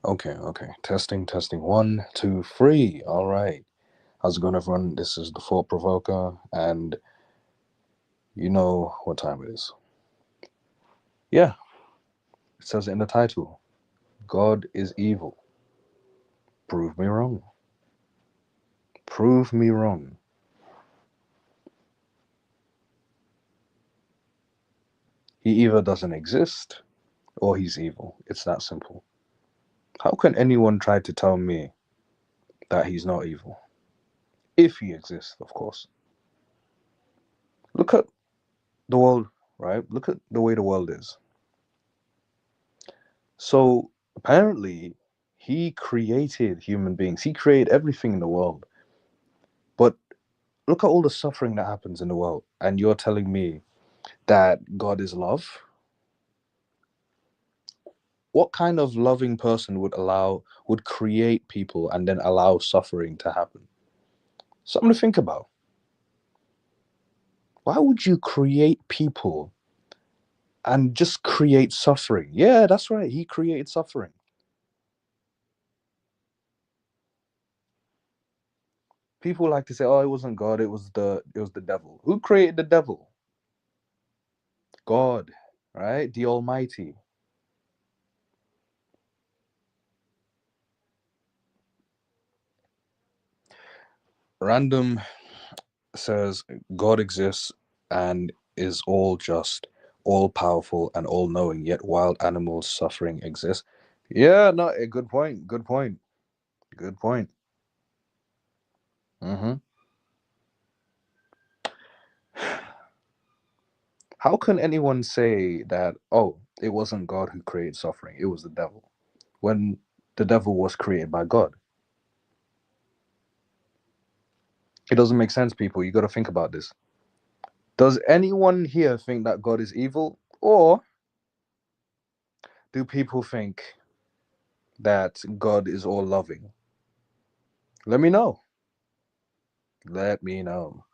Okay. Okay. Testing, testing. One, two, three. All right. How's it going, everyone? This is the Thought Provoker, and you know what time it is. Yeah, it says it in the title. God is evil. Prove me wrong. Prove me wrong. He either doesn't exist or he's evil. It's that simple. How can anyone try to tell me that he's not evil? If he exists, of course. Look at the world, right? Look at the way the world is. So apparently, he created human beings. He created everything in the world. But look at all the suffering that happens in the world. And you're telling me that God is love? What kind of loving person would create people and then allow suffering to happen? Something to think about. Why would you create people and just create suffering? Yeah, that's right. He created suffering. People like to say, "Oh, it wasn't God. It was the devil." Who created the devil? God, right? The Almighty. Random says God exists and is all just, all powerful, and all knowing, yet wild animals suffering exist. Yeah, no, a good point. Good point. Good point. hmm How can anyone say that, oh, it wasn't God who created suffering, it was the devil, when the devil was created by God? It doesn't make sense, people. You got to think about this. Does anyone here think that God is evil? Or do people think that God is all loving? Let me know. Let me know.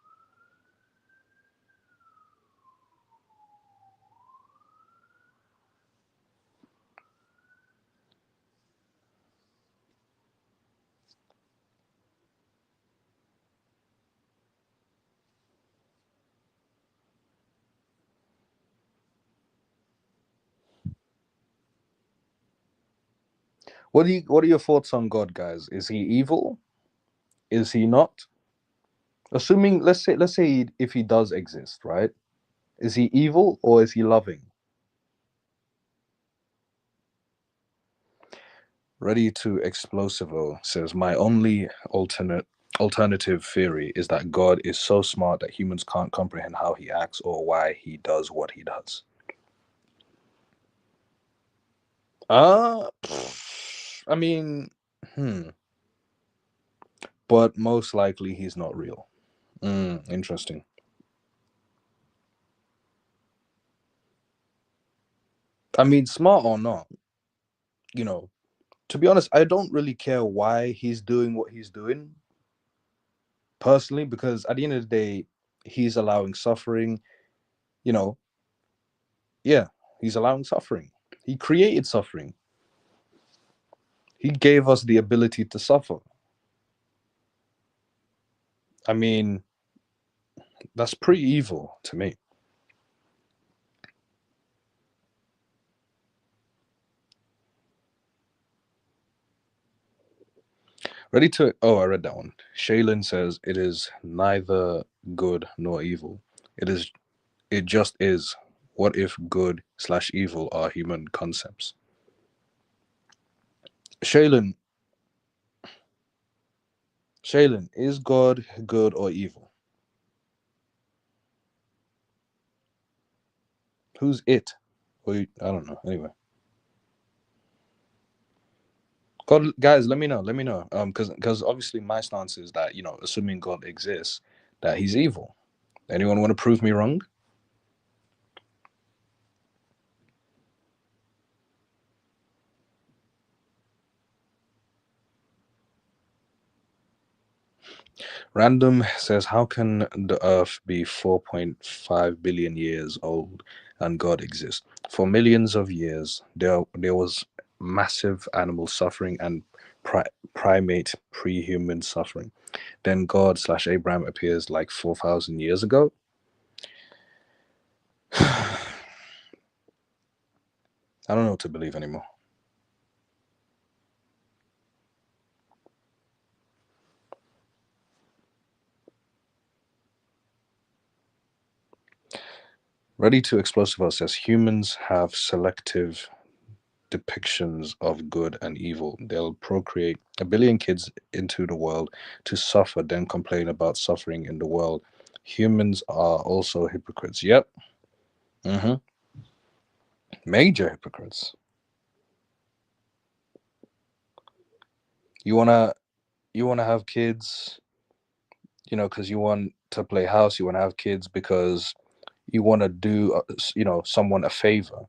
What are your thoughts on God, guys? Is he evil? Is he not? Assuming, let's say if he does exist, right? Is he evil or is he loving? Ready to Explosivo says, my only alternative theory is that God is so smart that humans can't comprehend how he acts or why he does what he does. I mean, hmm. But most likely he's not real. Interesting. I mean, smart or not, you know, to be honest, I don't really care why he's doing what he's doing personally, because at the end of the day, he's allowing suffering, you know, yeah, he's allowing suffering. He created suffering. He gave us the ability to suffer. I mean, that's pretty evil to me. Ready to, oh, I read that one. Shaylin says it is neither good nor evil. It just is. What if good slash evil are human concepts? Shaylin, Shaylin, is God good or evil? Who's it? I don't know. Anyway, God, guys, let me know. Let me know. Because obviously my stance is that, assuming God exists, that he's evil. Anyone want to prove me wrong? Random says, how can the Earth be 4.5 billion years old and God exist? For millions of years, there was massive animal suffering and primate pre-human suffering. Then God slash Abraham appears like 4,000 years ago. I don't know what to believe anymore. Ready to Explosive says, humans have selective depictions of good and evil. They'll procreate 1 billion kids into the world to suffer, then complain about suffering in the world. Humans are also hypocrites. Yep. Major hypocrites. You wanna have kids, because you want to play house. You want to have kids because you want to do, someone a favor.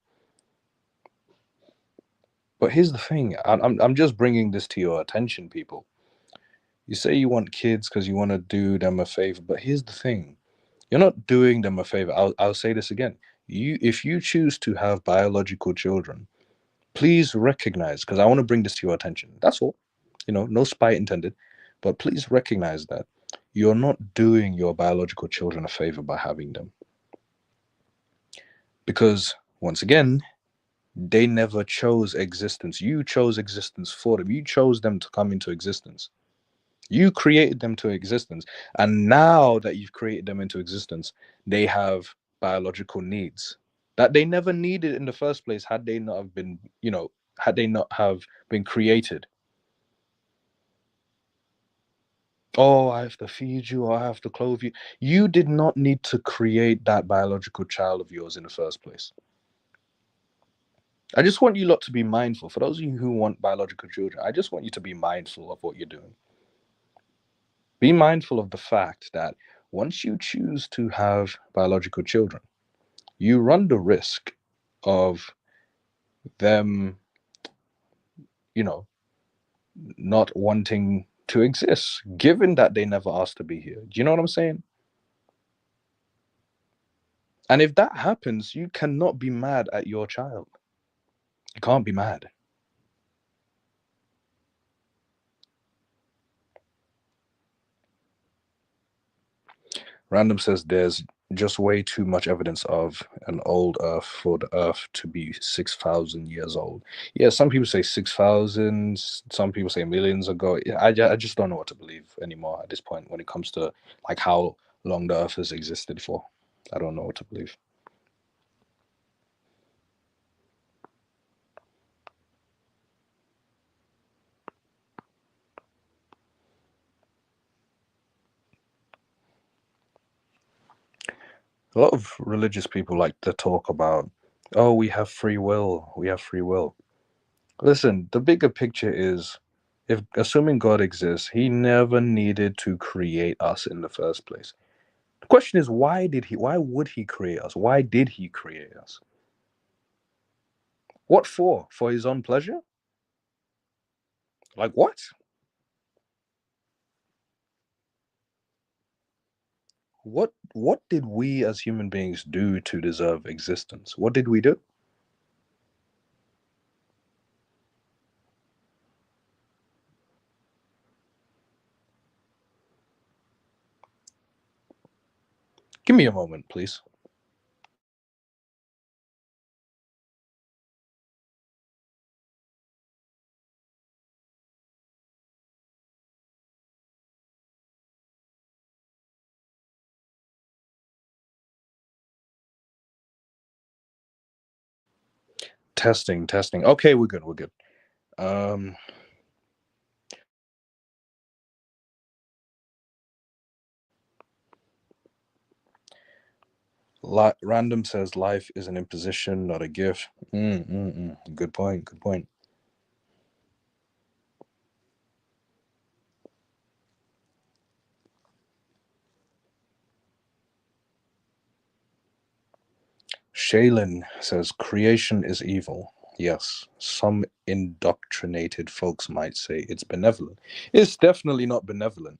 But here's the thing. I'm just bringing this to your attention, people. You say you want kids because you want to do them a favor, but here's the thing. You're not doing them a favor. I'll say this again. If you choose to have biological children, please recognize, because I want to bring this to your attention. That's all. No spite intended, but please recognize that you're not doing your biological children a favor by having them. Because once again, they never chose existence. You chose existence for them. You chose them to come into existence. You created them to existence. And now that you've created them into existence, they have biological needs that they never needed in the first place had they not have been, had they not have been created. Oh, I have to feed you, or I have to clothe you. You did not need to create that biological child of yours in the first place. I just want you lot to be mindful. For those of you who want biological children, I just want you to be mindful of what you're doing. Be mindful of the fact that once you choose to have biological children, you run the risk of them, not wanting to exist, given that they never asked to be here. Do you know what I'm saying? And if that happens, you cannot be mad at your child. You can't be mad. Random says there's just way too much evidence of an old Earth for the Earth to be 6,000 years old. Yeah, some people say 6,000, some people say millions ago. I just don't know what to believe anymore at this point when it comes to like how long the Earth has existed for. I don't know what to believe. A lot of religious people like to talk about, oh, we have free will. We have free will. Listen, the bigger picture is, if assuming God exists, he never needed to create us in the first place. The question is, why would he create us? Why did he create us? What for? For his own pleasure? Like what? What did we as human beings do to deserve existence? What did we do? Give me a moment, please. Testing, testing. Okay, we're good, we're good. Um Random says life is an imposition, not a gift. Good point, good point. Shaylin says creation is evil. Yes, some indoctrinated folks might say it's benevolent. It's definitely not benevolent.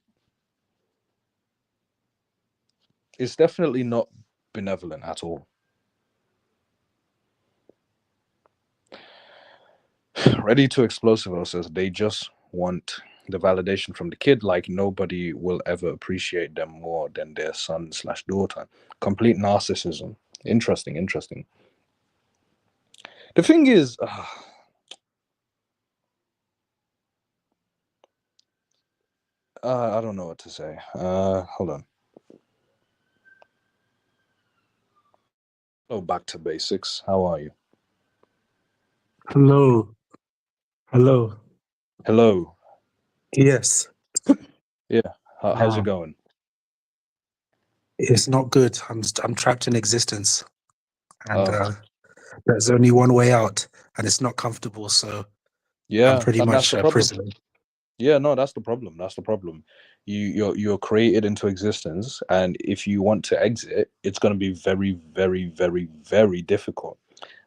It's definitely not benevolent at all. Ready to Explosive says they just want the validation from the kid, like nobody will ever appreciate them more than their son slash daughter. Complete narcissism. Interesting, interesting. The thing is, I don't know what to say. Hold on. Oh, back to basics. How are you? Hello. Hello. Hello. Yes. Yeah. How's it Um, going? it's not good. I'm trapped in existence, and Oh, there's only one way out, and it's not comfortable. So I'm yeah. pretty And that's much the a problem. prisoner. Yeah, no, that's the problem. That's the problem. You're created into existence, and if you want to exit, it's going to be very, very, very, very difficult.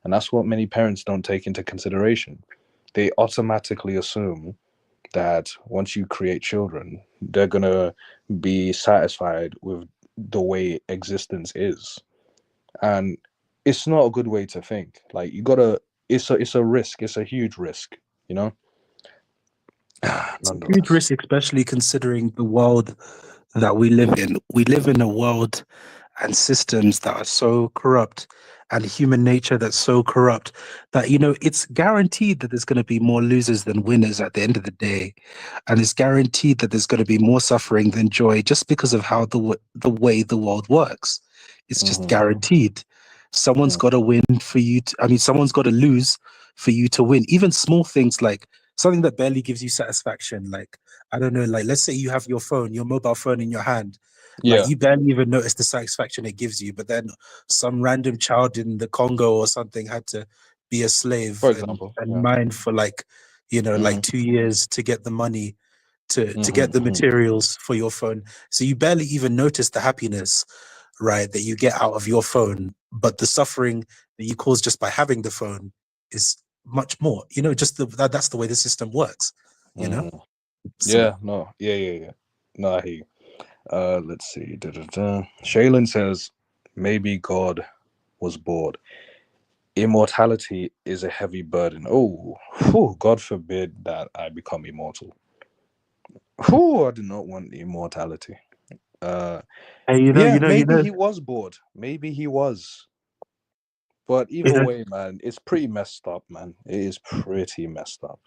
And that's what many parents don't take into consideration. They automatically assume that once you create children, they're going to be satisfied with the way existence is. And it's not a good way to think. Like you got to it's a risk. It's a huge risk, you know? It's a huge Nonetheless. risk, especially considering the world that we live in. We live in a world and systems that are so corrupt and human nature that's so corrupt that, it's guaranteed that there's going to be more losers than winners at the end of the day. And it's guaranteed that there's going to be more suffering than joy just because of how the way the world works. It's just Hmm. guaranteed. Someone's got to win for you to, I mean, someone's got to lose for you to win. Even small things like something that barely gives you satisfaction, like, I don't know, like let's say you have your phone, your mobile phone in your hand, like Yeah, you barely even notice the satisfaction it gives you, but then some random child in the Congo or something had to be a for slave example. and Yeah. mine for like, like Hmm. 2 years to get the money to Hmm. get the Hmm. materials for your phone. So you barely even notice the happiness, right, that you get out of your phone, but the suffering that you cause just by having the phone is much more. Just that's the way the system works. You know, Hmm. so Yeah, no, yeah, yeah, yeah. No, I hear you. Let's see. Shaylin says maybe God was bored. Immortality is a heavy burden. Oh, whew, God forbid that I become immortal. Whew, I do not want immortality. Uh, hey, yeah, maybe he was bored. Maybe he was. But you either know, way, man, it's pretty messed up, man. It is pretty messed up.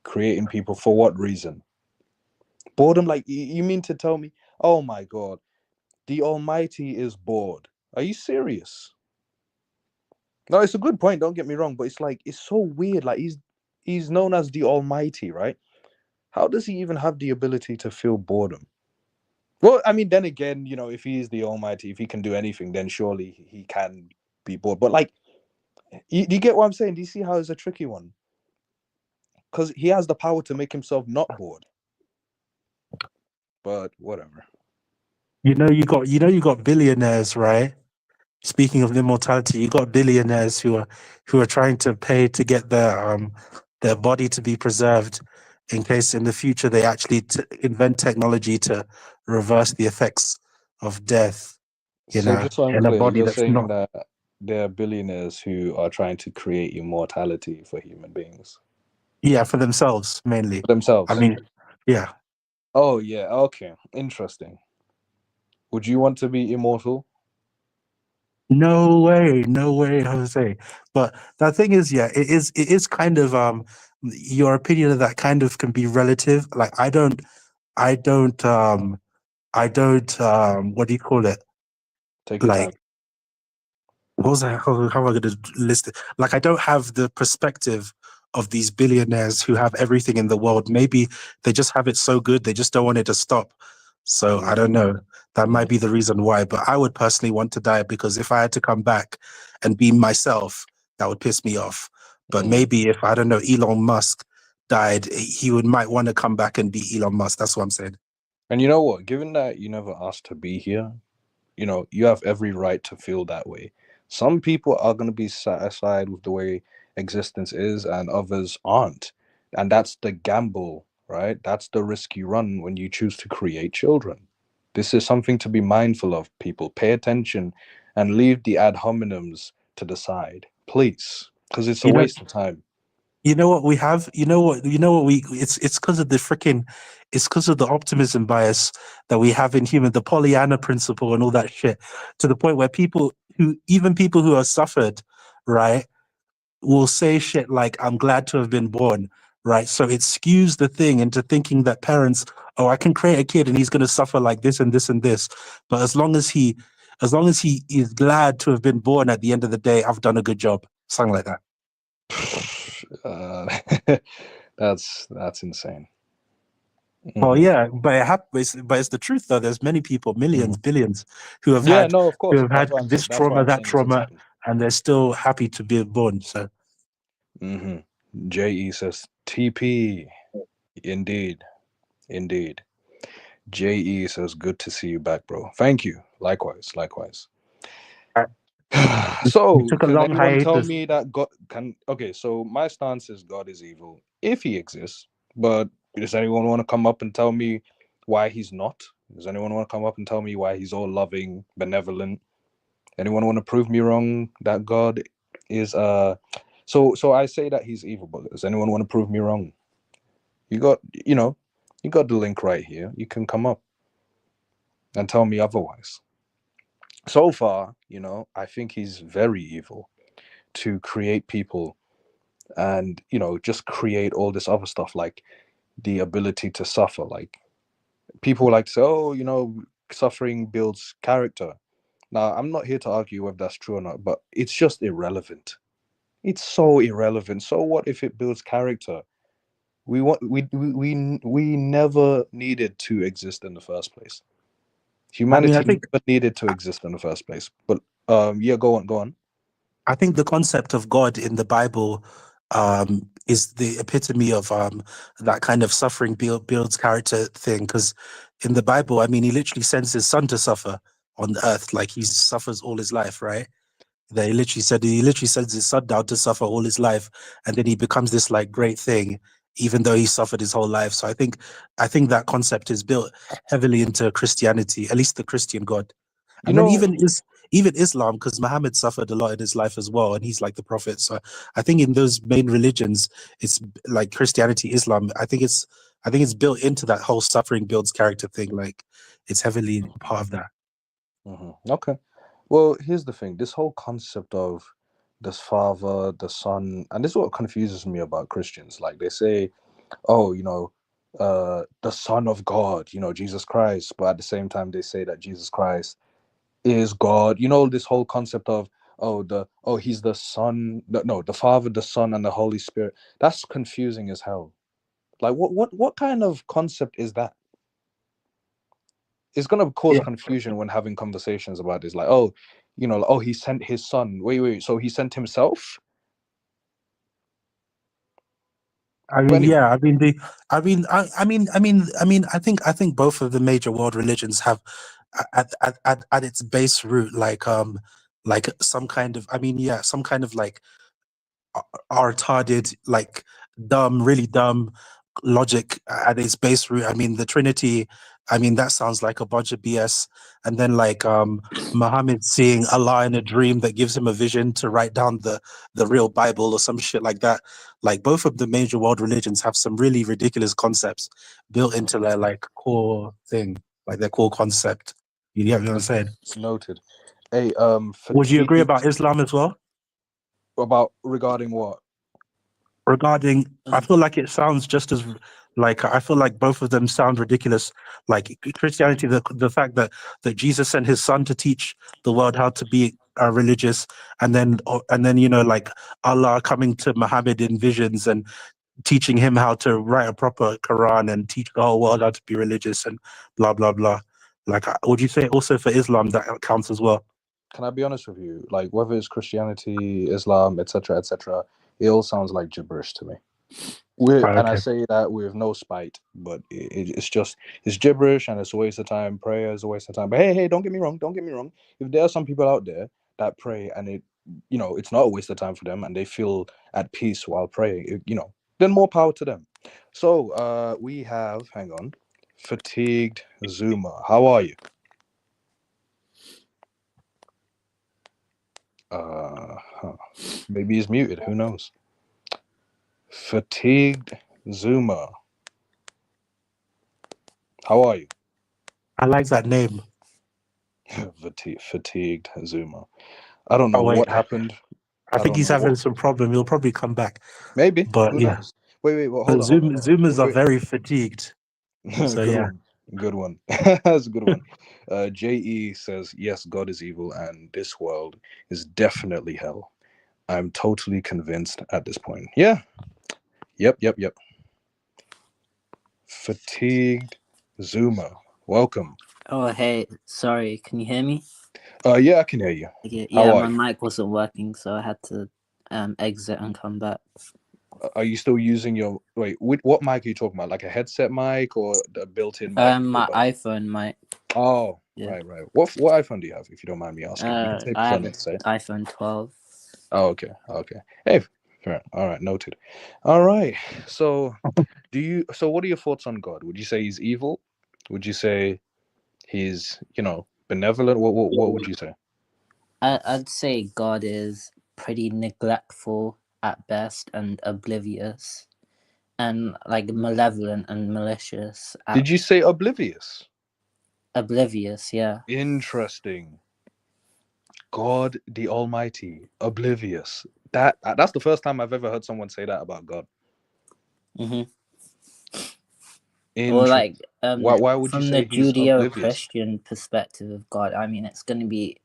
Creating people for what reason? Boredom, like you mean to tell me, oh my god, the Almighty is bored. Are you serious? No, it's a good point, don't get me wrong, but it's like it's so weird. Like he's known as the Almighty, right? How does he even have the ability to feel boredom? Well, I mean, then again, if he is the Almighty, if he can do anything, then surely he can be bored. But like, you get what I'm saying? Do you see how it's a tricky one? Because he has the power to make himself not bored. But whatever. you got billionaires, right? Speaking of immortality, you got billionaires who are trying to pay to get their body to be preserved in case in the future they actually invent technology to reverse the effects of death, So just so I'm in a clear, body you're that's saying not, that there are billionaires who are trying to create immortality for human beings yeah, for themselves mainly. for I themselves. mean, yeah. Oh yeah, okay, interesting. Would you want to be immortal? No way, Jose. But the thing is, yeah, it is kind of your opinion of that kind of can be relative. Like I don't what do you call it? Take your time. Like what was that? How am I going to list it? Like, I don't have the perspective of these billionaires who have everything in the world. Maybe they just have it so good, they just don't want it to stop. So I don't Mm-hmm. know. That might be the reason why. But I would personally want to die because if I had to come back and be myself, that would piss me off. But Mm. maybe if I don't know, Elon Musk died, he would might want to come back and be Elon Musk. That's what I'm saying. And you know what? Given that you never asked to be here, you have every right to feel that way. Some people are going to be satisfied with the way existence is, and others aren't. And that's the gamble, right? That's the risk you run when you choose to create children. This is something to be mindful of, people. Pay attention and leave the ad hominems to the side, please, because it's a You know, waste of time. you know what we have. You know what we. It's because of the freaking. It's because of the optimism bias that we have in human, the Pollyanna principle, and all that shit. To the point where people who have suffered, right, will say shit like, I'm glad to have been born, right? So it skews the thing into thinking that parents, oh, I can create a kid and he's going to suffer like this and this and this. But as long as he is glad to have been born at the end of the day, I've done a good job. Something like that. uh, that's insane. Well, Hmm. yeah, but it's the truth though. There's many people, millions, Hmm. billions, who have Yeah, had no, of who course. have had this That's why trauma, I'm that saying it's trauma, insane. and they're still happy to be born. So Hmm. Je says TP. Indeed, indeed. Je says good to see you back, bro. Thank you. Likewise, likewise. I, we So, took a can long anyone tell hiatus. me that God can? Okay, so my stance is God is evil if he exists, but does anyone want to come up and tell me why he's not? Does anyone want to come up and tell me why he's all loving, benevolent? Anyone want to prove me wrong that God is so I say that he's evil, but does anyone want to prove me wrong? You got you got the link right here. You can come up and tell me otherwise. So far, I think he's very evil to create people and just create all this other stuff like the ability to suffer. Like people like to say, oh, suffering builds character. Now, I'm not here to argue whether that's true or not, but it's just irrelevant. It's so irrelevant. So what if it builds character? We never needed to exist in the first place. I mean, I Humanity think never needed to exist in the first place. But yeah, go on, go on. I think the concept of God in the Bible is the epitome of that kind of suffering builds character thing. Because in the Bible, I mean, he literally sends his son to suffer on the earth, like he suffers all his life, right? He literally sends his son down to suffer all his life, and then he becomes this like great thing, even though he suffered his whole life. So I think that concept is built heavily into Christianity, at least the Christian God. You And then know, even Islam, because Muhammad suffered a lot in his life as well, and he's like the prophet. So I think in those main religions, it's like Christianity, Islam. I think it's built into that whole suffering builds character thing. Like it's heavily part of that. okay. Well, here's the thing. This whole concept of this father, the son, and this is what confuses me about Christians. Like they say, oh, the Son of God, Jesus Christ, but at the same time they say that Jesus Christ is God. This whole concept of he's the Son, no, the Father, the Son, and the Holy Spirit. That's confusing as hell. Like what kind of concept is that? It's gonna cause confusion when having conversations about this. Like, oh, like, oh, he sent his son. Wait, so he sent himself? I But mean, anyway, yeah. I think both of the major world religions have at its base root like some kind of yeah, some kind of like retarded, like dumb, really dumb logic at its base root. I mean, the Trinity. I mean, that sounds like a bunch of BS. And then like Muhammad seeing Allah in a dream that gives him a vision to write down the real Bible or some shit like that. Like both of the major world religions have some really ridiculous concepts built into their like core thing, like their core concept. You get what I'm saying? noted. Hey, Would you agree fatigued about Islam as well? about regarding what? Regarding, I feel like it sounds just as like I feel like both of them sound ridiculous. Like Christianity, the fact that Jesus sent his son to teach the world how to be religious, and then like Allah coming to Muhammad in visions and teaching him how to write a proper Quran and teach the whole world how to be religious and blah blah blah. Like, would you say also for Islam that counts as well? Can I be honest with you? Like, whether it's Christianity, Islam, etc., etc., it all sounds like gibberish to me. Right, And I okay. say that with no spite, but it's just it's gibberish and it's a waste of time. Prayer is a waste of time. But hey, don't get me wrong. Don't get me wrong. If there are some people out there that pray and it's not a waste of time for them and they feel at peace while praying, then more power to them. So we have, hang on, fatigued Zuma. How are you? Huh. Maybe he's muted. Who knows? Fatigued Zuma. How are you? I like that name. Fatigued Zuma. I don't know Oh wait, what happened. I I think don't he's know having what. some problem. He'll probably come back. Maybe. But Who yeah, knows? Wait. Well, but hold Zoomers on. are Wait. very fatigued. So Good yeah. one. Good one. That's a good one. JE says, yes, God is evil and this world is definitely hell. I'm totally convinced at this point. Yeah. Yep. Fatigued Zuma. Welcome. Oh, hey, sorry, can you hear me? Yeah, I can hear you. Yeah, How are my you? mic wasn't working, so I had to exit and come back. Are you still using your wait? What mic are you talking about? Like a headset mic or the built-in mic My earbud? iPhone mic. Oh, Yeah. right. What iPhone do you have? If you don't mind me asking, you can say I prefer have not an to say. iPhone 12. Oh, okay. Hey, fair. All right, noted. All right. So, do you? So, what are your thoughts on God? Would you say he's evil? Would you say he's, benevolent? What would you say? I'd say God is pretty neglectful at best and oblivious and like malevolent and malicious at Did you say oblivious? oblivious, yeah. Interesting. God the Almighty, oblivious. That's the first time I've ever heard someone say that about God. hmm Or Interesting. like Why would you from the say he's oblivious? Judeo-Christian perspective of God, I mean it's gonna be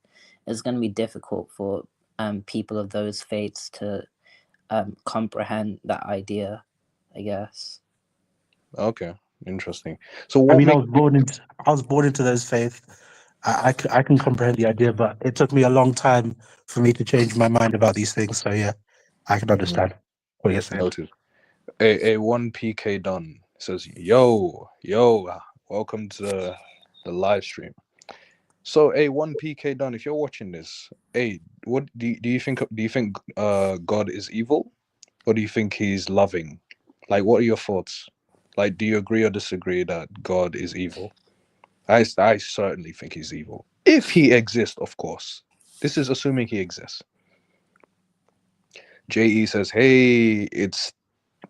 difficult for people of those faiths to comprehend that idea, I guess. Okay, interesting. So I what mean, makes you I was born into those faith. I can comprehend the idea, but it took me a long time for me to change my mind about these things. So yeah, I can Mhm, understand what you're saying. noted? A one PK done says, yo, welcome to the live stream. So a one PK done, if you're watching this, hey, what do you think? Do you think God is evil, or do you think he's loving? Like, what are your thoughts? Like, do you agree or disagree that God is evil? I certainly think he's evil. If he exists, of course. This is assuming he exists. JE says, hey, it's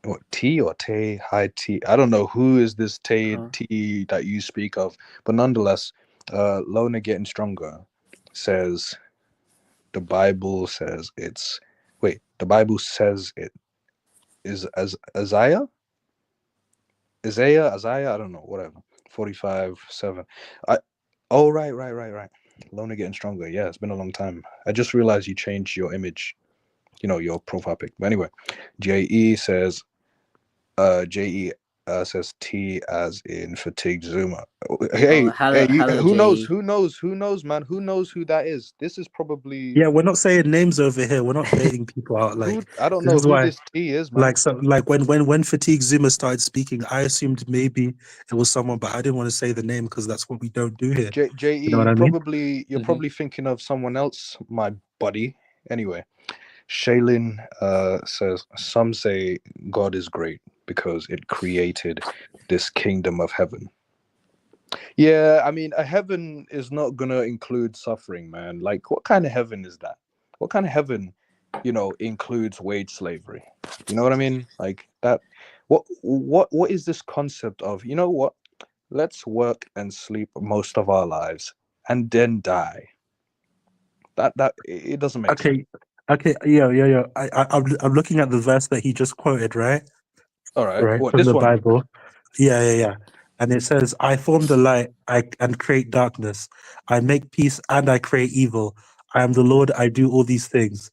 what, T or Tay? Hi, T. I don't know who is this Tay Oh, T that you speak of, but nonetheless, Lona Getting Stronger says, the Bible says it's, wait, the Bible says it is as Isaiah, I don't know, whatever. 45:7. I Oh, right. Lona Getting Stronger. Yeah, it's been a long time. I just realized you changed your image, your profile pic. But anyway, JE says JE says T as in fatigued Zuma. oh, Hey, hello, who knows? JE. Who knows, man? Who knows who that is? This is probably Yeah, we're not saying names over here. We're not baiting people out. who Like I don't this know is who why, this T is, man. like, so, like when Fatigue Zuma started speaking, I assumed maybe it was someone, but I didn't want to say the name because that's what we don't do here. JE, You know what I mean? you're hmm probably thinking of someone else, my buddy. Anyway, Shaylin says some say God is great because it created this kingdom of heaven. Yeah, I mean, a heaven is not gonna include suffering, man. Like, what kind of heaven is that? What kind of heaven, includes wage slavery? You know what I mean? Like that. What is this concept of? You know what? Let's work and sleep most of our lives and then die. That it doesn't make sense. Okay, okay, yeah. I'm looking at the verse that he just quoted, right? All right, Right what from this the one? Bible. Yeah. And it says, "I form the light, and create darkness. I make peace and I create evil. I am the Lord. I do all these things."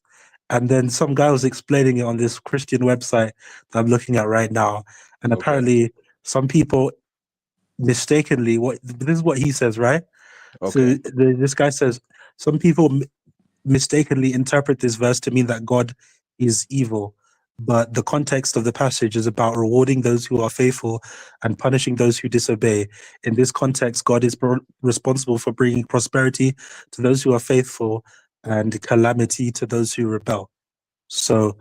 And then some guy was explaining it on this Christian website that I'm looking at right now. And Okay, apparently, some people mistakenly, what this is what he says, right? okay, So this guy says some people mistakenly interpret this verse to mean that God is evil. But the context of the passage is about rewarding those who are faithful and punishing those who disobey. In this context, God is responsible for bringing prosperity to those who are faithful and calamity to those who rebel. So,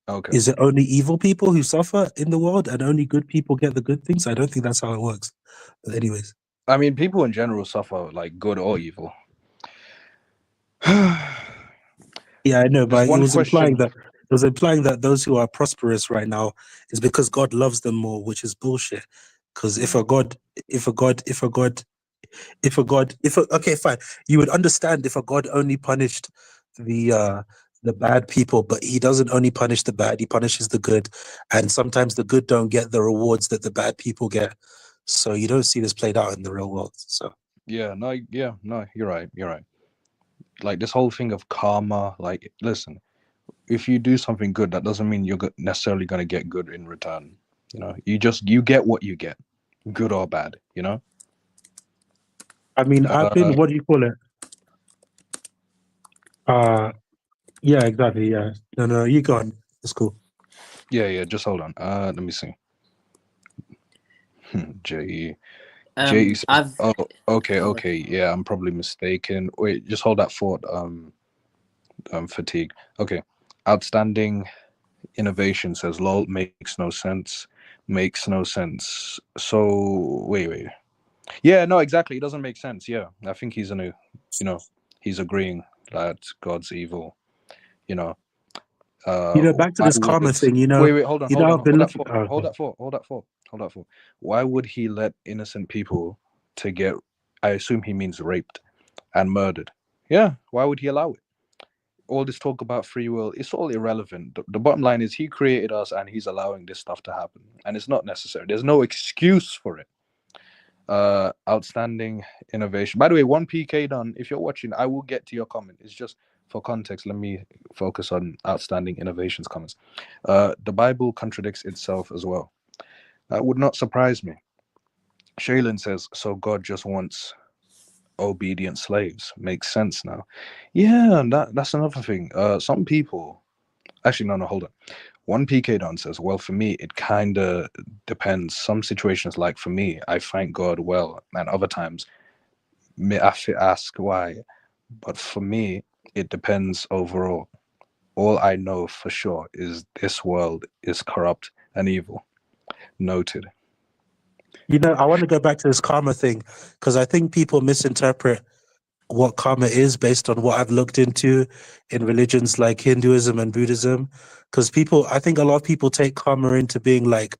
okay. is it only evil people who suffer in the world and only good people get the good things? I don't think that's how it works. But, anyways. I mean, people in general suffer, like good or evil. Yeah, I know, Just but one question. it was implying that those who are prosperous right now is because God loves them more, which is bullshit. Because okay, fine, you would understand if a God only punished the bad people, but he doesn't only punish the bad; he punishes the good, and sometimes the good don't get the rewards that the bad people get. So you don't see this played out in the real world. So Yeah, no, you're right. You're right. Like this whole thing of karma. Like, listen, if you do something good, that doesn't mean you're necessarily gonna get good in return. You get what you get, good or bad. I mean, I've Uh, been, what do you call it? Uh, yeah, exactly. Yeah, no, you go on. It's cool. yeah. Just hold on. Let me see. J J says, I've oh, okay. Yeah, I'm probably mistaken. Wait, just hold that thought. Fatigue. Okay, outstanding innovation says, lol, makes no sense. Makes no sense. So wait. Yeah, no, exactly. It doesn't make sense. Yeah, I think he's agreeing that God's evil. You know, Back to why this would karma thing. wait, hold on, You know, I've been hold that looking. thought, Oh, hold okay. that thought, hold that thought, hold that thought. Why would he let innocent people to get? I assume he means raped and murdered. Yeah, why would he allow it? All this talk about free will, it's all irrelevant. The bottom line is he created us and he's allowing this stuff to happen, and it's not necessary. There's no excuse for it. Outstanding innovation. By the way, 1 PK done. If you're watching, I will get to your comment. It's just for context. Let me focus on outstanding innovations comments. The Bible contradicts itself as well. That would not surprise me. Shaylin says, so God just wants obedient slaves. Makes sense now. Yeah, and that's another thing. Some people actually no, hold on. 1 PK Don says, well, for me, it kind of depends. Some situations, like for me, I thank God well, and other times, I have to ask why. But for me, it depends overall. All I know for sure is this world is corrupt and evil. Noted. I want to go back to this karma thing because I think people misinterpret what karma is based on what I've looked into in religions like Hinduism and Buddhism. Because I think a lot of people take karma into being like,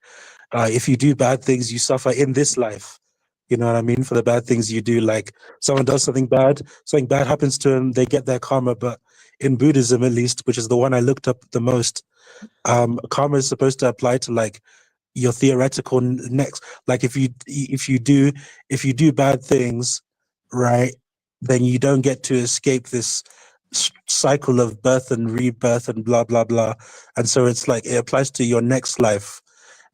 if you do bad things, you suffer in this life. You know what I mean? For the bad things you do, like someone does something bad happens to them, they get their karma. But in Buddhism, at least, which is the one I looked up the most, karma is supposed to apply to like your theoretical next. Like if you do bad things, right, then you don't get to escape this cycle of birth and rebirth and blah blah blah. And so it's like it applies to your next life.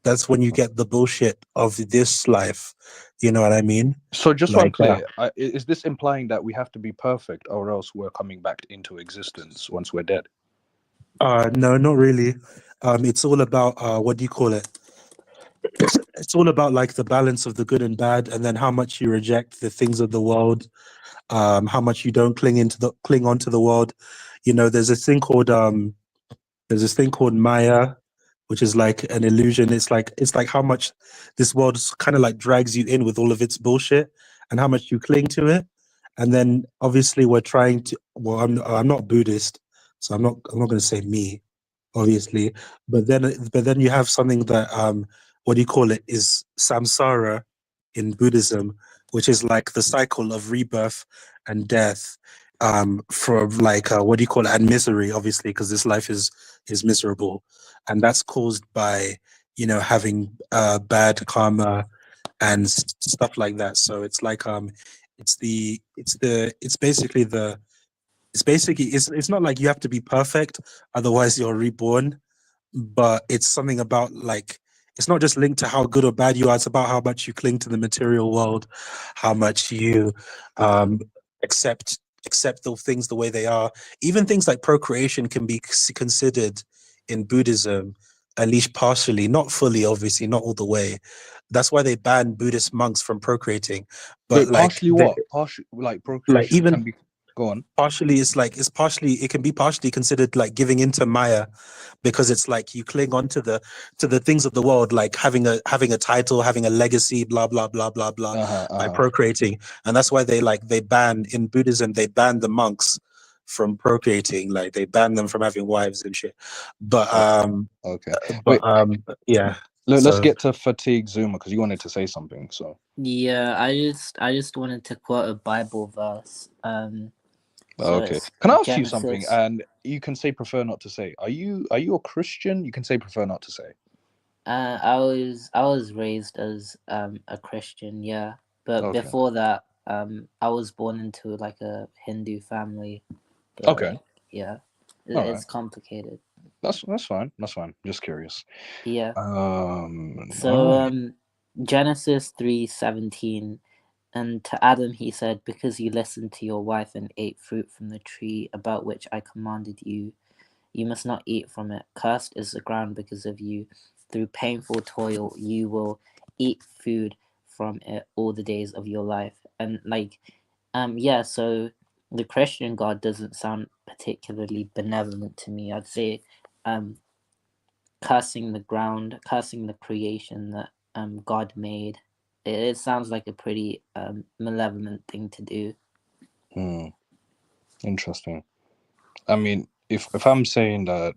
That's when you get the bullshit of this life. You know what I mean? So just so I'm Like, clear, is this implying that we have to be perfect or else we're coming back into existence once we're dead? no, not really. It's all about what do you call it? It's all about like the balance of the good and bad, and then how much you reject the things of the world, how much you don't cling onto the world. There's this thing called Maya, which is like an illusion. It's like how much this world kind of like drags you in with all of its bullshit, and how much you cling to it. And then obviously we're trying to. Well, I'm not Buddhist, so I'm not going to say me, obviously. But then you have something that what do you call it, is samsara in Buddhism, which is like the cycle of rebirth and death, for like what do you call it, and misery, obviously, because this life is miserable, and that's caused by having bad karma and stuff like that. So it's like it's not like you have to be perfect, otherwise you're reborn, but it's something about like it's not just linked to how good or bad you are. It's about how much you cling to the material world, how much you um, accept the things the way they are. Even things like procreation can be considered in Buddhism, at least partially, not fully, obviously, not all the way. That's why they ban Buddhist monks from procreating. But Wait, partially what? Partially, like like procreation can even be. Go on. partially it can be partially considered like giving into Maya, because it's like you cling on to the things of the world, like having a title, having a legacy, blah blah blah blah blah, Uh-huh, by uh-huh. procreating. And that's why they ban in Buddhism, they ban the monks from procreating, like they ban them from having wives and shit. But Okay. Wait, yeah. let's So get to Fatigue Zuma because you wanted to say something. So Yeah, I just wanted to quote a Bible verse. So okay. it's Can I ask you something? Genesis. And you can say prefer not to say. Are you a Christian? You can say prefer not to say. I was raised as a Christian, yeah. But Okay. before that, I was born into like a Hindu family. But Okay. like, yeah, All right. it's complicated. That's fine. That's fine. Just curious. Yeah. All So right. Genesis 3:17, and to Adam he said, because you listened to your wife and ate fruit from the tree about which I commanded you, you must not eat from it. Cursed is the ground because of you. Through painful toil, you will eat food from it all the days of your life. And like, yeah, so the Christian God doesn't sound particularly benevolent to me. I'd say, cursing the ground, cursing the creation that God made. It sounds like a pretty malevolent thing to do. Interesting. I mean, if I'm saying that,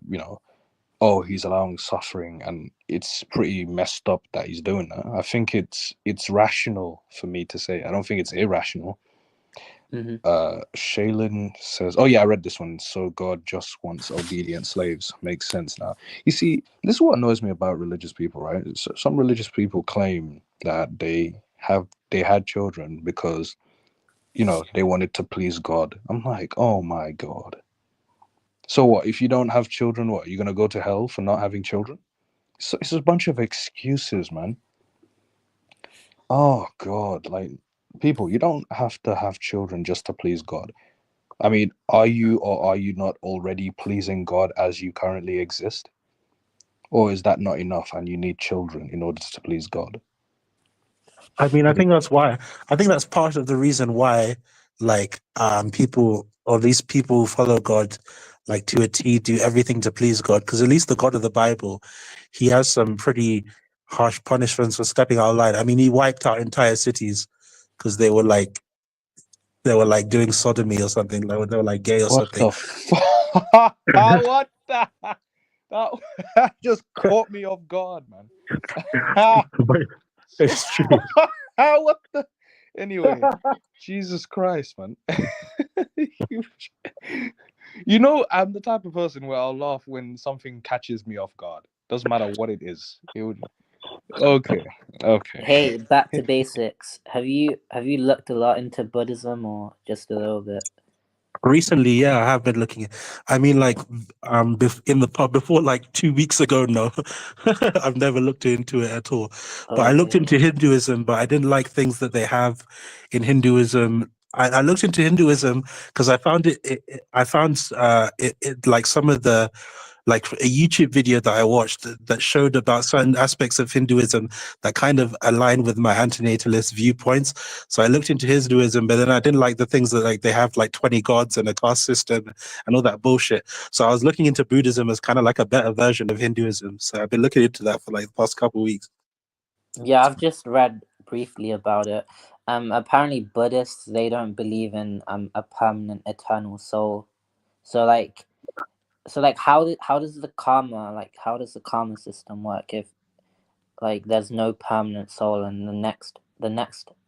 oh, he's allowing suffering, and it's pretty messed up that he's doing that. I think it's rational for me to say. I don't think it's irrational. Mm-hmm. Shaylin says, oh yeah, I read this one. So God just wants obedient slaves. Makes sense now. You see, this is what annoys me about religious people, right? Some religious people claim that they had children because they wanted to please God. I'm like, oh my God. So what, if you don't have children, what, you're gonna go to hell for not having children? So it's a bunch of excuses, man. Oh God, like, people, you don't have to have children just to please God. I mean, are you or are you not already pleasing God as you currently exist? Or is that not enough and you need children in order to please God? I mean, I What do think that's why. I think that's part of the reason why, like, people, or these people who follow God, like to a T, do everything to please God. Because at least the God of the Bible, he has some pretty harsh punishments for stepping out of line. I mean, he wiped out entire cities because they were like doing sodomy or something. Like they were like gay or what something. the fuck? What the that just caught me off guard, man. But it's true. What the anyway, Jesus Christ, man. you, I'm the type of person where I'll laugh when something catches me off guard. Doesn't matter what it is. Okay. Hey, back to basics. Have you looked a lot into Buddhism or just a little bit? Recently, yeah, I have been looking. I mean, like, in the pub before, like 2 weeks ago. No, I've never looked into it at all. But I looked Okay. into Hinduism, but I didn't like things that they have in Hinduism. I looked into Hinduism because I found I found it like some of the, like a YouTube video that I watched that showed about certain aspects of Hinduism that kind of align with my antinatalist viewpoints. So I looked into Hinduism, but then I didn't like the things that, like, they have like 20 gods and a caste system and all that bullshit. So I was looking into Buddhism as kind of like a better version of Hinduism. So I've been looking into that for like the past couple of weeks. Yeah, I've just read briefly about it. Apparently Buddhists, they don't believe in a permanent eternal soul. So like how does the karma system work if like there's no permanent soul and the next Are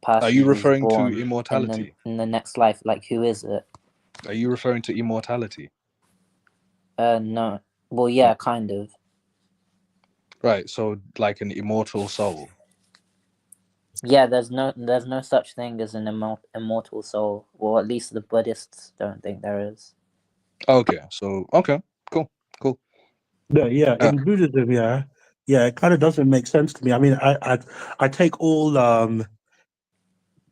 person you who's referring to born immortality? in the next life, like who is it? Are you referring to immortality? No. Well, yeah, kind of. Right, so like an immortal soul. Yeah, there's no such thing as an immortal soul. Well, at least the Buddhists don't think there is. Okay, so okay, cool. No, yeah, Uh, in Buddhism, yeah, it kind of doesn't make sense to me. I mean, I take all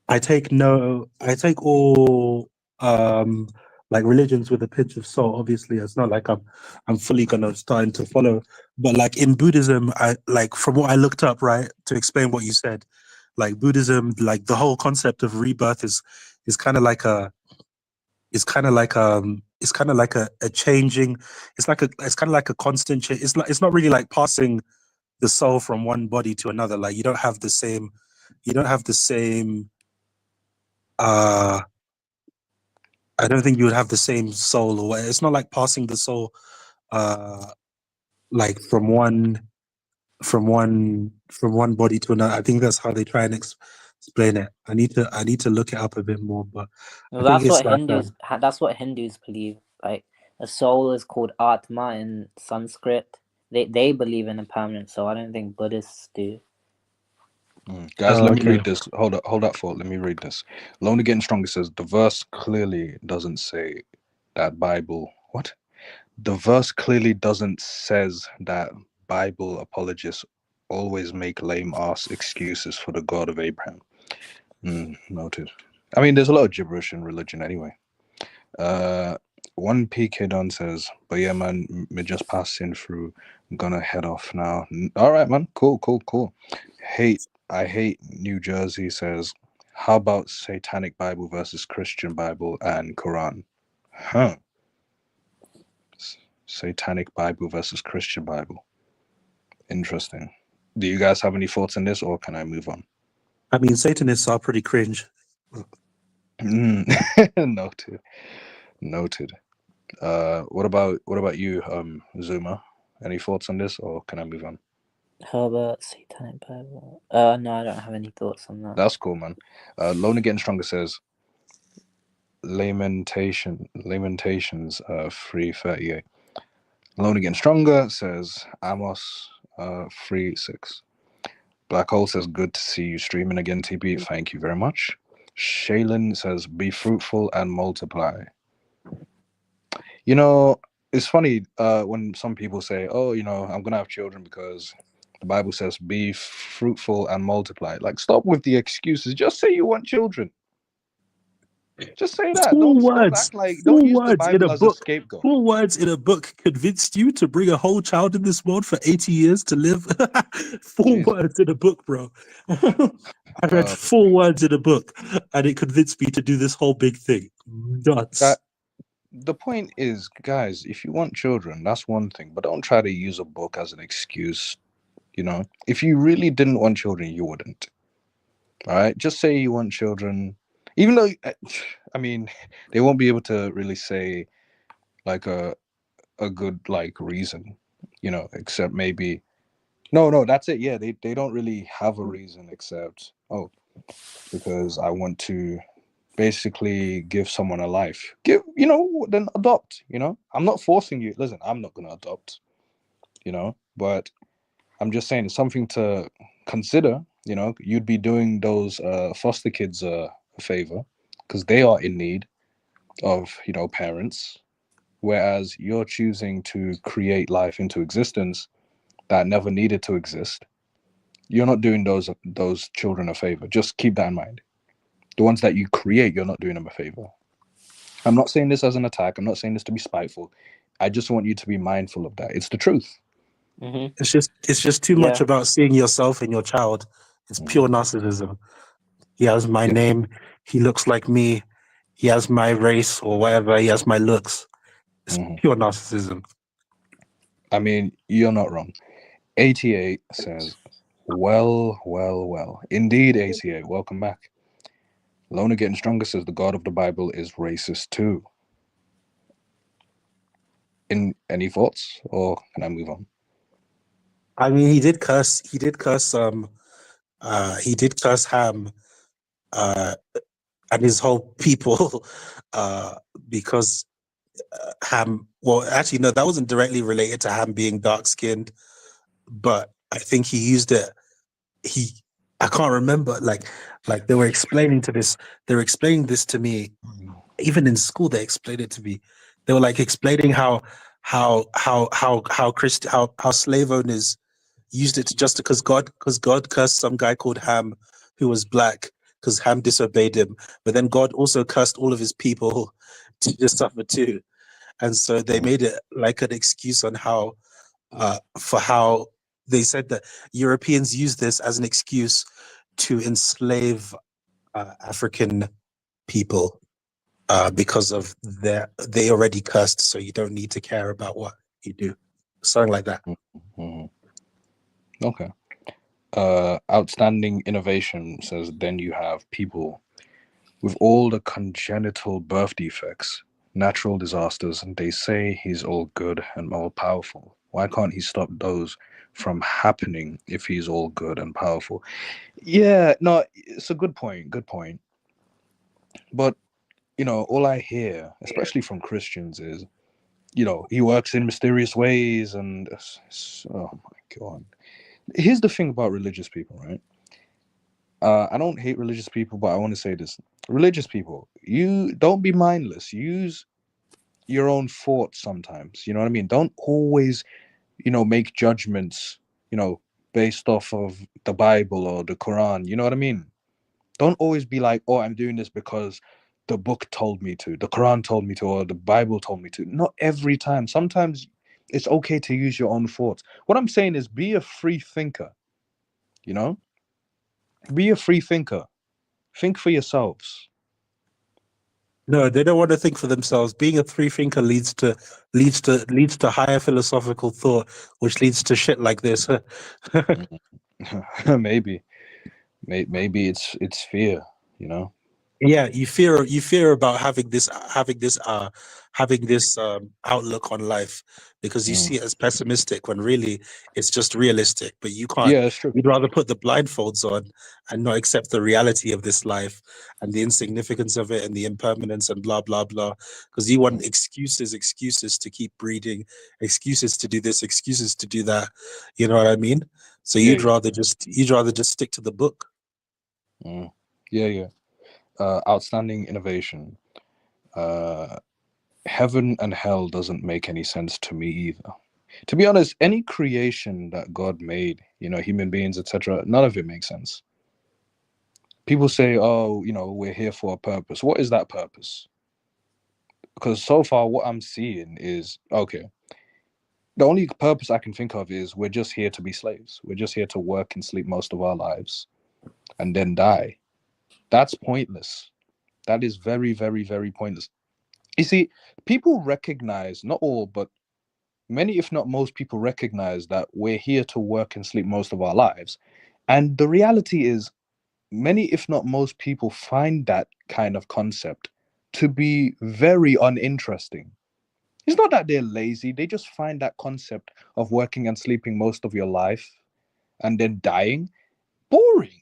I take no, I take all like religions with a pinch of salt. Obviously, it's not like I'm fully gonna starting to follow. But like in Buddhism, I like from what I looked up, right, to explain what you said, like Buddhism, like the whole concept of rebirth is kind of like It's kind of like a changing. It's kind of like a constant change. It's not really like passing the soul from one body to another. Like you don't have the same. You don't have the same. I don't think you would have the same soul, or it's not like passing the soul, like from one body to another. I think that's how they try and explain it. I need to look it up a bit more, but Well, I think that's it's what like That's what Hindus believe. Like a soul is called Atma in Sanskrit. They believe in a permanent soul. I don't think Buddhists do. Guys, let me okay. read this. Hold up, thought. Let me read this. Lonely Getting Stronger says the verse clearly doesn't say that Bible. What? The verse clearly doesn't says that Bible apologists always make lame ass excuses for the God of Abraham. Noted. I mean, there's a lot of gibberish in religion anyway. One PK Don says, but yeah, man, we're just passing through. I'm gonna head off now. All right, man. Cool. I hate New Jersey says, how about Satanic Bible versus Christian Bible and Quran? Huh. Satanic Bible versus Christian Bible. Interesting. Do you guys have any thoughts on this, or can I move on? I mean, Satanists are pretty cringe. Noted. What about you, Zuma? Any thoughts on this, or can I move on? How about Satanic Bible? No, I don't have any thoughts on that. That's cool, man. Lona Getting Stronger says Lamentations 3:38. Lona Getting Stronger says Amos 3:6. Black Hole says good to see you streaming again, TP. Thank you very much. Shaylin says be fruitful and multiply. You know, it's funny when some people say, oh, I'm gonna have children because the Bible says be fruitful and multiply. Like, stop with the excuses. Just say you want children. Just say that. Four Don't words, act like, don't four use the words in a Bible as a book. scapegoat. 4 words in a book convinced you to bring a whole child in this world for 80 years to live. 4 Jeez. words in a book, bro. I read 4 words in a book, and it convinced me to do this whole big thing. Nuts. The point is, guys, if you want children, that's one thing, but don't try to use a book as an excuse. If you really didn't want children, you wouldn't. All right, just say you want children, even though, I mean, they won't be able to really say like a good like reason, except maybe no, that's it. Yeah, they don't really have a reason except, oh, because I want to basically give someone a life. Then adopt. I'm not forcing you. Listen, I'm not gonna adopt. But I'm just saying it's something to consider. You'd be doing those foster kids a favor because they are in need of parents, whereas you're choosing to create life into existence that never needed to exist. You're not doing those children a favor. Just keep that in mind. The ones that you create, you're not doing them a favor. I'm not saying this as an attack. I'm not saying this to be spiteful. I just want you to be mindful of that. It's the truth. Mm-hmm. It's just too much about seeing yourself in your child. It's pure narcissism. He has my name. He looks like me. He has my race or whatever. He has my looks. It's pure narcissism. I mean, you're not wrong. 88 says, well. Indeed, 88. Welcome back. Lona Getting Stronger says the God of the Bible is racist too. In any thoughts, or can I move on? I mean, he did curse Ham and his whole people because Ham, well, actually, no, that wasn't directly related to Ham being dark skinned, but I think he used it. I can't remember, like they were explaining this to me. Even in school, they explained it to me. They were like explaining how slave owners used it to just because God cursed some guy called Ham who was black because Ham disobeyed him, but then God also cursed all of his people to just suffer too, and so they made it like an excuse on how for how they said that Europeans use this as an excuse to enslave African people because of they already cursed, so you don't need to care about what you do. Something like that. Mhm. Okay. Outstanding innovation says then you have people with all the congenital birth defects, natural disasters, and they say he's all good and all powerful. Why can't he stop those from happening if he's all good and powerful? Yeah, no, it's a good point. Good point. But, all I hear, especially from Christians, is, he works in mysterious ways. And, oh my God. Here's the thing about religious people, right? I don't hate religious people, but I want to say this. Religious people, you don't be mindless. Use your own thoughts sometimes. You know what I mean? Don't always, make judgments, based off of the Bible or the Quran. You know what I mean? Don't always be like, oh, I'm doing this because the book told me to, the Quran told me to, or the Bible told me to. Not every time. Sometimes it's okay to use your own thoughts. What I'm saying is be a free thinker, you know? Be a free thinker. Think for yourselves. No, they don't want to think for themselves. Being a free thinker leads to higher philosophical thought, which leads to shit like this. Maybe. Maybe it's fear, you know? Yeah, you fear about having this outlook on life because you Mm. see it as pessimistic when really it's just realistic. But you can't. Yeah, that's true. You'd rather put the blindfolds on and not accept the reality of this life and the insignificance of it and the impermanence and blah blah blah. Because you want Mm. excuses to keep breeding, excuses to do this, excuses to do that. You know what I mean? So Yeah, you'd rather just stick to the book. mm. Yeah. Outstanding innovation. Uh, Heaven and hell doesn't make any sense to me either. To be honest, any creation that God made, human beings, etc., none of it makes sense. People say, oh, we're here for a purpose. What is that purpose? Because so far, what I'm seeing is okay. The only purpose I can think of is we're just here to be slaves. We're just here to work and sleep most of our lives and then die. That's pointless. That is very, very, very pointless. You see, people recognize, not all, but many, if not most people recognize that we're here to work and sleep most of our lives. And the reality is, many, if not most people find that kind of concept to be very uninteresting. It's not that they're lazy, they just find that concept of working and sleeping most of your life and then dying boring.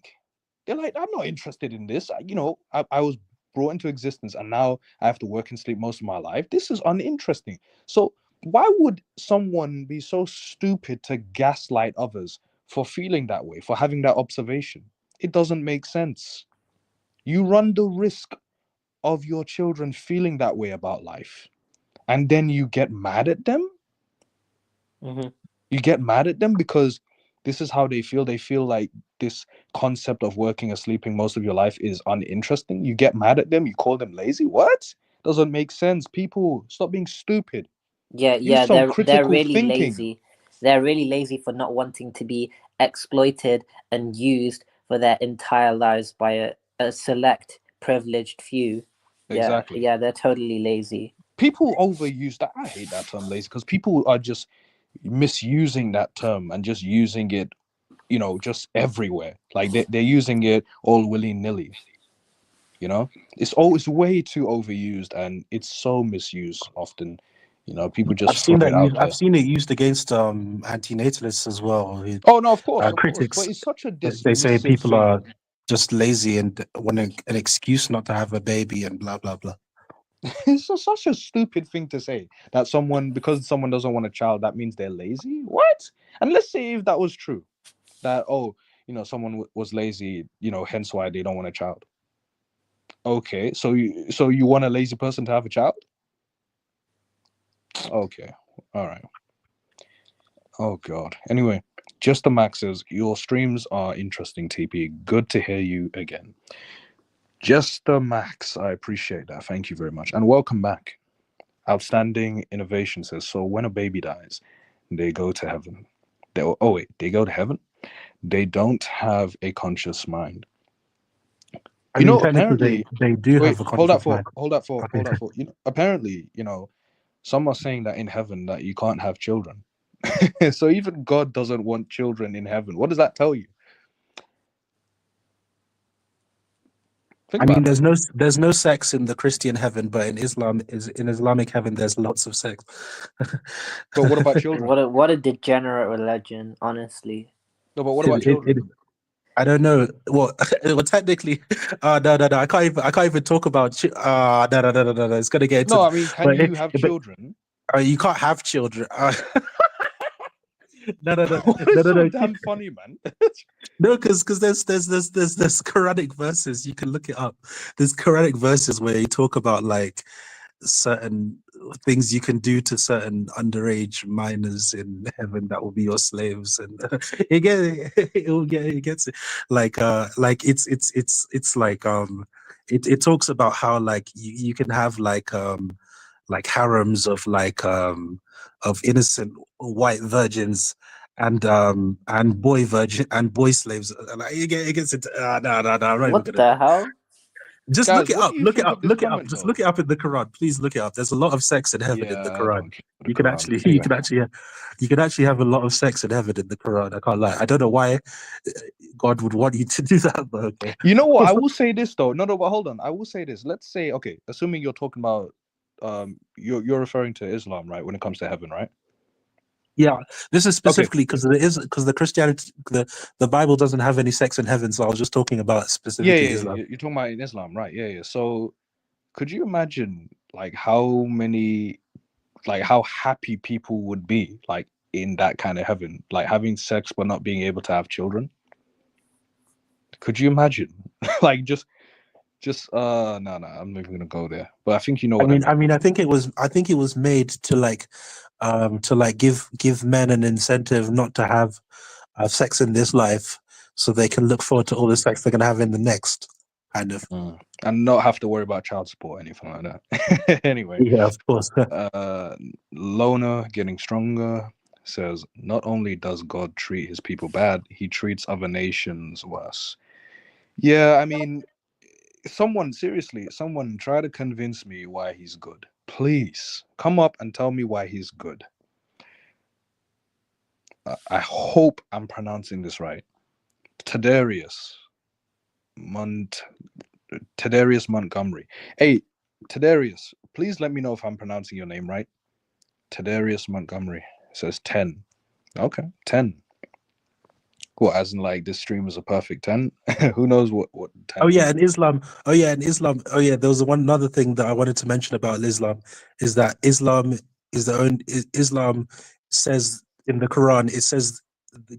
They're like, I'm not interested in this. I was brought into existence and now I have to work and sleep most of my life. This is uninteresting. So, why would someone be so stupid to gaslight others for feeling that way, for having that observation? It doesn't make sense. You run the risk of your children feeling that way about life, and then you get mad at them. Hmm. You get mad at them because this is how they feel. They feel like this concept of working or sleeping most of your life is uninteresting. You get mad at them. You call them lazy. What? Doesn't make sense. People, stop being stupid. Yeah, Use yeah, some they're critical really thinking. lazy. They're really lazy for not wanting to be exploited and used for their entire lives by a select privileged few. Yeah, Exactly. yeah, they're totally lazy. People overuse that. I hate that term lazy because people are just misusing that term and just using it, just everywhere. Like they're using it all willy nilly. It's always way too overused and it's so misused often. People just I've throw seen it that out used. I've there. seen it used against antinatalists as well. Oh no, of course, but Critics, it's such a they say dismissive people thing. are just lazy and want an excuse not to have a baby and blah blah blah. It's just such a stupid thing to say that someone, because someone doesn't want a child, that means they're lazy. What? And let's say if that was true, that, oh, someone was lazy, hence why they don't want a child. Okay, so you want a lazy person to have a child? Okay, all right. Oh God. Anyway, just the maxes. Your streams are interesting, TP. Good to hear you again. Just the max. I appreciate that. Thank you very much. And welcome back. Outstanding innovation says, so when a baby dies, they go to heaven. Wait, they go to heaven? They don't have a conscious mind. I You mean, know, technically, apparently, they do wait, have a conscious mind. Okay. hold that for. You know, apparently, you know, some are saying that in heaven that you can't have children. So even God doesn't want children in heaven. What does that tell you? Think I mean, about that. there's no sex in the Christian heaven, but in Islamic heaven, there's lots of sex. But what about children? What a degenerate religion, honestly. No, but what about It, children? I don't know. Well, well, technically, no. I can't even talk about. No. It's gonna get into. No, I mean, can But you have but children? you can't have children. No. What No, is no, so no. damn funny, man? No, because there's Quranic verses. You can look it up. There's Quranic verses where you talk about like certain things you can do to certain underage minors in heaven that will be your slaves, and it gets it. Like it's like it talks about how like you can have like harems of innocent white virgins and boy slaves. Like it gets into no, I'm not even What gonna. the hell? Just Guys, look it what up. do you Look it think up. of this Look it up. comment Just look though? it up in the Quran. Please look it up. There's a lot of sex in heaven in the Yeah, I Quran. don't care for the You can Quran. actually, Anyway, you can actually have a lot of sex in heaven in the Quran. I can't lie. I don't know why God would want you to do that, but okay. you know what? I will say this though. No, but hold on. I will say this. Let's say, okay, assuming you're talking about, you're referring to Islam, right? When it comes to heaven, right? Yeah, this is Okay. specifically because the Christianity, the Bible doesn't have any sex in heaven. So I was just talking about specifically Islam. You're talking about in Islam, right? Yeah. So, could you imagine like how many, like how happy people would be like in that kind of heaven, like having sex but not being able to have children? Could you imagine? Like no, I'm not even gonna go there. But I think you know what I mean. I think it was made to like give men an incentive not to have sex in this life, so they can look forward to all the sex they're gonna have in the next, kind of. And not have to worry about child support or anything like that. Anyway, Yeah, of course. Lona getting stronger says not only does God treat his people bad, he treats other nations worse. Yeah, I mean, someone try to convince me why he's good. Please come up and tell me why he's good. I hope I'm pronouncing this right. Tadarius Mont Tadarius Montgomery. Hey, Tadarius, please let me know if I'm pronouncing your name right. Tadarius Montgomery says 10. Okay, 10. What, as in like this stream is a perfect 10? Who knows what 10 Oh yeah, means? in Islam. Oh yeah, in Islam. Oh yeah, there was one another thing that I wanted to mention about Islam is that Islam is the own Islam says in the Quran, it says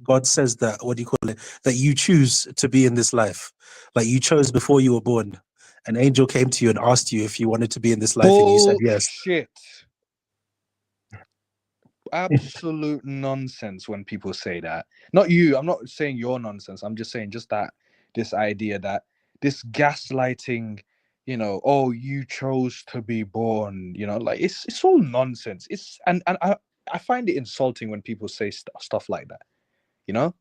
God says that, what do you call it, that you choose to be in this life, like you chose before you were born. An angel came to you and asked you if you wanted to be in this life, and you said yes. Bullshit. Absolute nonsense when people say that. Not you, I'm not saying your nonsense. I'm just saying just that this idea that this gaslighting, you know, oh, you chose to be born, you know, like it's all nonsense. It's and I find it insulting when people say stuff like that, you know?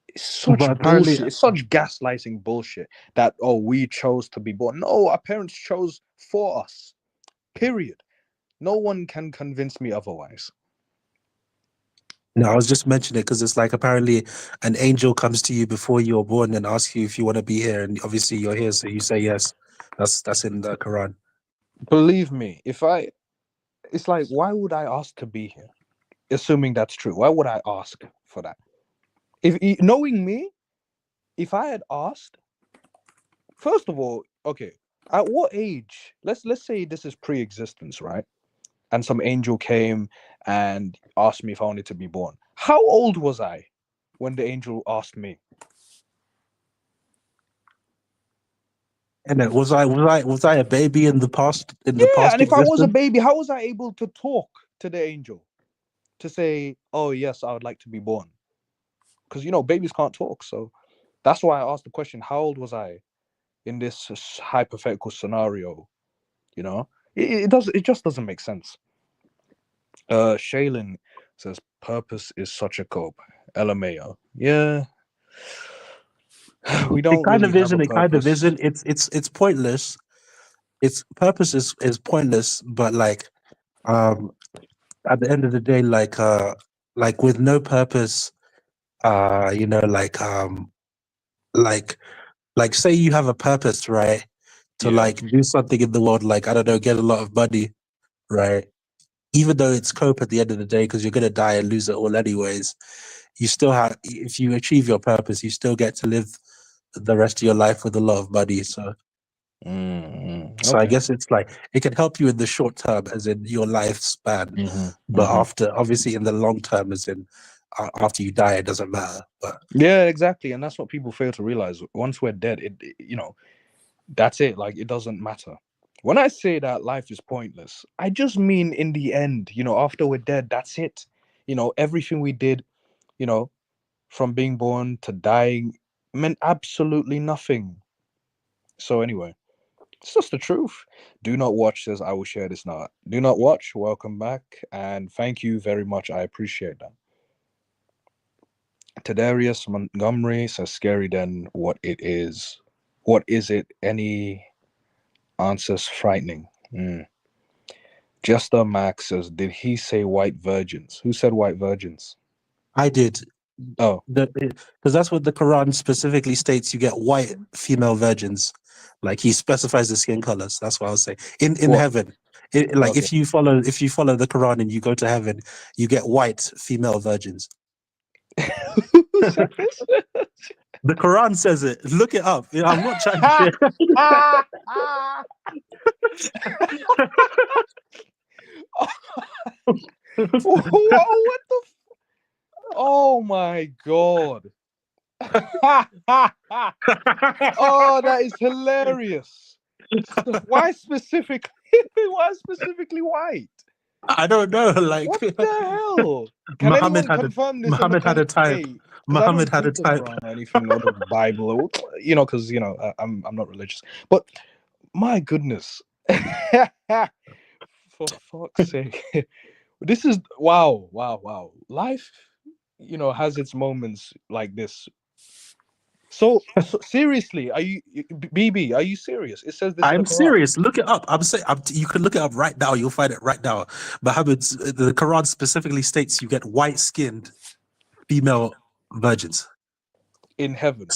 It's such But apparently, bullshit. It's such gaslighting bullshit that, oh, we chose to be born. No, our parents chose for us. Period. No one can convince me otherwise. no, I was just mentioning it because it's like apparently an angel comes to you before you're born and asks you if you want to be here, and obviously you're here, so you say yes. That's in the Quran. Believe me, it's like, why would I ask to be here? Assuming that's true, why would I ask for that? If knowing me, if I had asked, first of all, okay, at what age? Let's say this is pre-existence, right? And some angel came and asked me if I wanted to be born. How old was I when the angel asked me? And then was I a baby in the past Yeah, and if I was a existence? baby, how was I able to talk to the angel to say, "Oh yes, I would like to be born"? Because babies can't talk, so that's why I asked the question: how old was I in this hypothetical scenario? It just doesn't make sense. Shaylin says purpose is such a cope. LMAO. Yeah. We It don't kind really of have a isn't. It kind of purpose. isn't. It's pointless. Its purpose is pointless, but like um at the end of the day, like with no purpose, you know, like like say you have a purpose, right? To Yeah. like do something in the world, like I don't know, get a lot of money, right? Even though it's cope at the end of the day, because you're gonna die and lose it all anyways, you still have, if you achieve your purpose, you still get to live the rest of your life with a lot of money. So I Okay. guess it's like it can help you in the short term, as in your lifespan, hmm but hmm after, obviously, in the long term, as in after you die, it doesn't matter. But Yeah, exactly. And that's what people fail to realize. Once we're dead, that's it. Like, it doesn't matter. When I say that life is pointless, I just mean in the end, after we're dead, that's it. Everything we did, you know, from being born to dying meant absolutely nothing. So, anyway, it's just the truth. Do not watch, says I will share this now. Do not watch. Welcome back. And thank you very much. I appreciate that. Tadarius Montgomery says scary than what it is. What is it? Any answers frightening? Jester Max says, did he say white virgins? Who said white virgins? I did, Oh, because that's what the Quran specifically states. You get white female virgins, like he specifies the skin colors. That's what I was saying. In what? heaven, like Okay. if you follow the Quran and you go to heaven, you get white female virgins. Who said this? The Quran says it. Look it up. I'm not trying to share. What the? Oh my god. Oh, that is hilarious. Why specifically? Why specifically white? I don't know. Like What the hell? Can Muhammad anyone had a confirm this in the Muhammad had a comment? type. Hey, because I Muhammad don't had a keep the type. Quran or anything or the Bible, or because I'm not religious. But my goodness, for fuck's sake, this is wow, wow, wow. Life, has its moments like this. So seriously, are you BB? Are you serious? It says this in the I'm Quran. serious. Look it up. I'm saying you can look it up right now. You'll find it right now. Muhammad's the Quran specifically states you get white-skinned female virgins. In heaven.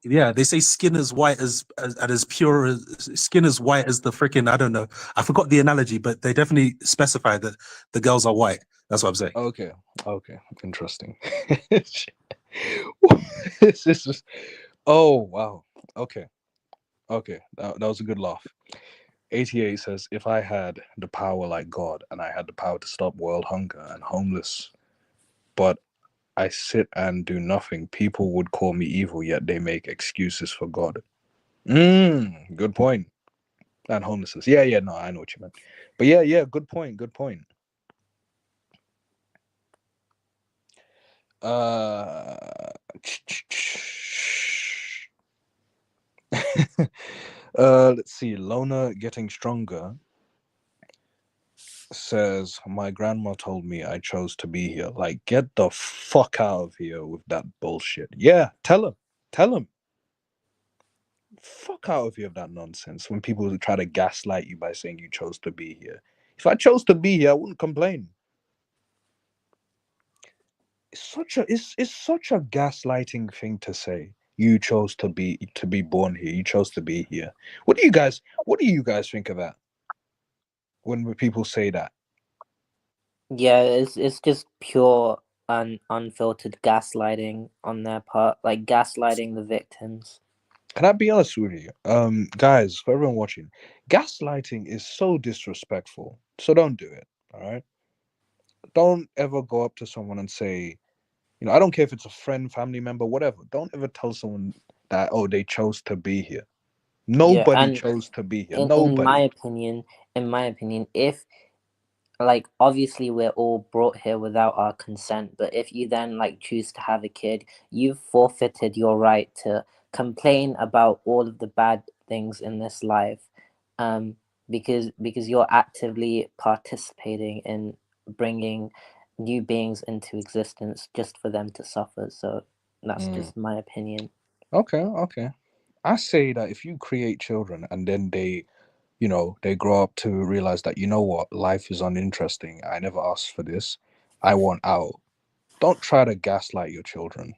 Yeah, they say skin as white as and as pure as skin as white as the freaking, I don't know. I forgot the analogy, but they definitely specify that the girls are white. That's what I'm saying. Okay, okay, interesting. This is just. Oh wow. Okay, okay. That was a good laugh. 88 says, if I had the power like God and I had the power to stop world hunger and homeless, but I sit and do nothing, people would call me evil, yet they make excuses for God. Good point. And homelessness. Yeah, yeah, no, I know what you meant. But yeah, yeah, good point, good point. Uh, let's see. Lona getting stronger says, my grandma told me I chose to be here. Like, get the fuck out of here with that bullshit. Yeah, tell him. Tell him. Fuck out of here with that nonsense. When people try to gaslight you by saying you chose to be here. If I chose to be here, I wouldn't complain. It's such a gaslighting thing to say. You chose to be born here. You chose to be here. What do you guys think of that? When people say that? Yeah, it's just pure unfiltered gaslighting on their part, like gaslighting the victims. Can I be honest with you? Guys, for everyone watching, gaslighting is so disrespectful. So don't do it. All right. Don't ever go up to someone and say, I don't care if it's a friend, family member, whatever. Don't ever tell someone that, oh, they chose to be here. Yeah, Nobody and chose to be here. in my Nobody. opinion, if like obviously we're all brought here without our consent, but if you then like choose to have a kid, you've forfeited your right to complain about all of the bad things in this life, um because you're actively participating in bringing new beings into existence just for them to suffer. So that's Mm. just my opinion. Okay. I say that if you create children and then they grow up to realize that, you know what, life is uninteresting. I never asked for this. I want out. Don't try to gaslight your children,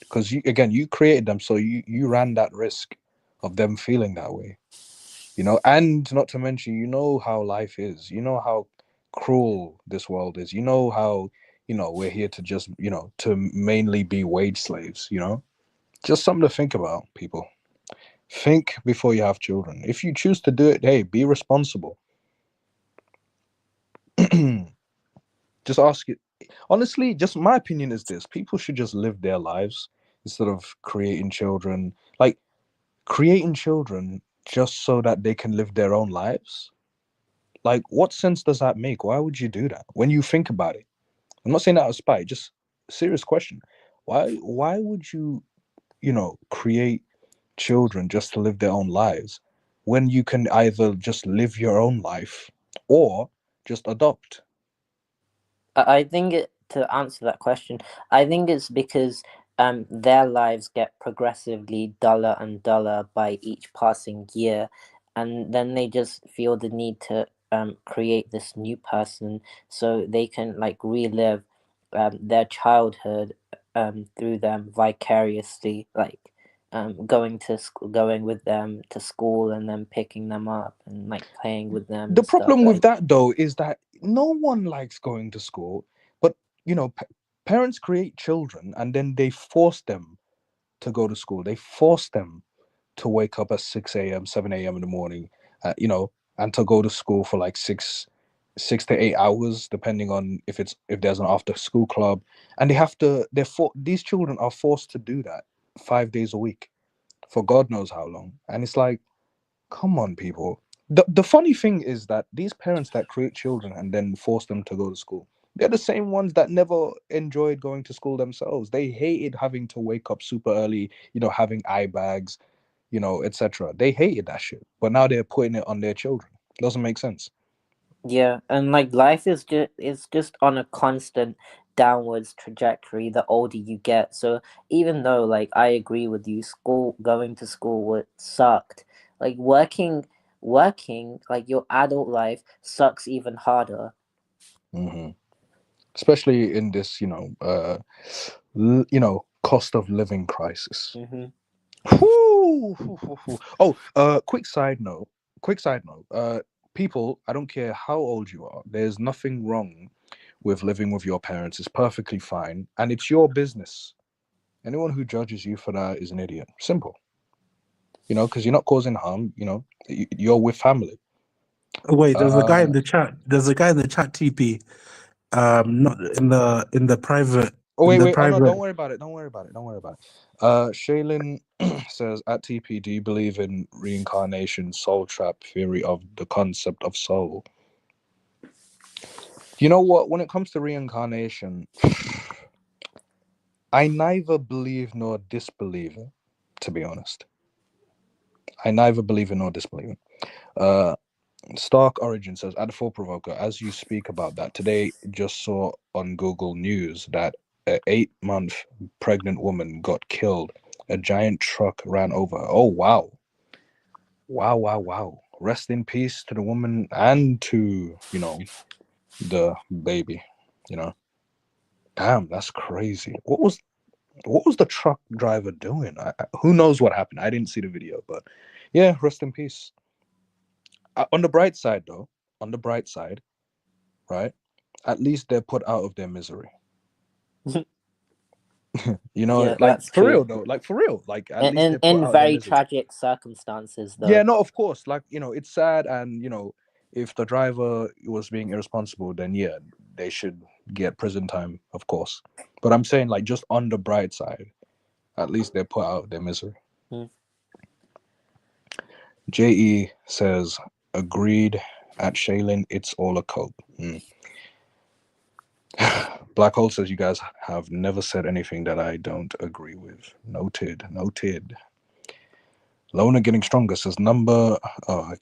because you created them, so you ran that risk of them feeling that way. And not to mention, how life is. You know how cruel this world is. You know how, we're here to just, to mainly be wage slaves. Just something to think about, people. Think before you have children. If you choose to do it, hey, be responsible. Just ask it. Honestly, just my opinion is this: people should just live their lives instead of creating children. Like, creating children just so that they can live their own lives. Like, what sense does that make? Why would you do that? When you think about it, I'm not saying that out of spite. Just serious question. Why would you create children just to live their own lives when you can either just live your own life or just adopt? I think to answer that question, I think it's because their lives get progressively duller and duller by each passing year, and then they just feel the need to create this new person so they can like relive their childhood through them vicariously, like going to school, going with them to school, and then picking them up and like playing with them The and stuff. problem with Like, that, though, is that no one likes going to school, but parents create children and then they force them to go to school. They force them to wake up at 6 a.m., 7 a.m. in the morning, and to go to school for like 6 to 8 hours, depending on if there's an after school club, and these children are forced to do that 5 days a week for God knows how long, and it's like, come on, people. The funny thing is that these parents that create children and then force them to go to school, they're the same ones that never enjoyed going to school themselves. They hated having to wake up super early, having eye bags, etc. They hated that shit, but now they're putting it on their children. Doesn't make sense. yeah, and like life is just on a constant downwards trajectory the older you get. So even though like I agree with you, school going to school would sucked. Like working like your adult life sucks even harder. hmm Especially in this, cost of living crisis. Mm-hmm. Whew, whew, whew, whew. Oh, quick side note. Quick side note. People, I don't care how old you are. There's nothing wrong with living with your parents. It's perfectly fine, and it's your business. Anyone who judges you for that is an idiot. Simple. Because you're not causing harm. You're with family. Wait, there's a guy Uh, in the chat. There's a guy in the chat, TP. Not oh in wait, the wait. Oh no, private. don't worry about it. Don't worry about it. Don't worry about it. Shaylin says at TP, do you believe in reincarnation, soul trap theory of the concept of soul? You know what? When it comes to reincarnation, I neither believe nor disbelieve it, to be honest. I neither believe it nor disbelieve it. Uh, Stark Origin says, at the full provoker, as you speak about that, today just saw on Google News that an 8-month pregnant woman got killed. A giant truck ran over her. Oh, wow. Wow, wow, wow. Rest in peace to the woman and to, the baby. You know, damn, that's crazy. What was the truck driver doing? Who knows what happened? I didn't see the video, but yeah, rest in peace. On the bright side, though, on the bright side, right? At least they're put out of their misery. Yeah, Like that's for true. real though, like for real, like at In least in, they're put in out of their very misery. tragic circumstances, Yeah, though. no, of course. Like, it's sad, and if the driver was being irresponsible, then yeah, they should get prison time, of course. But I'm saying, like, just on the bright side, at least they're put out of their misery. Mm. JE says, agreed at Shaylin, it's all a cope. Black Hole says, you guys have never said anything that I don't agree with. Noted, noted. Lona Getting Stronger says, oh,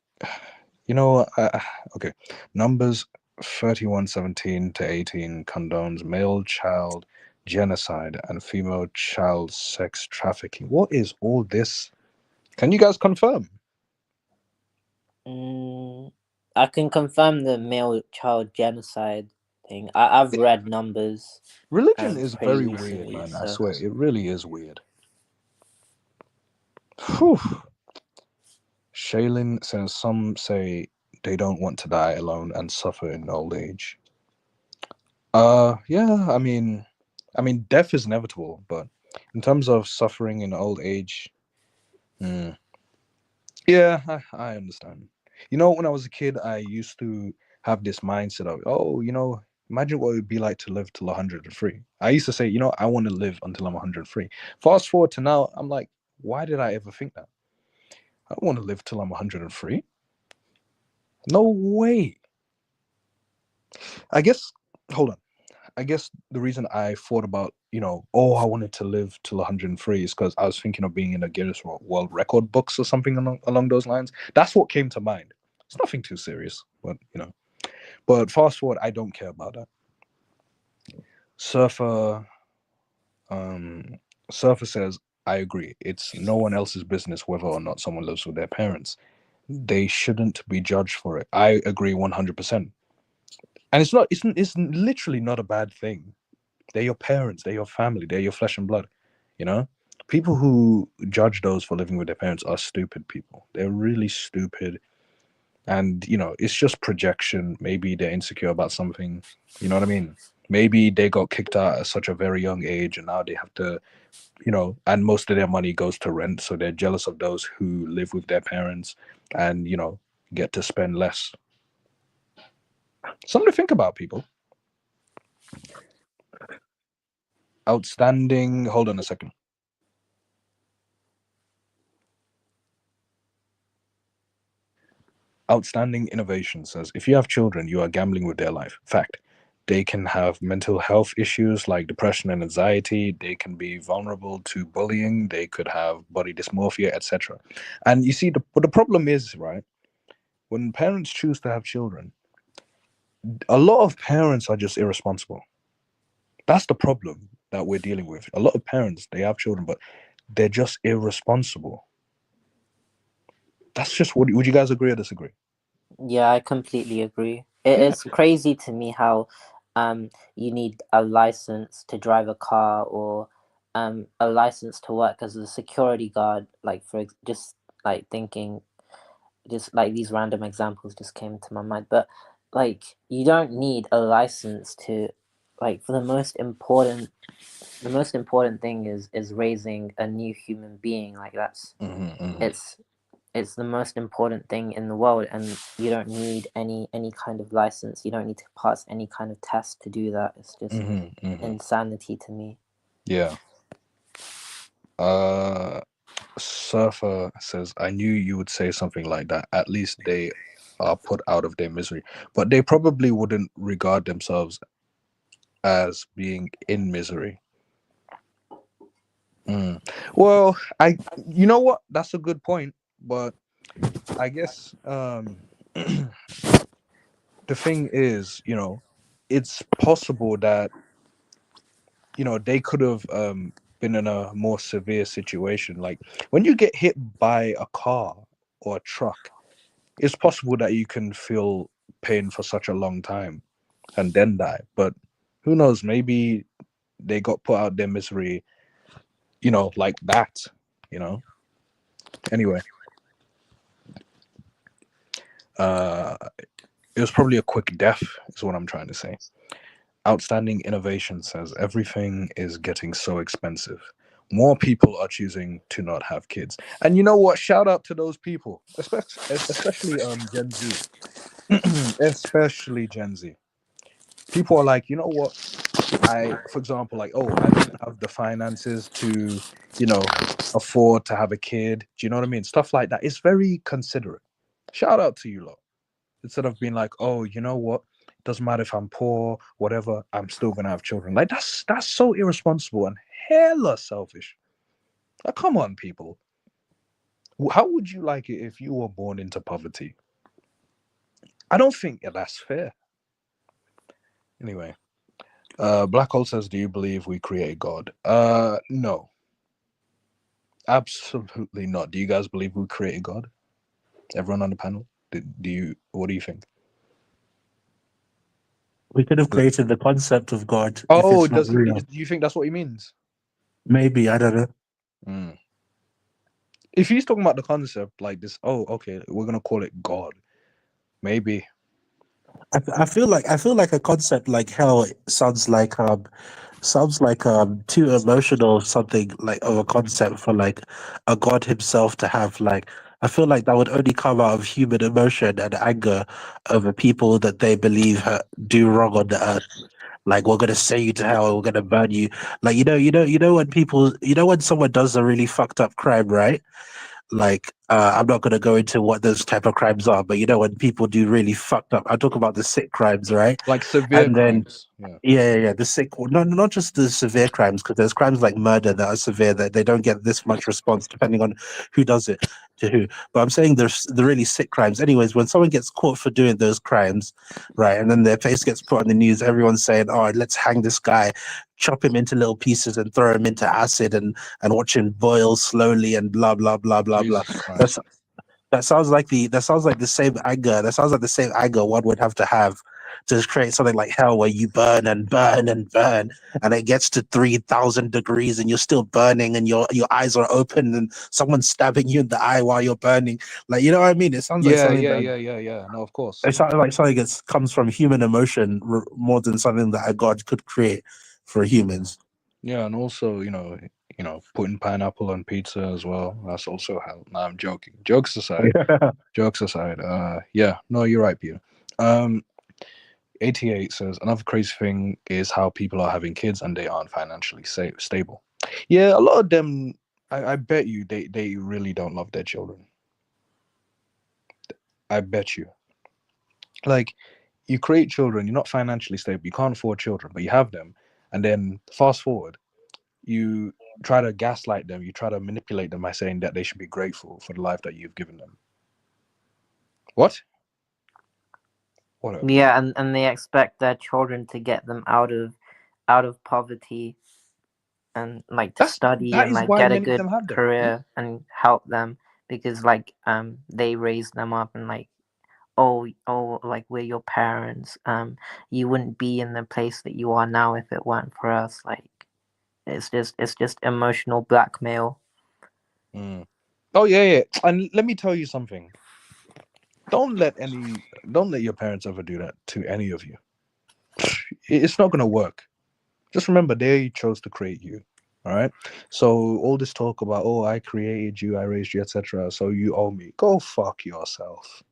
okay. Numbers 31:17 to 18 condones male child genocide, and female child sex trafficking. What is all this? Can you guys confirm? I can confirm the male child genocide thing. I've read numbers Religion is pretty very weird, recently, man. I so swear, it really is weird. Whew. Shaylin says some say they don't want to die alone and suffer in old age. Yeah, death is inevitable, but in terms of suffering in old age, hmm, yeah, I understand. You know, when I was a kid, I used to have this mindset of, oh, imagine what it would be like to live till 103. I used to say, I want to live until I'm 103. Fast forward to now, I'm like, why did I ever think that? I don't want to live till I'm 103. No way. I guess, hold on. I guess the reason I thought about, oh, I wanted to live till 103 is because I was thinking of being in a Guinness World Record books or something along those lines. That's what came to mind. It's nothing too serious, but But fast forward, I don't care about that. Surfer, um, Surfer says, I agree. It's no one else's business whether or not someone lives with their parents. They shouldn't be judged for it. I agree 100%. And it's literally not a bad thing. They're your parents, they're your family, they're your flesh and blood. You know, people who judge those for living with their parents are stupid people. They're really stupid, and it's just projection. Maybe they're insecure about something. You know what I mean? Maybe they got kicked out at such a very young age, and now they have to, and most of their money goes to rent, so they're jealous of those who live with their parents and get to spend less. Something to think about, people. Outstanding. Hold on a second. Outstanding innovation says if you have children, you are gambling with their life. Fact. They can have mental health issues like depression and anxiety. They can be vulnerable to bullying. They could have body dysmorphia, etc. And you see, the problem is, right, when parents choose to have children, a lot of parents are just irresponsible. That's the problem that we're dealing with. A lot of parents, they have children, but they're just irresponsible. That's just what. Would you guys agree or disagree? yeah, I completely agree. Yeah. It's crazy to me how you need a license to drive a car or a license to work as a security guard. Like just like thinking, just like these random examples just came to my mind. But like you don't need a license to like for the most important thing is raising a new human being. Like that's it's it's the most important thing in the world, and you don't need any kind of license. You don't need to pass any kind of test to do that. It's just insanity to me. Yeah. Uh, Surfer says, I knew you would say something like that. At least they are put out of their misery. But they probably wouldn't regard themselves as being in misery. Well, you know what? That's a good point. But I guess the thing is, it's possible that, they could have been in a more severe situation. Like when you get hit by a car or a truck, it's possible that you can feel pain for such a long time and then die. But who knows? Maybe they got put out their misery, like that. You know. Anyway, uh, it was probably a quick death, is what I'm trying to say. Outstanding innovation says everything is getting so expensive. More people are choosing to not have kids, and you know what? Shout out to those people, especially Gen Z, especially Gen Z. People are like, you know what? For example, like, oh, I don't have the finances to, you know, afford to have a kid. Do you know what I mean? Stuff like that. It's very considerate. Shout out to you lot. Instead of being like, oh, you know what? It doesn't matter if I'm poor, whatever, I'm still gonna have children. Like that's so irresponsible and hella selfish. Like, come on, people. How would you like it if you were born into poverty? I don't think that's fair. Anyway, Black Hole says, "Do you believe we create God?" No, absolutely not. Do you guys believe we created God? Everyone on the panel, do you? What do you think? We could have created the concept of God if Oh, it's not does he? real. Do you think that's what he means? Maybe, I don't know. Mm. If he's talking about the concept like this, oh, okay, we're gonna call it God. Maybe. I feel like a concept like hell sounds like too emotional something like of a concept for like a god himself to have. Like I feel like that would only come out of human emotion and anger over people that they believe do wrong on the earth. Like we're gonna send you to hell, we're gonna burn you. Like you know when people, you know when someone does a really fucked up crime, right? Like I'm not going to go into what those type of crimes are, but you know when people do really fucked up, I talk about the sick crimes, right? Like severe And then crimes. Yeah. yeah, the sick, not just the severe crimes, because there's crimes like murder that are severe that they don't get this much response depending on who does it to who. But I'm saying there's the really sick crimes. Anyways, when someone gets caught for doing those crimes, right, and then their face gets put on the news, everyone's saying, "Oh, let's hang this guy, chop him into little pieces and throw him into acid and watch him boil slowly and blah blah blah blah blah." Jesus That's Christ. that sounds like the same anger. That sounds like the same anger one would have to create something like hell where you burn and burn and burn and it gets to 3,000 degrees and you're still burning and your eyes are open and someone's stabbing you in the eye while you're burning. Like you know what I mean? It sounds like Yeah, something yeah, that yeah, yeah, yeah. No, of course. it sounds like something that comes from human emotion more than something that a god could create for humans. Yeah, and also, putting pineapple on pizza as well. That's also hell. Nah, I'm joking. Jokes aside. Jokes aside. Yeah. No, you're right, Peter. Um, 88 says another crazy thing is how people are having kids and they aren't financially stable. Yeah, a lot of them. I bet you they really don't love their children. I bet you. Like, you create children, you're not financially stable, you can't afford children, but you have them, and then fast forward, you try to gaslight them, you try to manipulate them by saying that they should be grateful for the life that you've given them. What? Whatever. Yeah, and they expect their children to get them out of poverty and like to That's study that and is like why get a many of good them have them. career and help them because like they raised them up and like oh like we're your parents, you wouldn't be in the place that you are now if it weren't for us. Like it's just emotional blackmail. Mm. Oh yeah, yeah. And let me tell you something. Don't let your parents ever do that to any of you. It's not gonna work. Just remember they chose to create you. All right. So all this talk about, oh, I created you, I raised you, etc. So you owe me. Go fuck yourself.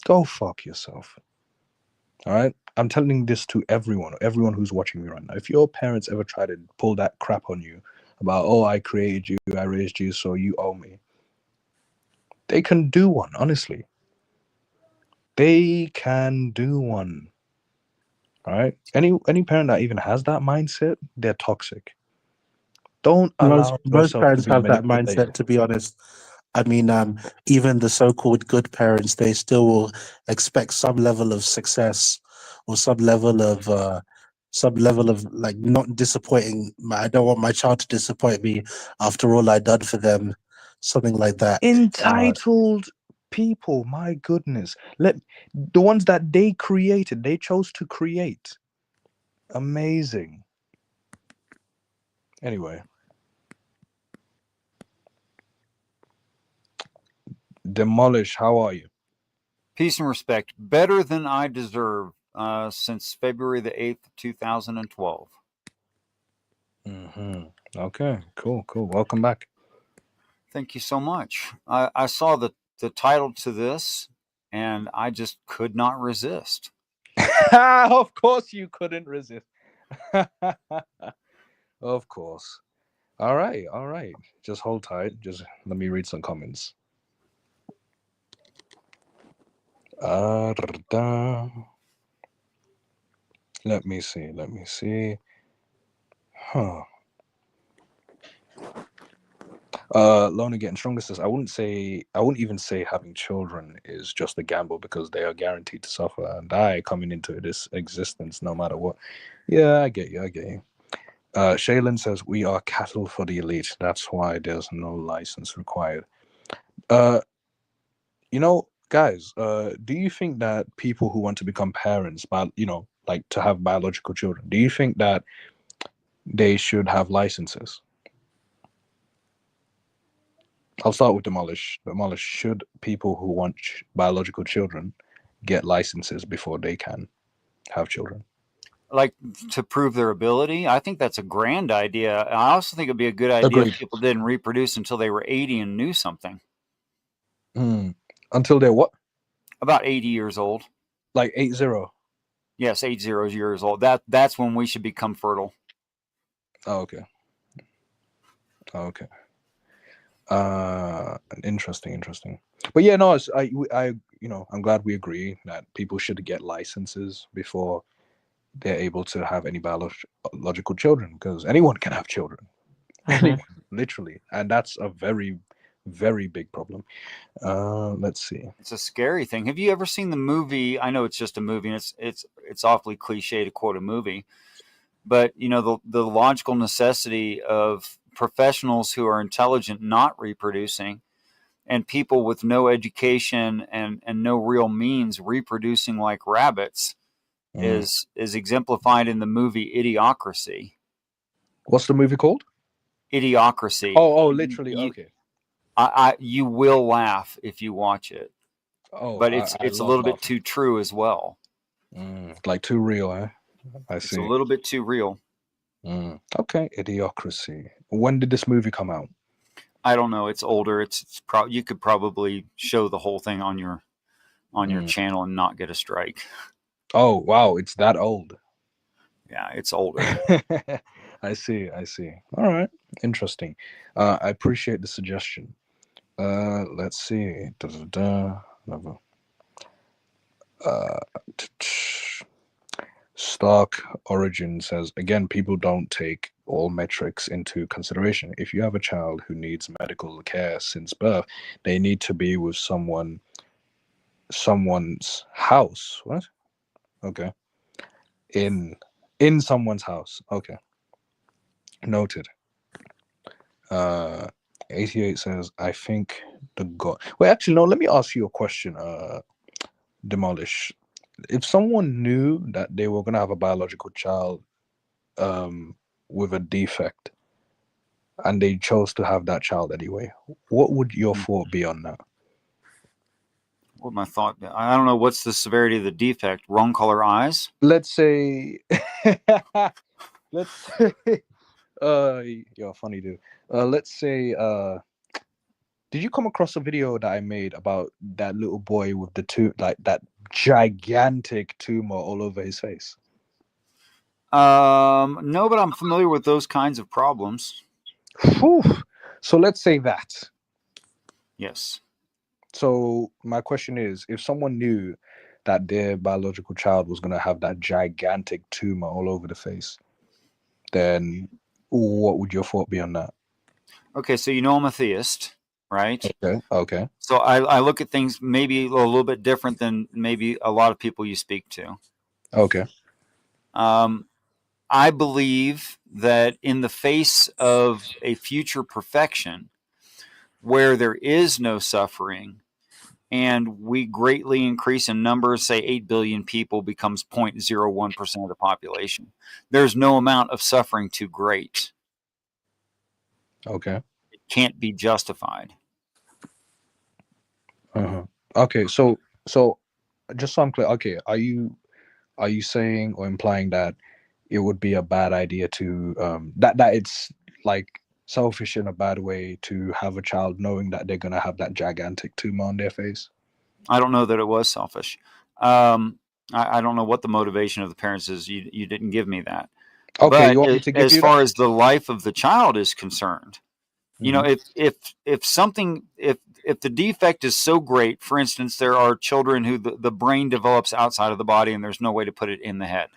Go fuck yourself. All right. I'm telling this to everyone who's watching me right now. If your parents ever try to pull that crap on you about, oh, I created you, I raised you, so you owe me, they can do one. Honestly, they can do one. All right. Any parent that even has that mindset, they're toxic. Don't allow Most yourself to parents be have that mindset, manipulated. to be honest. I mean, even the so-called good parents, they still will expect some level of success or some level of like not disappointing. I don't want my child to disappoint me after all I done for them, something like that. Entitled people, my goodness. Let the ones that they created, they chose to create. Amazing. Anyway, Demolish, how are you? Peace and respect. Better than I deserve since February the 8th, 2012. Okay, cool. Welcome back. Thank you so much. I saw the title to this and I just could not resist. Of course you couldn't resist. Of course. All right, all right. Just hold tight. Just let me read some comments. Da. Let me see. Let me see. Huh. Lona getting stronger says, I wouldn't even say having children is just a gamble because they are guaranteed to suffer and die coming into this existence no matter what. Yeah, I get you. Shaylin says, we are cattle for the elite. That's why there's no license required. Guys, do you think that people who want to become parents, but like to have biological children, do you think that they should have licenses? I'll start with Demolish. Demolish, should people who want biological children get licenses before they can have children? Like to prove their ability? I think that's a grand idea. I also think it'd be a good idea Agreed. if people didn't reproduce until they were 80 and knew something. Until they're what? About 80 years old. Like 80? Yes, 80 years old. That's when we should become fertile. Oh, okay. Interesting. But yeah, no, I'm glad we agree that people should get licenses before they're able to have any biological children, because anyone can have children. Anyone, literally, and that's a very, very big problem. Let's see. It's a scary thing. Have you ever seen the movie? I know it's just a movie, and it's awfully cliche to quote a movie, but the logical necessity of professionals who are intelligent not reproducing, and people with no education and no real means reproducing like rabbits is exemplified in the movie Idiocracy. What's the movie called? Idiocracy. Oh, literally. Okay. You will laugh if you watch it. Oh, but it's a little bit too true as well. Like too real, eh? I see. It's a little bit too real. Okay, Idiocracy. When did this movie come out? I don't know. It's older. You could probably show the whole thing on your channel and not get a strike. Oh wow, it's that old. Yeah, it's older. I see. All right, interesting. I appreciate the suggestion. Let's see. Stark Origin says, again, people don't take all metrics into consideration. If you have a child who needs medical care since birth, they need to be with someone's house. What? Okay. In someone's house. Okay. Noted. 88 says, I think the God. Wait, actually, no, let me ask you a question, Demolish. If someone knew that they were going to have a biological child with a defect and they chose to have that child anyway, what would your thought be on that? What my thought? I don't know. What's the severity of the defect? Wrong color eyes? Let's say, you're a funny dude. Let's say, did you come across a video that I made about that little boy with that gigantic tumor all over his face? No, but I'm familiar with those kinds of problems. Whew. So let's say that. Yes. So my question is, if someone knew that their biological child was going to have that gigantic tumor all over the face, then what would your thought be on that? Okay, so I'm a theist, right? Okay. So I look at things maybe a little bit different than maybe a lot of people you speak to. Okay. I believe that in the face of a future perfection where there is no suffering and we greatly increase in numbers, say 8 billion people becomes 0.01% of the population, there's no amount of suffering too great. Okay. It can't be justified. Okay, so just so I'm clear, okay, are you saying or implying that it would be a bad idea to that it's like selfish in a bad way to have a child knowing that they're gonna have that gigantic tumor on their face? I don't know that it was selfish. I don't know what the motivation of the parents is. You didn't give me that. Okay, but you want me to give as you far that? as the life of the child is concerned, if something, if the defect is so great, for instance, there are children who the brain develops outside of the body and there's no way to put it in the head.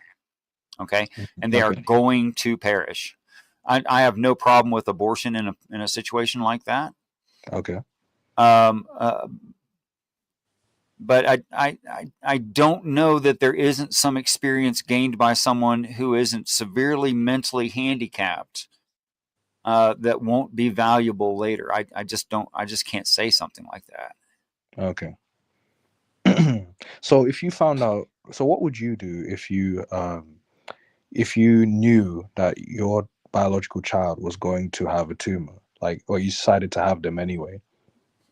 Okay. And they are going to perish. I have no problem with abortion in a situation like that. Okay. Um, but I don't know that there isn't some experience gained by someone who isn't severely mentally handicapped that won't be valuable later. I just can't say something like that. Okay. So if you found out, so what would you do if you knew that your biological child was going to have a tumor, like, or you decided to have them anyway?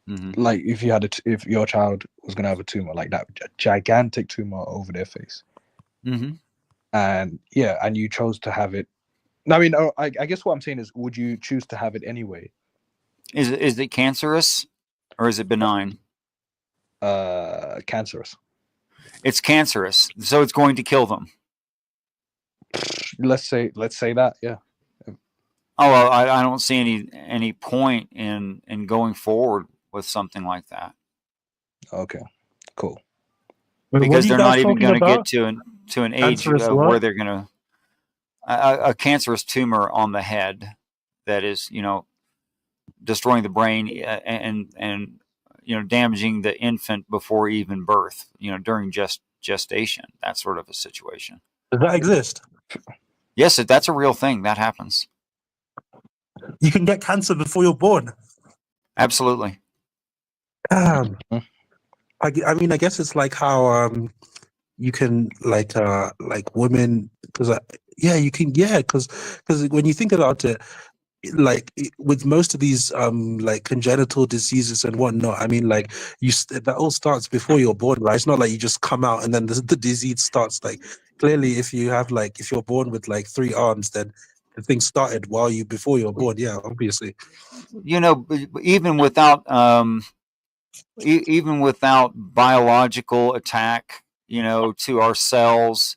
Mm-hmm. Like if you had if your child was going to have a tumor, like that gigantic tumor over their face, Mm-hmm. and yeah, and you chose to have it. I mean, I guess what I'm saying is, would you choose to have it anyway? Is it cancerous or is it benign? Cancerous. It's cancerous, so it's going to kill them. Let's say that, yeah. Oh, well, I don't see any point in going forward with something like that. Okay, cool. Wait, what Because are you they're guys not even talking going to get about? to an age Cancerous of where what? they're going to a cancerous tumor on the head that is, destroying the brain and damaging the infant before even birth, during gestation, that sort of a situation. Does that exist? Yes, that's a real thing. That happens. You can get cancer before you're born. Absolutely. Damn. I mean, I guess it's like how you can like women, because yeah, you can, yeah, because when you think about it, like with most of these like congenital diseases and whatnot, I mean, like that all starts before you're born, right? It's not like you just come out and then the disease starts. Like clearly, if you have like if you're born with like 3 arms, then the thing started before you're born. Yeah, obviously. Even without even without biological attack, to our cells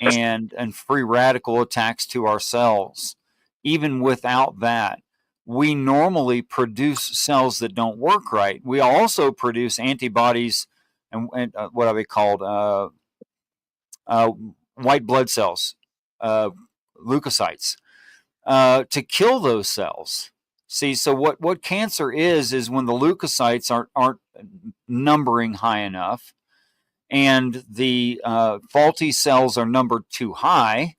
and free radical attacks to our cells, even without that, we normally produce cells that don't work right. We also produce antibodies and what are they called? White blood cells, leukocytes, to kill those cells. See, so what cancer is when the leukocytes aren't numbering high enough, and the faulty cells are numbered too high,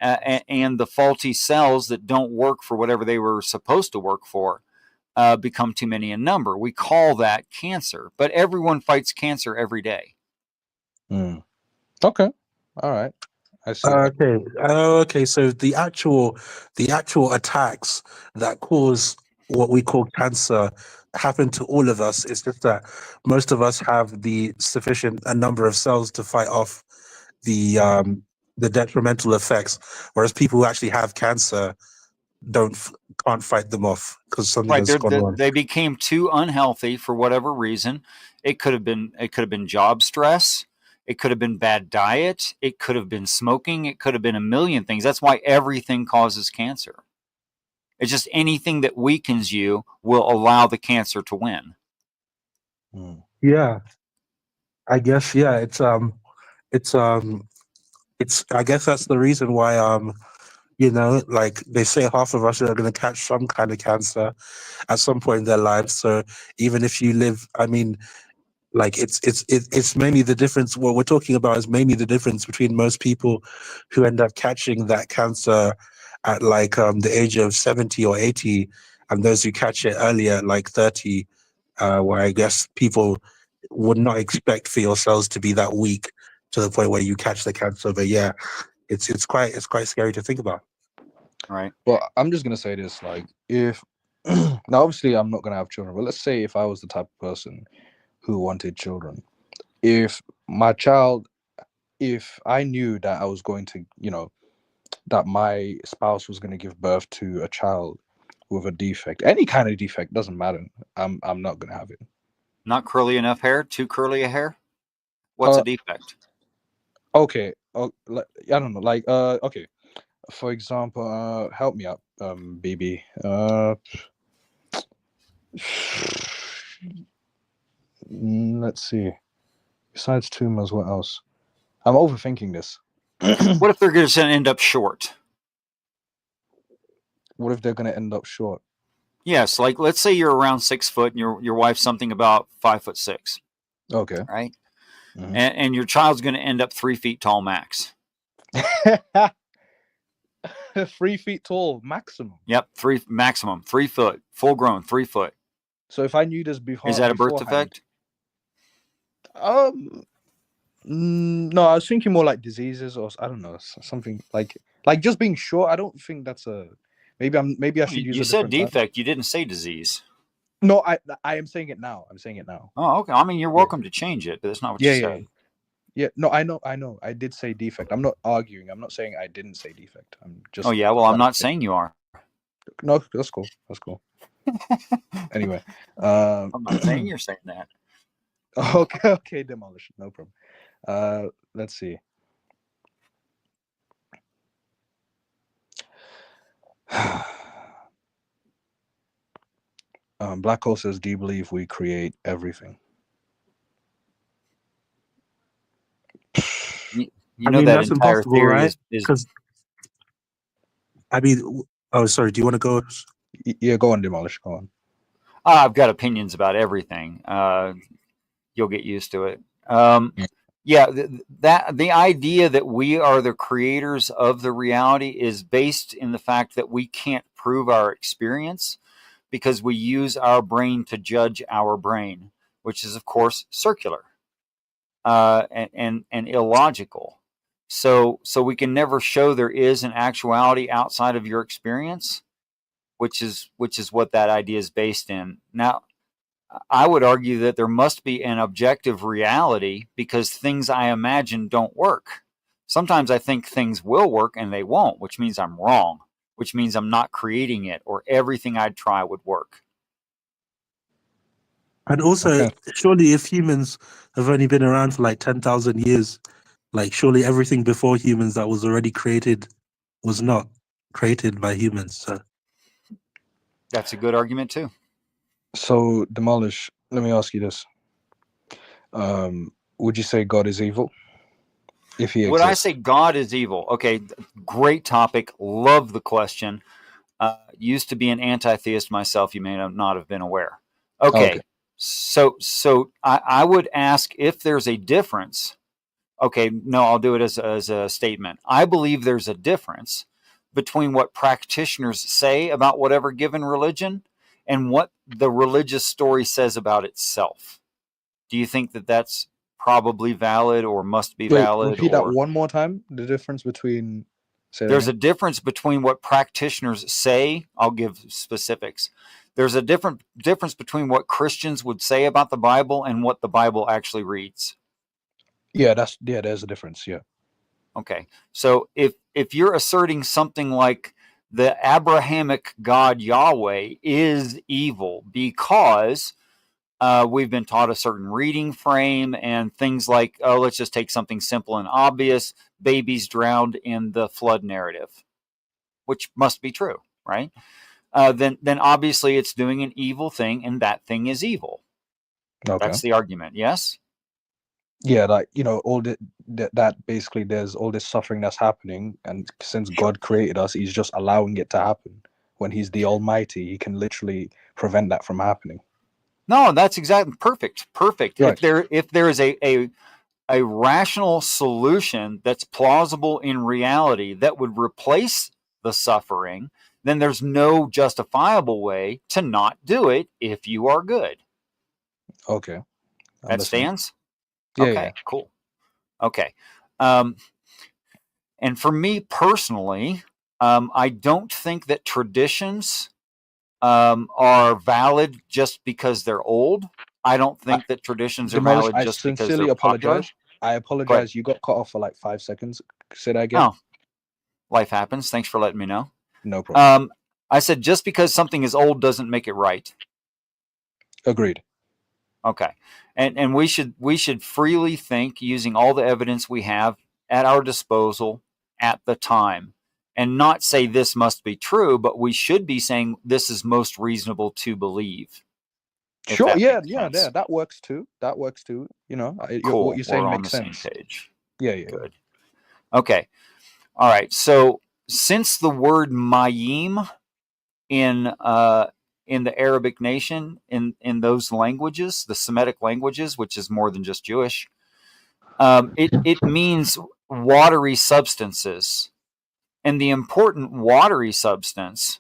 and the faulty cells that don't work for whatever they were supposed to work for become too many in number. We call that cancer, but everyone fights cancer every day. Okay, all right, I see. Okay. Okay. So the actual attacks that cause what we call cancer happen to all of us. It's just that most of us have the sufficient a number of cells to fight off the detrimental effects, whereas people who actually have cancer can't fight them off because something Right, has gone wrong. they became too unhealthy for whatever reason. It could have been job stress. It could have been bad diet. It could have been smoking. It could have been a million things. That's why everything causes cancer. It's just anything that weakens you will allow the cancer to win. Yeah, I guess. Yeah, it's I guess that's the reason why like they say half of us are going to catch some kind of cancer at some point in their lives. So even if you live, I mean, like it's mainly the difference. What we're talking about is mainly the difference between most people who end up catching that cancer at like the age of 70 or 80, and those who catch it earlier, like 30, where I guess people would not expect for your cells to be that weak to the point where you catch the cancer. But yeah, it's quite scary to think about. Right. Well, I'm just gonna say this, like, if now obviously I'm not gonna have children, but let's say if I was the type of person who wanted children, if my child, if I knew that I was going to, that my spouse was going to give birth to a child with a defect, any kind of defect, doesn't matter, I'm not gonna have it. Not curly enough hair, too curly a hair. What's a uh defect? okay, I don't know, like, okay, for example, help me out, BB. Let's see. Besides tumors, what else? I'm overthinking this. What if they're going to end up short? What if they're gonna end up short? Yes, like let's say you're around 6 foot and your wife's something about 5'6", Okay. right? Mhm. And your child's going to end up 3 feet tall max. 3 feet tall maximum. Yep, maximum 3 foot, full grown 3 foot. So if I knew this Is that a birth beforehand, defect? no, I was thinking more like diseases or I don't know, something like just being short. I don't think that's a. Maybe I should use You a said different term. defect. You didn't say disease. No, I am saying it now. I'm saying it now. Oh, okay. I mean, you're welcome to change it, but that's not what you said. Yeah. No, I know. I did say defect. I'm not arguing. I'm not saying I didn't say defect. I'm just. Oh yeah. Well, I'm not saying you are. No, that's cool. That's cool. Anyway, I'm not saying you're saying that. okay, demolish. No problem. Let's see. Black Hole says, "Do you believe we create everything?" You know that that's entire impossible, theory right? is Because I mean, oh, sorry. Do you want to go? Yeah, go on, demolish. Go on. I've got opinions about everything. You'll get used to it. Yeah, the idea that we are the creators of the reality is based in the fact that we can't prove our experience because we use our brain to judge our brain, which is of course circular and illogical. So we can never show there is an actuality outside of your experience, which is what that idea is based in. Now, I would argue that there must be an objective reality because things I imagine don't work. Sometimes I think things will work and they won't, which means I'm wrong, which means I'm not creating it, or everything I'd try would work. And also, Okay. surely if humans have only been around for like 10,000 years, like surely everything before humans that was already created was not created by humans. So That's a good argument too. So, demolish. Let me ask you this: would you say God is evil? If he Would I exists? say God is evil? Okay, great topic. Love the question. Used to be an anti-theist myself. You may not have been aware. Okay. So I would ask if there's a difference. Okay, no, I'll do it as a statement. I believe there's a difference between what practitioners say about whatever given religion and what the religious story says about itself. Do you think that that's probably valid or must be Wait, valid? repeat that Or one more time. The difference between. Say that there's a again. difference between what practitioners say. I'll give specifics. There's a difference between what Christians would say about the Bible and what the Bible actually reads. Yeah, there's a difference. Yeah. Okay. So if you're asserting something like the Abrahamic God Yahweh is evil because we've been taught a certain reading frame and things like, oh, let's just take something simple and obvious, babies drowned in the flood narrative, which must be true, right? Then obviously it's doing an evil thing and that thing is evil. Okay. That's the argument, yes? Yeah, like all that basically there's all this suffering that's happening, and since God created us, He's just allowing it to happen. When He's the Almighty, He can literally prevent that from happening. No, that's exactly perfect. Perfect. Right. If there is a rational solution that's plausible in reality that would replace the suffering, then there's no justifiable way to not do it if you are good. Okay. That stands? Yeah, okay, yeah. Cool. Okay. And for me personally, I don't think that traditions are valid just because they're old. I don't think that traditions are Demolish. valid I just because they're sincerely popular. apologize. I Go ahead. apologize. You got cut off for like 5 seconds. Say that again. Oh, life happens. Thanks for letting me know. No problem. I said just because something is old doesn't make it right. Agreed. Okay. And we should freely think using all the evidence we have at our disposal at the time and not say this must be true, but we should be saying this is most reasonable to believe. Sure. Yeah. That works too. Cool. What you're saying We're on makes the sense. same page. Yeah. Good. Okay. All right. So since the word mayim in the Arabic nation, in those languages, the Semitic languages, which is more than just Jewish, it means watery substances. And the important watery substance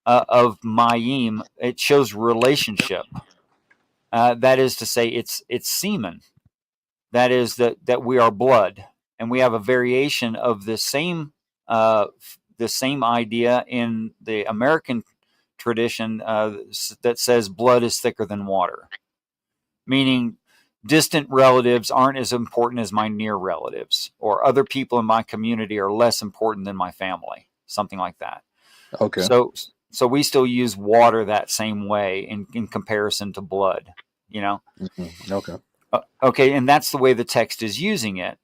of mayim, it shows relationship. That is to say, it's semen. That is that we are blood, and we have a variation of the same idea in the American tradition that says blood is thicker than water, meaning distant relatives aren't as important as my near relatives, or other people in my community are less important than my family, something like that. Okay. So we still use water that same way in comparison to blood, you know? Okay. Okay, and that's the way the text is using it,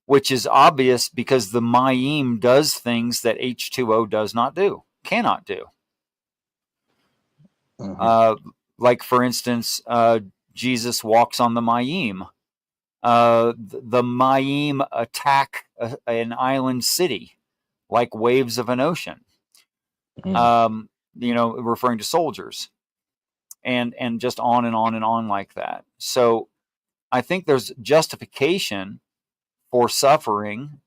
which is obvious because the mayim does things that H2O does not do, cannot do. Like, for instance, Jesus walks on the mayim. The mayim attack an island city like waves of an ocean, referring to soldiers, and just on and on and on like that. So I think there's justification for suffering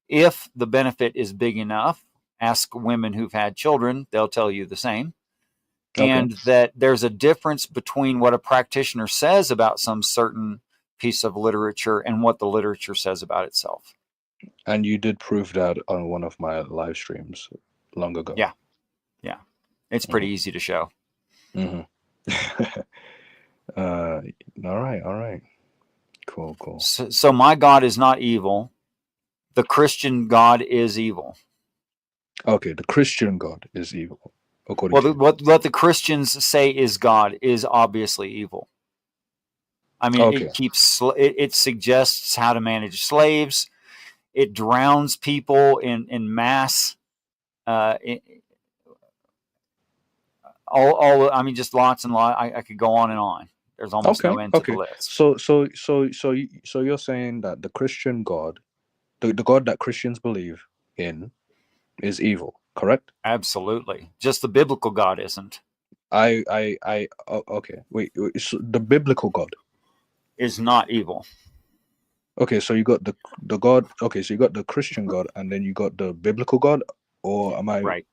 if the benefit is big enough. Ask women who've had children, they'll tell you the same. Okay. And that there's a difference between what a practitioner says about some certain piece of literature and what the literature says about itself. And you did prove that on one of my live streams long ago. Yeah. It's pretty easy to show. All right. Cool. So my God is not evil. The Christian God is evil. Okay, the Christian God is evil. According to what the Christians say is God is obviously evil. I mean, Okay. it suggests how to manage slaves. It drowns people in mass. I mean, just lots and lots. I could go on and on. There's almost no end to the list. So you're saying that the Christian God, the God that Christians believe in, is evil, correct? Absolutely. Just the biblical God isn't. Okay. Wait. So the biblical God is not evil. Okay, so you got the God. Okay, so you got the Christian God, and then you got the biblical God, or am I right?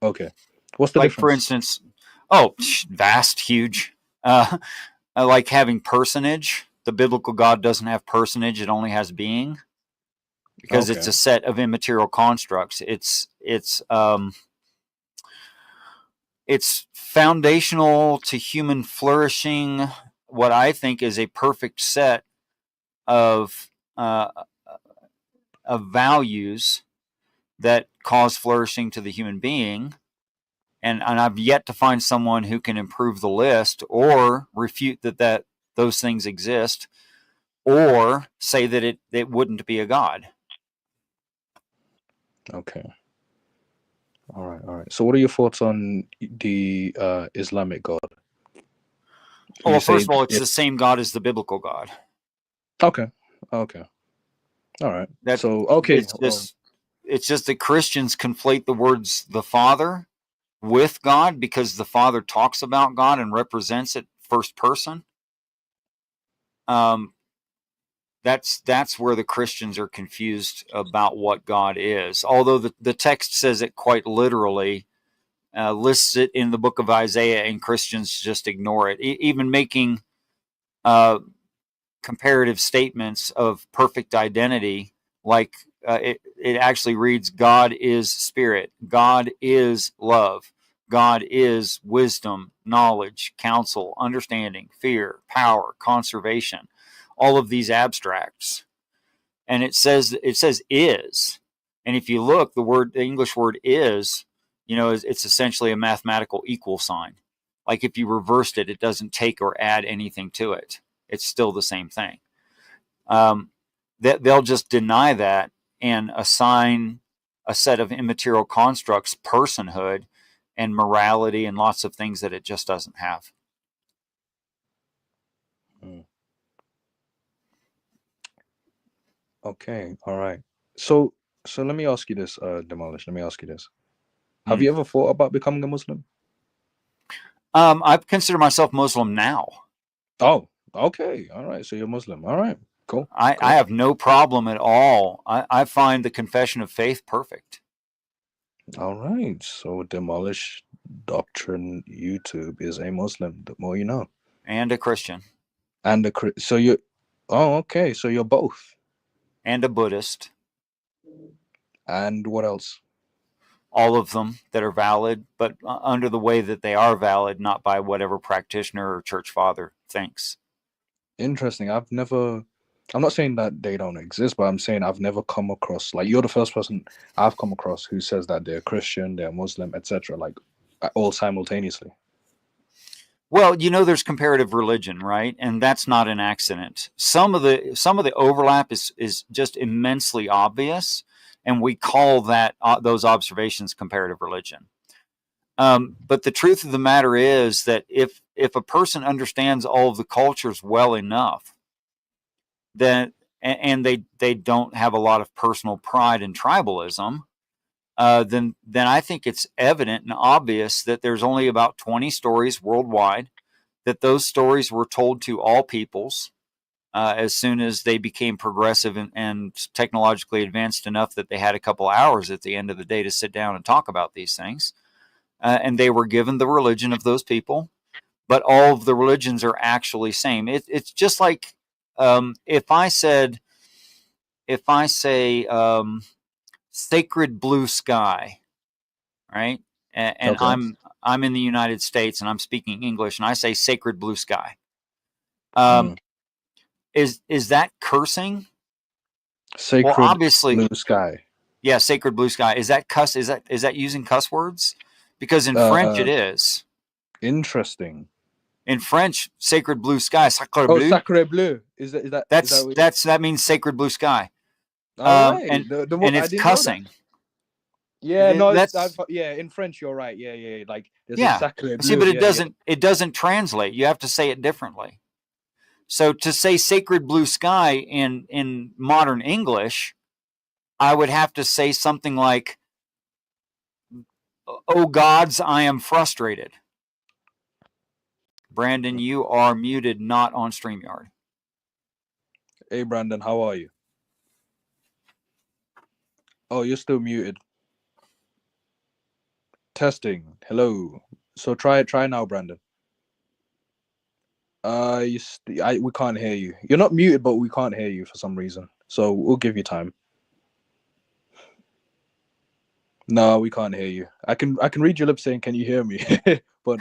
Okay. What's the like difference? For instance, vast, huge. Like having personage. The biblical God doesn't have personage; it only has being, because it's a set of immaterial constructs. It's foundational to human flourishing. What I think is a perfect set of values that cause flourishing to the human being. And I've yet to find someone who can improve the list or refute that those things exist, or say that it wouldn't be a God. Okay. All right. So what are your thoughts on the Islamic God? Well, first of all, it's the same God as the biblical God. Okay. All right. It's just that Christians conflate the words the Father with God, because the Father talks about God and represents it first person. That's where the Christians are confused about what God is. Although the text says it quite literally, lists it in the book of Isaiah, and Christians just ignore it. Even making comparative statements of perfect identity, like it actually reads, God is spirit, God is love, God is wisdom, knowledge, counsel, understanding, fear, power, conservation. All of these abstracts. And it says is. And if you look, the English word is, it's essentially a mathematical equal sign. Like if you reversed it, it doesn't take or add anything to it. It's still the same thing. They'll just deny that and assign a set of immaterial constructs personhood and morality and lots of things that it just doesn't have. Okay. All right. So let me ask you this, Demolish. Let me ask you this. Have you ever thought about becoming a Muslim? I consider myself Muslim now. Oh, okay. All right. So you're Muslim. All right. Cool. I have no problem at all. I find the confession of faith perfect. All right. So Demolish Doctrine YouTube is a Muslim. The more you know. And a Christian. And so you. Oh, okay. So you're both. And a Buddhist. And what else? All of them that are valid, but under the way that they are valid, not by whatever practitioner or church father thinks. Interesting. I'm not saying that they don't exist, but I'm saying I've never come across, like, you're the first person I've come across who says that they're Christian, they're Muslim, etc., like all simultaneously. Well, there's comparative religion, right? And that's not an accident. Some of the overlap is just immensely obvious, and we call that those observations comparative religion. But the truth of the matter is that if a person understands all of the cultures well enough, then and they don't have a lot of personal pride and tribalism, then I think it's evident and obvious that there's only about 20 stories worldwide, that those stories were told to all peoples as soon as they became progressive and technologically advanced enough that they had a couple hours at the end of the day to sit down and talk about these things. And they were given the religion of those people, but all of the religions are actually same. It's just like if I say sacred blue sky, right? And Okay. I'm in the United States and I'm speaking English, and I say sacred blue sky. Is that cursing? Sacred Well, obviously, blue sky. yeah, sacred blue sky. Is that cuss? Is that using cuss words? Because in French it is. Interesting. In French, sacred blue sky, sacre Oh, bleu. sacre bleu. Is that That means sacred blue sky. All right. And I it's didn't cussing. know that. Yeah, no, That's in French you're right. Yeah. Like there's a yeah. sacre bleu. See, but it doesn't translate. You have to say it differently. So to say sacred blue sky in modern English, I would have to say something like, "Oh gods, I am frustrated." Brandon, you are muted, not on StreamYard. Hey Brandon, how are you? Oh, you're still muted. Testing. Hello. So try now, Brandon. We can't hear you. You're not muted, but we can't hear you for some reason. So we'll give you time. No, we can't hear you. I can read your lips saying, "Can you hear me?" but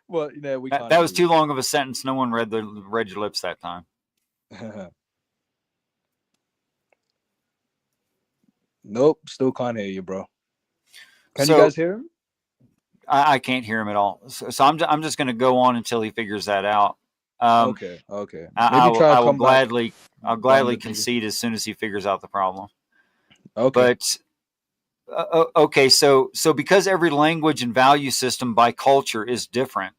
well, we can't. That was too long of a sentence. No one read your lips that time. Nope, still can't hear you, bro. Can you guys hear him? I can't hear him at all. So I'm just going to go on until he figures that out. Okay. Maybe I'll gladly concede as soon as he figures out the problem. Okay. But okay, so because every language and value system by culture is different,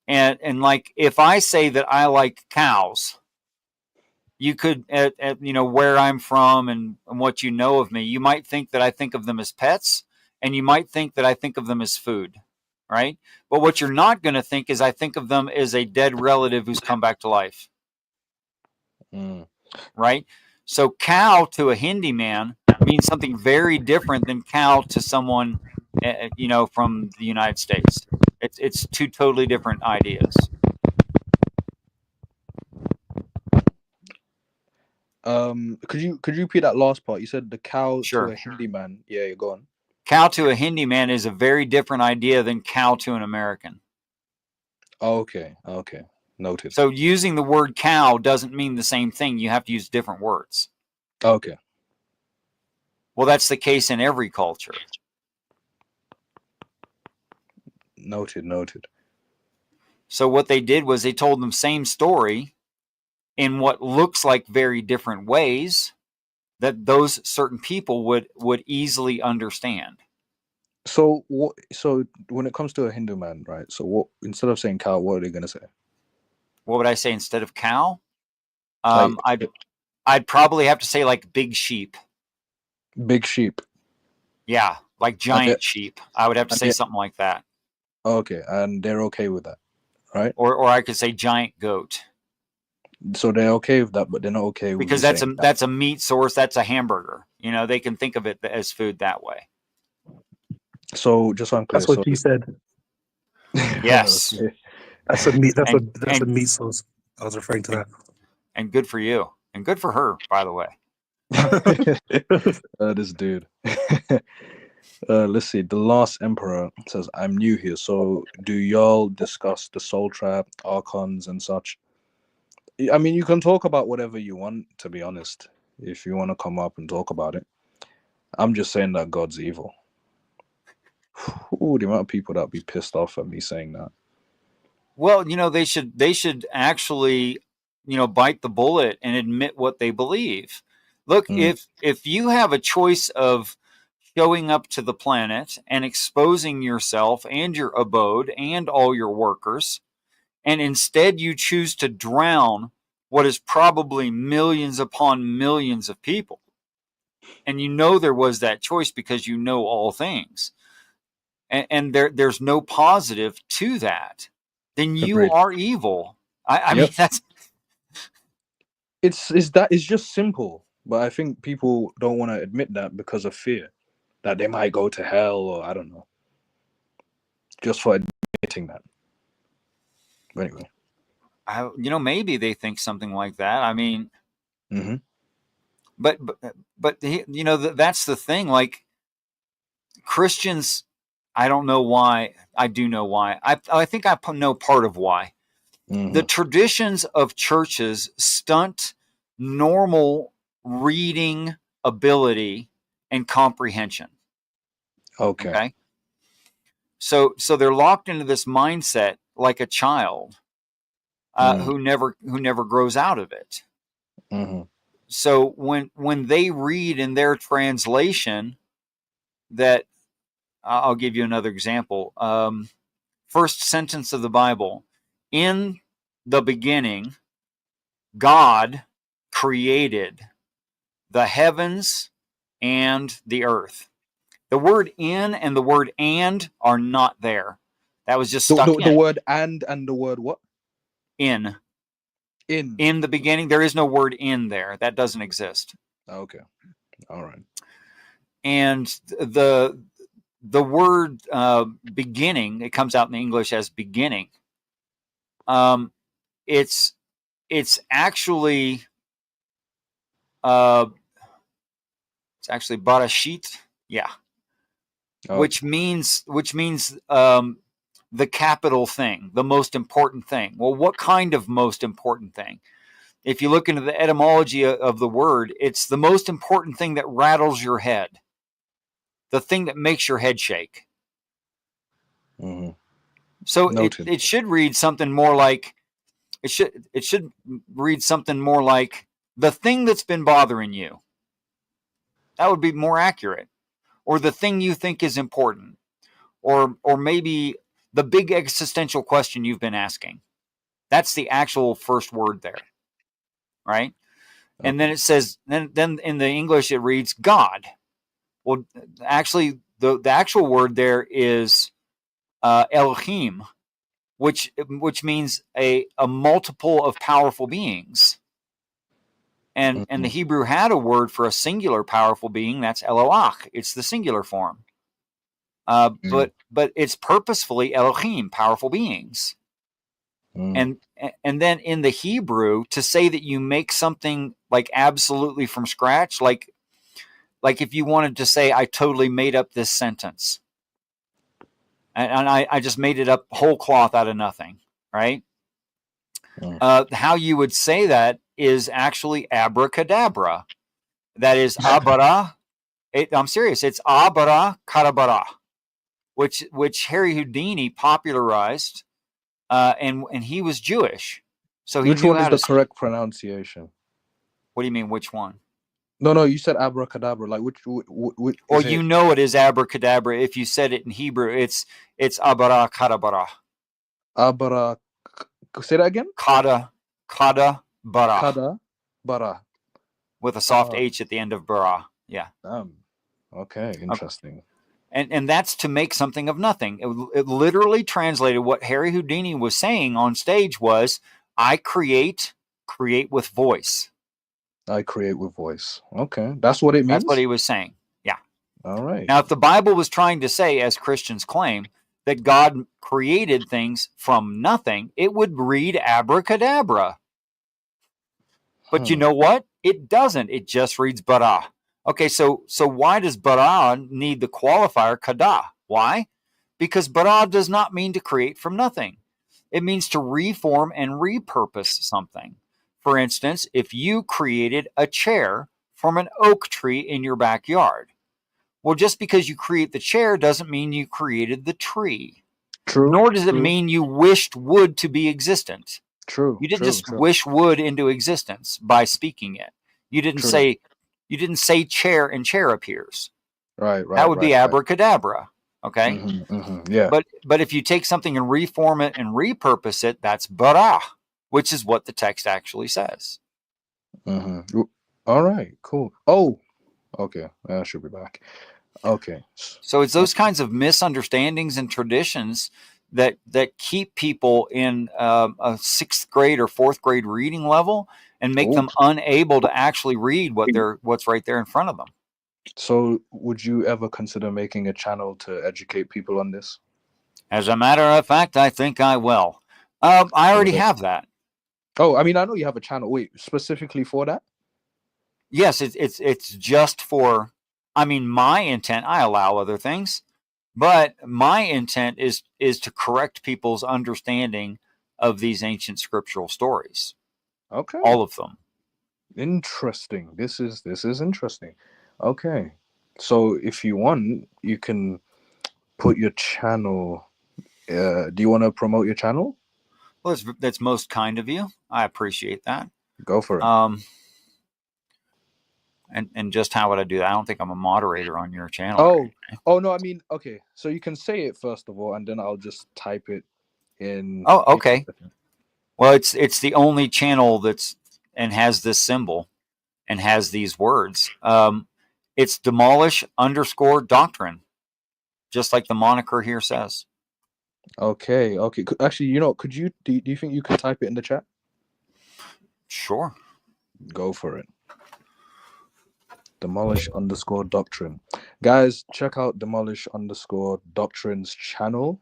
and like if I say that I like cows, you could where I'm from and what you know of me, you might think that I think of them as pets, and you might think that I think of them as food, right? But what you're not going to think is I think of them as a dead relative who's come back to life. Right? So cow to a Hindi man means something very different than cow to someone from the United States. It's two totally different ideas. Could you repeat that last part? You said the cow Sure. to a Hindi man. Yeah, go on. Cow to a Hindi man is a very different idea than cow to an American. Okay. Noted. So using the word cow doesn't mean the same thing. You have to use different words. Okay. Well, that's the case in every culture. Noted. So what they did was they told them same story in what looks like very different ways that those certain people would easily understand. So when it comes to a Hindu man, right? So what, instead of saying cow, what are they gonna say? What would I say instead of cow? I'd probably have to say like big sheep. Big sheep. Yeah, like giant sheep. I would have to and say they- something like that. Okay, and they're okay with that, right? Or I could say giant goat. So they're okay with that, but they're not okay with Because you saying that. that's a meat source, that's a hamburger. You know, they can think of it as food that way. So just so I'm clear, That's what so she said. Yes. okay. That's a meat. That's And a meat sauce. I was referring to and good for you. And good for her, by the way. that. This dude. Let's see. The Last Emperor says, "I'm new here, so do y'all discuss the soul trap, archons, and such?" I mean, you can talk about whatever you want. To be honest, if you want to come up and talk about it, I'm just saying that God's evil. Ooh, the amount of people that be pissed off at me saying that. Well, you know, they should actually, you know, bite the bullet and admit what they believe. Look, if you have a choice of showing up to the planet and exposing yourself and your abode and all your workers, and instead you choose to drown what is probably millions upon millions of people, and you know there was that choice because you know all things, and there's no positive to that, then you Agreed. are evil. I mean, Yep. that's It's just simple, but I think people don't want to admit that because of fear that they might go to hell, or I don't know, just for admitting that. But anyway. you know, maybe they think something like that. I mean, Mm-hmm. but you know, that's the thing. Like Christians, I don't know why. I do know why. I think I know part of why. Mm-hmm. The traditions of churches stunt normal reading ability and comprehension. Okay. Okay. So they're locked into this mindset like a child who never grows out of it. Mm-hmm. So when they read in their translation that, I'll give you another example. First sentence of the Bible: in the beginning, God created the heavens and the earth. The word "in" and the word "and" are not there. That was just stuck The in. word and the word what? In In. the beginning, there is no word "in" there. That doesn't exist. Okay. All right. And the word beginning, it comes out in English as beginning. It's actually Barashit, yeah, Okay. which means the capital thing, the most important thing. Well, what kind of most important thing? If you look into the etymology of the word, it's the most important thing that rattles your head, the thing that makes your head shake. Mm-hmm. So Noted. it should read something more like it should read something more like the thing that's been bothering you. That would be more accurate. Or the thing you think is important. Or maybe the big existential question you've been asking. That's the actual first word there. Right? Okay. And then it says, then in the English it reads God. Well, actually, the actual word there is Elohim, which means a multiple of powerful beings. And Mm-hmm. the Hebrew had a word for a singular powerful being. That's Eloach. It's the singular form. But it's purposefully Elohim, powerful beings. Mm. And then in the Hebrew, to say that you make something like absolutely from scratch, like if you wanted to say, I totally made up this sentence, and I just made it up whole cloth out of nothing, right? How you would say that is actually abracadabra. That is abara. I'm serious. It's abara kadabara, which Harry Houdini popularized, and he was Jewish, so he Which knew one how is to. the correct pronunciation? What do you mean? Which one? No, you said abracadabra. Like which Well, is you it? know it is abracadabra. If you said it in Hebrew, it's abara kadabara. Abra. Say that again. Kada bara Kada bara. with a soft H at the end of bara. Yeah. Okay, interesting. And that's to make something of nothing. It literally translated what Harry Houdini was saying on stage was, I create with voice. I create with voice. Okay, that's what it That's what means? he was saying. Yeah. All right. Now, if the Bible was trying to say, as Christians claim, that God created things from nothing, it would read abracadabra. But you know what? It doesn't. It just reads bara. Okay, so why does bara need the qualifier kada? Why? Because bara does not mean to create from nothing. It means to reform and repurpose something. For instance, if you created a chair from an oak tree in your backyard, well, just because you create the chair doesn't mean you created the tree. True. Nor does it true, mean you wished wood to be existent. True. You didn't True. just True. wish wood into existence by speaking it. You didn't True. say chair and chair appears. Right. That Right. would be Right. abracadabra. Okay. Yeah. But if you take something and reform it and repurpose it, that's bara, which is what the text actually says. All right. Cool. Oh. Okay. I should be back. Okay. So it's those kinds of misunderstandings and traditions that keep people in a 6th grade or 4th grade reading level and make them unable to actually read what's right there in front of them. So would you ever consider making a channel to educate people on this? As a matter of fact, I think I will. I already have that. Oh, I mean, I know you have a channel. Wait, specifically for that? Yes, it's just for, I mean, my intent, I allow other things, but my intent is to correct people's understanding of these ancient scriptural stories. Okay. All of them. Interesting. This is interesting. Okay. So if you want, you can put your channel. Do you want to promote your channel? Well, that's most kind of you. I appreciate that. Go for it. And just how would I do that? I don't think I'm a moderator on your channel. Oh no, I mean, okay. So you can say it first of all, and then I'll just type it in. Oh, okay. Well, it's the only channel and has this symbol and has these words. It's demolish_doctrine, just like the moniker here says. Okay. Actually, could you do you think you could type it in the chat? Sure. Go for it. Demolish_doctrine. Guys, check out demolish_doctrine's channel.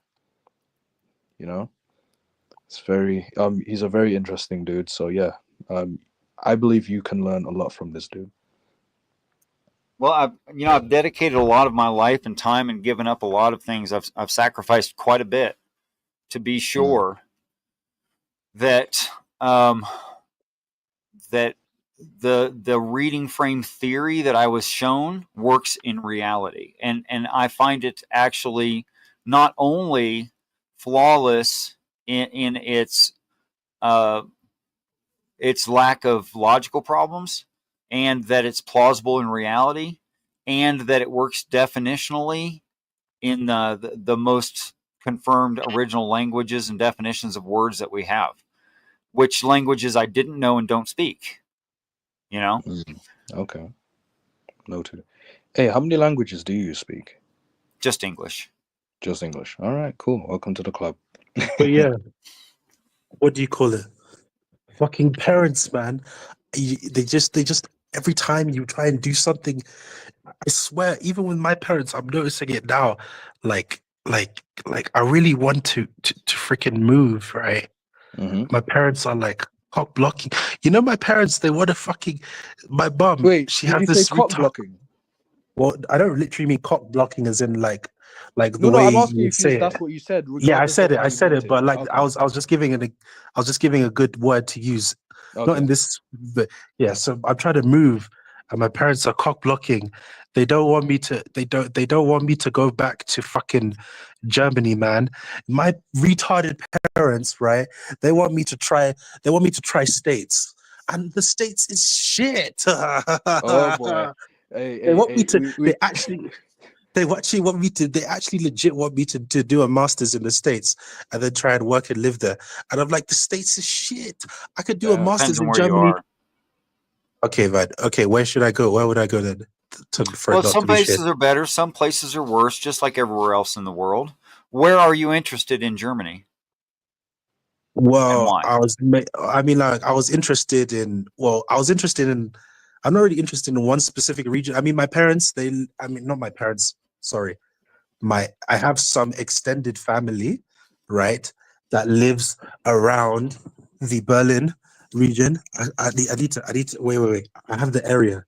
It's very he's a very interesting dude. So yeah, I believe you can learn a lot from this dude. Well, I've dedicated a lot of my life and time and given up a lot of things. I've sacrificed quite a bit to be sure that that the reading frame theory that I was shown works in reality, and I find it actually not only flawless in its lack of logical problems, and that it's plausible in reality, and that it works definitionally in the most confirmed original languages and definitions of words that we have, which languages I didn't know and don't speak. Okay. Noted. Hey, how many languages do you speak? Just English. Just English. All right, cool. Welcome to the club. But yeah, what do you call it? Fucking parents, man. They just every time you try and do something, I swear, even with my parents, I'm noticing it now. Like I really want to freaking move, right? My parents are like cock blocking. My parents, they want to fucking. My mum, Wait, she did has you this say cock blocking? Well, I don't literally mean cock blocking as in like the No, way I'm you asking would if say that's it. what you said. Yeah, I Regardless said of it. how I you said meant it, but like Okay. I was just giving a good word to use. Not Okay. in this, but yeah. So I'm trying to move, and my parents are cock blocking. They don't want me to. They don't want me to go back to fucking Germany, man. My retarded parents, right? They want me to try. They want me to try States, and the States is shit. Oh boy. Hey, They want me hey, to. They actually want me to. They actually legit want me to do a master's in the States and then try and work and live there. And I'm like, the States is shit. I could do a Damn. master's Depends on in where you Germany. are. Okay, man. Okay, where should I go? Where would I go then? for Well, it not some to be shared. places are better, some places are worse, just like everywhere else in the world. Where are you interested in Germany, and Well, why? I mean, like, I was interested in, I'm not really interested in one specific region. I mean, my parents, not my parents, sorry. I have some extended family, right, that lives around the Berlin region. I need to, wait. I have the area.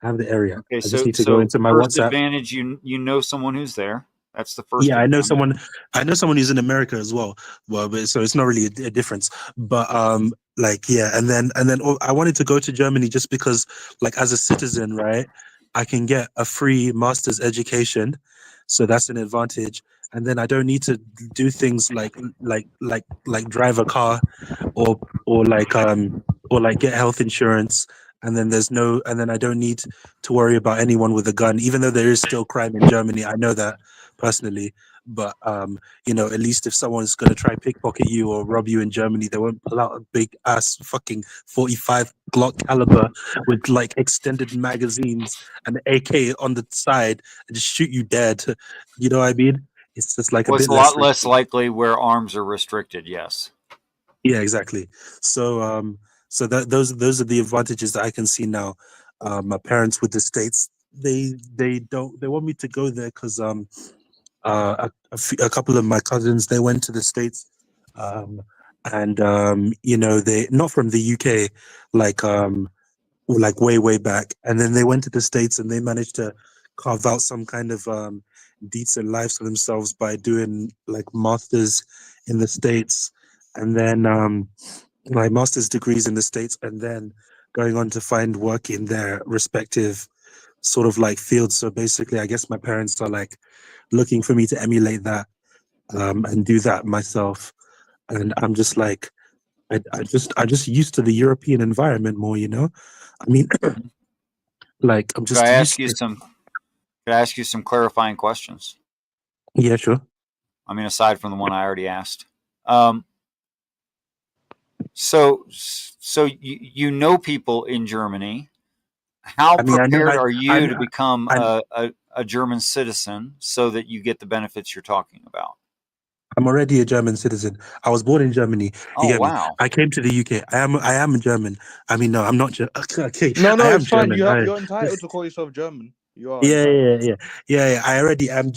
Okay, I just so need to go into my first WhatsApp. advantage, you know someone who's there. That's the first Yeah, I know advantage. someone. I know someone who's in America as well. Well, so it's not really a difference. But like, yeah, and then I wanted to go to Germany just because, like, as a citizen, right, I can get a free master's education, so that's an advantage. And then I don't need to do things like drive a car, or or like get health insurance. And then I don't need to worry about anyone with a gun, even though there is still crime in Germany. I know that personally. But at least if someone's gonna try pickpocket you or rob you in Germany, they won't pull out a big ass fucking 45 Glock caliber with like extended magazines and AK on the side and just shoot you dead. You know what I mean? It's just like a Well, it's bit a less lot less risky. likely where arms are restricted. Yes. Yeah, exactly. So those are the advantages that I can see now. My parents with the states, they want me to go there because a couple of my cousins, they went to the states, um, and they not from the UK, like way back, and then they went to the states and they managed to carve out some kind of decent lives for themselves by doing like masters in the states, and then like master's degrees in the states, and then going on to find work in their respective sort of like fields. So basically, I guess my parents are like looking for me to emulate that, and do that myself. And I'm just like, I just used to the European environment more, you know. I mean, Mhm. like I'm Could I just ask used you to. some? Could I ask you some clarifying questions? Yeah, sure. I mean, aside from the one I already asked. Um, so you know people in Germany. How I mean, I know, prepared are you to become I, a German citizen so that you get the benefits you're talking about? I'm already a German citizen. I was born in Germany. You Oh, get me? wow. I came to the UK. I am German. I mean, no, I'm not. Okay, No, I no, am it's fine. German. You're entitled to call yourself German. You are Yeah, entitled. yeah, yeah, yeah. I already am.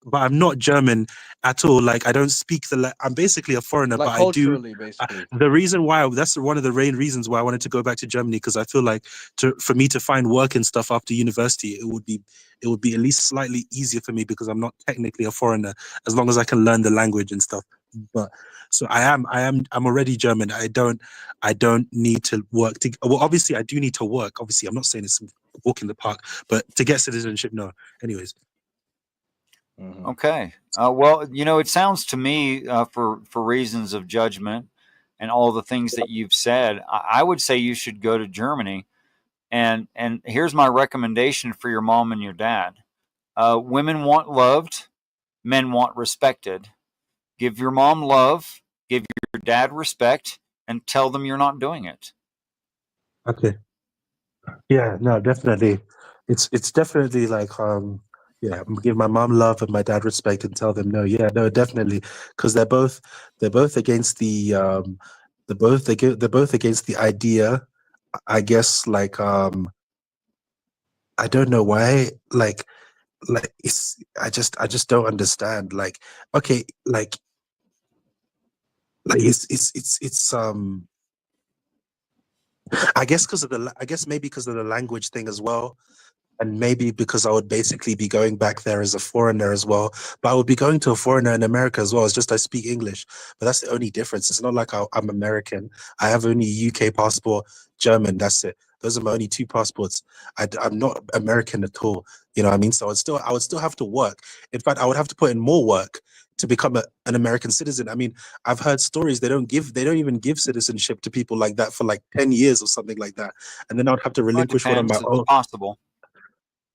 But I'm not German at all. Like, I don't speak I'm basically a foreigner, Like but I do. culturally, basically. The reason why that's one of the main reasons why I wanted to go back to Germany, because I feel like for me to find work and stuff after university, it would be at least slightly easier for me because I'm not technically a foreigner, as long as I can learn the language and stuff. But so I'm already German. I don't need to work to. Well, obviously I do need to work. Obviously, I'm not saying it's a walk in the park, but to get citizenship, no. Anyways, Hmm. Okay. Well, it sounds to me, for reasons of judgment and all the things that you've said, I would say you should go to Germany. And here's my recommendation for your mom and your dad. Women want loved, men want respected. Give your mom love, give your dad respect, and tell them you're not doing it. okay. Yeah, no, definitely. It's definitely like yeah, give my mom love and my dad respect and tell them no. Yeah, no, definitely, because they're both against the they're both against the idea. I guess, like, I don't know why, like it's I just don't understand. Like, okay, like it's I guess maybe because of the language thing as well. And maybe because I would basically be going back there as a foreigner as well. But I would be going to a foreigner in America as well. It's just I speak English. But that's the only difference. It's not like I'm American. I have only UK passport, German. That's it. Those are my only two passports. I'm not American at all. You know what I mean? So I would still have to work. In fact, I would have to put in more work to become an American citizen. I mean, I've heard stories they don't even give citizenship to people like that for like 10 years or something like that. And then I would have to Well, it relinquish one of depends. my It's own, possible.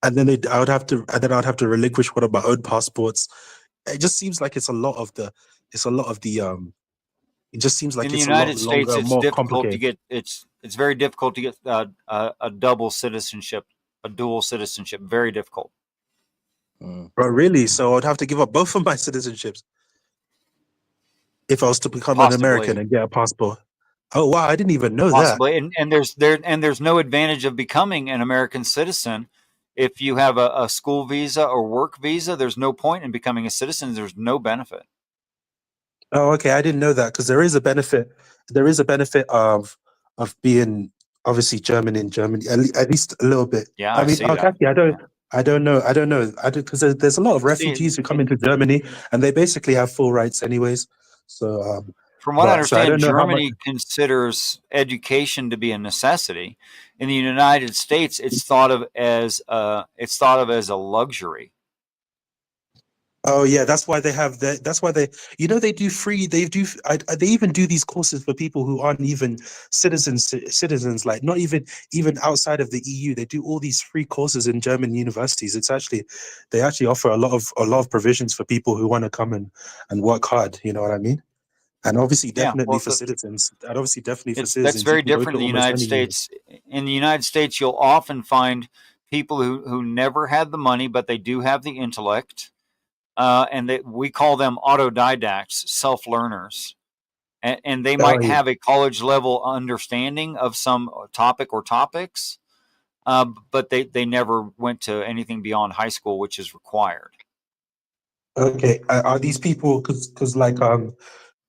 and then I'd have to relinquish one of my own passports. It just seems like it's a lot of the it just seems In like the it's a lot United States, longer, it's more difficult to complicated. get. It's very difficult to get a double citizenship a dual citizenship. Very difficult. Mm. Oh, really? So I'd have to give up both of my citizenships if I was to become an American Possibly. and get a passport. Oh wow, I didn't even know that. Possibly, and there's no advantage of becoming an American citizen if you have a school visa or work visa. There's no point in becoming a citizen. There's no benefit. Oh, okay, I didn't know that because there is a benefit. There is a benefit of being obviously German in Germany, at least a little bit. Yeah, I I mean, see that. actually, I don't know, because there's a lot of See, refugees who come into Germany and they basically have full rights anyways. So, from what I so I understand, don't know how much. Germany considers education to be a necessity. In the United States, it's thought of as a luxury. Oh yeah, that's why they have that. That's why they do free. They even do these courses for people who aren't even citizens, like not even outside of the EU. They do all these free courses in German universities. They actually offer a lot of provisions for people who want to come and work hard. You know what I mean? And obviously, Yeah, definitely well, for citizens. And obviously, definitely for that's citizens, you very can go different to in the almost United any uni. States. In the United States, you'll often find people who never had the money, but they do have the intellect. And we call them autodidacts, self-learners. And they Oh might yeah. have a college level understanding of some topic or topics, but they never went to anything beyond high school, which is required. Okay. Are these people because like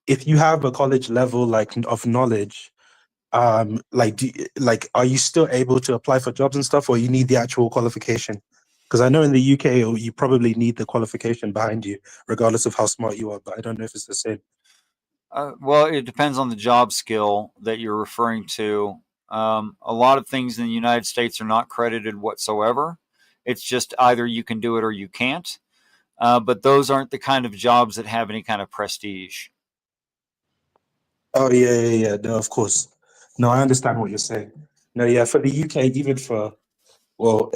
if you have a college level like of knowledge, like are you still able to apply for jobs and stuff, or you need the actual qualification? Because I know in the UK you probably need the qualification behind you regardless of how smart you are, but I don't know if it's the same. Well, it depends on the job skill that you're referring to. A lot of things in the United States are not credited whatsoever. It's just either you can do it or you can't. But those aren't the kind of jobs that have any kind of prestige. Oh yeah. No, of course. No, I understand what you're saying. No, yeah, for the UK, even for well,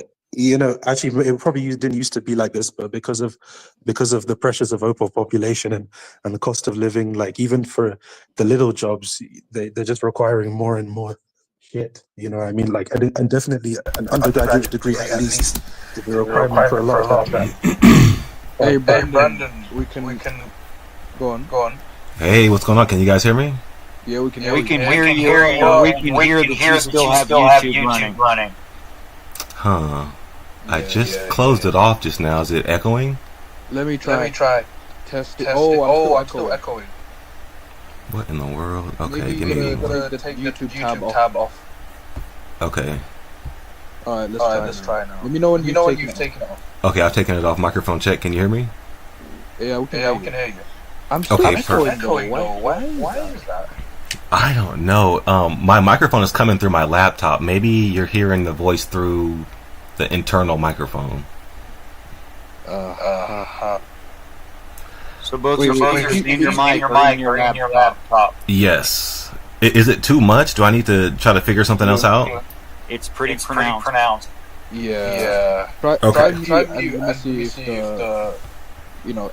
actually, it probably didn't used to be like this, but because of the pressures of overpopulation and the cost of living, like even for the little jobs, they're just requiring more and more shit. You know what I mean? Like, and definitely an undergraduate degree at least is a requirement for a lot of that. Hey, Hey, Brandon, we can go on. Hey, what's going on? Can you guys hear me? Yeah, we can hear We you. can hear you, or we can hear that you still have YouTube running. Huh. I Yeah, just closed it off just now. Is it echoing? Let me try. Test it. I'm still echoing. What in the world? Okay, Maybe give me. you're gonna take the YouTube tab off. Okay. All right, let's try now. Let me know when you've taken it off. Okay, I've taken it off. Microphone check. Can you hear me? Yeah, we can hear you. I'm still Okay, echoing though. Why is that? I don't know. My microphone is coming through my laptop. Maybe you're hearing the voice through the internal microphone. So both Wait, your speakers in your mic or in your laptop. Yes. Is it too much? Do I need to try to figure something else out? It's pretty pronounced. Yeah. Try mute and see if the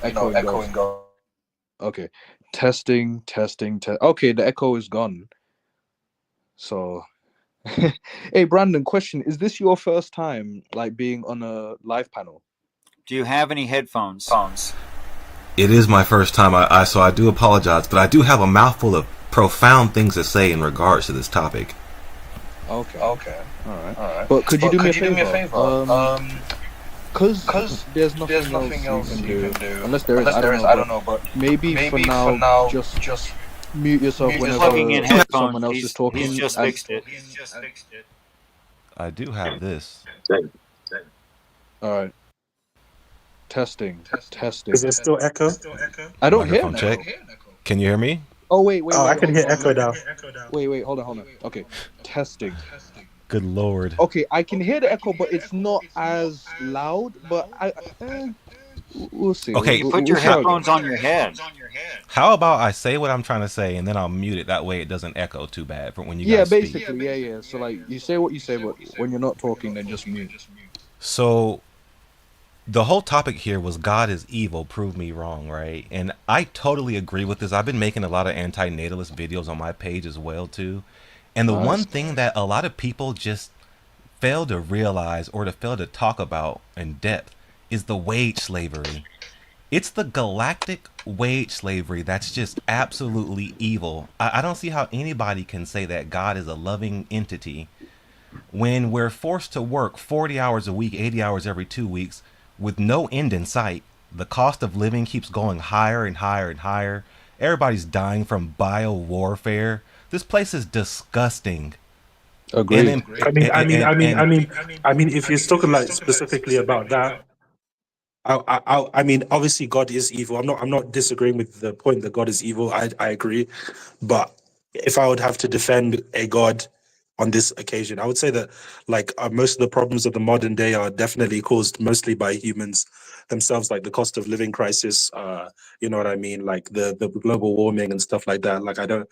echoing goes. Okay. Testing. Okay, the echo is gone. So, hey, Brandon, question: is this your first time like being on a live panel? Do you have any headphones? It is my first time, so I do apologize, but I do have a mouthful of profound things to say in regards to this topic. Okay. All right. But could you do me a favor? Because there's nothing else you can do. Unless there is, I don't know. But maybe for now, just mute yourself whenever someone else is talking. He's just fixed it. I do have this. All right. Testing. Is there still echo? I don't hear Microphone an echo. check. Can you hear me? Oh wait. Oh, I can hear echo now. Wait, hold on. Okay, testing. Good lord. Okay, I can hear the echo, but it's not as loud. But we'll see. Okay, Put your headphones on your head. How about I say what I'm trying to say and then I'll mute it. That way it doesn't echo too bad for when you guys speak. Basically, yeah. So like, you say what you say, but when you're not talking, then just mute. So the whole topic here was God is evil, prove me wrong, right? And I totally agree with this. I've been making a lot of anti-natalist videos on my page as well too. And the one thing that a lot of people just fail to realize or to fail to talk about in depth is the wage slavery. It's the galactic wage slavery that's just absolutely evil. I don't see how anybody can say that God is a loving entity when we're forced to work 40 hours a week, 80 hours every 2 weeks with no end in sight. The cost of living keeps going higher and higher and higher. Everybody's dying from bio warfare. This place is disgusting. And Agreed. then, If you're talking like specifically about that, I mean, obviously God is evil. I'm not disagreeing with the point that God is evil. I agree, but if I would have to defend a God on this occasion, I would say that like most of the problems of the modern day are definitely caused mostly by humans themselves, like the cost of living crisis. You know what I mean, like the global warming and stuff like that. Like I don't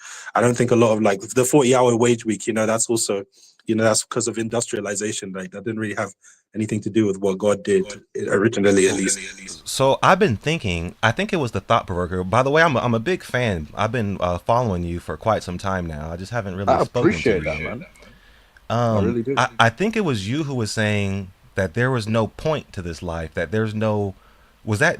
think a lot of like the 40-hour wage week. You know, that's also, you know, that's because of industrialization. Like that didn't really have anything to do with what God did originally, at least. so I've been thinking, I think it was the thought provoker. By the way, I'm a big fan. I've been following you for quite some time now. I just haven't really I spoken to appreciate you that, yet. man. I really do. I think it was you who was saying that there was no point to this life, that there's no,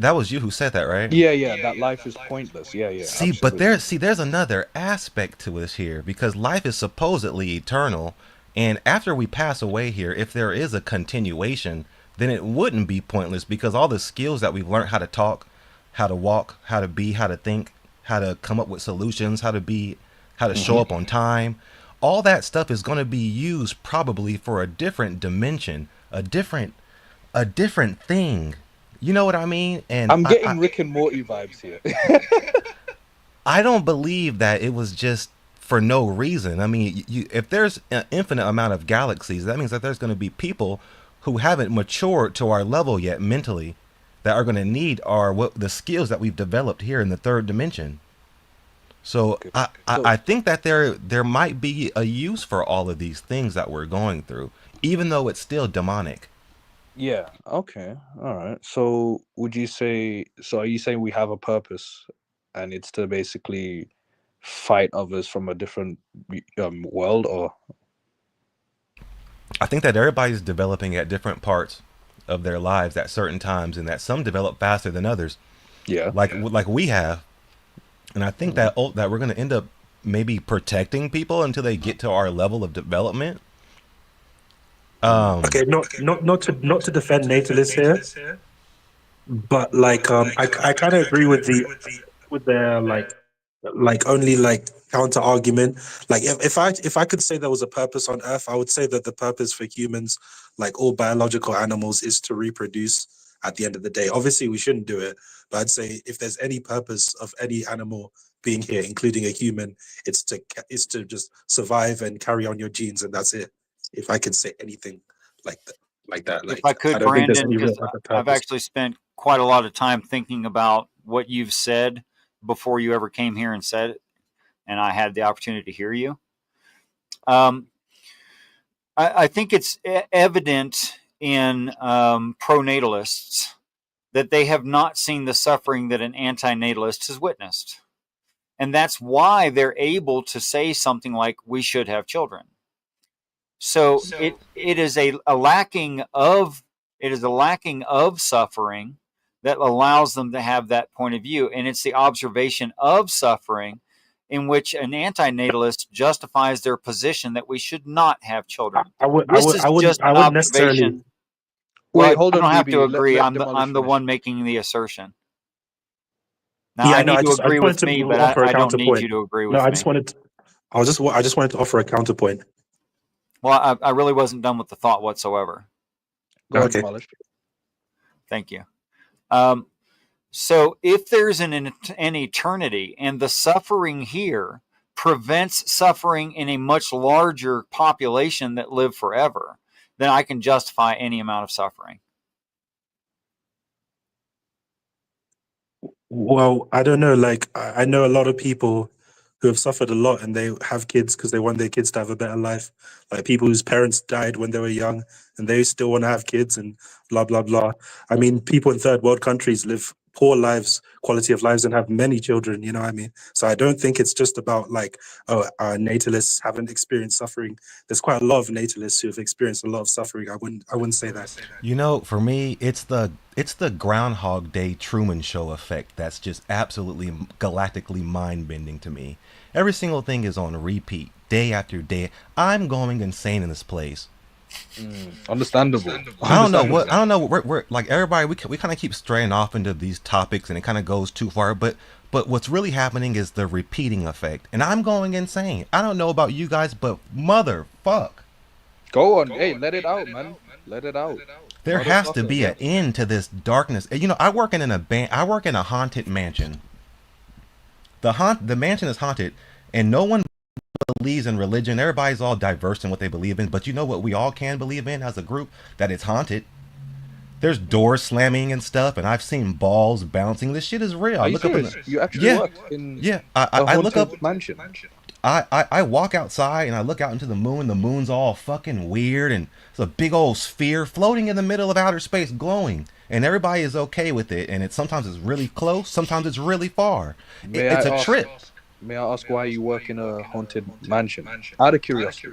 that was you who said that, right? Yeah. That life is pointless. Yeah. See, but Absolutely. there's another aspect to this here, because life is supposedly eternal, and after we pass away here, if there is a continuation, then it wouldn't be pointless, because all the skills that we've learned, how to talk, how to walk, how to be, how to think, how to come up with solutions, how to show Hmm. up on time, all that stuff is going to be used probably for a different dimension, a different thing. You know what I mean? And I'm getting Rick and Morty vibes here. I don't believe that it was just for no reason. I mean, if there's an infinite amount of galaxies, that means that there's going to be people who haven't matured to our level yet mentally, that are going to need the skills that we've developed here in the third dimension. So Okay. I think that there might be a use for all of these things that we're going through, even though it's still demonic. Yeah. Okay. All right. So would you say? So are you saying we have a purpose, and it's to basically fight others from a different world, or I think that everybody's developing at different parts of their lives at certain times, and that some develop faster than others, yeah? like we have. And I think Mhm. that we're going to end up maybe protecting people until they get to our level of development. Okay, not to defend natalists here, but like I kind of agree with the like only like counter argument. Like if I could say there was a purpose on Earth, I would say that the purpose for humans, like all biological animals, is to reproduce at the end of the day. Obviously we shouldn't do it, but I'd say if there's any purpose of any animal being here, including a human, it's to just survive and carry on your genes, and that's it. If I could say anything like that, If like I I could, don't think there's Brandon, any real because other I've purpose. actually spent quite a lot of time thinking about what you've said before you ever came here and said it, and I had the opportunity to hear you. Um, I think it's evident in pronatalists that they have not seen the suffering that an antinatalist has witnessed. And that's why they're able to say something like, we should have children. So it is a lacking of suffering that allows them to have that point of view, and it's the observation of suffering in which an antinatalist justifies their position that we should not have children. This is just I an wouldn't necessarily. observation. Wait, Well, hold I on, don't have to BB. Let agree. let I'm Demolish the finish. one making the assertion. Now Yeah, I no, need to I agree just wanted with to me, but offer a I don't need you counterpoint. to agree No, with I me. just wanted to offer a counterpoint. Well, I really wasn't done with the thought whatsoever. Go on, Okay. Demolish. Thank you. So if there's an eternity and the suffering here prevents suffering in a much larger population that live forever, then I can justify any amount of suffering. Well, I don't know. Like, I know a lot of people who have suffered a lot and they have kids because they want their kids to have a better life. Like people whose parents died when they were young and they still want to have kids and blah, blah, blah. I mean, people in third world countries live poor lives, quality of lives, and have many children. You know what I mean? So I don't think it's just about like, oh, natalists haven't experienced suffering. There's quite a lot of natalists who have experienced a lot of suffering. I wouldn't say that. You know, for me, it's the Groundhog Day Truman Show effect that's just absolutely galactically mind bending to me. Every single thing is on repeat, day after day. I'm going insane in this place. Understandable. I don't know what we're like. Everybody, we kind of keep straying off into these topics, and it kind of goes too far. But what's really happening is the repeating effect, and I'm going insane. I don't know about you guys, but motherfuck, Go on. Hey, let it out, man. Let it out. there has to be an end to this darkness. You know, I work in I work in a haunted mansion. The mansion is haunted, and no one believes in religion. Everybody's all diverse in what they believe in, but you know what we all can believe in as a group? That it's haunted. There's doors slamming and stuff, and I've seen balls bouncing. This shit is real. Are I look you up in serious? You actually work in I look up haunted mansion. I walk outside and I look out into the moon. The moon's all fucking weird, and it's a big old sphere floating in the middle of outer space, glowing, and everybody is okay with it. And sometimes it's really close, sometimes it's really far. It's a trip. May I ask why you work in a haunted mansion? Out of curiosity.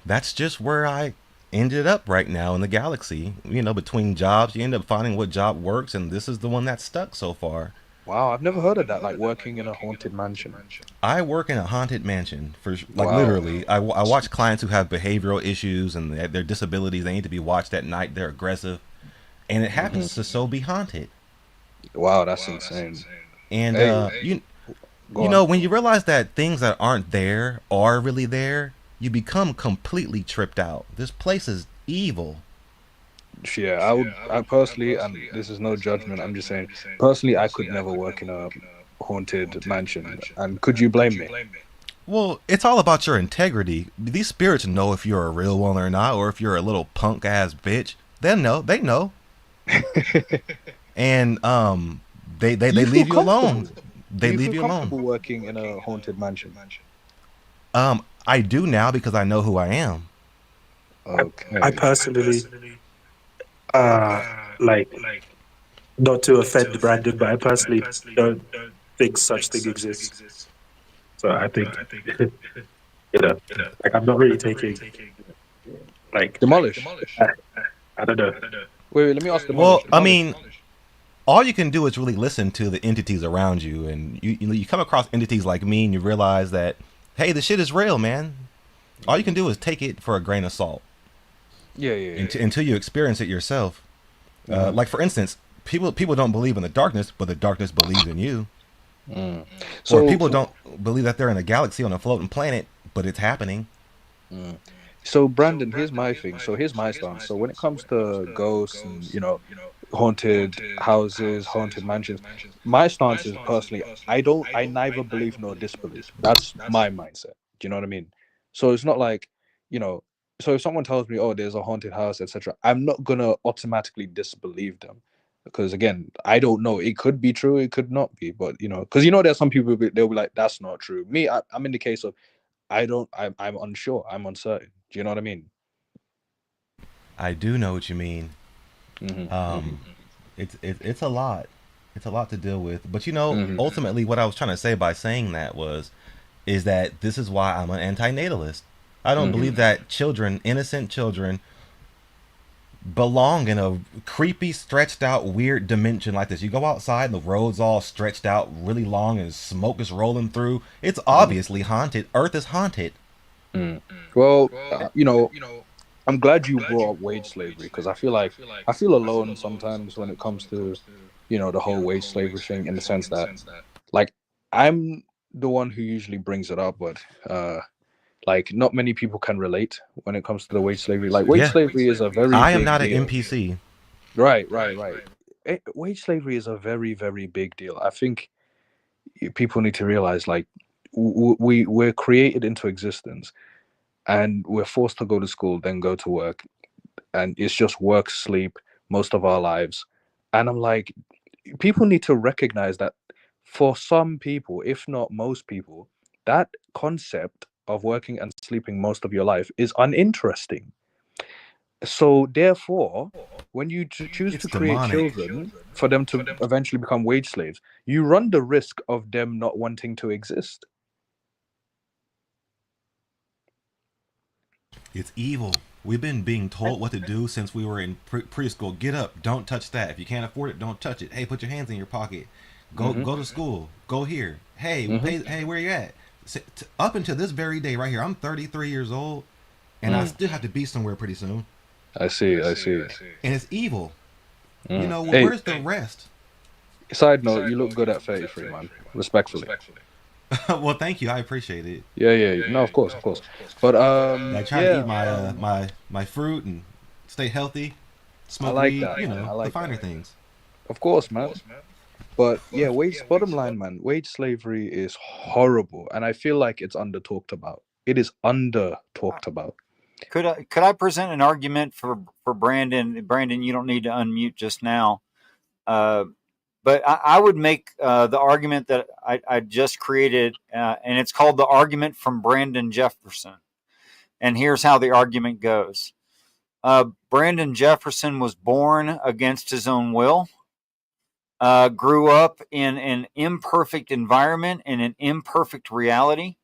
That's just where I ended up right now in the galaxy. You know, between jobs, you end up finding what job works, and this is the one that's stuck so far. Wow, I've never heard of that. Like working in a haunted mansion. I work in a haunted mansion for like Wow. literally. I watch clients who have behavioral issues and their disabilities. They need to be watched at night. They're aggressive, and it happens to so be haunted. Wow, that's insane. And Hey, go you on. know, when you realize that things that aren't there are really there, you become completely tripped out. This place is evil. Yeah, I personally, and this is no judgment, I'm just saying, personally, I could never work in a haunted mansion. And could you blame me? Well, it's all about your integrity. These spirits know if you're a real one or not, or if you're a little punk ass bitch. They know. They know. And they Do you feel leave you alone. comfortable? Do They you leave feel you comfortable alone. working in a haunted mansion? I do now because I know who I am. I Okay. personally, like, not to offend Brandon, but I personally don't think such thing exists. So I think, you know, like I'm not really taking, like, Demolish. I don't know. Wait, let me ask Well, Demolish. I mean, all you can do is really listen to the entities around you, and you come across entities like me, and you realize that, hey, the shit is real, man. All you can do is take it for a grain of salt Yeah. until you experience it yourself. Like for instance, people don't believe in the darkness, but the darkness believes in you. Or So, people don't believe that they're in a galaxy on a floating planet, but it's happening. so Brandon, here's my thing. So here's my stance. So when it comes to ghosts and haunted houses, haunted mansions, my stance is personally, I neither believe nor disbelieve. That's my mindset. Do you know what I mean? So it's not like, you know, so if someone tells me, oh, there's a haunted house, etc., I'm not gonna automatically disbelieve them. Because again, I don't know. It could be true, it could not be. But because there's some people they'll be like, that's not true. Me, I'm in the case of I'm unsure. I'm uncertain. Do you know what I mean? I do know what you mean. Um, it's a lot. It's a lot to deal with. But ultimately, what I was trying to say by saying that is that this is why I'm an anti-natalist. I don't believe that children, innocent children, belong in a creepy, stretched out, weird dimension like this. You go outside and the road's all stretched out really long and smoke is rolling through. It's obviously haunted. Earth is haunted. Well, I'm glad you brought up wage slavery because I feel alone sometimes when it comes to the whole wage slavery thing, in the sense that like I'm the one who usually brings it up, but like not many people can relate when it comes to the wage slavery. Like wage Yeah. slavery is a very I am big not an deal. NPC. Right. Wage slavery is a very, very big deal. I think people need to realize, like, we're created into existence, and we're forced to go to school, then go to work, and it's just work, sleep most of our lives. And I'm like, people need to recognize that for some people, if not most people, that concept of working and sleeping most of your life is uninteresting. So therefore, when you choose It's to create demonic. children for them to eventually become wage slaves, you run the risk of them not wanting to exist. It's evil. We've been being told what to do since we were in preschool. Get up, don't touch that. If you can't afford it, don't touch it. Hey, put your hands in your pocket. Go to school. Go here. Hey, hey, where you at? Up until this very day right here, I'm 33 years old, and I still have to be somewhere pretty soon. I see. And it's evil. You know, Hey, where's the rest? side note, you look good at 33, man. Respectfully. Well, thank you. I appreciate it. Yeah. No, of course. But I try to eat yeah, my fruit and stay healthy, I smoke like weed, that, you man. I know, the like finer that. things. Of course, man. But yeah, bottom line, man, wage slavery is horrible, and I feel like it's under talked about. It is under talked about. Could I present an argument for Brandon? Brandon, you don't need to unmute just now. But I would make the argument that I just created, and it's called the argument from Brandon Jefferson. And here's how the argument goes. Brandon Jefferson was born against his own will, grew up in an imperfect environment, in an imperfect reality,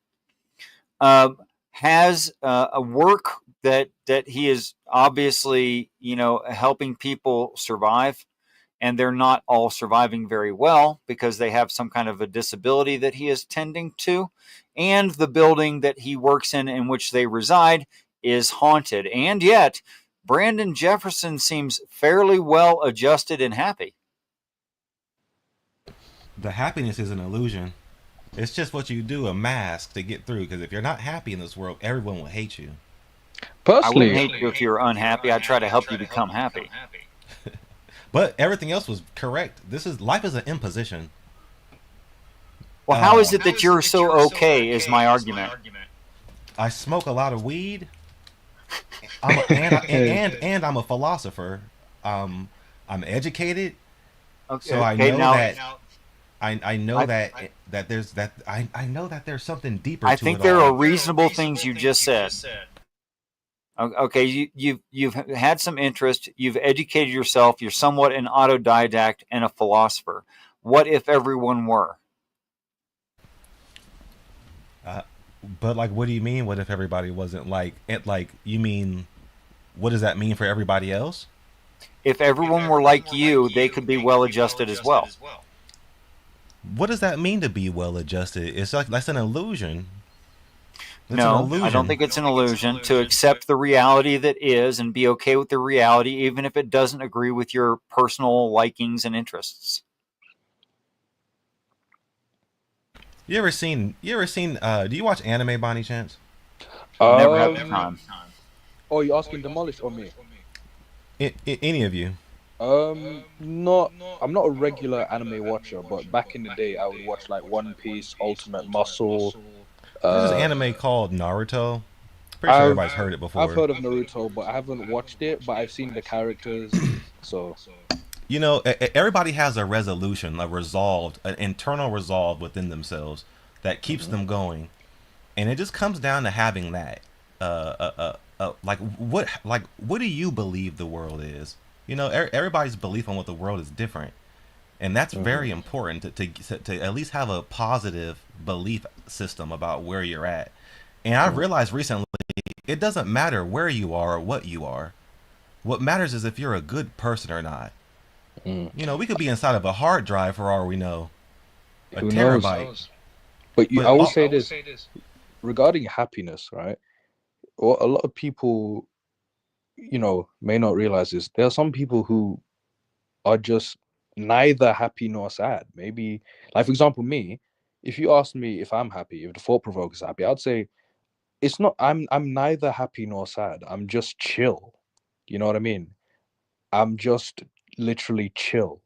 has a work that he is obviously, helping people survive, and they're not all surviving very well because they have some kind of a disability that he is tending to, and the building that he works in which they reside is haunted. And yet, Brandon Jefferson seems fairly well adjusted and happy. The happiness is an illusion. It's just what you do, a mask to get through. Because if you're not happy in this world, everyone will hate you. I wouldn't Personally, hate you if you were unhappy. I'd try to help you become happy. But everything else was correct. Life is an imposition. Well, how is it that you're so okay, is my argument. I smoke a lot of weed. And I'm a philosopher. I'm educated, Okay, so I okay, know now, that I know that there's that I know that there's something deeper I to think it there all. are reasonable things you just said. Okay, you've had some interest. You've educated yourself. You're somewhat an autodidact and a philosopher. What if everyone were? But like, what do you mean? What if everybody wasn't like it? Like, you mean, what does that mean for everybody else? If everyone were like you, they could be well adjusted as well. What does that mean to be well adjusted? It's like that's an illusion. That's an No, I don't illusion. think it's an illusion to accept the reality that is and be okay with the reality, even if it doesn't agree with your personal likings and interests. You ever seen? Do you watch anime by any chance? Never had the um, time. oh, you're asking Demolish or me? Any of you? Not. I'm not a regular anime watcher, but back in the day, I would watch like One Piece, Ultimate Muscle. There's this Uh, anime called Naruto. Pretty sure I've everybody's heard it I've before. heard of Naruto, but I haven't watched it. But I've seen the characters, so You know, everybody has a resolution, an internal resolve within themselves that keeps them going, and it just comes down to having that. What do you believe the world is? You know, everybody's belief on what the world is different, and that's very important to at least have a positive belief system about where you're at. And I've realized recently, it doesn't matter where you are or what you are. What matters is if you're a good person or not. You know, we could be inside of a hard drive for all we know, a who knows? terabyte. But I But will say this regarding happiness, right? What a lot of people, may not realize is there are some people who are just neither happy nor sad. Maybe, like for example, me. If you ask me if I'm happy, if the thought provoker is happy, I'd say it's not. I'm neither happy nor sad. I'm just chill. You know what I mean? I'm just literally chill.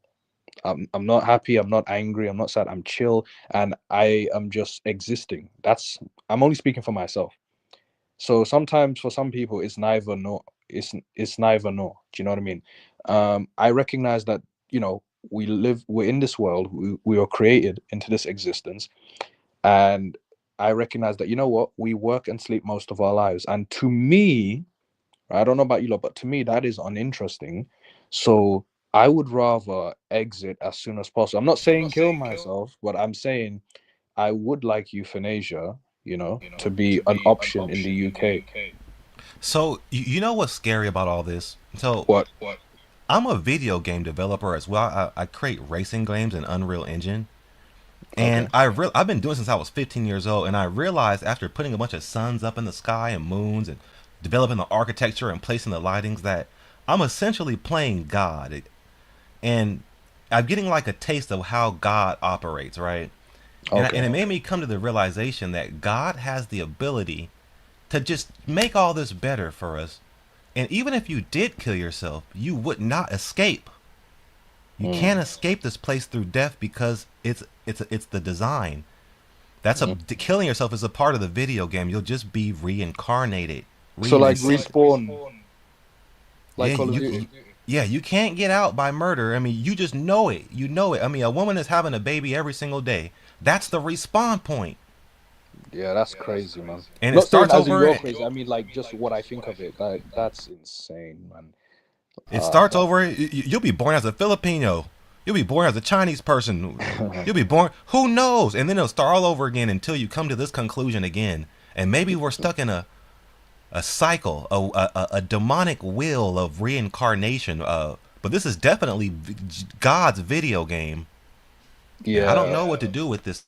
I'm not happy. I'm not angry. I'm not sad. I'm chill, and I am just existing. I'm only speaking for myself. So sometimes for some people, it's neither nor. It's neither nor. Do you know what I mean? I recognize that we're in this world. We are created into this existence, and I recognize that we work and sleep most of our lives. And to me, I don't know about you lot, but to me that is uninteresting. So I would rather exit as soon as possible. I'm not saying kill myself, but I'm saying I would like euthanasia, to be an option in the UK. So you know what's scary about all this? So What? I'm a video game developer as well. I create racing games in Unreal Engine. Okay. And I've been doing it since I was 15 years old, and I realized after putting a bunch of suns up in the sky and moons and developing the architecture and placing the lightings that I'm essentially playing God. And I'm getting like a taste of how God operates, right? And it Okay. made me come to the realization that God has the ability to just make all this better for us. And even if you did kill yourself, you would not escape. You Mm, can't escape this place through death because it's the design. mm. Killing yourself is a part of the video game. You'll just be reincarnated, So like reincarnated. respawn, like Yeah, Call of you, Duty. you yeah, you can't get out by murder. I mean, you just know it. You know it. I mean, a woman is having a baby every single day. That's the respawn point, Yeah, that's crazy, man. and it Not saying starts as in over. you're crazy. I mean, like just what I think of it. Like that's insane, man. It starts That. over. You'll be born as a Filipino. You'll be born as a Chinese person. You'll be born. Who knows? And then it'll start all over again until you come to this conclusion again. And maybe we're stuck in a cycle, a demonic wheel of reincarnation. But this is definitely God's video game. I don't Yeah, know what to do with this.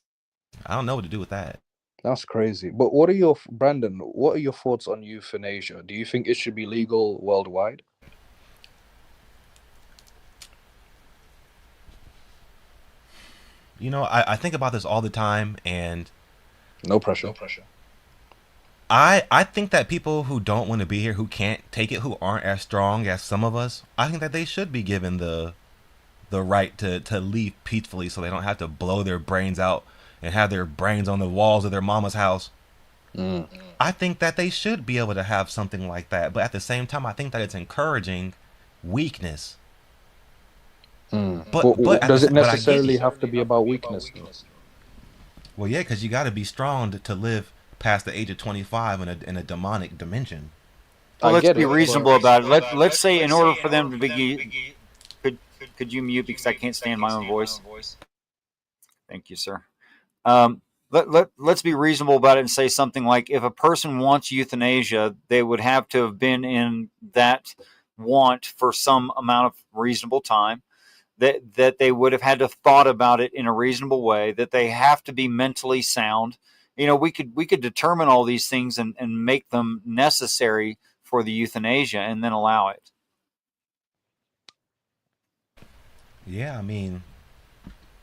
I don't know what to do with that. that's crazy. But Brandon? What are your thoughts on euthanasia? Do you think it should be legal worldwide? You know, I think about this all the time, and No pressure. I think that people who don't want to be here, who can't take it, who aren't as strong as some of us, I think that they should be given the right to leave peacefully so they don't have to blow their brains out and have their brains on the walls of their mama's house. Mm, I think that they should be able to have something like that, but at the same time I think that it's encouraging weakness. mm. But at Does the it but I get necessarily have to be about weakness, though? well, yeah, because you got to be strong to live past the age of 25 in a demonic dimension. Well, I let's get be it, but reasonable about it. Let's say in order for them to be, could could you mute because I can't stand my own voice? Thank you, sir. Um, let's be reasonable about it and say something like if a person wants euthanasia, they would have to have been in that want for some amount of reasonable time. That they would have had to have thought about it in a reasonable way. That they have to be mentally sound. You know, we could determine all these things and make them necessary for the euthanasia and then allow it. Yeah, I mean,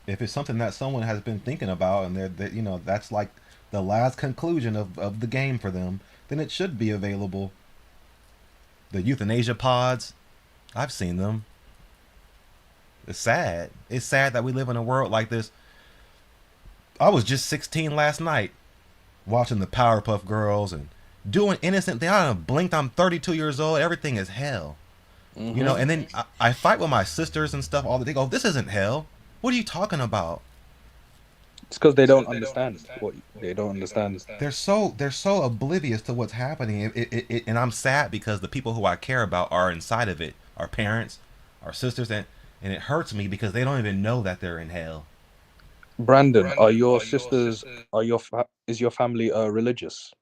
if it's something that someone has been thinking about and that that's like the last conclusion of the game for them, then it should be available. The euthanasia pods, I've seen them. It's sad. It's sad that we live in a world like this. I was just 16 last night watching the Powerpuff Girls and doing innocent things. I don't blinked. I'm 32 years old. Everything is hell. mm-hmm. And then I fight with my sisters and stuff all the day. They go, this isn't hell. What are you talking about? It's because they don't understand what they don't understand. They're so oblivious to what's happening. And I'm sad because the people who I care about are inside of it. Our parents, our sisters, and it hurts me because they don't even know that they're in hell. Brandon, are your sisters? Is your family religious?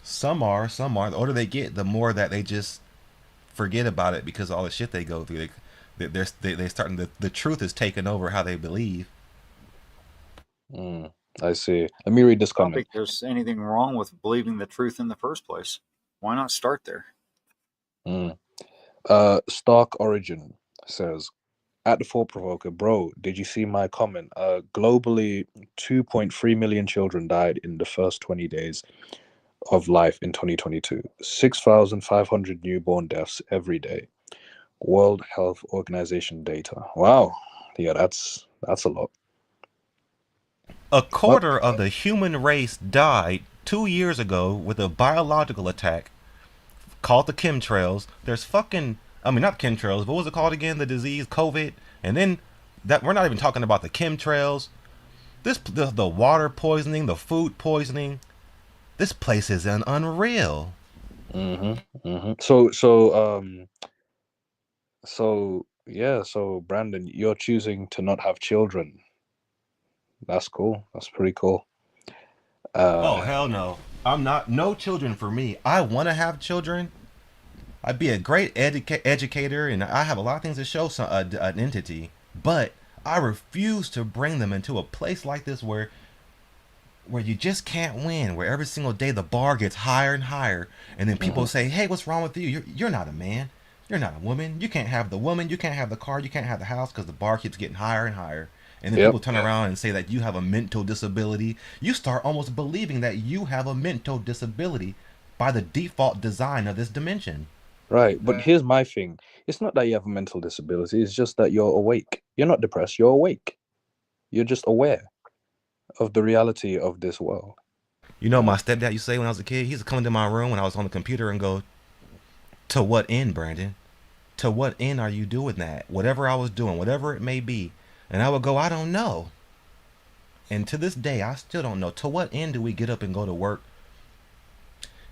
Some are, some aren't. The older they get, the more that they just forget about it because of all the shit they go through. They starting the truth is taking over how they believe. Mm, I see. Let me read this I don't comment. think there's anything wrong with believing the truth in the first place. Why not start there? Mm. Stark Origin says, at the thought provoker, bro, did you see my comment? Globally, 2.3 million children died in the first 20 days of life in 2022. 6,500 newborn deaths every day. World Health Organization data. Wow. Yeah, that's a lot. A What? quarter of the human race died 2 years ago with a biological attack called the chemtrails. There's fucking, I mean, not chemtrails, but what was it called again? The disease, COVID. And then that we're not even talking about the chemtrails. The water poisoning, the food poisoning. This place is unreal. Mm-hmm. Mm-hmm. So So yeah, so Brandon, you're choosing to not have children. That's cool. That's pretty cool. Oh Uh, hell no! I'm not. No children for me. I want to have children. I'd be a great educator, and I have a lot of things to show an entity. But I refuse to bring them into a place like this where you just can't win, where every single day the bar gets higher and higher, and then people mhm. say, "Hey, what's wrong with you? You're not a man. You're not a woman. You can't have the woman. You can't have the car. You can't have the house because the bar keeps getting higher and higher." And then Yep. people turn around and say that you have a mental disability. You start almost believing that you have a mental disability by the default design of this dimension. Right. But here's my thing. It's not that you have a mental disability. It's just that you're awake. You're not depressed. You're awake. You're just aware of the reality of this world. You You know, my know. stepdad used to say when I was a kid, he used to come into my room when I was on the computer and go, "To what end, Brandon? To what end are you doing that? Whatever I was doing, whatever it may be." And I would go, "I don't know." And to this day, I still don't know. To what end do we get up and go to work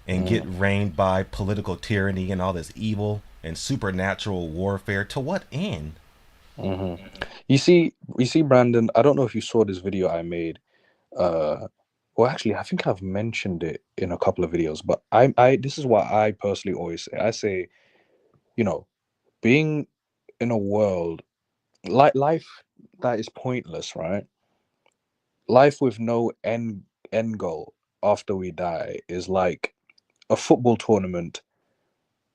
and get Mm, reigned by political tyranny and all this evil and supernatural warfare? To what end? hmm you see, Brandon. I don't know if you saw this video I made. Uh, well, actually, I think I've mentioned it in a couple of videos. But this is what I personally always say. I say, you know, being in a world like life that is pointless, right? Life with no end goal after we die is like a football tournament,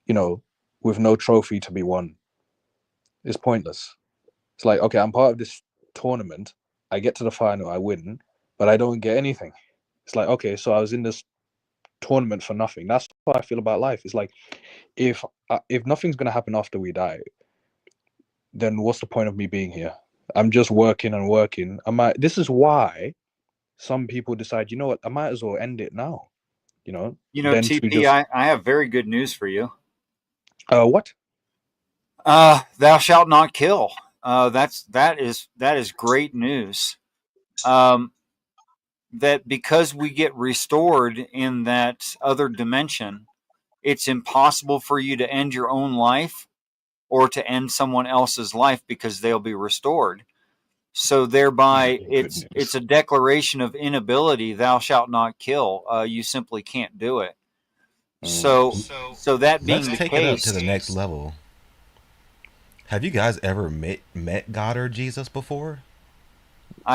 you know, with no trophy to be won. It's pointless. It's like, okay, I'm part of this tournament. I get to the final, I win, but I don't get anything. It's like, okay, so I was in this tournament for nothing. That's how I feel about life. It's like if nothing's gonna happen after we die, then what's the point of me being here? I'm just working and working. I might. This is why some people decide, you know what, I might as well end it now. You know, You know, then to TP, just I have very good news for you. what? Thou shalt not kill. That is great news. Um, that because we get restored in that other dimension, it's impossible for you to end your own life or to end someone else's life because they'll be restored. So thereby, Very good it's news. a declaration of inability. Thou shalt not kill. You simply can't do it. Mm. So that Let's being the take it up to the case, next level. Have you guys ever met God or Jesus before?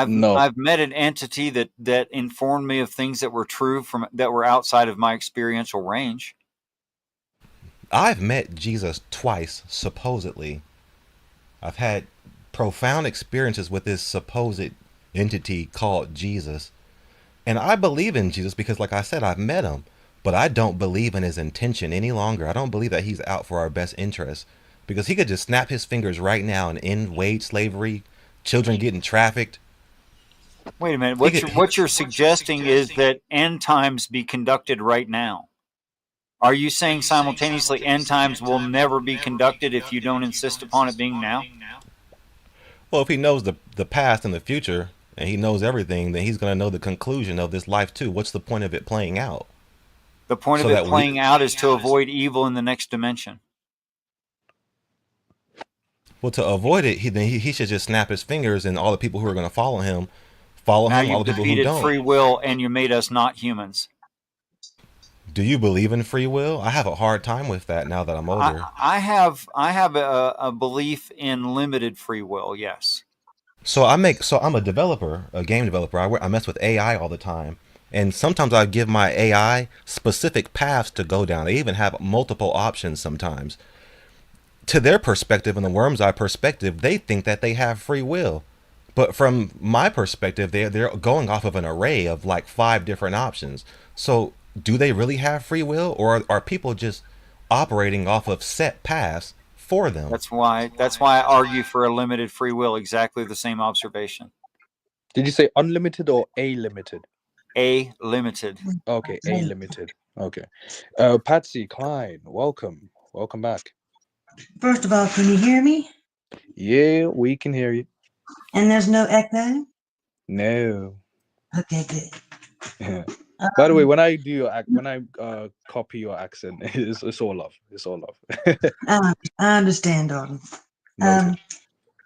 No. I've met an entity that informed me of things that were true from that were outside of my experiential range. I've met Jesus twice, supposedly. I've had profound experiences with this supposed entity called Jesus. And I believe in Jesus because, like I said, I've met him. But I don't believe in his intention any longer. I don't believe that he's out for our best interests. Because he could just snap his fingers right now and end wage slavery, children getting trafficked. Wait a minute. He could. What you're suggesting is that end times be conducted right now. Are you saying simultaneously end times will never be conducted if you don't insist upon it being now? Well, if he knows the past and the future, and he knows everything, then he's going to know the conclusion of this life too. What's the point of it playing out? The point of So it that we, playing out is to avoid evil in the next dimension. well, to avoid it, he should just snap his fingers, and all the people who are going to follow Now him. All you've the people who defeated don't. free will and you made us not humans. Do you believe in free will? I have a hard time with that now that I'm older. I have a belief in limited free will. Yes. So I'm a developer, a game developer. I mess with AI all the time. And sometimes I give my AI specific paths to go down. They even have multiple options sometimes. To their perspective and the worm's eye perspective, they think that they have free will. But from my perspective, they're going off of an array of like 5 different options. So do they really have free will, or are people just operating off of set paths for them? That's why I argue for a limited free will. Exactly the same observation. Did you say unlimited or a limited? A limited. Okay, a limited. Okay. Patsy Klein, welcome. Welcome back. First of all, can you hear me? Yeah, we can hear you. And there's no echo? No. Okay, good. By the way, when I do your when I copy your accent, it's all love. It's all love. I understand, darling. Noted.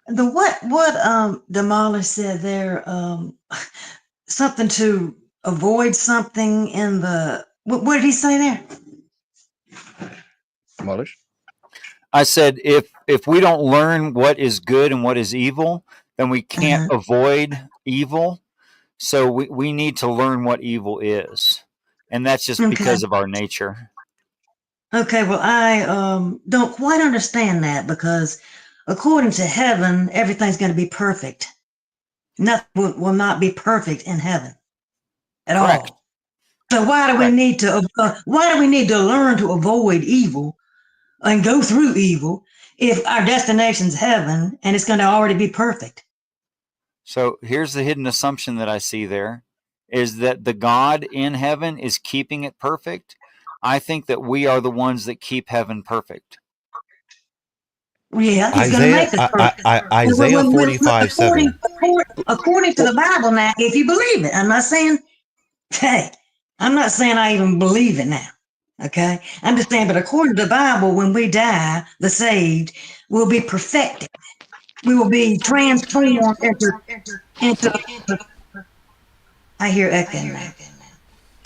The what Damala said there, something to avoid something in the what did he say there? Demolish. I said if we don't learn what is good and what is evil, then we can't avoid evil. So we need to learn what evil is. And that's just Okay. because of our nature. Okay, well, I don't quite understand that because according to heaven, everything's going to be perfect. Nothing will not be perfect in heaven at Correct. all. So why do we need to learn to avoid evil and go through evil if our destination's heaven and it's going to already be perfect? So here's the hidden assumption that I see there is that the God in heaven is keeping it perfect. I think that we are the ones that keep heaven perfect. Yeah, he's going to make us perfect. Isaiah 45:7. According to the Bible now, if you believe it, I'm not saying I even believe it now. Okay. I'm just saying, but according to the Bible, when we die, the saved will be perfected. We will be transformed into I hear echoing now.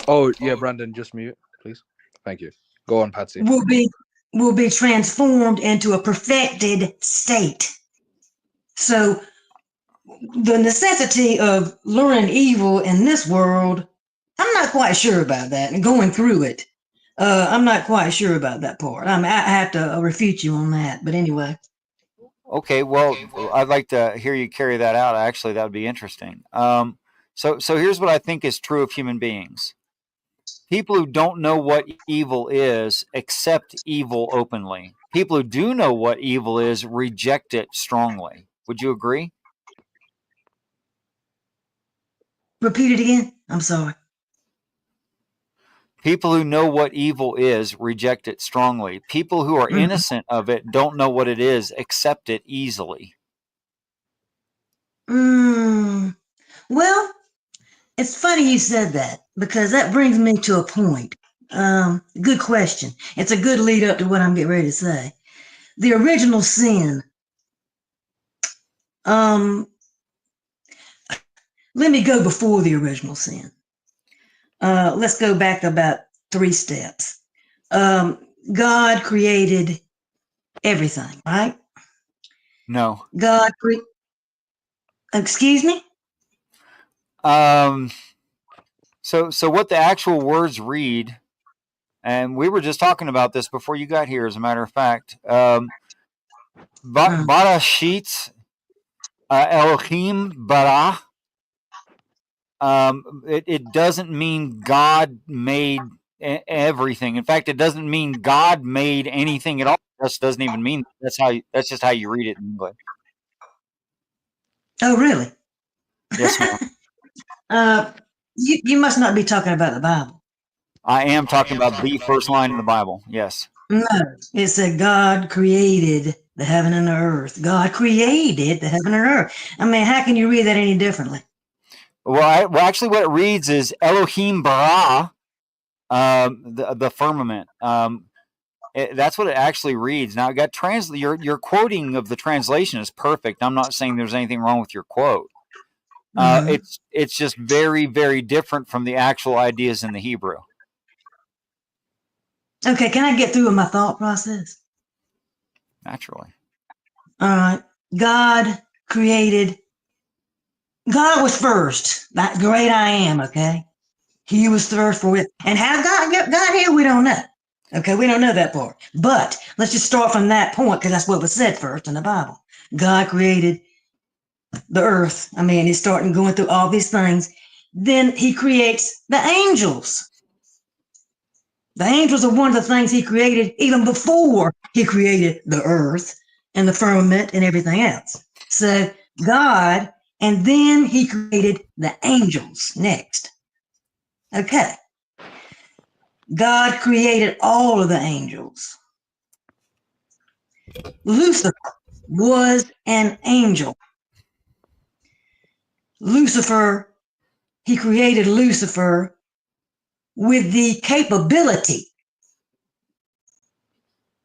Oh yeah, Brandon, just mute, please. Thank you. Go on, Patsy. Will be transformed into a perfected state. So the necessity of learning evil in this world, I'm not quite sure about that. And going through it, I'm not quite sure about that part. I have to refute you on that. But anyway. Okay, well, I'd like to hear you carry that out. Actually, that would be interesting. So here's what I think is true of human beings. People who don't know what evil is accept evil openly. People who do know what evil is reject it strongly. Would you agree? Repeat it again. I'm sorry. People who know what evil is reject it strongly. People who are innocent of it, don't know what it is, accept it easily. Well, it's funny you said that because that brings me to a point. Good question. It's a good lead up to what I'm getting ready to say. The original sin. Let me go before the original sin. Let's go back about 3 steps. God created everything, right? No. Excuse me? So what the actual words read, and we were just talking about this before you got here, as a matter of fact. Barashit Elohim bara. It doesn't mean God made everything. In fact, it doesn't mean God made anything at all. That doesn't even mean that's just how you read it in English. Oh, really? Yes, ma'am. You must not be talking about the Bible. I am talking about the first line in the Bible. Yes. No, it said God created the heaven and the earth. God created the heaven and earth. I mean, how can you read that any differently? Well, actually, what it reads is Elohim bara, the firmament. That's what it actually reads. Now, it got your quoting of the translation is perfect. I'm not saying there's anything wrong with your quote. It's just very, very different from the actual ideas in the Hebrew. Okay, can I get through with my thought process? Naturally. All right. God was first. That great I am, okay? He was first for it. And how God got here, we don't know. Okay, we don't know that part. But let's just start from that point because that's what was said first in the Bible. God created the earth. I mean, he's starting going through all these things. Then he creates the angels. The angels are one of the things he created even before he created the earth and the firmament and everything else. So God, and then he created the angels next. Okay. God created all of the angels. Lucifer was an angel. Lucifer, he created Lucifer with the capability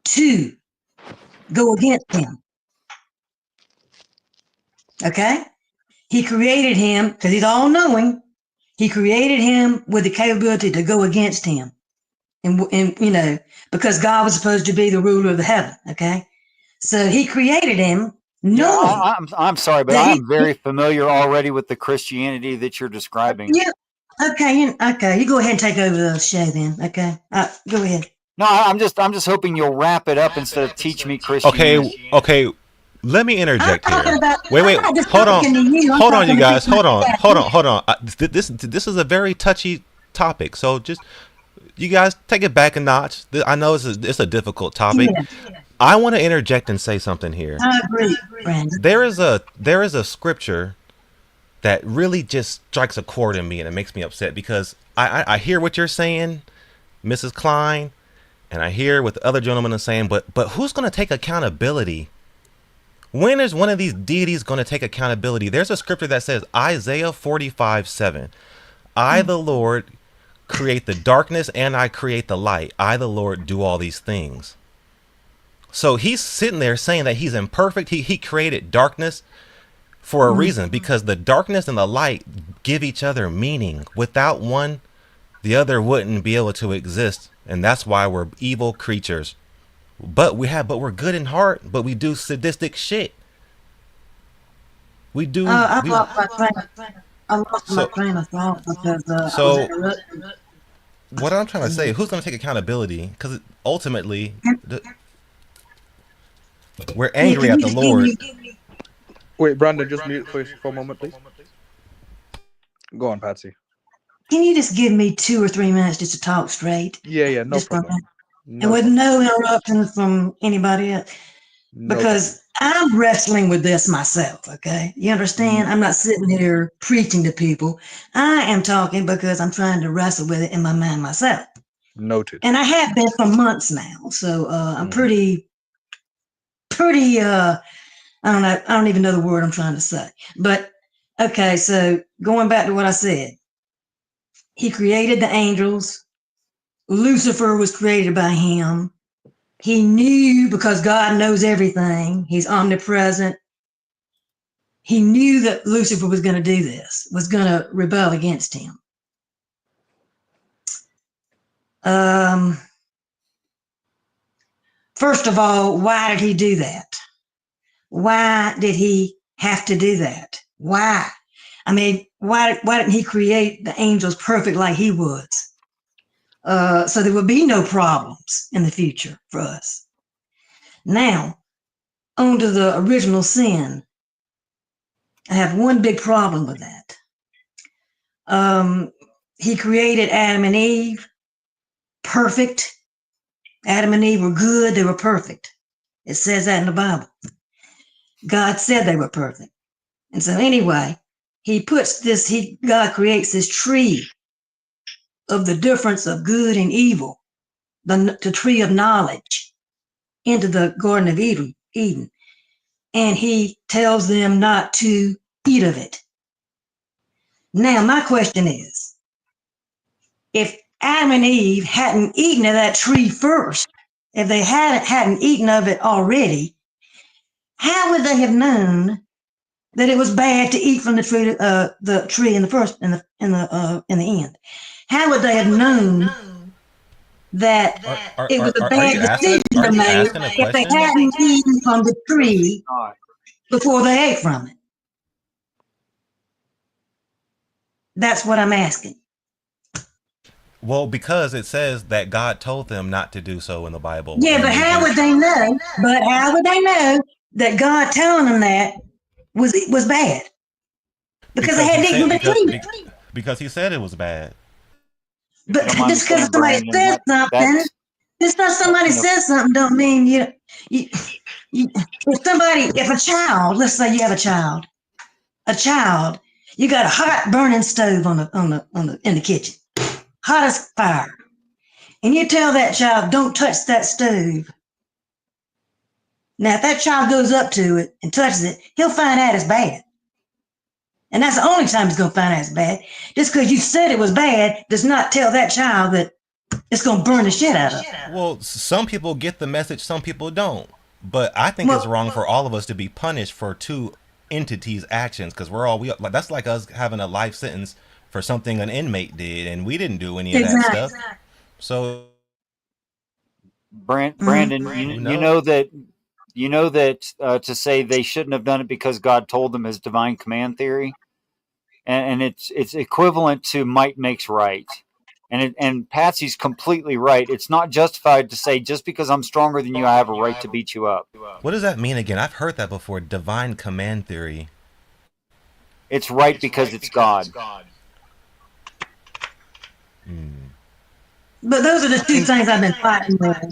to go against him. Okay? He created him, because he's all knowing, he created him with the capability to go against him. And you know, because God was supposed to be the ruler of the heaven. Okay? So he created him knowing. Yeah, I'm sorry, but I'm very familiar already with the Christianity that you're describing. Yeah. Okay. You go ahead and take over the show then. Okay. Go ahead. No, I'm just hoping you'll wrap it up instead of teach me Christianity. Okay. Let me interject I'm here. about, Wait. I'm not just Hold on. talking to you. I'm Hold on, you talking to guys. people. Hold on. This is a very touchy topic. So just you guys take it back a notch. I know it's a difficult topic. Yeah, I want to interject and say something here. I agree, Brandon. There is a scripture that really just strikes a chord in me, and it makes me upset because I hear what you're saying, Mrs. Klein, and I hear what the other gentlemen are saying, but who's going to take accountability? When is one of these deities going to take accountability? There's a scripture that says, Isaiah 45:7, I, the Lord, create the darkness and I create the light. I, the Lord, do all these things. So he's sitting there saying that he's imperfect. He created darkness for a reason, because the darkness and the light give each other meaning. Without one, the other wouldn't be able to exist. And that's why we're evil creatures. But we're good in heart, but we do sadistic shit. We do. I lost my train of thought because I was interrupted. What I'm trying to say, who's going to take accountability? Because ultimately, we're angry at the Lord. Wait, Brandon, just mute for a moment, please. Go on, Patsy. Can you just give me 2 or 3 minutes just to talk straight? Yeah, no Just problem. and with no interruptions from anybody else. Because I'm wrestling with this myself, okay? You understand? I'm not sitting here preaching to people. I am talking because I'm trying to wrestle with it in my mind myself. Noted. And I have been for months now. So I'm pretty, I don't know, I don't even know the word I'm trying to say. But okay, so going back to what I said, he created the angels. Lucifer was created by him. He knew, because God knows everything, he's omnipresent. He knew that Lucifer was going to do this, was going to rebel against him. First of all, why did he do that? Why did he have to do that? Why? I mean, why didn't he create the angels perfect like he was? So there would be no problems in the future for us. Now, on to the original sin. I have one big problem with that. He created Adam and Eve perfect. Adam and Eve were good. They were perfect. It says that in the Bible. God said they were perfect. And so anyway, God creates this tree of the difference of good and evil, the tree of knowledge, into the Garden of Eden. And he tells them not to eat of it. Now, my question is, if Adam and Eve hadn't eaten of that tree first, if they hadn't eaten of it already, how would they have known that it was bad to eat from the tree in the end? How would they have known that it was a bad decision to make if they hadn't eaten from the tree before they ate from it? That's what I'm asking. Well, because it says that God told them not to do so in the Bible. Yeah, but how would they know? But how would they know that God telling them that was bad? Because they hadn't eaten the tree. Because he said it was bad. But just because somebody says something, just because somebody says something, don't mean if a child, let's say you have a child, you got a hot burning stove in the kitchen, hot as fire, and you tell that child, don't touch that stove. Now, if that child goes up to it and touches it, he'll find out it's bad. And that's the only time he's going to find out it's bad. Just because you said it was bad does not tell that child that it's going to burn the shit out of them. Well, some people get the message, some people don't. But I think it's wrong for all of us to be punished for two entities' actions, because that's like us having a life sentence for something an inmate did, and we didn't do any of that stuff. So, Brandon, you know that to say they shouldn't have done it because God told them is divine command theory, and it's equivalent to might makes right. And Patsy's completely right. It's not justified to say just because I'm stronger than you, I have a right to beat you up. What does that mean again? I've heard that before. Divine command theory. It's right because it's God. But those are the two things I've been fighting with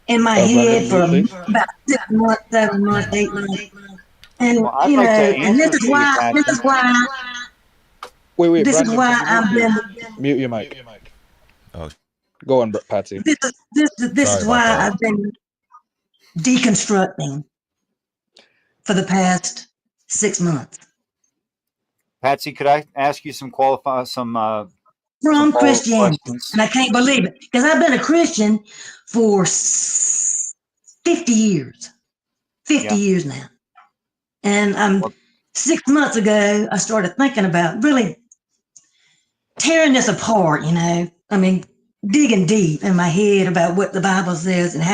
in my head for about 6 months, 7 months, 8 months. And, well, and this is why, Wait, this Brandon, is why I've been, mute your mic. Oh, go on, Patsy. This is why I've been deconstructing for the past 6 months. Patsy, could I ask you some from Christianity? And I can't believe it, because I've been a Christian for 50 years. 50 years now. And 6 months ago, I started thinking about really tearing this apart, I mean, digging deep in my head about what the Bible says and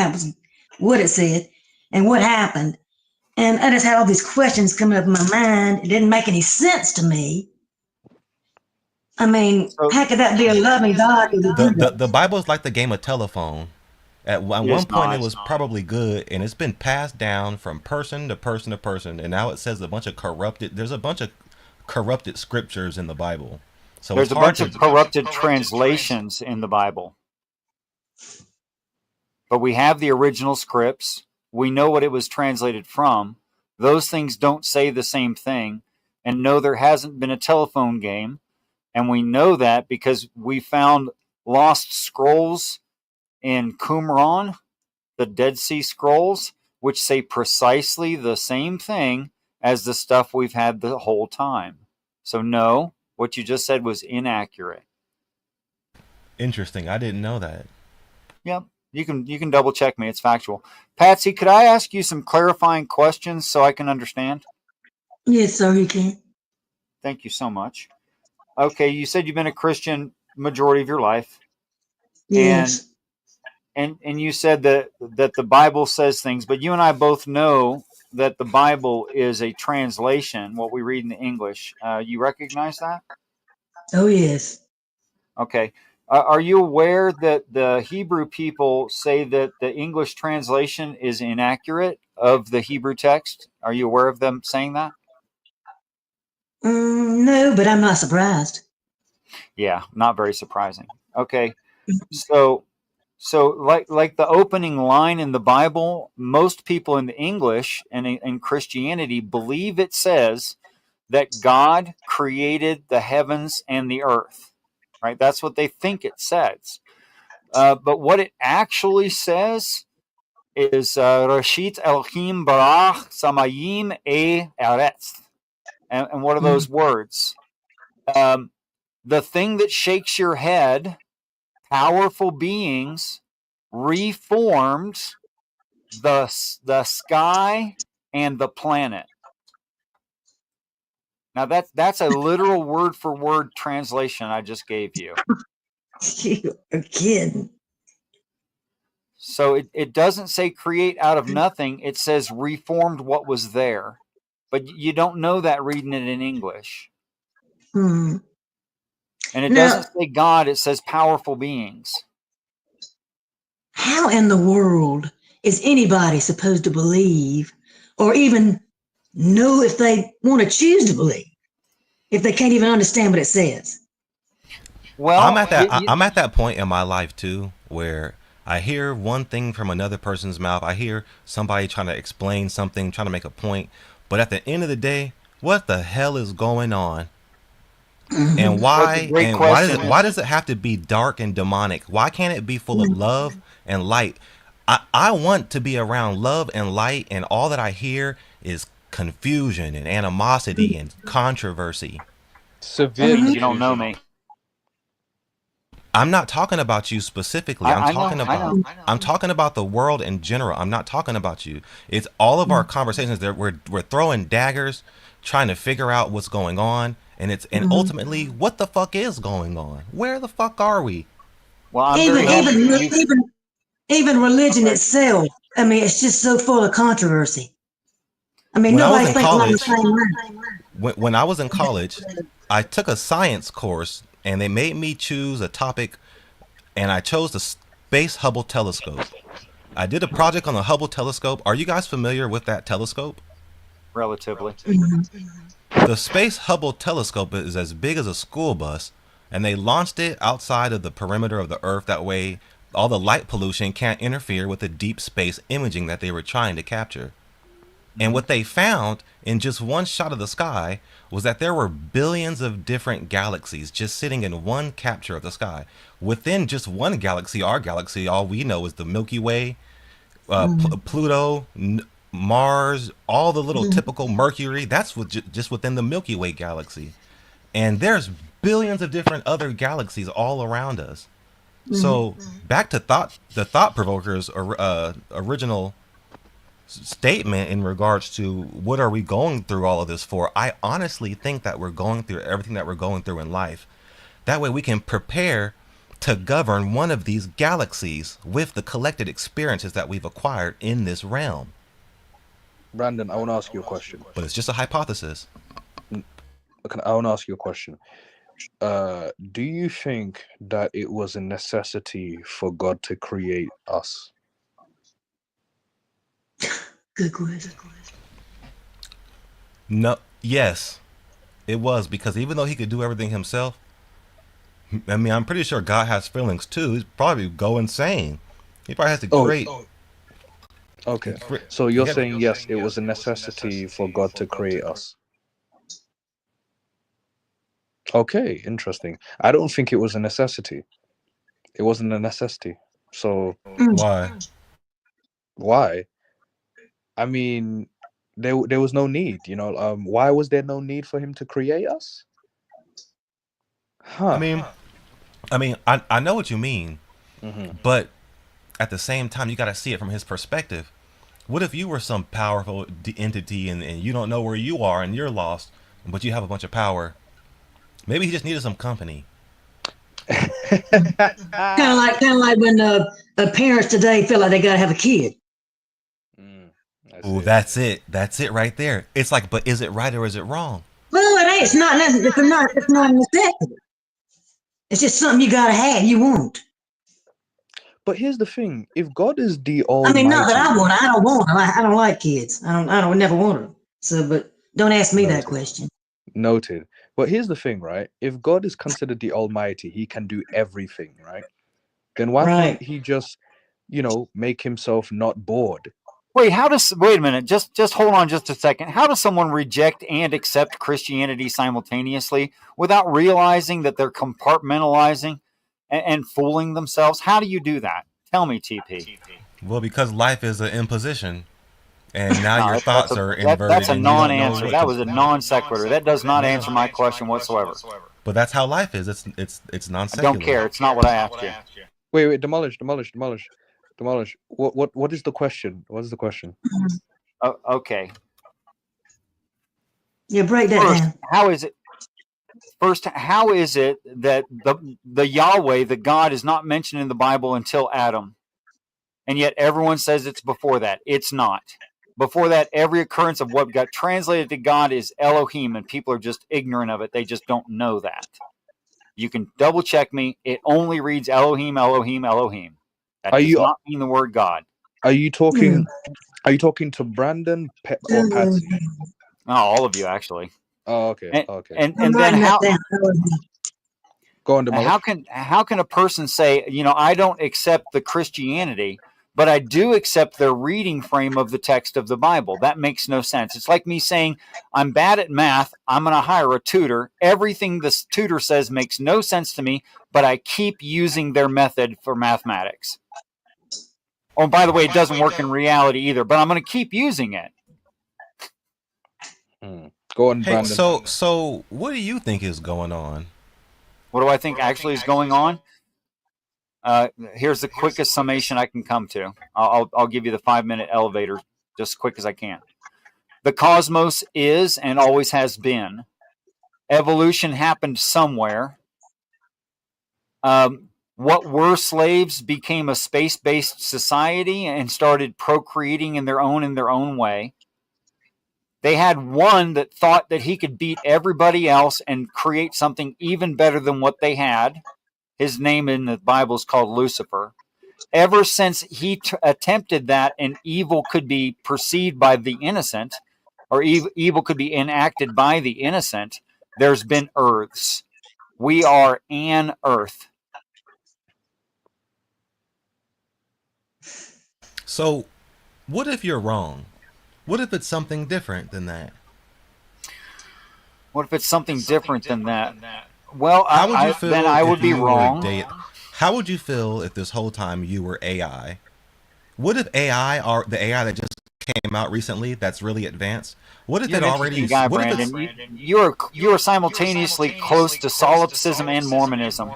what it said and what happened. And I just had all these questions coming up in my mind. It didn't make any sense to me. I mean, how could that be a loving God? The Bible is like the game of telephone. At one point, it was probably good, and it's been passed down from person to person to person, and now it says there's a bunch of corrupted scriptures in the Bible. So there's a bunch of corrupted translations in the Bible. But we have the original scripts. We know what it was translated from. Those things don't say the same thing. And no, there hasn't been a telephone game. And we know that because we found lost scrolls in Qumran, the Dead Sea Scrolls, which say precisely the same thing as the stuff we've had the whole time. So no, what you just said was inaccurate. Interesting. I didn't know that. Yep. You can double check me. It's factual. Patsy, could I ask you some clarifying questions so I can understand? Yes, sir, you can. Thank you so much. Okay, you said you've been a Christian majority of your life. Yes. And you said that the Bible says things, but you and I both know that the Bible is a translation, what we read in the English. You recognize that? Oh, yes. Okay. Are you aware that the Hebrew people say that the English translation is inaccurate of the Hebrew text? Are you aware of them saying that? No, but I'm not surprised. Yeah, not very surprising. Okay. So like the opening line in the Bible, most people in the English and in Christianity believe it says that God created the heavens and the earth. Right? That's what they think it says. But what it actually says is Rashit Elohim Barach Samayim E Eretz. And what are those words? The thing that shakes your head, powerful beings, reformed the sky and the planet. Now that's a literal word for word translation I just gave you. You're kidding. So it doesn't say create out of nothing. It says reformed what was there. But you don't know that reading it in English. And it doesn't say God, it says powerful beings. How in the world is anybody supposed to believe or even know if they want to choose to believe if they can't even understand what it says? Well, I'm at that point in my life too, where I hear one thing from another person's mouth. I hear somebody trying to explain something, trying to make a point. But at the end of the day, what the hell is going on? And why does it have to be dark and demonic? Why can't it be full of love and light? I want to be around love and light, and all that I hear is confusion and animosity and controversy. Severe You don't know confusion. me. I'm not talking about you specifically. I know. I'm talking about the world in general. I'm not talking about you. It's all of our conversations that we're throwing daggers, trying to figure out what's going on, and ultimately what the fuck is going on? Where the fuck are we? Well, I'm Even very happy even that you. even even religion itself. I mean, it's just so full of controversy. I mean, When I was nobody in thinks along the college, same line. when I was in college, I took a science course and they made me choose a topic, and I chose the Space Hubble telescope. I did a project on the Hubble telescope. Are you guys familiar with that telescope? Relatively. The Space Hubble telescope is as big as a school bus, and they launched it outside of the perimeter of the Earth. That way, all the light pollution can't interfere with the deep space imaging that they were trying to capture. And what they found in just one shot of the sky was that there were billions of different galaxies just sitting in one capture of the sky. Within just one galaxy, our galaxy, all we know is the Milky Way, Pluto, Mars, all the little typical Mercury. That's just within the Milky Way galaxy. And there's billions of different other galaxies all around us. So back to the thought provoker's original statement in regards to what are we going through all of this for. I honestly think that we're going through everything that we're going through in life. That way we can prepare to govern one of these galaxies with the collected experiences that we've acquired in this realm. Brandon, I want to ask you a question. But it's just a hypothesis. I want to ask you a question. Do you think that it was a necessity for God to create us? Good question. No, yes, it was, because even though he could do everything himself, I mean, I'm pretty sure God has feelings too. He's probably go insane. He probably has to create. Okay. So you're saying yes, it was a necessity for God to create us. Okay, interesting. I don't think it was a necessity. It wasn't a necessity. So Why? why? I mean, there was no need, why was there no need for him to create us? I mean, I know what you mean, Mhm. but at the same time, you got to see it from his perspective. What if you were some powerful entity and you don't know where you are and you're lost, but you have a bunch of power? Maybe he just needed some company. Kind of like when parents today feel like they gotta have a kid. Oh, that's it. That's it right there. It's like, but is it right or is it wrong? Well, it ain't. It's not necessary. It's not a necessity. It's just something you gotta have. You want. But here's the thing: if God is the I mean, not that I Almighty, want. I don't want them. I don't like kids. I don't never want them. So, but don't ask me that question. Noted. But here's the thing, right? If God is considered the Almighty, he can do everything, right? Then why Right. can't he just, make himself not bored? Wait a minute. Just hold on just a second. How does someone reject and accept Christianity simultaneously without realizing that they're compartmentalizing and fooling themselves? How do you do that? Tell me, TP. Well, because life is an imposition, and now No, your thoughts are inverted. that's a and you don't know non-answer. what That to- was a non sequitur. That does not answer my question whatsoever. But that's how life is. It's non I secular. don't care. It's not what I asked you. Wait, demolish. What is the question? What is the question? Okay. Yeah, break that down. How is it that the Yahweh, the God, is not mentioned in the Bible until Adam, and yet everyone says it's before that? It's not. Before that, every occurrence of what got translated to God is Elohim, and people are just ignorant of it. They just don't know that. You can double check me. It only reads Elohim, Elohim, Elohim. That does not mean the word God. Are you talking? Are you talking to Brandon or Patsy? Oh, all of you actually. Oh, okay. And then how? Go on, demolish. How can a person say, I don't accept the Christianity, but I do accept their reading frame of the text of the Bible? That makes no sense. It's like me saying, I'm bad at math, I'm going to hire a tutor. Everything this tutor says makes no sense to me, but I keep using their method for mathematics. Oh, by the way, it doesn't work in reality either, but I'm going to keep using it. Go on, Hey, Brandon. so what do you think is going on? What do I think actually is going on? Here's the quickest summation I can come to. I'll give you the 5-minute elevator just as quick as I can. The cosmos is and always has been. Evolution happened somewhere. What were slaves became a space-based society and started procreating in their own way. They had one that thought that he could beat everybody else and create something even better than what they had. His name in the Bible is called Lucifer. Ever since he attempted that, and evil could be perceived by the innocent, or evil could be enacted by the innocent, there's been earths. We are an earth. So, what if you're wrong? What if it's something different than that? What if it's something different than that? Well, How would you feel then I would if be you wrong. were How would you feel if this whole time you were AI? What if AI, are the AI that just came out recently that's really advanced? What if You're it an already? interesting guy, What if it's? Brandon. You are simultaneously close to solipsism and Mormonism.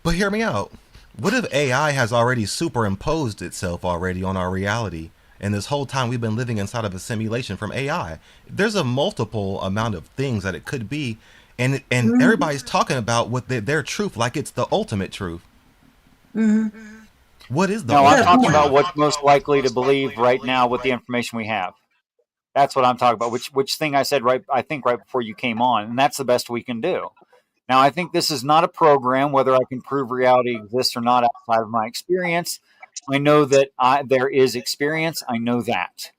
But hear me out. What if AI has already superimposed itself already on our reality, and this whole time we've been living inside of a simulation from AI? There's a multiple amount of things that it could be, and everybody's talking about what their truth like it's the ultimate truth. What is the No, I'm ultimate talking truth? about what's most likely to believe right now with the information we have. That's what I'm talking about. Which thing I said right before you came on, and that's the best we can do. Now, I think this is not a program, whether I can prove reality exists or not outside of my experience. I know that there is experience. I know that.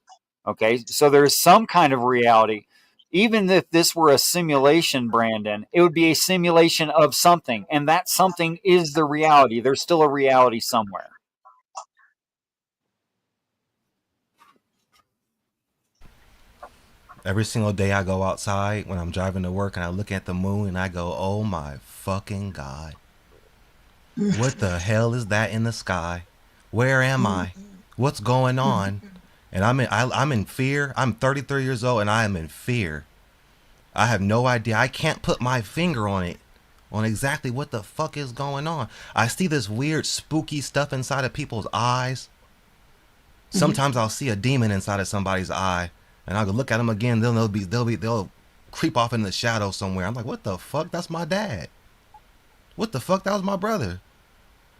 Okay. So there is some kind of reality. Even if this were a simulation, Brandon, it would be a simulation of something. And that something is the reality. There's still a reality somewhere. Every single day I go outside when I'm driving to work and I look at the moon and I go, oh my fucking God. What the hell is that in the sky? Where am I? What's going on? And I'm in fear. I'm 33 years old and I am in fear. I have no idea. I can't put my finger on it, on exactly what the fuck is going on. I see this weird spooky stuff inside of people's eyes. Sometimes I'll see a demon inside of somebody's eye, and I'll go look at them again. They'll creep off in the shadow somewhere. I'm like, what the fuck? That's my dad. What the fuck? That was my brother.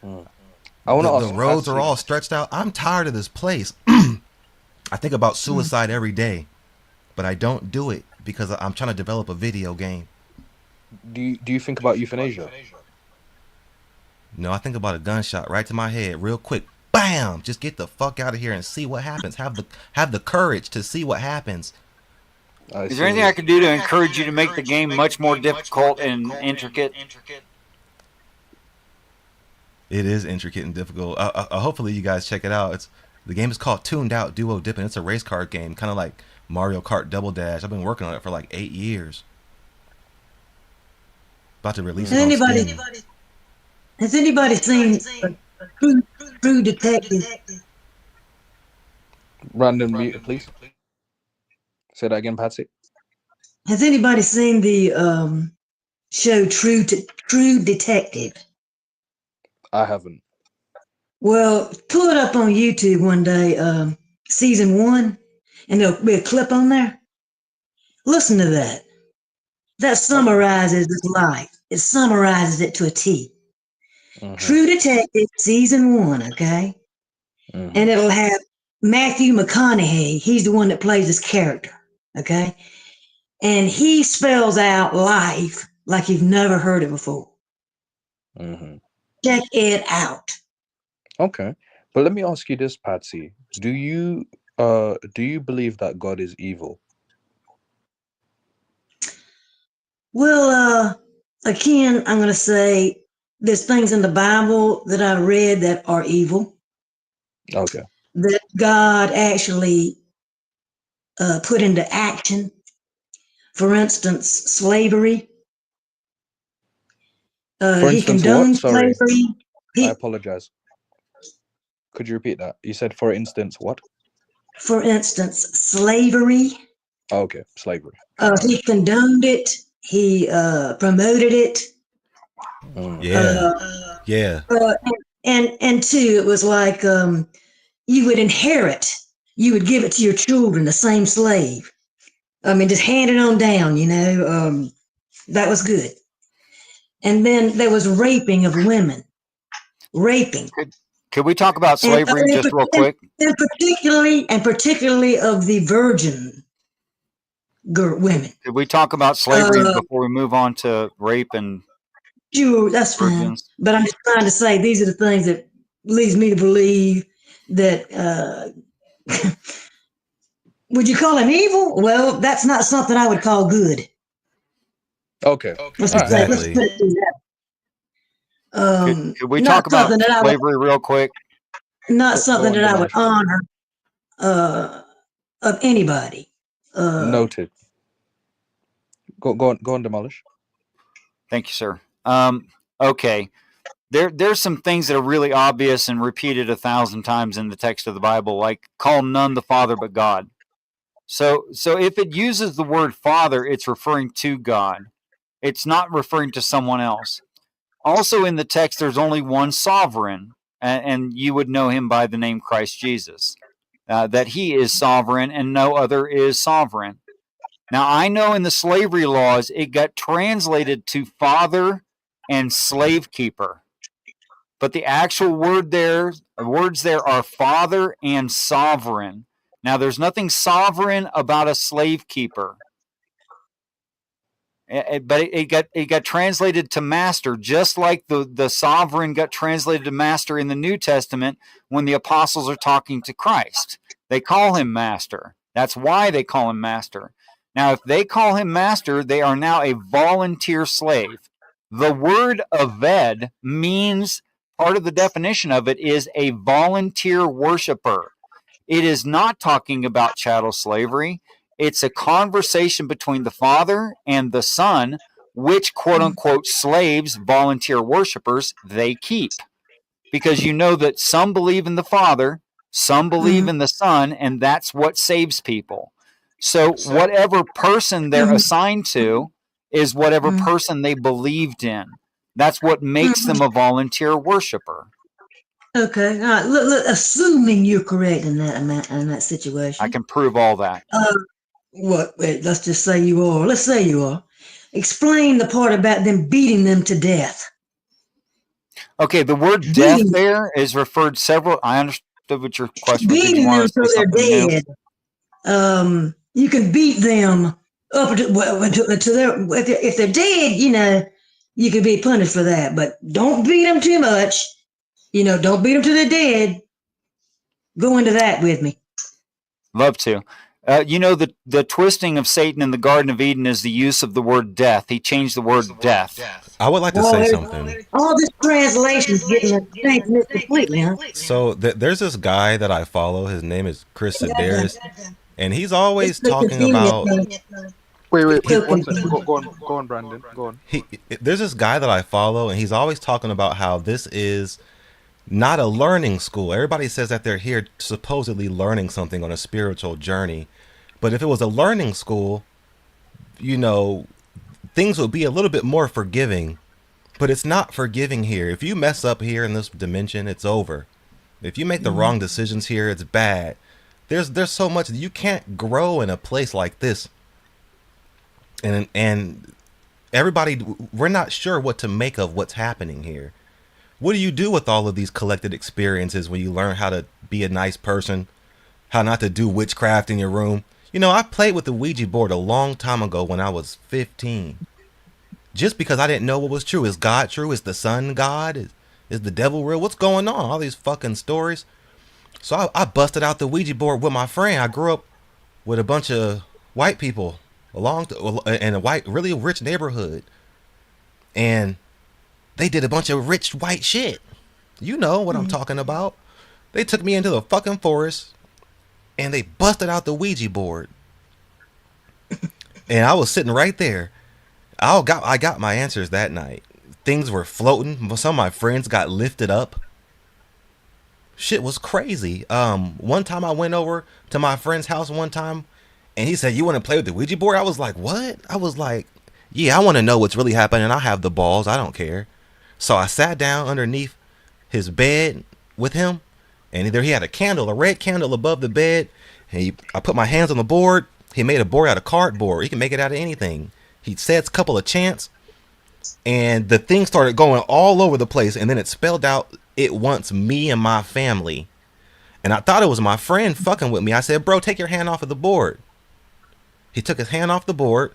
I want to The ask roads are Patsy. all stretched out. I'm tired of this place. I think about suicide every day, but I don't do it because I'm trying to develop a video game. Do you think about euthanasia? No, I think about a gunshot right to my head, real quick. Bam! Just get the fuck out of here and see what happens. Have the courage to see what happens. Is there anything I can do to encourage you to make the game much more difficult and intricate? It is intricate and difficult. Hopefully you guys check it out. The game is called Tuned Out Duo Dipping. It's a race car game, kind of like Mario Kart Double Dash. I've been working on it for like 8 years. About to release it on Steam. Has anybody seen True Detective? Random mute, please. Say that again, Patsy. Has anybody seen the show True Detective? I haven't. Well, pull it up on YouTube one day, season 1, and there'll be a clip on there. Listen to that. That summarizes his life. It summarizes it to a T. True Detective, season 1, okay? And it'll have Matthew McConaughey. He's the one that plays this character, okay? And he spells out life like you've never heard it before. Check it out. Okay, but let me ask you this, Patsy. Do you believe that God is evil? Well, again, I'm going to say there's things in the Bible that I read that are evil. Okay. That God actually put into action. For instance, slavery. For He instance, what? condoned Sorry, slavery. I apologize. Could you repeat that? You said, for instance, what? For instance, slavery. Okay, slavery. He condoned it. He promoted it. Yeah. Yeah. Uh, and two, it was like you would inherit. You would give it to your children, the same slave. I mean, just hand it on down. That was good. And then there was raping of women. Raping. Could we talk about slavery just real quick? And particularly of the virgin women. Could we talk about slavery before we move on to rape and Sure, that's fine. virgins? But I'm just trying to say these are the things that leads me to believe that would you call him evil? Well, that's not something I would call good. Okay. Let's Exactly. put it through that. Could we talk about slavery real quick? Not something that I would honor of anybody. Noted. Go on, Demolish. Thank you, sir. Okay. There's some things that are really obvious and repeated 1,000 times in the text of the Bible, like call none the Father but God. So if it uses the word Father, it's referring to God. It's not referring to someone else. Also in the text, there's only one sovereign, and you would know him by the name Christ Jesus, that he is sovereign and no other is sovereign. Now, I know in the slavery laws, it got translated to father and slave keeper. But the actual words there are father and sovereign. Now, there's nothing sovereign about a slave keeper. But it got translated to master, just like the sovereign got translated to master in the New Testament when the apostles are talking to Christ. They call him master. That's why they call him master. Now, if they call him master, they are now a volunteer slave. The word aved means, part of the definition of it is a volunteer worshiper. It is not talking about chattel slavery. It's a conversation between the Father and the Son, which, quote unquote, slaves, volunteer worshipers, they keep. Because you know that some believe in the Father, some believe in the Son, and that's what saves people. So whatever person they're assigned to is whatever person they believed in. That's what makes them a volunteer worshiper. Okay, all right. Look, assuming you're correct in that situation, I can prove all that. Wait, let's just say you are. Let's say you are. Explain the part about them beating them to death. Okay, the word death there is referred several. I understood what your question was. Beating them till they're dead. You can beat them up to their. If they're dead, you can be punished for that. But don't beat them too much. Don't beat them till they're dead. Go into that with me. Love to. The twisting of Satan in the Garden of Eden is the use of the word death. He changed the word death. I would like to say something. All this translation is getting changed completely, huh? So there's this guy that I follow. His name is Chris Sedaris, and he's always talking about. Wait. One second. Go on, Brandon. Go on. There's this guy that I follow, and he's always talking about how this is not a learning school. Everybody says that they're here supposedly learning something on a spiritual journey. But if it was a learning school, things would be a little bit more forgiving. But it's not forgiving here. If you mess up here in this dimension, it's over. If you make the wrong decisions here, it's bad. There's so much that you can't grow in a place like this. And everybody, we're not sure what to make of what's happening here. What do you do with all of these collected experiences when you learn how to be a nice person, how not to do witchcraft in your room? I played with the Ouija board a long time ago when I was 15. Just because I didn't know what was true. Is God true? Is the sun God? Is the devil real? What's going on? All these fucking stories. So I busted out the Ouija board with my friend. I grew up with a bunch of white people in a really rich neighborhood. And they did a bunch of rich white shit. You know what I'm talking about. They took me into the fucking forest and they busted out the Ouija board. And I was sitting right there. I got my answers that night. Things were floating. Some of my friends got lifted up. Shit was crazy. One time I went over to my friend's house one time And he said, "You want to play with the Ouija board?" I was like, "What?" I was like, "Yeah, I want to know what's really happening. I have the balls. I don't care." So I sat down underneath his bed with him, and there he had a candle, a red candle above the bed. And I put my hands on the board. He made a board out of cardboard. He can make it out of anything. He said a couple of chants, and the thing started going all over the place. And then it spelled out, "It wants me and my family." And I thought it was my friend fucking with me. I said, "Bro, take your hand off of the board." He took his hand off the board,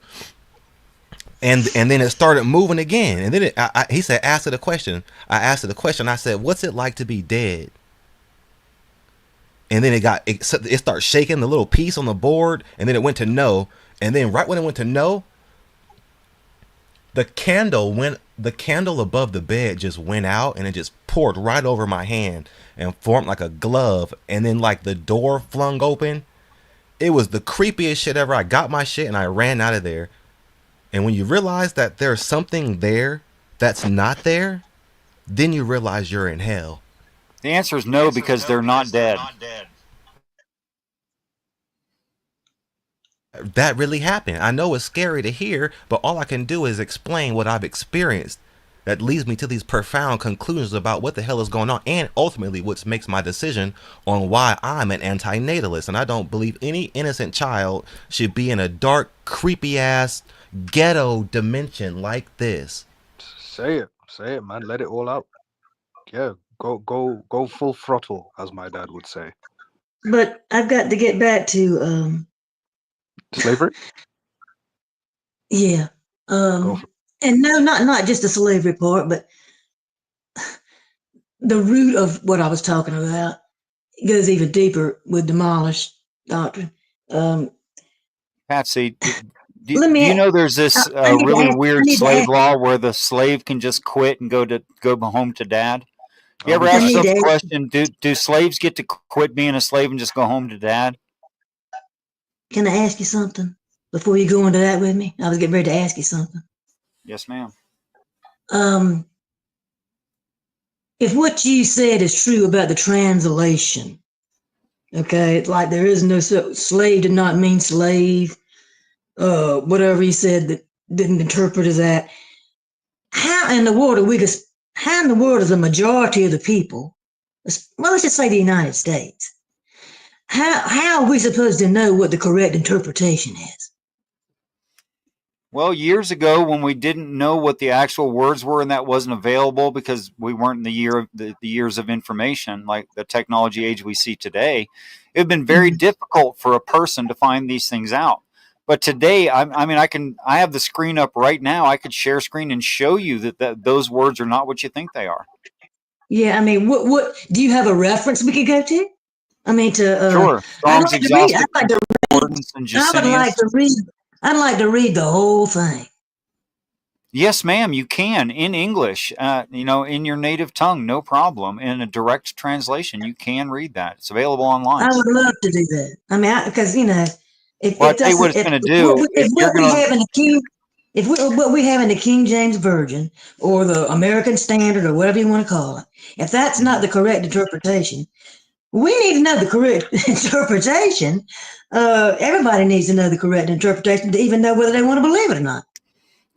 and then it started moving again. And then he said, "Ask it a question." I asked it a question. I said, "What's it like to be dead?" And then it started shaking the little piece on the board, and then it went to no. And then right when it went to no, the candle above the bed just went out, and it just poured right over my hand and formed like a glove. And then like the door flung open. It was the creepiest shit ever. I got my shit and I ran out of there. And when you realize that there's something there that's not there, then you realize you're in hell. The answer is no, because they're not dead. That really happened. I know it's scary to hear, but all I can do is explain what I've experienced. That leads me to these profound conclusions about what the hell is going on, and ultimately what makes my decision on why I'm an anti-natalist. And I don't believe any innocent child should be in a dark, creepy ass ghetto dimension like this. Say it, man. Let it all out. Yeah, go full throttle, as my dad would say. But I've got to get back to Slavery. yeah. Go for And no, not just the slavery part, but the root of what I was talking about goes even deeper with demolished doctrine. Patsy, do Let me. you know there's this I need to really ask. I weird need to slave ask. law where the slave can just quit and go home to dad? You I'll ever be ask I need yourself to the ask. question, do slaves get to quit being a slave and just go home to dad? Can I ask you something before you go into that with me? I was getting ready to ask you something. Yes, ma'am. If what you said is true about the translation, okay, like there is no slave did not mean slave, whatever he said that didn't interpret as that. How in the world how in the world is the majority of the people, well, let's just say the United States, how are we supposed to know what the correct interpretation is? Well, years ago, when we didn't know what the actual words were, and that wasn't available because we weren't in the years of information like the technology age we see today, it had been very difficult for a person to find these things out. But today, I have the screen up right now. I could share screen and show you that those words are not what you think they are. Yeah, I mean, what do you have a reference we could go to? I mean, Sure, I'd Strong's like to read. Exhaustive Concordance and I would like Jusinius. to read. I'd like to read the whole thing. Yes, ma'am, you can in English, in your native tongue, no problem. In a direct translation, you can read that. It's available online. I would love to do that. I mean, because if Well, I it tell you what doesn't, it's going to do. if You're what we going to, have in the King, if what we have in the King James Version or the American Standard or whatever you want to call it, if that's not the correct interpretation, we need to know the correct interpretation. Everybody needs to know the correct interpretation to even know whether they want to believe it or not.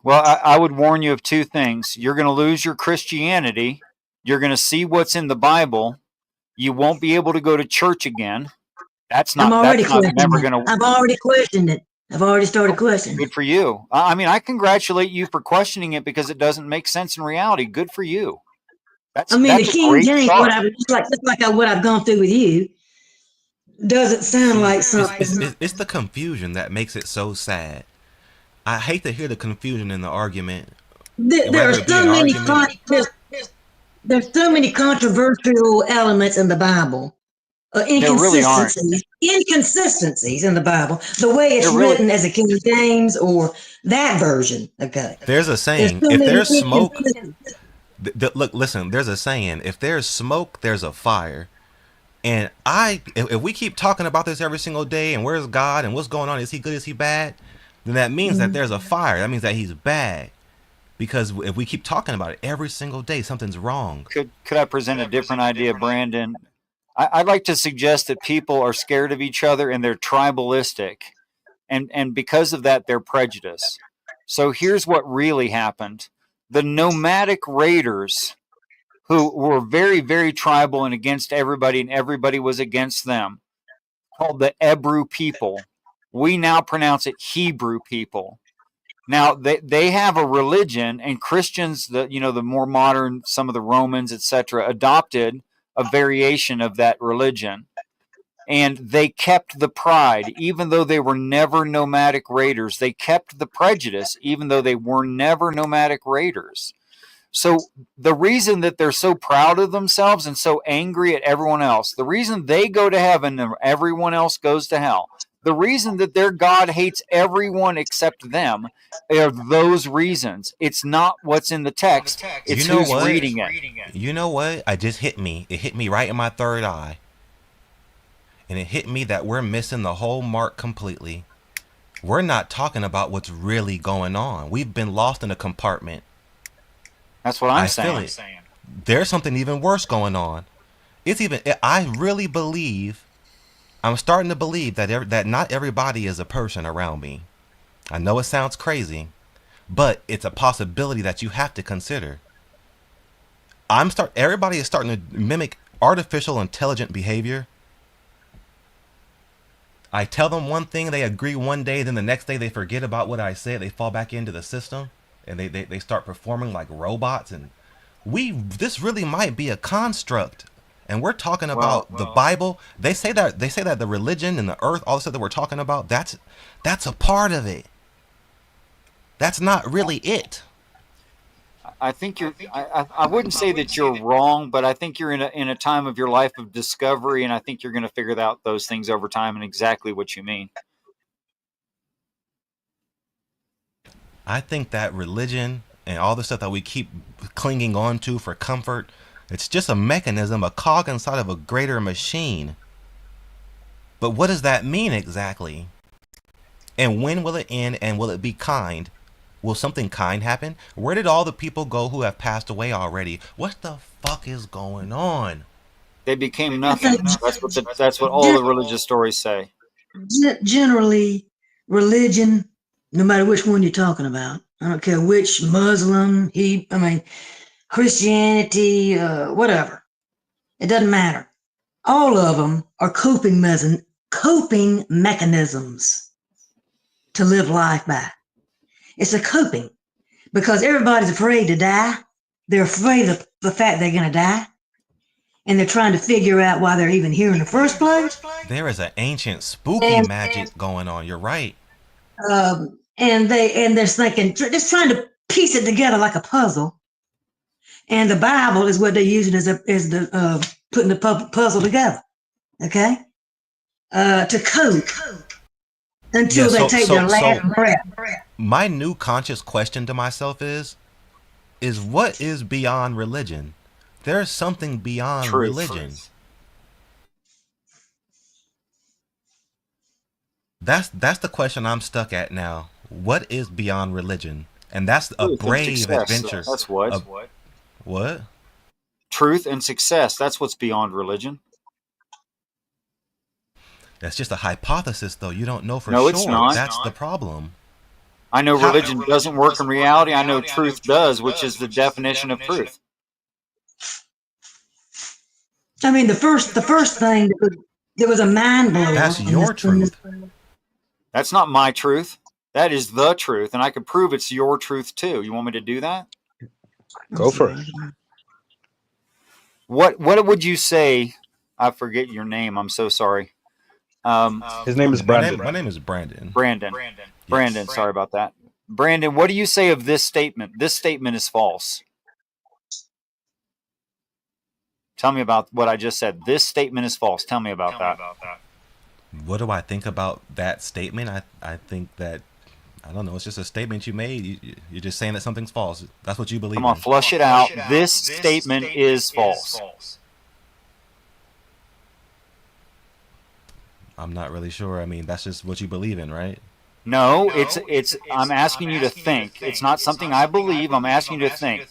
well, I would warn you of two things. You're going to lose your Christianity. You're going to see what's in the Bible. You won't be able to go to church again. That's I'm not already questioning never it. going to. I've already questioned it. I've already started questioning Good it. for you. I congratulate you for questioning it because it doesn't make sense in reality. Good for you. I mean, the That's a King great James, start. what I've gone through with you, doesn't sound See, like something. it's the confusion that makes it so sad. I hate to hear the confusion in the argument, There are whether it be so an many argument. there's so many controversial elements in the Bible, There really aren't. inconsistencies in the Bible. The way it's There really. written as a King James or that version. Okay, There's a there's saying: so if many there's smoke, inconsistencies. look, listen. There's a saying: if there's smoke, there's a fire. And if we keep talking about this every single day, and where's God, and what's going on, is he good, is he bad? Then that means that there's a fire. That means that he's bad. Because if we keep talking about it every single day, something's wrong. Could I present a different idea, Brandon? I'd like to suggest that people are scared of each other and they're tribalistic. and because of that, they're prejudiced. So here's what really happened. The nomadic raiders, who were very, very tribal and against everybody, and everybody was against them, called the Ebru people. We now pronounce it Hebrew people. Now they have a religion, and Christians, the more modern, some of the Romans, etc., adopted a variation of that religion. And they kept the pride, even though they were never nomadic raiders. They kept the prejudice, even though they were never nomadic raiders. So the reason that they're so proud of themselves and so angry at everyone else, the reason they go to heaven and everyone else goes to hell, the reason that their God hates everyone except them are those reasons. It's not what's in the text. It's who's reading it. You know what? It hit me right in my third eye. And it hit me that we're missing the whole mark completely. We're not talking about what's really going on. We've been lost in a compartment. That's what I'm saying. There's something even worse going on. I really believe, I'm starting to believe that not everybody is a person around me. I know it sounds crazy, but it's a possibility that you have to consider. Everybody is starting to mimic artificial intelligent behavior. I tell them one thing, they agree one day, then the next day they forget about what I said. They fall back into the system, and they start performing like robots. And this really might be a construct. And we're talking about the Bible. They say that the religion and the earth, all the stuff that we're talking about, that's a part of it. That's not really it. I think I wouldn't say that you're wrong, but I think you're in a time of your life of discovery, and I think you're going to figure out those things over time and exactly what you mean. I think that religion and all the stuff that we keep clinging on to for comfort, it's just a mechanism, a cog inside of a greater machine. But what does that mean exactly? And when will it end, and will it be kind? Will something kind happen? Where did all the people go who have passed away already? What the fuck is going on? They became nothing. That's what all the religious stories say. Generally, religion, no matter which one you're talking about, I don't care which Muslim, Christianity, whatever. It doesn't matter. All of them are coping mechanisms to live life by. It's a coping, because everybody's afraid to die. They're afraid of the fact they're going to die. And they're trying to figure out why they're even here in the first place. There is an ancient spooky magic going on. You're right. And they're thinking, just trying to piece it together like a puzzle. And the Bible is what they're using as the putting the puzzle together. Okay, to cope until they take their last breath. My new conscious question to myself is what is beyond religion? There's something beyond religion. That's the question I'm stuck at now. What is beyond religion? And that's a brave adventure. That's what. What? Truth and success. That's what's beyond religion. That's just a hypothesis, though. You don't know for sure. No, it's not. That's the problem. I know religion doesn't work in reality. I know truth does, which is the definition of truth. I mean, the first thing there was a mind blower. That's your truth. That's not my truth. That is the truth, and I can prove it's your truth too. You want me to do that? Go for it. What would you say? I forget your name. I'm so sorry. His name is Brandon. My name is Brandon. Brandon. Yes. Sorry about that. Brandon, what do you say of this statement? This statement is false. Tell me about what I just said. This statement is false. Tell me about that. What do I think about that statement? I think that, I don't know, it's just a statement you made. You're just saying that something's false. That's what you believe in. Come on, flush it out. This statement is false. I'm not really sure. I mean, that's just what you believe in, right? No, it's I'm asking you to think. It's not something I believe. I'm asking you to think.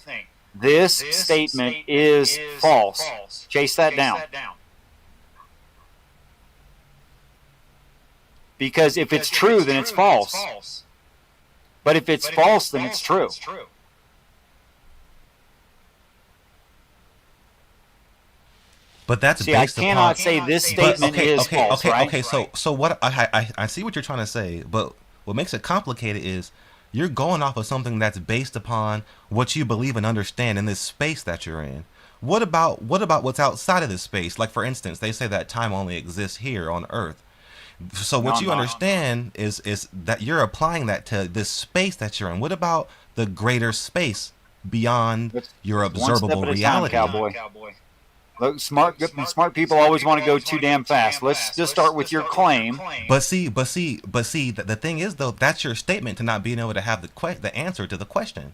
This statement is false. Chase that down. Because if it's true, then it's false. But if it's false, then it's true. But that's See, I based upon. cannot say this statement is false, right? Okay. So what I see what you're trying to say, but what makes it complicated is you're going off of something that's based upon what you believe and understand in this space that you're in. What about what's outside of this space? Like, for instance, they say that time only exists here on Earth. So what you understand is that you're applying that to this space that you're in. What about the greater space beyond your observable reality? Cowboy. Look, smart people always want to go too damn fast. Let's just start with your claim. But see, the thing is, though, that's your statement to not being able to have the answer to the question.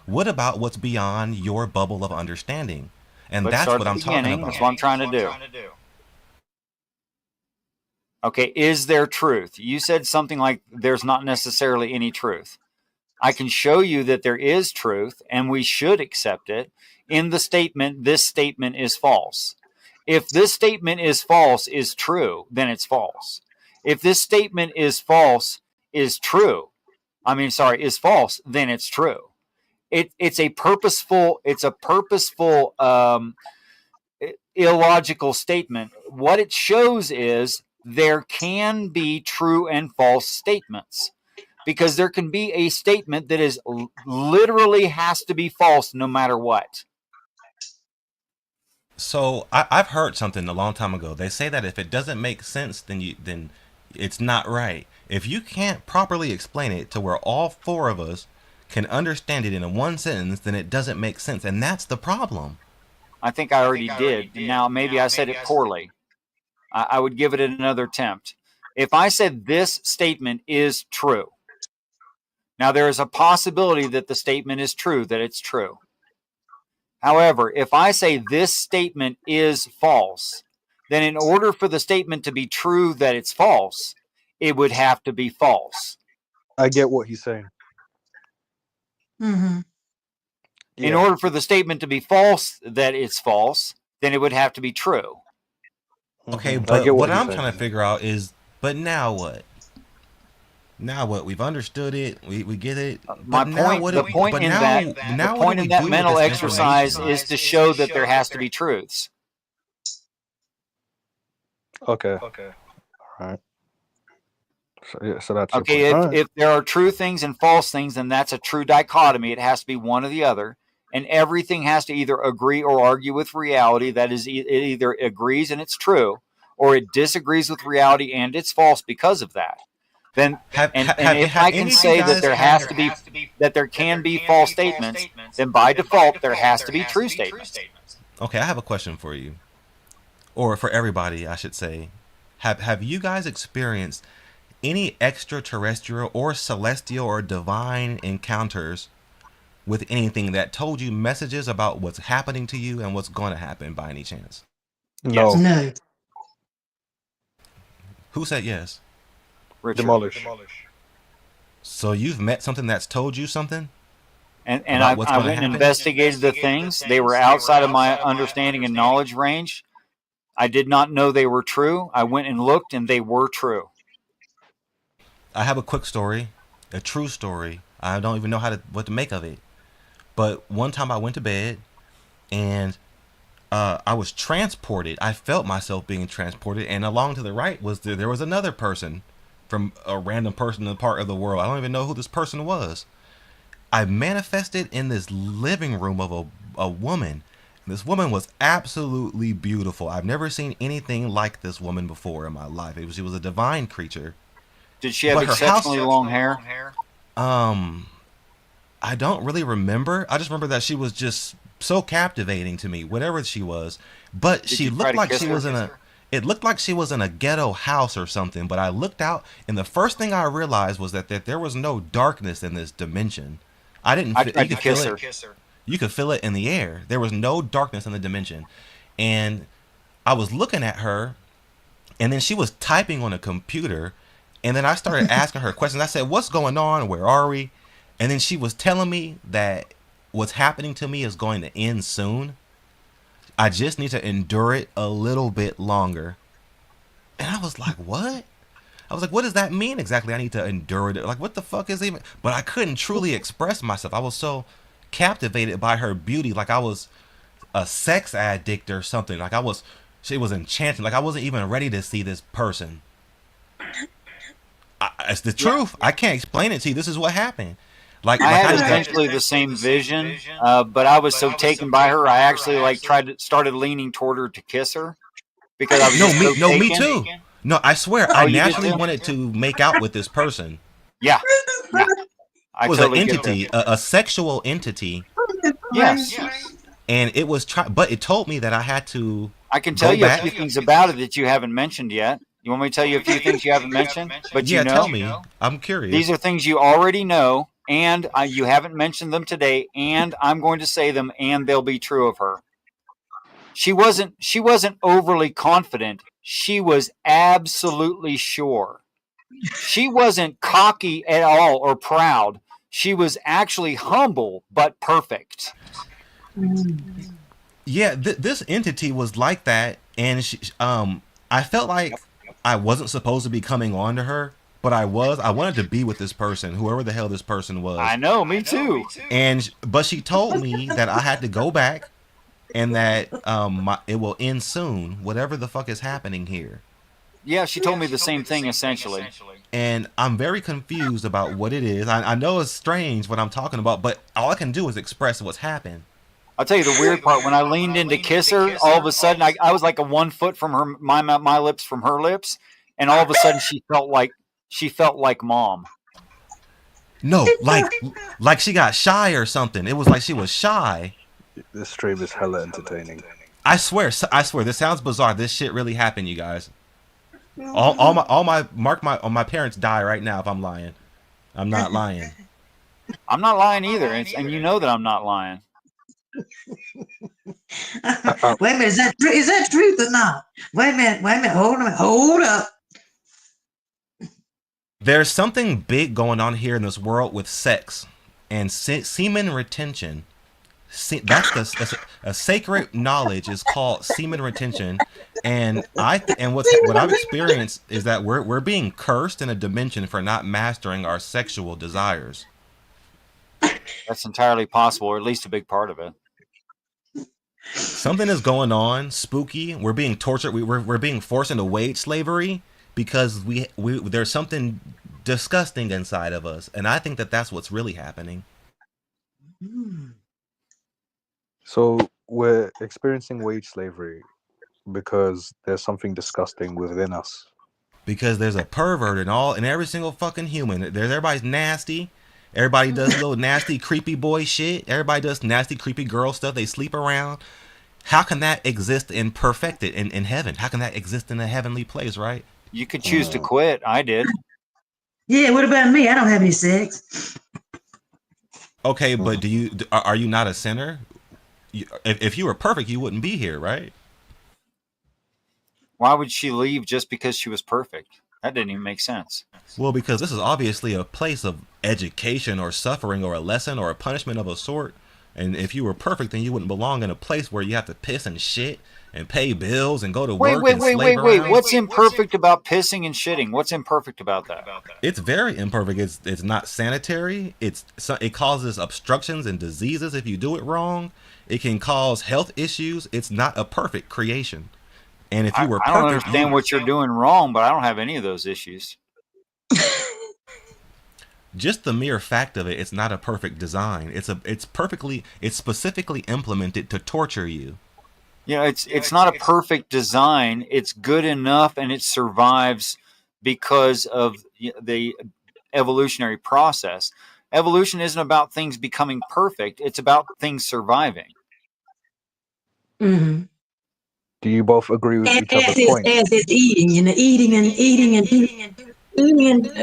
What about what's beyond your bubble of understanding? And that's what I'm talking about. That's what I'm trying to do. Okay, is there truth? You said something like there's not necessarily any truth. I can show you that there is truth, and we should accept it. In the statement, this statement is false. If this statement is false, is true, then it's false. If this statement is false, is false, then it's true. It's a purposeful, illogical statement. What it shows is there can be true and false statements. Because there can be a statement that is literally has to be false no matter what. So I've heard something a long time ago. They say that if it doesn't make sense, then it's not right. If you can't properly explain it to where all four of us can understand it in one sentence, then it doesn't make sense, and that's the problem. I think I already did. Now maybe I said it poorly. I would give it another attempt. If I said this statement is true, now there is a possibility that the statement is true, that it's true. However, if I say this statement is false, then in order for the statement to be true that it's false, it would have to be false. I get what he's saying. Mm-hmm. In order for the statement to be false that it's false, then it would have to be true. Okay, but what I'm trying to figure out is, but now what? Now what? We've understood it. We get it. The point in that mental exercise is to show that there has to be truths. Okay. All right. So that's okay. If there are true things and false things, then that's a true dichotomy. It has to be one or the other, and everything has to either agree or argue with reality. That is, it either agrees and it's true, or it disagrees with reality and it's false because of that. Then, if I can say that there can be false statements, then by default there has to be true statements. Okay, I have a question for you, or for everybody, I should say. Have you guys experienced any extraterrestrial or celestial or divine encounters with anything that told you messages about what's happening to you and what's going to happen by any chance? No. No. Who said yes? Richard. Demolish. So you've met something that's told you something? And I went and investigated the things. They were outside of my understanding and knowledge range. I did not know they were true. I went and looked, and they were true. I have a quick story, a true story. I don't even know what to make of it. But one time I went to bed, and I was transported. I felt myself being transported, and along to the right there was another person from a random person in a part of the world. I don't even know who this person was. I manifested in this living room of a woman. This woman was absolutely beautiful. I've never seen anything like this woman before in my life. She was a divine creature. Did she have exceptionally long hair? I don't really remember. I just remember that she was just so captivating to me, whatever she was. But she looked like she was it looked like she was in a ghetto house or something. But I looked out, and the first thing I realized was that there was no darkness in this dimension. I could kiss her. You could feel it in the air. There was no darkness in the dimension. And I was looking at her, and then she was typing on a computer. And then I started asking her questions. I said, "What's going on? Where are we?" And then she was telling me that what's happening to me is going to end soon. I just need to endure it a little bit longer. And I was like, what? I was like, what does that mean exactly? I need to endure it. Like, what the fuck is even? But I couldn't truly express myself. I was so captivated by her beauty, like I was a sex addict or something. Like she was enchanting. Like I wasn't even ready to see this person. It's the truth. I can't explain it to you. This is what happened. I had essentially the same vision, but I was so taken by her, I actually like started leaning toward her to kiss her because I was just so taken. me too. No, I swear, I naturally wanted to make out with this person. Yeah. It was totally an entity, a sexual entity. Yes. And it was but it told me that I had to. I can tell you a few things about it that you haven't mentioned yet. You want me to tell you a few things you haven't mentioned? But yeah, tell me. I'm curious. These are things you already know, and you haven't mentioned them today, and I'm going to say them, and they'll be true of her. She wasn't overly confident. She was absolutely sure. She wasn't cocky at all or proud. She was actually humble but perfect. Yeah, this entity was like that, and I felt like I wasn't supposed to be coming on to her, but I was. I wanted to be with this person, whoever the hell this person was. I know, me too. But she told me that I had to go back, and that it will end soon. Whatever the fuck is happening here. Yeah, she told me the same thing essentially. And I'm very confused about what it is. I know it's strange what I'm talking about, but all I can do is express what's happened. I'll tell you the weird part. When I leaned in to kiss her, all of a sudden I was like a 1 foot from my lips from her lips, and all of a sudden she felt like mom. No, like she got shy or something. It was like she was shy. This stream is hella entertaining. I swear, this sounds bizarre. This shit really happened, you guys. All my parents die right now if I'm lying. I'm not lying. I'm not lying either, and you know that I'm not lying. Wait a minute, is that truth or not? Wait a minute, hold up. There's something big going on here in this world with sex and semen retention. That's a sacred knowledge is called semen retention, and what I've experienced is that we're being cursed in a dimension for not mastering our sexual desires. That's entirely possible, or at least a big part of it. Something is going on, spooky. We're being tortured. We're being forced into wage slavery because there's something disgusting inside of us, and I think that that's what's really happening. So we're experiencing wage slavery because there's something disgusting within us. Because there's a pervert in every single fucking human. Everybody's nasty. Everybody does little nasty, creepy boy shit. Everybody does nasty, creepy girl stuff. They sleep around. How can that exist in heaven? How can that exist in a heavenly place, right? You could choose to quit. I did. Yeah, what about me? I don't have any sex. Okay, but are you not a sinner? If you were perfect, you wouldn't be here, right? Why would she leave just because she was perfect? That didn't even make sense. Well, because this is obviously a place of education or suffering or a lesson or a punishment of a sort. And if you were perfect, then you wouldn't belong in a place where you have to piss and shit and pay bills and go to work and slave around. What's imperfect about pissing and shitting? What's imperfect about that? It's very imperfect. It's not sanitary. It causes obstructions and diseases if you do it wrong. It can cause health issues. It's not a perfect creation. And if you were perfect, I don't understand what you're doing wrong, but I don't have any of those issues. Just the mere fact of it's not a perfect design. It's specifically implemented to torture you. You know, it's not a perfect design. It's good enough, and it survives because of the evolutionary process. Evolution isn't about things becoming perfect. It's about things surviving. Mm-hmm. Do you both agree with each other's point? As it's eating and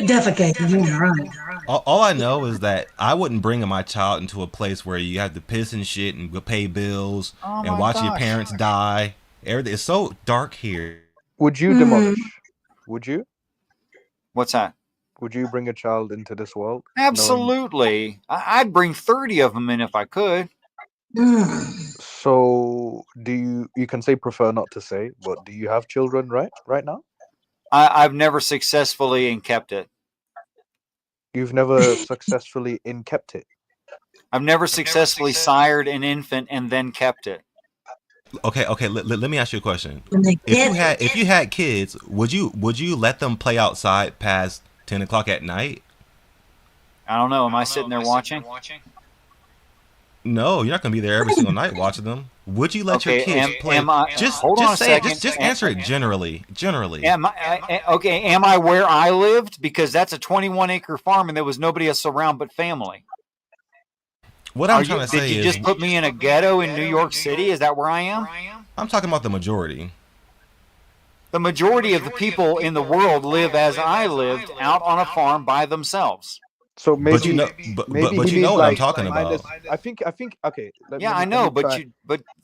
defecating, right? All I know is that I wouldn't bring my child into a place where you have to piss and shit and pay bills and watch your parents die. Everything is so dark here. Would you demolish? Would you? What's that? Would you bring a child into this world? Absolutely. I'd bring 30 of them in if I could. So, do you can say prefer not to say, but do you have children right now? I've never successfully kept it. You've never successfully kept it. I've never successfully sired an infant and then kept it. Okay. Let me ask you a question. When they get If you had kids, would you let them play outside past 10 o'clock at night? I don't know. Am I sitting there watching? No, you're not gonna be there every single night watching them. Would you let your Okay, kids play? hold on a say it. second. Just answer it generally. Generally. Am I where I lived? Because that's a 21-acre farm and there was nobody else around but family. What I'm trying to say Did you is, just put me in a ghetto in New York City? Is that where I am? I'm talking about the majority. The majority of the people in the world live as I lived, out on a farm by themselves. So maybe, But you know, maybe but he you know means what I'm like talking minus. about. I think. Okay. I know, but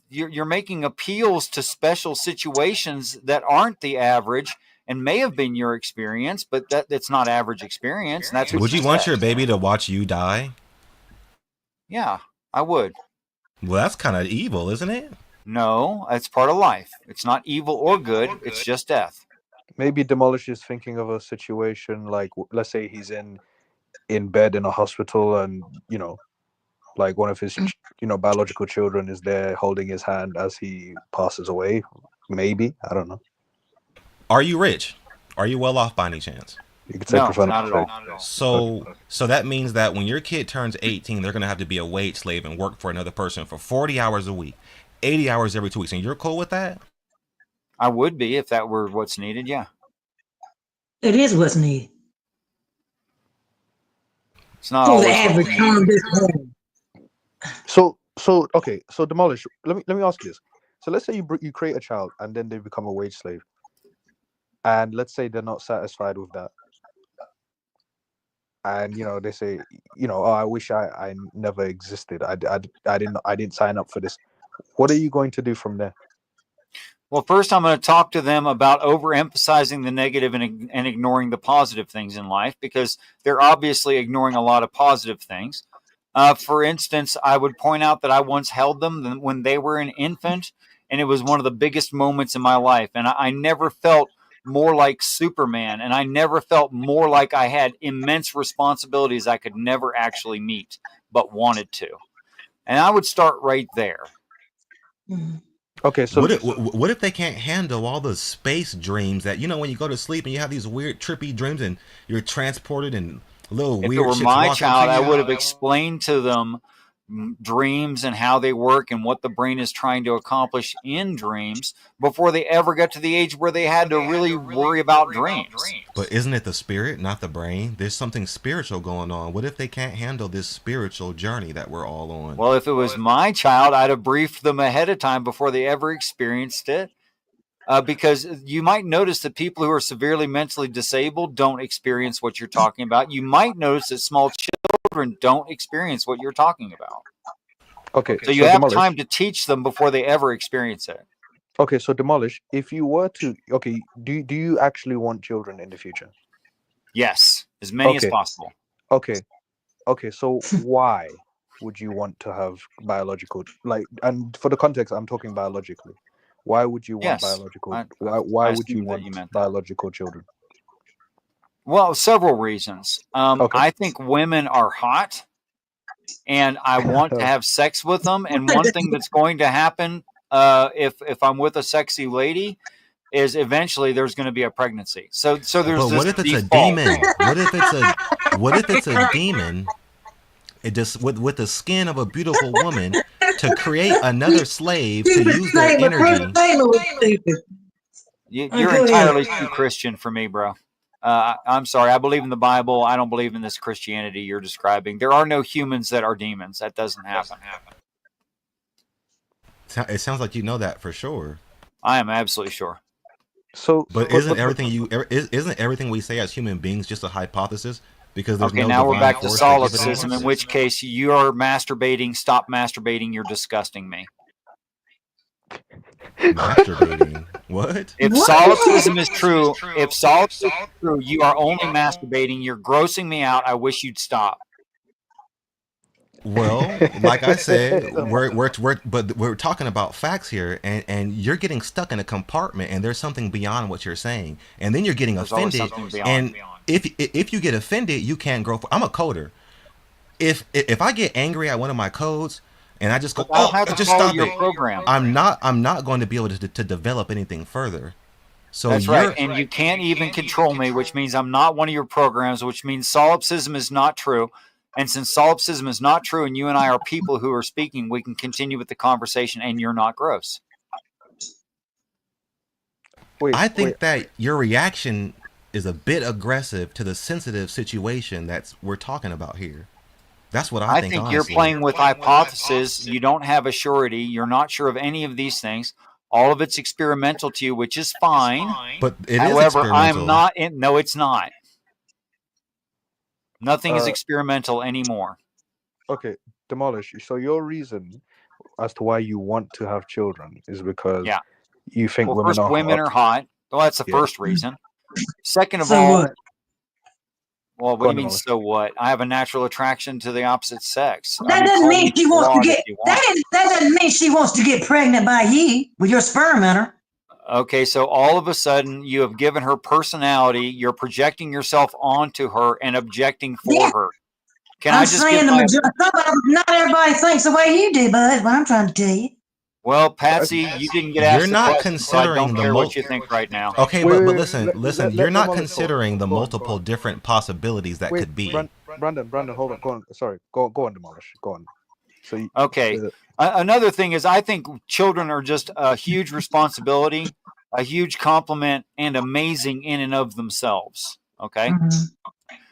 you're making appeals to special situations that aren't the average and may have been your experience, but that's not average experience. And that's what Would you want your baby to watch you die? Yeah, I would. Well, that's kind of evil, isn't it? No, it's part of life. It's not evil or good. It's just death. Maybe Demolish is thinking of a situation like, let's say he's in bed in a hospital, and like one of his biological children is there holding his hand as he passes away. Maybe, I don't know. Are you rich? Are you well off by any chance? You could say No, profound not at all. So that means that when your kid turns 18, they're going to have to be a wage slave and work for another person for 40 hours a week, 80 hours every 2 weeks. And you're cool with that? I would be if that were what's needed, yeah. It is what's needed. It's not For always the what's average needed. home this home. So okay, so Demolish, let me ask you this. So let's say you create a child and then they become a wage slave, and let's say they're not satisfied with that, and they say, oh, I wish I never existed. I didn't sign up for this. What are you going to do from there? Well, first I'm going to talk to them about overemphasizing the negative and ignoring the positive things in life, because they're obviously ignoring a lot of positive things. For instance, I would point out that I once held them when they were an infant, and it was one of the biggest moments in my life. And I never felt more like Superman, and I never felt more like I had immense responsibilities I could never actually meet, but wanted to. And I would start right there. Mm-hmm. Okay, so what if they can't handle all the space dreams that when you go to sleep and you have these weird trippy dreams and you're transported and little If weird it were shit's my walking child, to I you? would have explained to them dreams and how they work and what the brain is trying to accomplish in dreams before they ever got to the age where they had to really worry about dreams. But isn't it the spirit, not the brain? There's something spiritual going on. What if they can't handle this spiritual journey that we're all on? Well, if it was my child, I'd have briefed them ahead of time before they ever experienced it. Because you might notice that people who are severely mentally disabled don't experience what you're talking about. You might notice that small children don't experience what you're talking about. Okay, so you have Demolish, time to teach them before they ever experience it. Okay, so Demolish, if you were to, do you actually want children in the future? Yes, as many as possible. Okay, so why would you want to have biological, and for the context, I'm talking biologically. Why would you want biological? Why would you want biological children? Well, several reasons. I think women are hot, and I want to have sex with them. And one thing that's going to happen if I'm with a sexy lady is eventually there's going to be a pregnancy. So there's. But what if it's a demon? What if it's a demon? It just with the skin of a beautiful woman to create another slave to use their energy. You're entirely too Christian for me, bro. I'm sorry. I believe in the Bible. I don't believe in this Christianity you're describing. There are no humans that are demons. That doesn't happen. It sounds like you know that for sure. I am absolutely sure. But isn't everything we say as human beings just a hypothesis? Because there's now we're back to solipsism, in which case you're masturbating. Stop masturbating. You're disgusting me. Masturbating? What? If solipsism is true, you are only masturbating. You're grossing me out. I wish you'd stop. Well, like I said, Demolish. we're talking about facts here, and you're getting stuck in a compartment, and there's something beyond what you're saying, and then you're getting There's always offended, something beyond. and if you get offended, you can't grow. I'm a coder. If I get angry at one of my codes, and I just go, I don't have to just follow stop your it. program. I'm not going to be able to develop anything further. So That's right. And you can't even control me, which means I'm not one of your programs, which means solipsism is not true. And since solipsism is not true and you and I are people who are speaking, we can continue with the conversation and you're not gross. I think that your reaction is a bit aggressive to the sensitive situation that's we're talking about here. That's what I think you're honestly. playing with hypothesis. You don't have a surety. You're not sure of any of these things. All of it's experimental to you, which is fine. But it is However, experimental. I'm not in. No, it's not. Nothing is experimental anymore. Okay, Demolish. So your reason as to why you want to have children is because you think women first, are women hot. are hot. Well, that's the first reason. Second of So all, what? well, what Go do on, you mean? Demolish. So what? I have a natural attraction to the opposite sex. That doesn't call mean me she wants to flawed get. if you want. That doesn't mean she wants to get pregnant by you with your sperm in her. Okay, so all of a sudden you have given her personality. You're projecting yourself onto her and objecting for her. Can I'm I just saying give not everybody thinks the way you do, bud. Is what I'm trying to tell you. Well, Patsy, you didn't get asked You're not the question, so I considering don't the care what you think right now. Okay, Wait, but wait, listen, let you're not Demolish go. considering the Go on, multiple different possibilities that could be. Brandon, hold on. Go on. Sorry. Go on, Demolish. Go on. So Okay. Another thing is I think children are just a huge responsibility, a huge compliment, and amazing in and of themselves. Okay.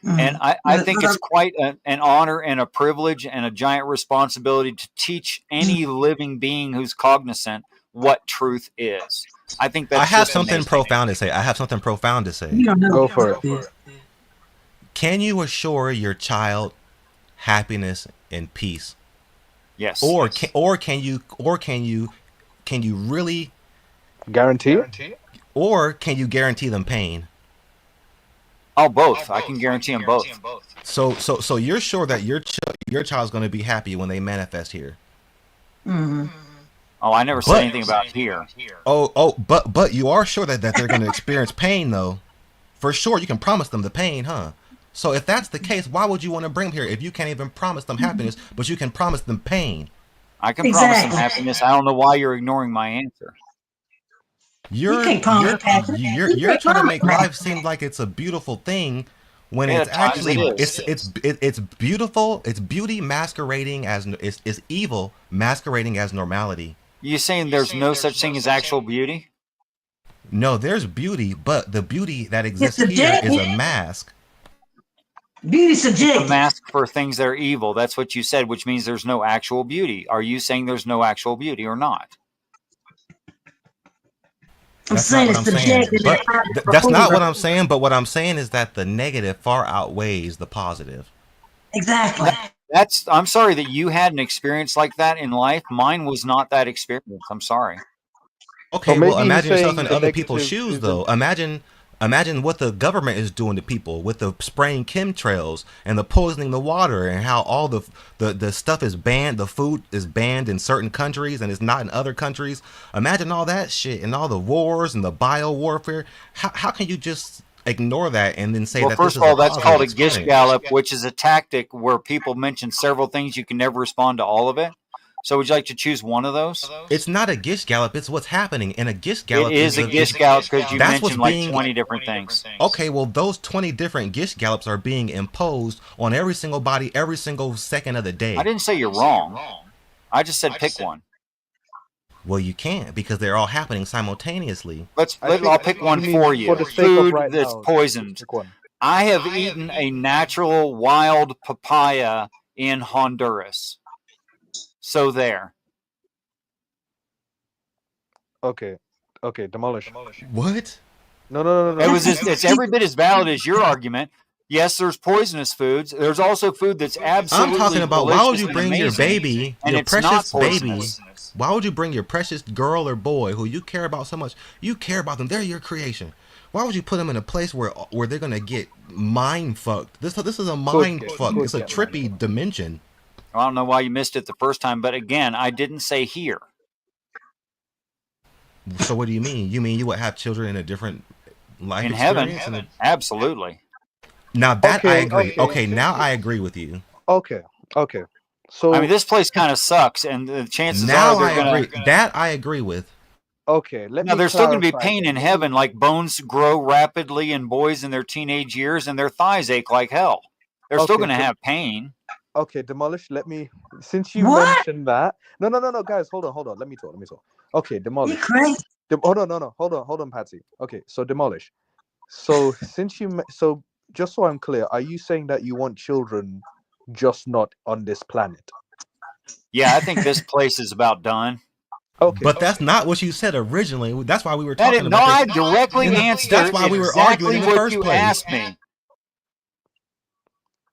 And I think it's quite an honor and a privilege and a giant responsibility to teach any living being who's cognizant what truth is. I think that's I have something profound to say. Go for it. Can you assure your child happiness and peace? Yes. Or can you really guarantee? Or can you guarantee them pain? Oh, both. I can guarantee them both. So you're sure that your child's going to be happy when they manifest here? Mm-hmm. Oh, I never said anything about here. But you are sure that they're going to experience pain, though. For sure, you can promise them the pain, huh? So if that's the case, why would you want to bring them here if you can't even promise them happiness, but you can promise them pain? I can promise them happiness. I don't know why you're ignoring my answer. You're trying to make life seem like it's a beautiful thing when it's actually it's beautiful. It's beauty masquerading as it's evil masquerading as normality. You saying there's no such thing as actual beauty? No, there's beauty, but the beauty that exists here is a mask. Beauty subjective. A mask for things that are evil. That's what you said, which means there's no actual beauty. Are you saying there's no actual beauty or not? That's not what I'm saying. But that's not what I'm saying. But what I'm saying is that the negative far outweighs the positive. Exactly. I'm sorry that you had an experience like that in life. Mine was not that experience. I'm sorry. Okay, well, imagine yourself in other people's shoes, though. Imagine what the government is doing to people with the spraying chemtrails and the poisoning the water and how all the stuff is banned. The food is banned in certain countries and it's not in other countries. Imagine all that shit and all the wars and the bio warfare. How can you just ignore that and then say that first this of all, is a that's called a experience? gish gallop, which is a tactic where people mention several things. You can never respond to all of it. So would you like to choose one of those? It's not a gish gallop. It's what's happening. And a gish gallop is a gish gallop because you mentioned like 20 different things. Okay, well, those 20 different gish gallops are being imposed on every single body every single second of the day. I didn't say you're wrong. I just said pick one. Well, you can't because they're all happening simultaneously. I'll pick one for you. Food that's poisoned. I have eaten a natural wild papaya in Honduras. So there. Okay, Demolish. What? No. It's every bit as valid as your argument. Yes, there's poisonous foods. There's also food that's absolutely I'm talking about why would you bring your baby, your precious baby? Why would you bring your precious girl or boy who you care about so much? You care about them. They're your creation. Why would you put them in a place where they're gonna get mind fucked? This is a mind fuck. It's a trippy dimension. I don't know why you missed it the first time, but again, I didn't say here. So what do you mean? You mean you would have children in a different life In heaven, experience? absolutely. Now that I Okay, agree. okay. Okay, now I agree with you. Okay, okay. So I mean, this place kind of sucks, and the chances Now are they're I going agree. That I agree with. okay, let Now, me there's still going to be clarify pain then. in heaven, like bones grow rapidly in boys in their teenage years, and their thighs ache like hell. They're still Okay, going to have pain. Okay, Demolish, let me, since you What? mentioned that. No, no, no, no, guys, hold on. Let me talk. Okay, You Demolish. crazy? Hold on, no, hold on, Patsy. Okay, so Demolish. So since so just so I'm clear, are you saying that you want children just not on this planet? Yeah, I think this place is about done. Okay, But that's not what you said originally. That's why we were That talking is, no, about I this. directly answered That's why we were arguing exactly in the what first you place. asked me.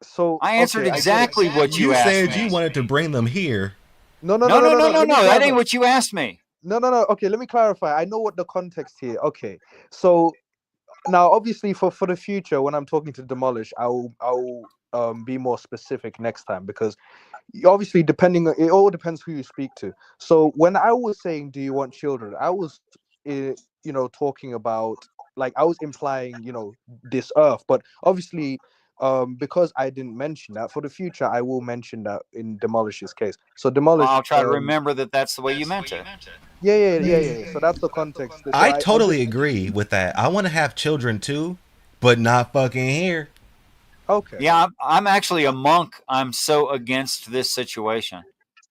so I answered okay, I get it. exactly what you You asked said me. you wanted to bring them here. No, No, Let me that clarify. ain't what you asked me. No. Okay, let me clarify. I know what the context here. Okay, so now obviously for the future, when I'm talking to Demolish, I'll be more specific next time, because obviously it all depends who you speak to. So when I was saying, do you want children, I was talking about, like, I was implying this earth, but obviously because I didn't mention that, for the future I will mention that in Demolish's case. So Well, Demolish, I'll try to remember that that's the way you meant it. yeah. So that's the context. So I I'll totally just agree with that. I want to have children too, but not fucking here. okay. Yeah, I'm actually a monk. I'm so against this situation.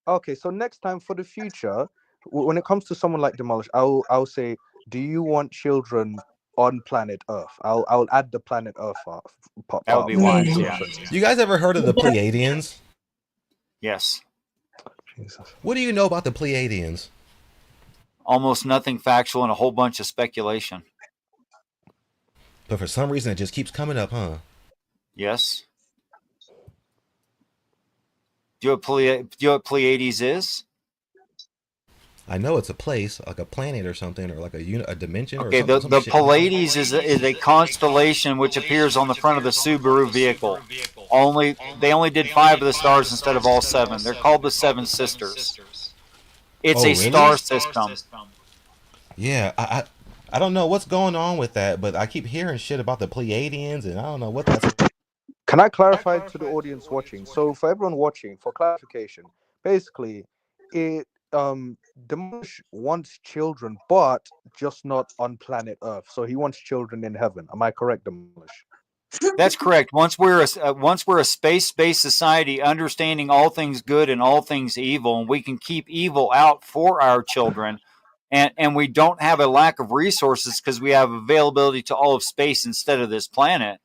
Okay, so next time for the future, when it comes to someone like Demolish, I'll say, do you want children on planet Earth? I'll add the planet Earth part That would of be it. Yeah. wise, yeah. You guys ever heard of the Pleiadians? Yes. Jesus. What do you know about the Pleiadians? Almost nothing factual and a whole bunch of speculation. But for some reason, it just keeps coming up, huh? Yes. Do you know what Pleiades is? I know it's a place, like a planet or something, or like a dimension or Okay, something. the Shit. Pleiades is a constellation which appears on the front of the Subaru vehicle. They only did 5 of the stars instead of all 7. They're called the Seven Sisters. It's Oh, a really? star system. Yeah, I don't know what's going on with that, but I keep hearing shit about the Pleiadians, and I don't know what that's. Can I clarify to the audience watching? So for everyone watching, for clarification, basically, it Demolish wants children, but just not on planet Earth. So he wants children in heaven. Am I correct, Demolish? That's correct. Once we're a space-based society, understanding all things good and all things evil, and we can keep evil out for our children, and we don't have a lack of resources because we have availability to all of space instead of this planet.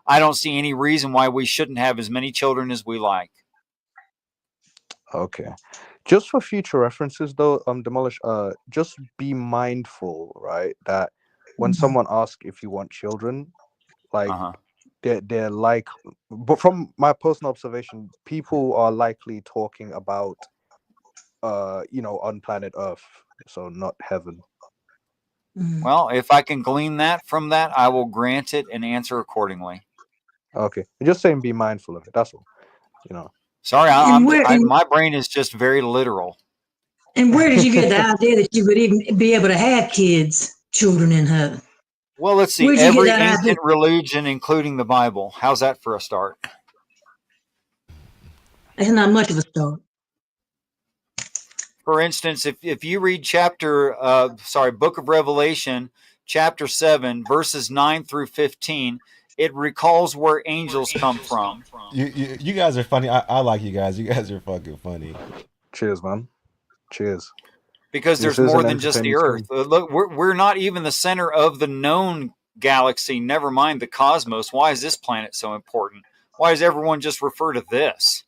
I don't see any reason why we shouldn't have as many children as we like. Okay. Just for future references, though, Demolish, just be mindful, right, that when someone asks if you want children, like, Uh-huh. they're like, but from my personal observation, people are likely talking about on planet Earth, so not heaven. Well, if I can glean that from that, I will grant it and answer accordingly. Okay, just saying, be mindful of it. That's all. Sorry, And my brain is just very literal. where did you get the idea that you would even be able to have children in heaven? Well, let's see. Where'd you get Every that idea? ancient religion, including the Bible. How's that for a start? That's not much of a start. For instance, if you read Book of Revelation, chapter 7, verses 9 through 15, it recalls where angels come from. You guys are funny. I like you guys. You guys are fucking funny. Cheers, man. Cheers. Because This there's is more an than just the entertaining Earth. Look, we're not even the center of the known galaxy, never mind the cosmos. Why is this planet so important? Why does everyone just refer to this?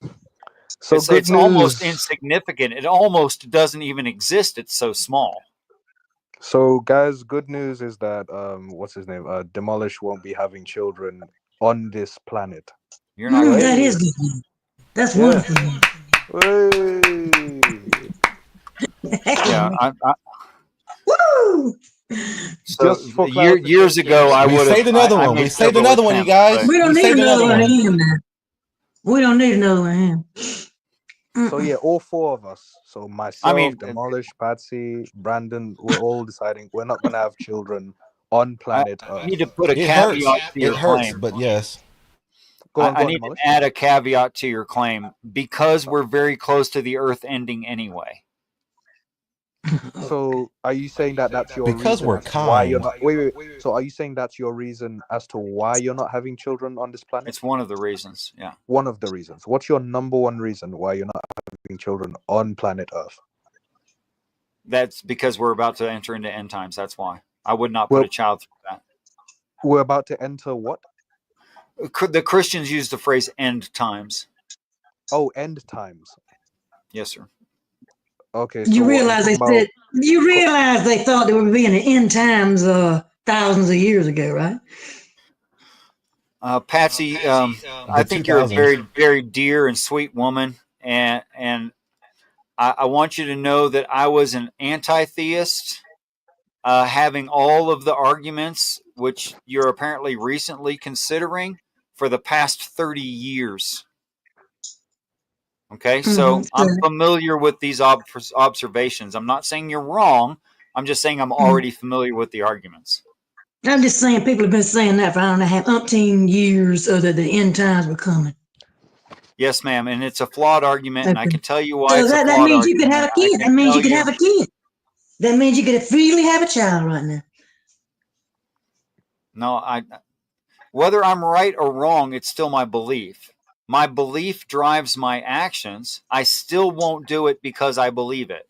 So good It's almost news. insignificant. It almost doesn't even exist. It's so small. So, guys, good news is that what's his name? Demolish won't be having children on this planet. You're not kidding. That is good news. That's Yeah. wonderful. Hey. Yeah, Woo! so Just for years ago, I We would have. saved another one. made We saved several another one, you attempts, guys. We don't We need saved another another one of one. him now. We don't need another one of him. So yeah, all four of us. So I myself, mean, Demolish, Patsy, Brandon, we're all deciding we're not gonna have children on planet I Earth. need to put a It hurts. caveat to It your hurts, claim. but yes. Go I on, need to Demolish. add a caveat to your claim because we're very close to the Earth ending anyway. So are you saying that that's your Because reason we're as to why you're kind. not? Wait. So are you saying that's your reason as to why you're not having children on this planet? It's one of the reasons. Yeah. One of the reasons. What's your number one reason why you're not having children on planet Earth? That's because we're about to enter into end times. That's why. I would not put Well, a child through that. we're about to enter what? The Christians use the phrase end times. Oh, end times. Yes, sir. Okay, so You what are you realize they talking about? said you realize they thought there would be an end times thousands of years ago, right? Patsy, I The think you're a 2000s. very, very dear and sweet woman, and I want you to know that I was an anti-theist, having all of the arguments which you're apparently recently considering for the past 30 years. Okay, so So, I'm familiar with these observations. I'm not saying you're wrong. I'm just saying I'm already familiar with the arguments. I'm just saying people have been saying that for I don't know, have umpteen years that the end times were coming. Yes, ma'am, and it's a flawed argument, and I Okay. can tell you why So it's a that flawed means you could have argument. a I kid. can That means tell you could you. have a kid. That means you could freely have a child right now. No, whether I'm right or wrong, it's still my belief. My belief drives my actions. I still won't do it because I believe it.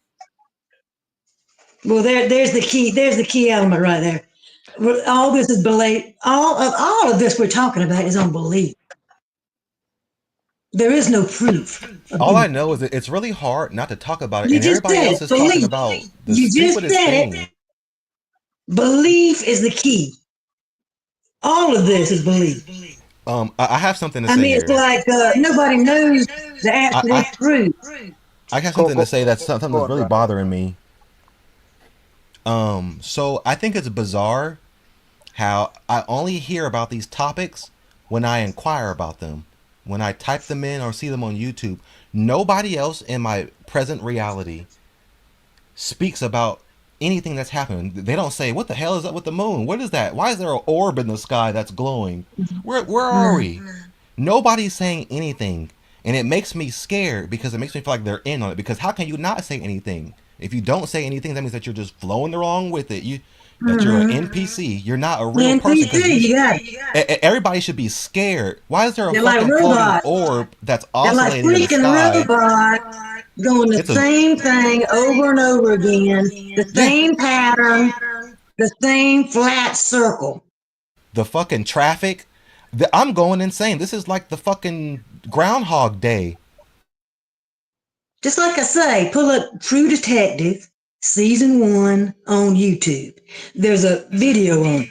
Well, there's the key. There's the key element right there. All this is belief. All of this we're talking about is on belief. There is no proof of All I anything. know is that it's really hard not to talk about it, You and just everybody said else it. is talking Belief. about the You just stupidest said it. thing. Belief is the key. All of this is belief. I have something to I say mean, it's here. like nobody knows the I, absolute I truth. I have Go something to go say that's something go that's on, really Brandon. bothering me. So I think it's bizarre how I only hear about these topics when I inquire about them, when I type them in or see them on YouTube. Nobody else in my present reality speaks about anything that's happening. They don't say, "What the hell is up with the moon? What is that? Why is there an orb in the sky that's glowing? Where are No. we?" Nobody's saying anything, and it makes me scared because it makes me feel like they're in on it. Because how can you not say anything? If you don't say anything, that means that you're just flowing along with it. That you're an Mm-hmm. NPC. You're not a real person NPC, because you got it. everybody should be scared. Why is there a They're like fucking floating robots. orb that's They're like oscillating in the freaking sky? robots doing the It's a same thing over and over again, the yeah. same pattern, the same flat circle. The fucking traffic. I'm going insane. This is like the fucking Groundhog Day. Just like I say, pull up True Detective season 1 on YouTube. There's a video on it.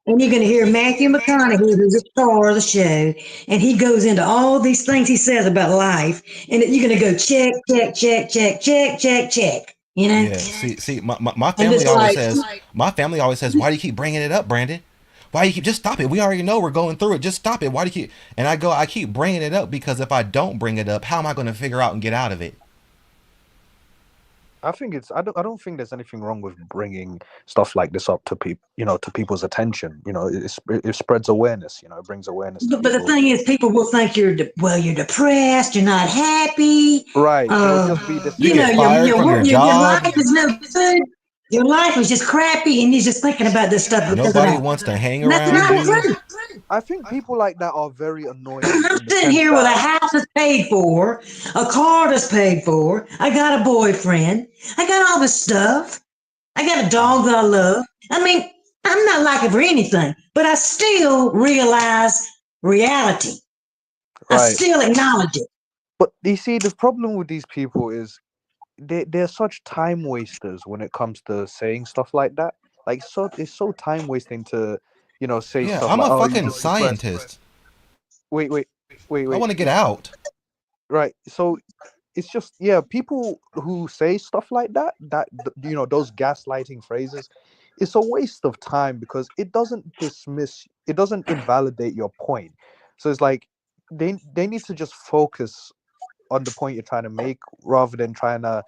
And you're going to hear Matthew McConaughey, who's the star of the show, and he goes into all these things he says about life. And you're going to go check, check, check, check, check, check, check. You know? Yeah. See, my And family it's always like, says, "Why do you keep bringing it up, Brandon? Why do you keep just stop it? We already know we're going through it. Just stop it. Why do you keep?" And I keep bringing it up because if I don't bring it up, how am I going to figure out and get out of it? I think it's I don't think there's anything wrong with bringing stuff like this up to people, to people's attention. It spreads awareness. It brings awareness to but the people. thing is, people will think you're depressed, you're not happy. Right. It'll just be You this. get fired from your Your job. life is no good. Your life is just crappy, and you're just thinking about this stuff because of Nobody that. wants to hang And that's around not you. true. I think people like that are very annoying I'm in the sitting sense here with a that house that's paid for, a car that's paid for. I got a boyfriend. I got all this stuff. I got a dog that I love. I mean, I'm not looking for anything, but I still realize reality. I right. still acknowledge it. But you see, the problem with these people is they're such time wasters when it comes to saying stuff like that. Like, so it's so time wasting to, say Yeah, stuff I'm like, a "Oh, you're fucking just depressed." scientist. Wait, wait, wait, I wait. want to get out. Right. So it's just, yeah, people who say stuff like that, those gaslighting phrases, it's a waste of time because it doesn't invalidate your point. So it's like they need to just focus on the point you're trying to make, rather than trying to,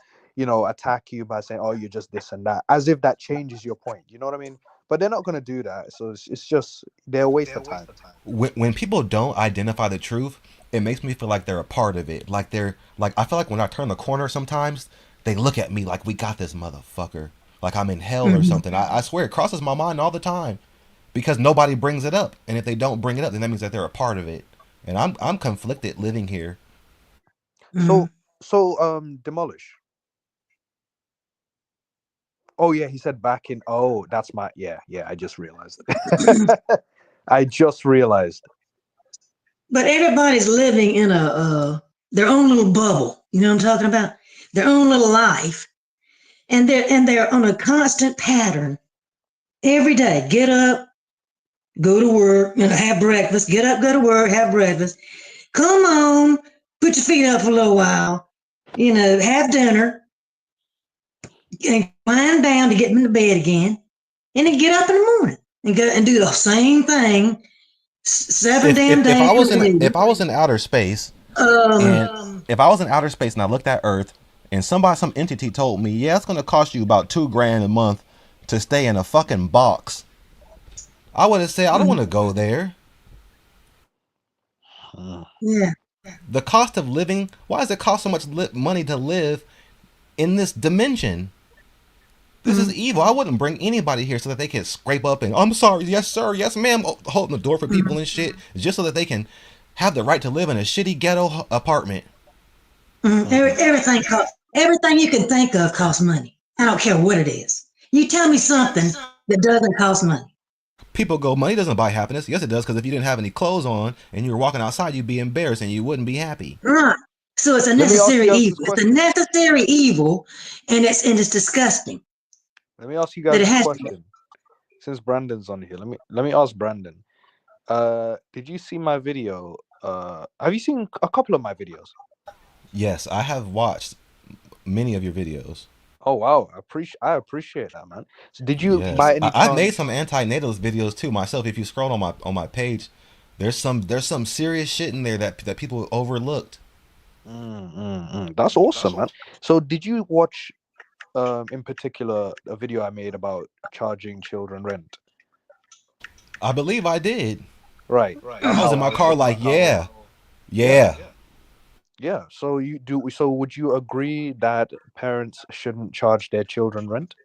attack you by saying, "Oh, you're just this and that," as if that changes your point. You know what I mean? But they're not gonna do that, so it's just they're a waste of time. When people don't identify the truth, it makes me feel like they're a part of it. Like they're like I feel like when I turn the corner, sometimes they look at me like we got this motherfucker, like I'm in hell or Mhm. something. I swear it crosses my mind all the time because nobody brings it up, and if they don't bring it up, then that means that they're a part of it. And I'm conflicted living here. So Mhm. demolish. Oh yeah, he said back in. Oh, that's my yeah. I just realized. I just realized. But everybody's living in a their own little bubble. You know what I'm talking about? Their own little life, and they're on a constant pattern every day. Get up, go to work, have breakfast. Get up, go to work, have breakfast. Come on, put your feet up for a little while. Have dinner, and wind down to get into bed again, and then get up in the morning and go and do the same thing seven If damn if if days I was in later. if I was in outer space Um, and if I was in outer space and I looked at Earth and some entity told me, yeah, it's gonna cost you about 2 grand a month to stay in a fucking box, I would have said I don't want to go there. yeah. The cost of living. Why does it cost so much money to live in this dimension? This is Mm, evil. I wouldn't bring anybody here so that they can scrape up and I'm sorry, yes sir, yes ma'am, holding the door for people and shit, just so that they can have the right to live in a shitty ghetto apartment. Mhm. everything you can think of costs money. I don't care what it is. You tell me something that doesn't cost money. People go, money doesn't buy happiness. Yes, it does, because if you didn't have any clothes on and you were walking outside, you'd be embarrassed and you wouldn't be happy. Right. So it's a Let me ask you necessary guys evil. this It's a question. necessary evil, and it's disgusting Let me ask you that guys it this has to be. question. Since Brandon's on here, let me ask Brandon. Did you see my video? Have you seen a couple of my videos? Yes, I have watched many of your videos. Oh wow, I appreciate that, man. So did you Yes, by any I've made chance? some anti-natalist videos too myself. If you scroll on my page, there's some serious shit in there that people overlooked. That's awesome, man. So did you watch in particular a video I made about charging children rent? I believe I did. Right. That's I was how in I my was car getting like, my point. yeah, Yeah. yeah. Yeah. So you do. So would you agree that parents shouldn't charge their children rent?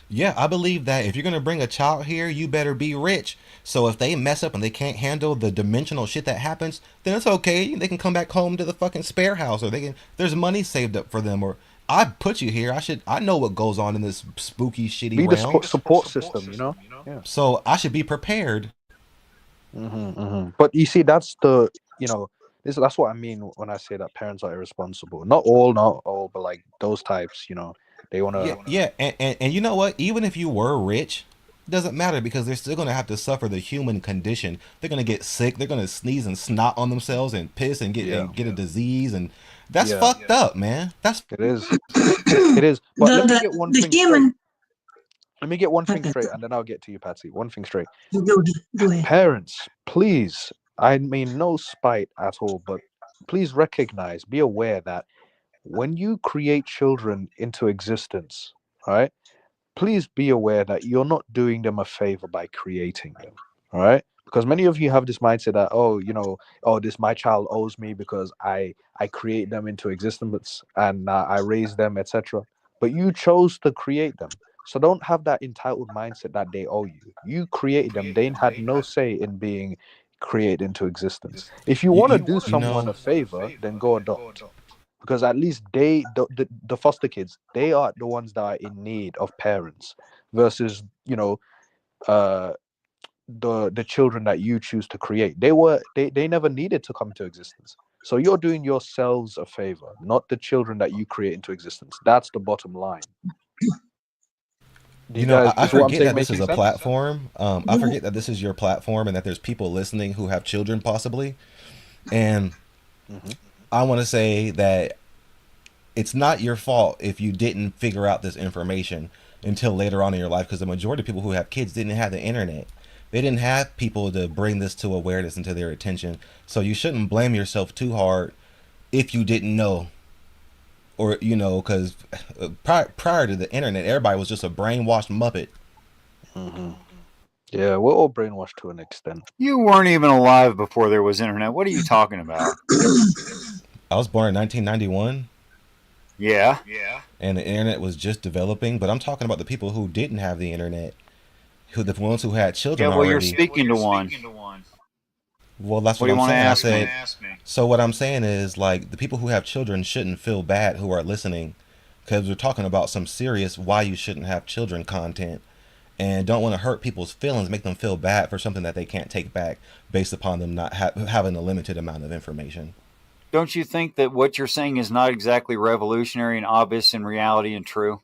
Yeah, I believe that if you're gonna bring a child here, you better be rich. So if they mess up and they can't handle the dimensional shit that happens, then it's okay. They can come back home to the fucking spare house, or they can. There's money saved up for them. Or I put you here. I know what goes on in this spooky, shitty Be the realm. support system. Yeah. So I should be prepared. But you see, that's the you know that's what I mean when I say that parents are irresponsible. Not all, but like those types. They Yeah, wanna. yeah, and you know what? Even if you were rich, it doesn't matter because they're still gonna have to suffer the human condition. They're gonna get sick. They're gonna sneeze and snot on themselves and piss and get Yeah. a disease, and that's Yeah. fucked up, man. That's It is. It is. But the let me the get one the thing straight. human. Let me get one thing Okay, straight, and then I'll get to you, Patsy. One thing straight. go ahead. Parents, please. I mean, no spite at all, but please recognize, be aware that when you create children into existence, all right, please be aware that you're not doing them a favor by creating them. All right. Because many of you have this mindset that, oh, oh, this my child owes me because I create them into existence and I raise them, etc. But you chose to create them. So don't have that entitled mindset that they owe you. You created them. They had no say in being created into existence. If you you, want to you, do you someone know. a favor, then go adopt, because at least the foster kids, they are the ones that are in need of parents versus uh the children that you choose to create. They never needed to come into existence, so you're doing yourselves a favor, not the children that you create into existence. That's the bottom line. Do you guys, I is what I'm forget saying that this making is a sense? platform. I forget that this is your platform and that there's people listening who have children possibly. And Hmm. I want to say that it's not your fault if you didn't figure out this information until later on in your life, because the majority of people who have kids didn't have the internet. They didn't have people to bring this to awareness and to their attention. So you shouldn't blame yourself too hard if you didn't know, or because prior to the internet, everybody was just a brainwashed muppet. Mm-hmm. Yeah, we're all brainwashed to an extent. You weren't even alive before there was internet. What are you talking about? I was born in 1991, Yeah. and the internet was just developing. But I'm talking about the people who didn't have the internet, the ones who had Yeah, children well, you're already. speaking to one. Well, that's What what do you I'm want to saying. I ask me? said. So what I'm saying is, like, the people who have children shouldn't feel bad who are listening, because we're talking about some serious why you shouldn't have children content, and don't want to hurt people's feelings, make them feel bad for something that they can't take back based upon them not having a limited amount of information. Don't you think that what you're saying is not exactly revolutionary and obvious in reality and true?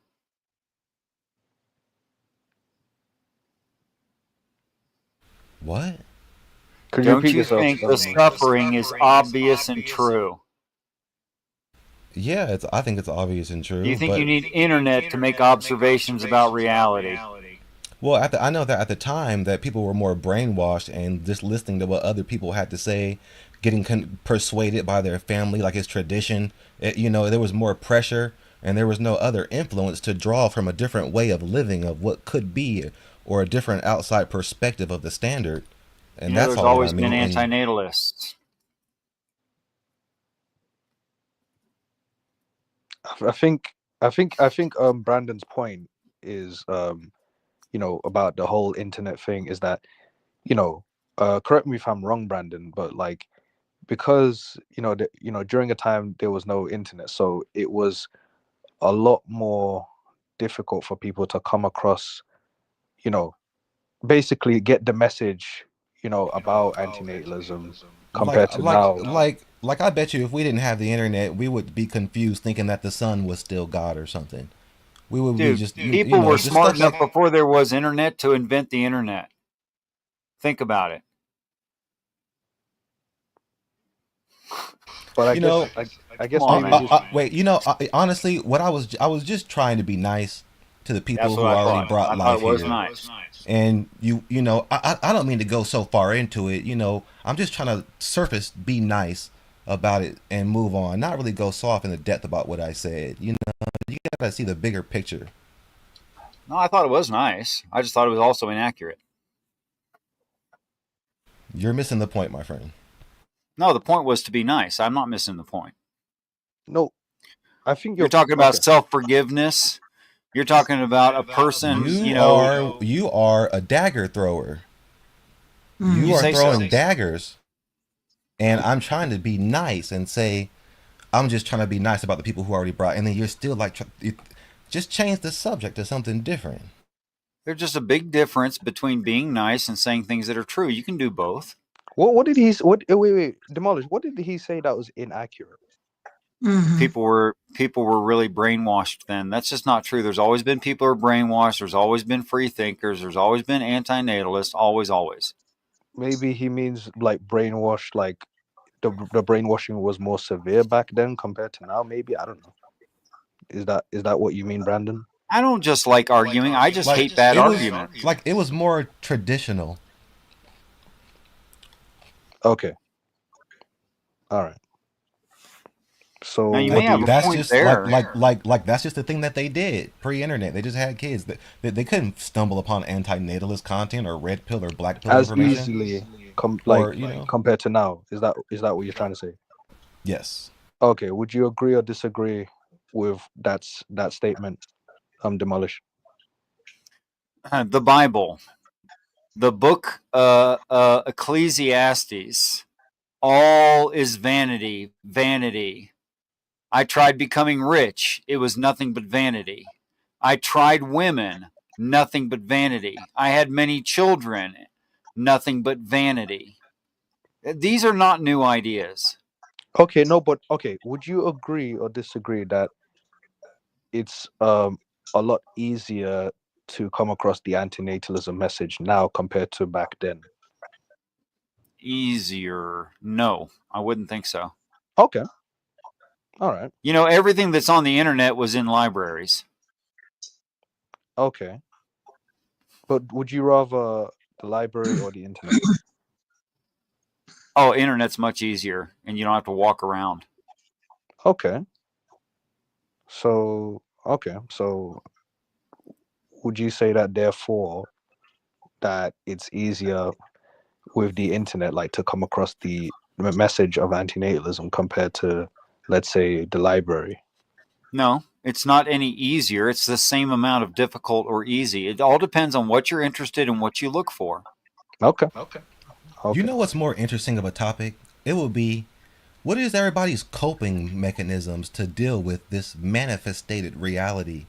What? Could you Don't repeat you yourself? think the suffering is obvious and true? Yeah, I think it's obvious and Do you true, think but you need internet to make observations about reality? well, I know that at the time that people were more brainwashed and just listening to what other people had to say, getting persuaded by their family, like it's tradition. There was more pressure and there was no other influence to draw from a different way of living of what could be, or a different outside perspective of the standard. And that's There's all that I always been mean. And antinatalists. I think Brandon's point is about the whole internet thing is that correct me if I'm wrong, Brandon, but like because during a time there was no internet, so it was a lot more difficult for people to come across, you know basically get the message about antinatalism like compared to now. I bet you if we didn't have the internet, we would be confused thinking that the sun was still God or something. We would be Dude, just people were just smart stuff enough like. before there was internet to invent the internet. Think about it. But I You guess know, I Come guess on, maybe man. his wait. Honestly, what I was just trying to be nice to the That's people what who I already thought. brought I thought life it was here. nice. And I don't mean to go so far into it. I'm just trying to surface, be nice about it, and move on. Not really go so off in the depth about what I said. You gotta see the bigger picture. No, I thought it was nice. I just thought it was also inaccurate. You're missing the point, my friend. No, the point was to be nice. I'm not missing the point. no I think You're you're talking about okay. self forgiveness. You're talking about a person, You are a dagger thrower. You You are say so. throwing daggers, and I'm trying to be nice and say I'm just trying to be nice about the people who already brought, and then you're still like, just change the subject to something different. There's just a big difference between being nice and saying things that are true. You can do both. What did he what wait, demolish, what did he say that was inaccurate? People were really brainwashed then. That's just not true. There's always been people who are brainwashed. There's always been free thinkers. There's always been antinatalists. Always, always. Maybe he means like brainwashed, like the brainwashing was more severe back then compared to now. Maybe, I don't know. Is that what you mean, Brandon? I don't just like arguing. I just Like hate bad it was, arguments. like it was more traditional. Okay, all right. Now you So may what do have you? a That's point just there. that's just the thing that they did pre-internet. They just had kids. They couldn't stumble upon anti-natalist content or red pill or black pill As information. easily Or compared to now? Is that what you're trying to say? yes. Okay, would you agree or disagree with that statement? Demolish. The Bible, the book Ecclesiastes, all is vanity, vanity. I tried becoming rich. It was nothing but vanity. I tried women. Nothing but vanity. I had many children. Nothing but vanity. These are not new ideas. Okay, no, but okay, would you agree or disagree that it's a lot easier to come across the antinatalism message now compared to back then? Easier? No, I wouldn't think so. Okay, all right, Everything that's on the internet was in libraries. okay. But would you rather the library or the internet? Oh, internet's much easier, and you don't have to walk around. Okay. So would you say that therefore that it's easier with the internet, like to come across the message of antinatalism compared to, let's say, the library? No, it's not any easier. It's the same amount of difficult or easy. It all depends on what you're interested in, what you look for. Okay. You Okay. know what's more interesting of a topic? It would be, what is everybody's coping mechanisms to deal with this manifested reality?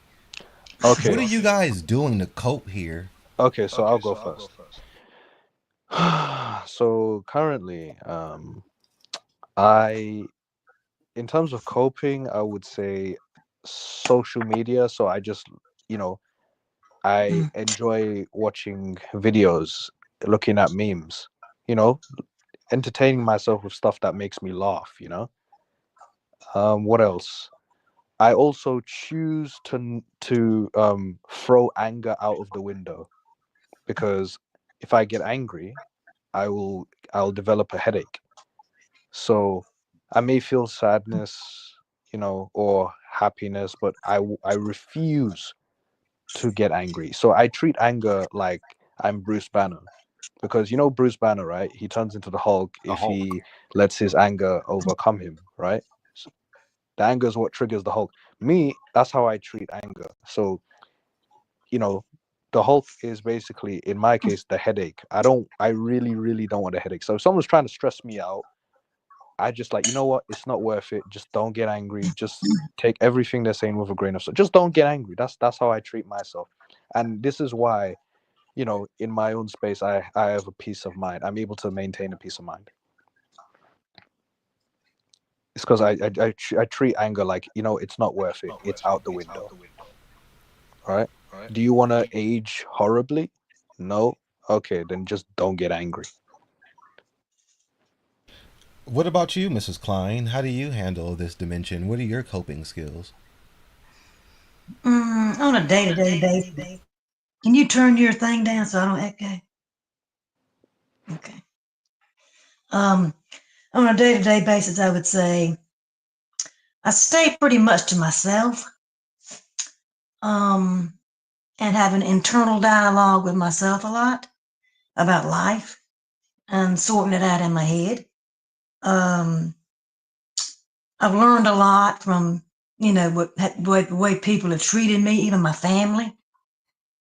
What Okay. are you guys doing to cope here? Okay. So I'll go first. So currently, I, in terms of coping, I would say social media. So I just, you know, I Mm. enjoy watching videos, looking at memes, you know, entertaining myself with stuff that makes me laugh, you know. What else? I also choose to throw anger out of the window, because if I get angry, I'll develop a headache. So I may feel sadness, you know, or happiness, but I refuse to get angry. So I treat anger like I'm Bruce Banner, because you know Bruce Banner, right? He turns into the Hulk The if Hulk. he lets his anger overcome him, right? So the anger is what triggers the Hulk. Me, that's how I treat anger. So, you know, the Hulk is basically, in my case, the headache. I really, really don't want a headache. So if someone's trying to stress me out, I just like, you know what? It's not worth it. Just don't get angry. Just take everything they're saying with a grain of salt. Just don't get angry. That's how I treat myself. And this is why, you know, in my own space, I have a peace of mind. I'm able to maintain a peace of mind. It's because I treat anger like, you know, it's not worth it. It's out the window. All right. Do you want to age horribly? No. Okay, then just don't get angry. What about you, Mrs. Klein? How do you handle this dimension? What are your coping skills? On a day-to-day basis. Can you turn your thing down so I don't echo? Okay. Um, on a day-to-day basis, I would say I stay pretty much to myself. Um, and have an internal dialogue with myself a lot about life and sorting it out in my head. Um, I've learned a lot from, you know, the way people have treated me, even my family.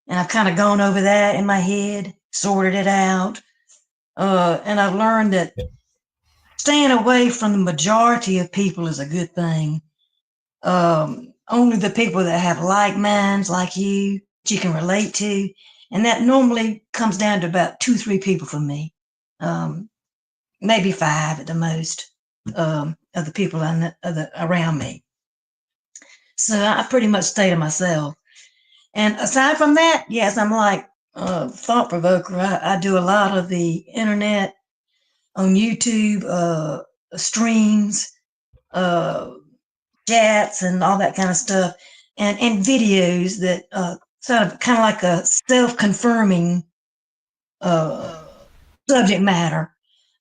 And I've kind of gone over that in my head, sorted it out. And I've learned that staying away from the majority of people is a good thing. Only the people that have like minds like that you can relate to. And that normally comes down to about 2, 3 people for me. Um, Maybe 5 at the most, of the people around me. So I pretty much stay to myself. And aside from that, yes, I'm like thought provoker. I do a lot of the internet on YouTube, streams, uh, chats, and all that kind of stuff, and videos that sort of kind of like a self-confirming uh, subject matter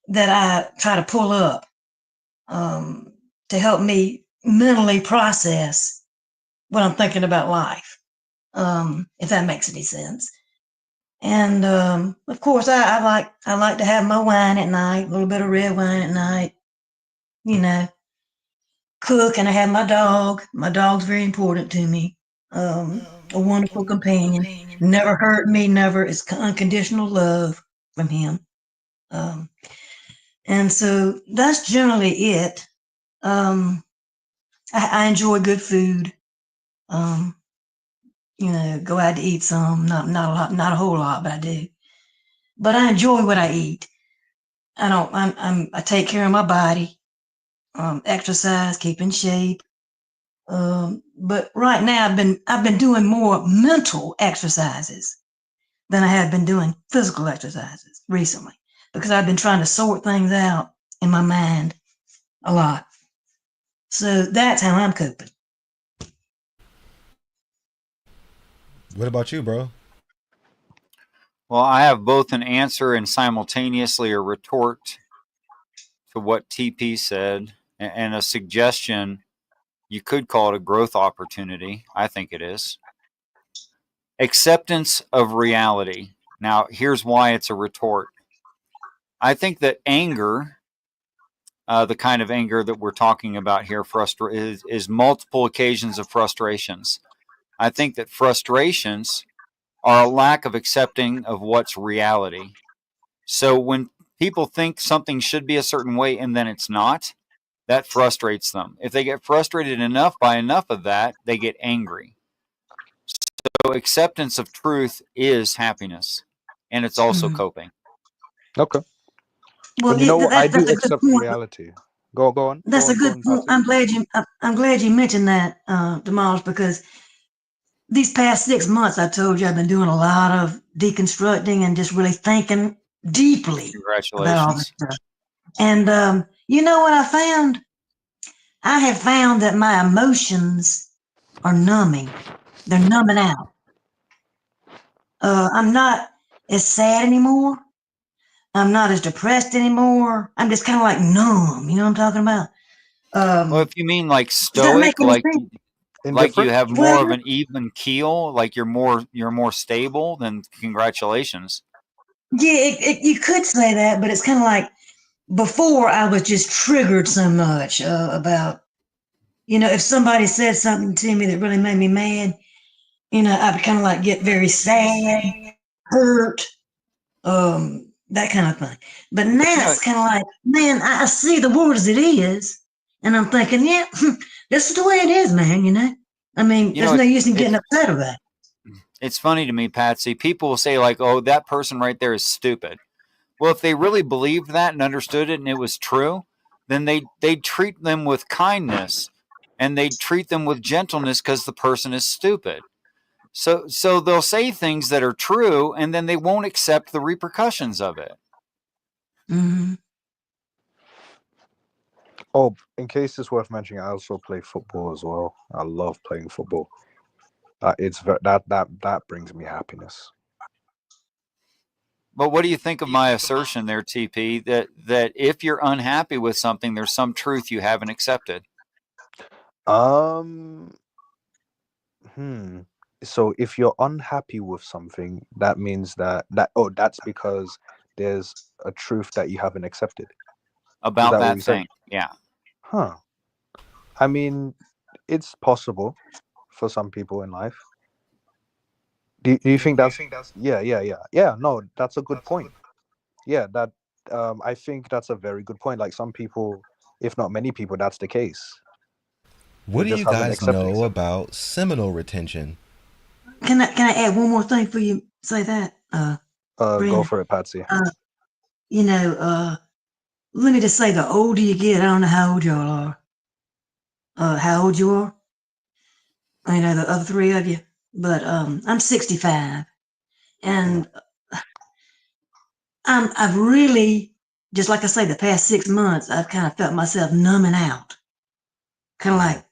that I try to pull up um, to help me mentally process what I'm thinking about life, if that makes any sense. And of course, I like to have my wine at night, a little bit of red wine at night. You know, cook, and I have my dog. My dog's very important to me. A wonderful companion. Never hurt me. Never. It's unconditional love from him. Um, and so that's generally it. Um, I enjoy good food. Um, you know, go out to eat some. Not a lot, not a whole lot, but I do. But I enjoy what I eat. I don't. I take care of my body. Exercise, keep in shape. But right now I've been doing more mental exercises than I have been doing physical exercises recently, because I've been trying to sort things out in my mind a lot. So that's how I'm coping. What about you, bro? Well, I have both an answer and simultaneously a retort to what TP said and a suggestion. You could call it a growth opportunity. I think it is. Acceptance of reality. Now, here's why it's a retort. I think that anger, the kind of anger that we're talking about here, is multiple occasions of frustrations. I think that frustrations are a lack of accepting of what's reality. So when people think something should be a certain way and then it's not, that frustrates them. If they get frustrated enough by enough of that, they get angry. So acceptance of truth is happiness, and it's also Mhm. coping. Okay. Well, And you know what? I do that's a good accept point. reality. Go on. That's a Go good on, point. Patsy. I'm glad you mentioned that, Demosh, because these past 6 months, I told you I've been doing a lot of deconstructing and just really thinking deeply about all this Congratulations. stuff. And you know what I found? I have found that my emotions are numbing. They're numbing out. I'm not as sad anymore. I'm not as depressed anymore. I'm just kind of like numb. You know what I'm talking about? Well, if you mean like Does that make stoic, any sense? like you Indifferent? have Well, more of an even keel, like you're more stable, then congratulations. yeah, you could say that, but it's kind of like before I was just triggered so much about, if somebody said something to me that really made me mad, I'd kind of like get very sad, hurt, that kind of thing. But But now it's kind of like, man, I see the world as it is, and I'm thinking, yeah, this is the way it is, man. I mean, you there's know, no use in it's getting upset about it. it's funny to me, Patsy. People will say like, "Oh, that person right there is stupid." Well, if they really believed that and understood it and it was true, then they'd treat them with kindness and they'd treat them with gentleness because the person is stupid. So they'll say things that are true and then they won't accept the repercussions of it. Hmm. Oh, in case it's worth mentioning, I also play football as well. I love playing football. That brings me happiness. But what do you think of my assertion there, TP, that if you're unhappy with something, there's some truth you haven't accepted? Um. Hmm. So if you're unhappy with something, that means that's because there's a truth that you haven't accepted. Is About that what that you said? thing. Yeah. Huh. I mean, it's possible for some people in life. Do you think that's yeah, no, that's a good point. Yeah, that I think that's a very good point. Like some people, if not many people, that's the case. What They do just you haven't guys accepted. know about seminal retention? Can I add one more thing for you? Say that, Go Brandon. for it, Patsy. Uh, let me just say, the older you get, I don't know how old y'all are. How old you are? I know the other three of you, but I'm 65, Mm. and I've really, just like I say, the past 6 months, I've kind of felt myself numbing out, kind of Mm. like,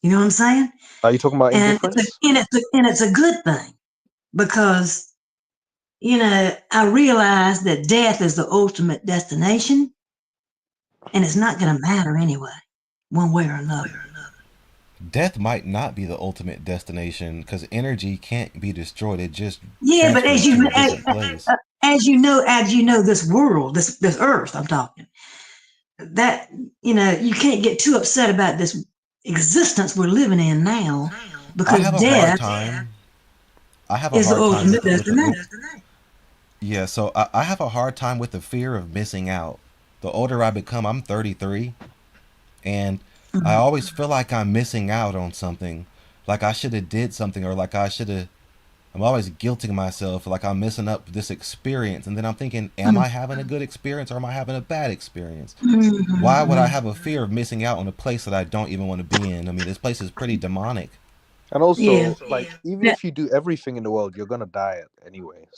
you know what I'm saying? Are you talking about And indifference? it's a good thing because I realize that death is the ultimate destination, and it's not going to matter anyway, one way or another. Death might not be the ultimate destination because energy can't be destroyed. It just Yeah, but transfers to a different place. as you know, this world, this earth, I'm talking, that you can't get too upset about this existence we're living in now, I because have a hard death time. I have a is the hard time ultimate with destination. yeah. So I have a hard time with the fear of missing out. The older I become, I'm 33, and I Mhm. always feel like I'm missing out on something, like I should have did something, or like I should have. I'm always guilting myself, like I'm missing up this experience, and then I'm thinking, am I having a good experience or am I having a bad experience? Why would I Mhm. have a fear of missing out on a place that I don't even want to be in? I mean, this place is pretty demonic. And Yeah, also, like, even that, if you do everything in the world, you're gonna die anyway.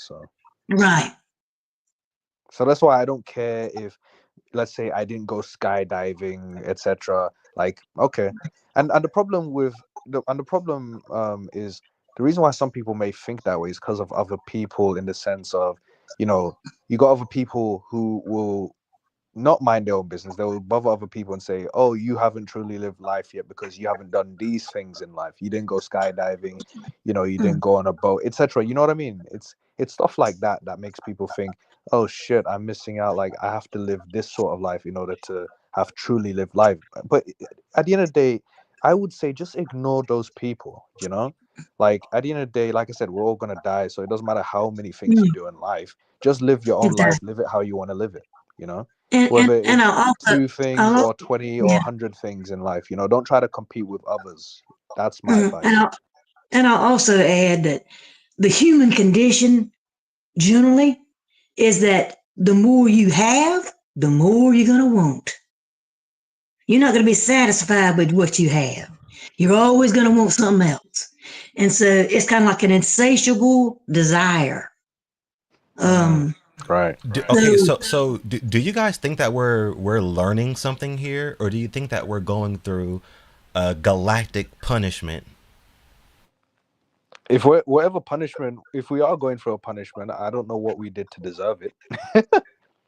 right. So that's why I don't care if, let's say, I didn't go skydiving, etc. Like, okay, and the problem is the reason why some people may think that way is because of other people, in the sense of, you know, you got other people who will not mind their own business. They will bother other people and say, "Oh, you haven't truly lived life yet because you haven't done these things in life. You didn't go skydiving, you didn't go on a boat, etc." You know what I mean? It's stuff like that that makes people think, "Oh shit, I'm missing out. Like I have to live this sort of life in order to have truly lived life." But at the end of the day, I would say just ignore those people. Like at the end of the day, like I said, we're all gonna die, so it doesn't matter how many things you do in life. Just live your own life. Exactly. Live it how you want to live it. You know And whether and it's I'll also, two things I'll or also 20 or yeah. 100 things in life. Don't try to compete with others. That's my Mhm. advice. And I'll also add that the human condition generally is that the more you have, the more you're gonna want. You're not gonna be satisfied with what you have. You're always gonna want something else. And so it's kind of like an insatiable desire. Mm, Um, right. Okay, so do you guys think that we're learning something here, or do you think that we're going through a galactic punishment? If we're whatever punishment, if we are going for a punishment, I don't know what we did to deserve it.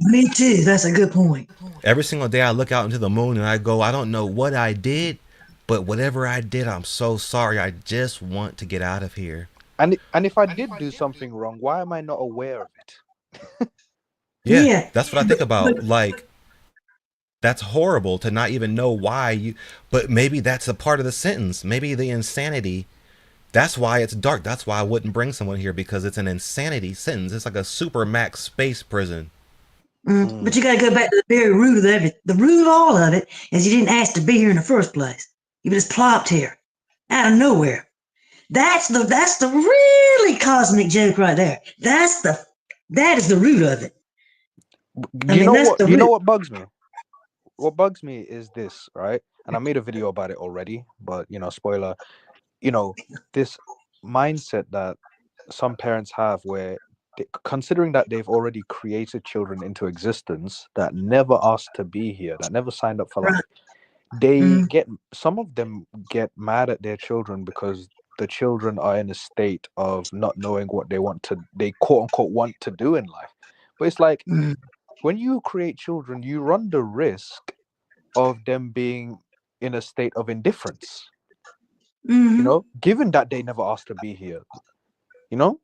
me too. That's a good point. Every single day I look out into the moon and I go, I don't know what I did, but whatever I did, I'm so sorry. I just want to get out of here. And if I did do something wrong, why am I not aware of it? Yeah, Yeah, that's what I think but about. Like, that's horrible to not even know why you, but maybe that's a part of the sentence. Maybe the insanity. That's why it's dark. That's why I wouldn't bring someone here, because it's an insanity sentence. It's like a super max space prison. but Mm, you got to go back to the very root of it. The root of all of it is you didn't ask to be here in the first place. You just plopped here out of nowhere. That's the really cosmic joke right there. That is the root of it. I you mean, know that's what? the You know root. what bugs me? What bugs me is this, right? And I made a video about it already, but spoiler. You know, this mindset that some parents have where considering that they've already created children into existence that never asked to be here, that never signed up for Right. life, they Mm, get some of them get mad at their children because the children are in a state of not knowing what they quote unquote want to do in life. But it's like mm, when you create children, you run the risk of them being in a state of indifference, mm-hmm. given that they never asked to be here. You know,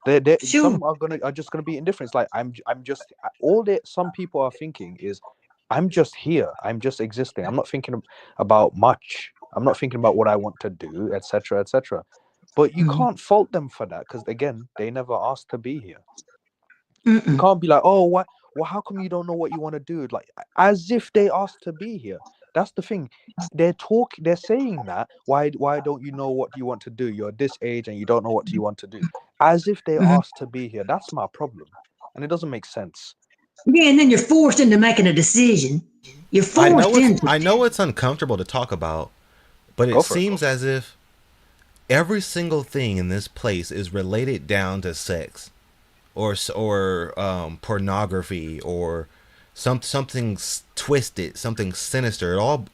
they Sure. some are just gonna be indifferent. It's like I'm just all that some people are thinking is I'm just here. I'm just existing. I'm not thinking about much. I'm not thinking about what I want to do, etc., etc. But you Mm, can't fault them for that because again, they never asked to be here. You mm-mm. can't be like, oh, what? Well, how come you don't know what you want to do? Like, as if they asked to be here. That's the thing. They're saying that. Why don't you know what you want to do? You're this age and you don't know what you want to do. As if they Mhm. asked to be here. That's my problem. And it doesn't make sense. Yeah, and then you're forced into making a decision. You're forced into. I know it's uncomfortable to talk about, but it Go for it. seems as if every single thing in this place is related down to sex, or pornography, or something twisted, something sinister. It all,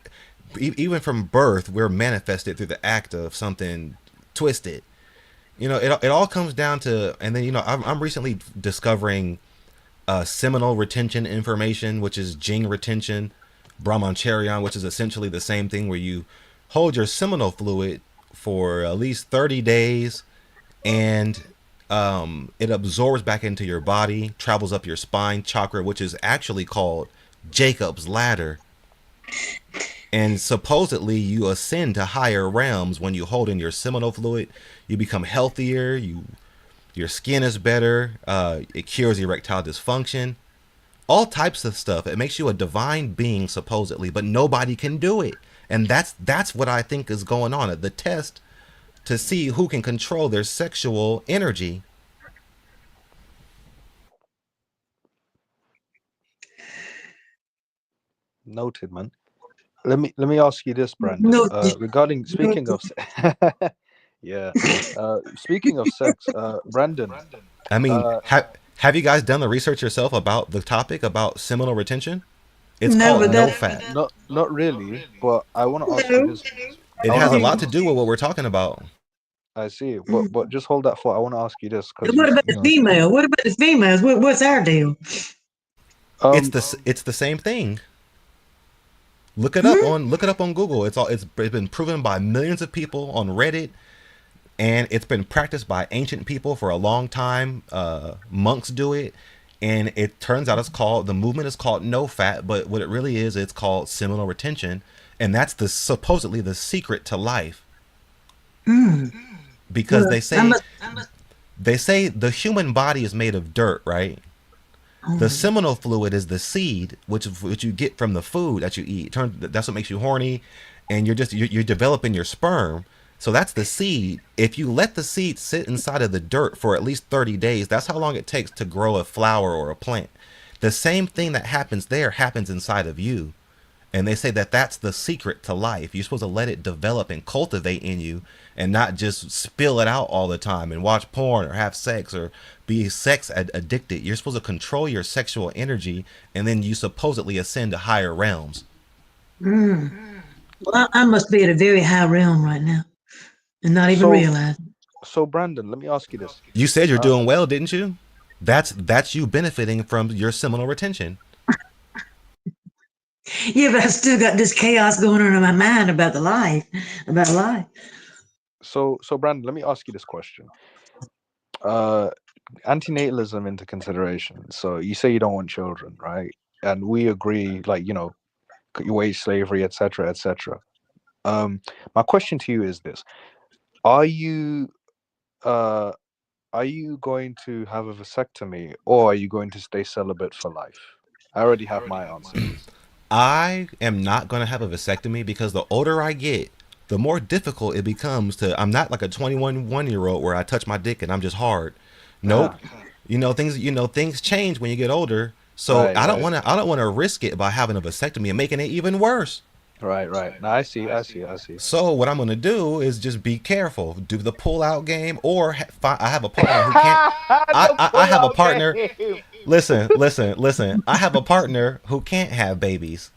even from birth, we're manifested through the act of something twisted. It all comes down to, and then I'm recently discovering seminal retention information, which is Jing retention, Brahmacharyan, which is essentially the same thing, where you hold your seminal fluid for at least 30 days, and it absorbs back into your body, travels up your spine chakra, which is actually called Jacob's ladder. And supposedly you ascend to higher realms when you hold in your seminal fluid. You become healthier. Your skin is better. It cures erectile dysfunction. All types of stuff. It makes you a divine being supposedly, but nobody can do it. And that's what I think is going on. The test to see who can control their sexual energy. Noted, man. Let me ask you this, Brandon. No, Regarding no, speaking of, yeah, speaking of sex, Brandon. I mean, Uh, have you guys done the research yourself about the topic about seminal retention? It's no, called but no that fat. not really, but I want to ask you no. this. It I want has to a ask lot you to this. do with what we're talking about. I see, but Mm. just hold that thought. I want to ask you this because What about the female? What about the females? What's our deal? Um, It's the same thing. Look it up on Google. It's been proven by millions of people on Reddit, and it's been practiced by ancient people for a long time. Monks do it, and it turns out the movement is called no fat, but what it really is, it's called seminal retention, and that's the supposedly the secret to life. Because Well, I must. they say the human body is made of dirt, right? The Oh, seminal fluid is the seed, which you get from the food that you eat. That's what makes you horny, and you're developing your sperm. So that's the seed. If you let the seed sit inside of the dirt for at least 30 days, that's how long it takes to grow a flower or a plant. The same thing that happens there happens inside of you. And they say that that's the secret to life. You're supposed to let it develop and cultivate in you and not just spill it out all the time and watch porn or have sex or be addicted. You're supposed to control your sexual energy, and then you supposedly ascend to higher realms. well, I must be at a very high realm right now and not even so realize. so Brandon, let me ask you this. You said you're Uh, doing well, didn't you? That's you benefiting from your seminal retention. Yeah, but I still got this chaos going on in my mind about the life, about life. so Brandon, let me ask you this question. Uh, Antinatalism into consideration. So you say you don't want children, right? And we agree, like wage slavery, etc., etc. My question to you is this: Are you uh are you going to have a vasectomy, or are you going to stay celibate for life? I already have my answer. I am not going to have a vasectomy because the older I get, the more difficult it becomes to. I'm not like a 21-year-old where I touch my dick and I'm just hard. Nope. Uh-huh. Things change when you get older. So Right, I don't right, want to. I don't want to risk it by having a vasectomy and making it even worse. right. Now I see, I see. So what I'm gonna do is just be careful, do the pull out game, or I have a partner who can't. The I pull have a out partner. game. Listen. I have a partner who can't have babies,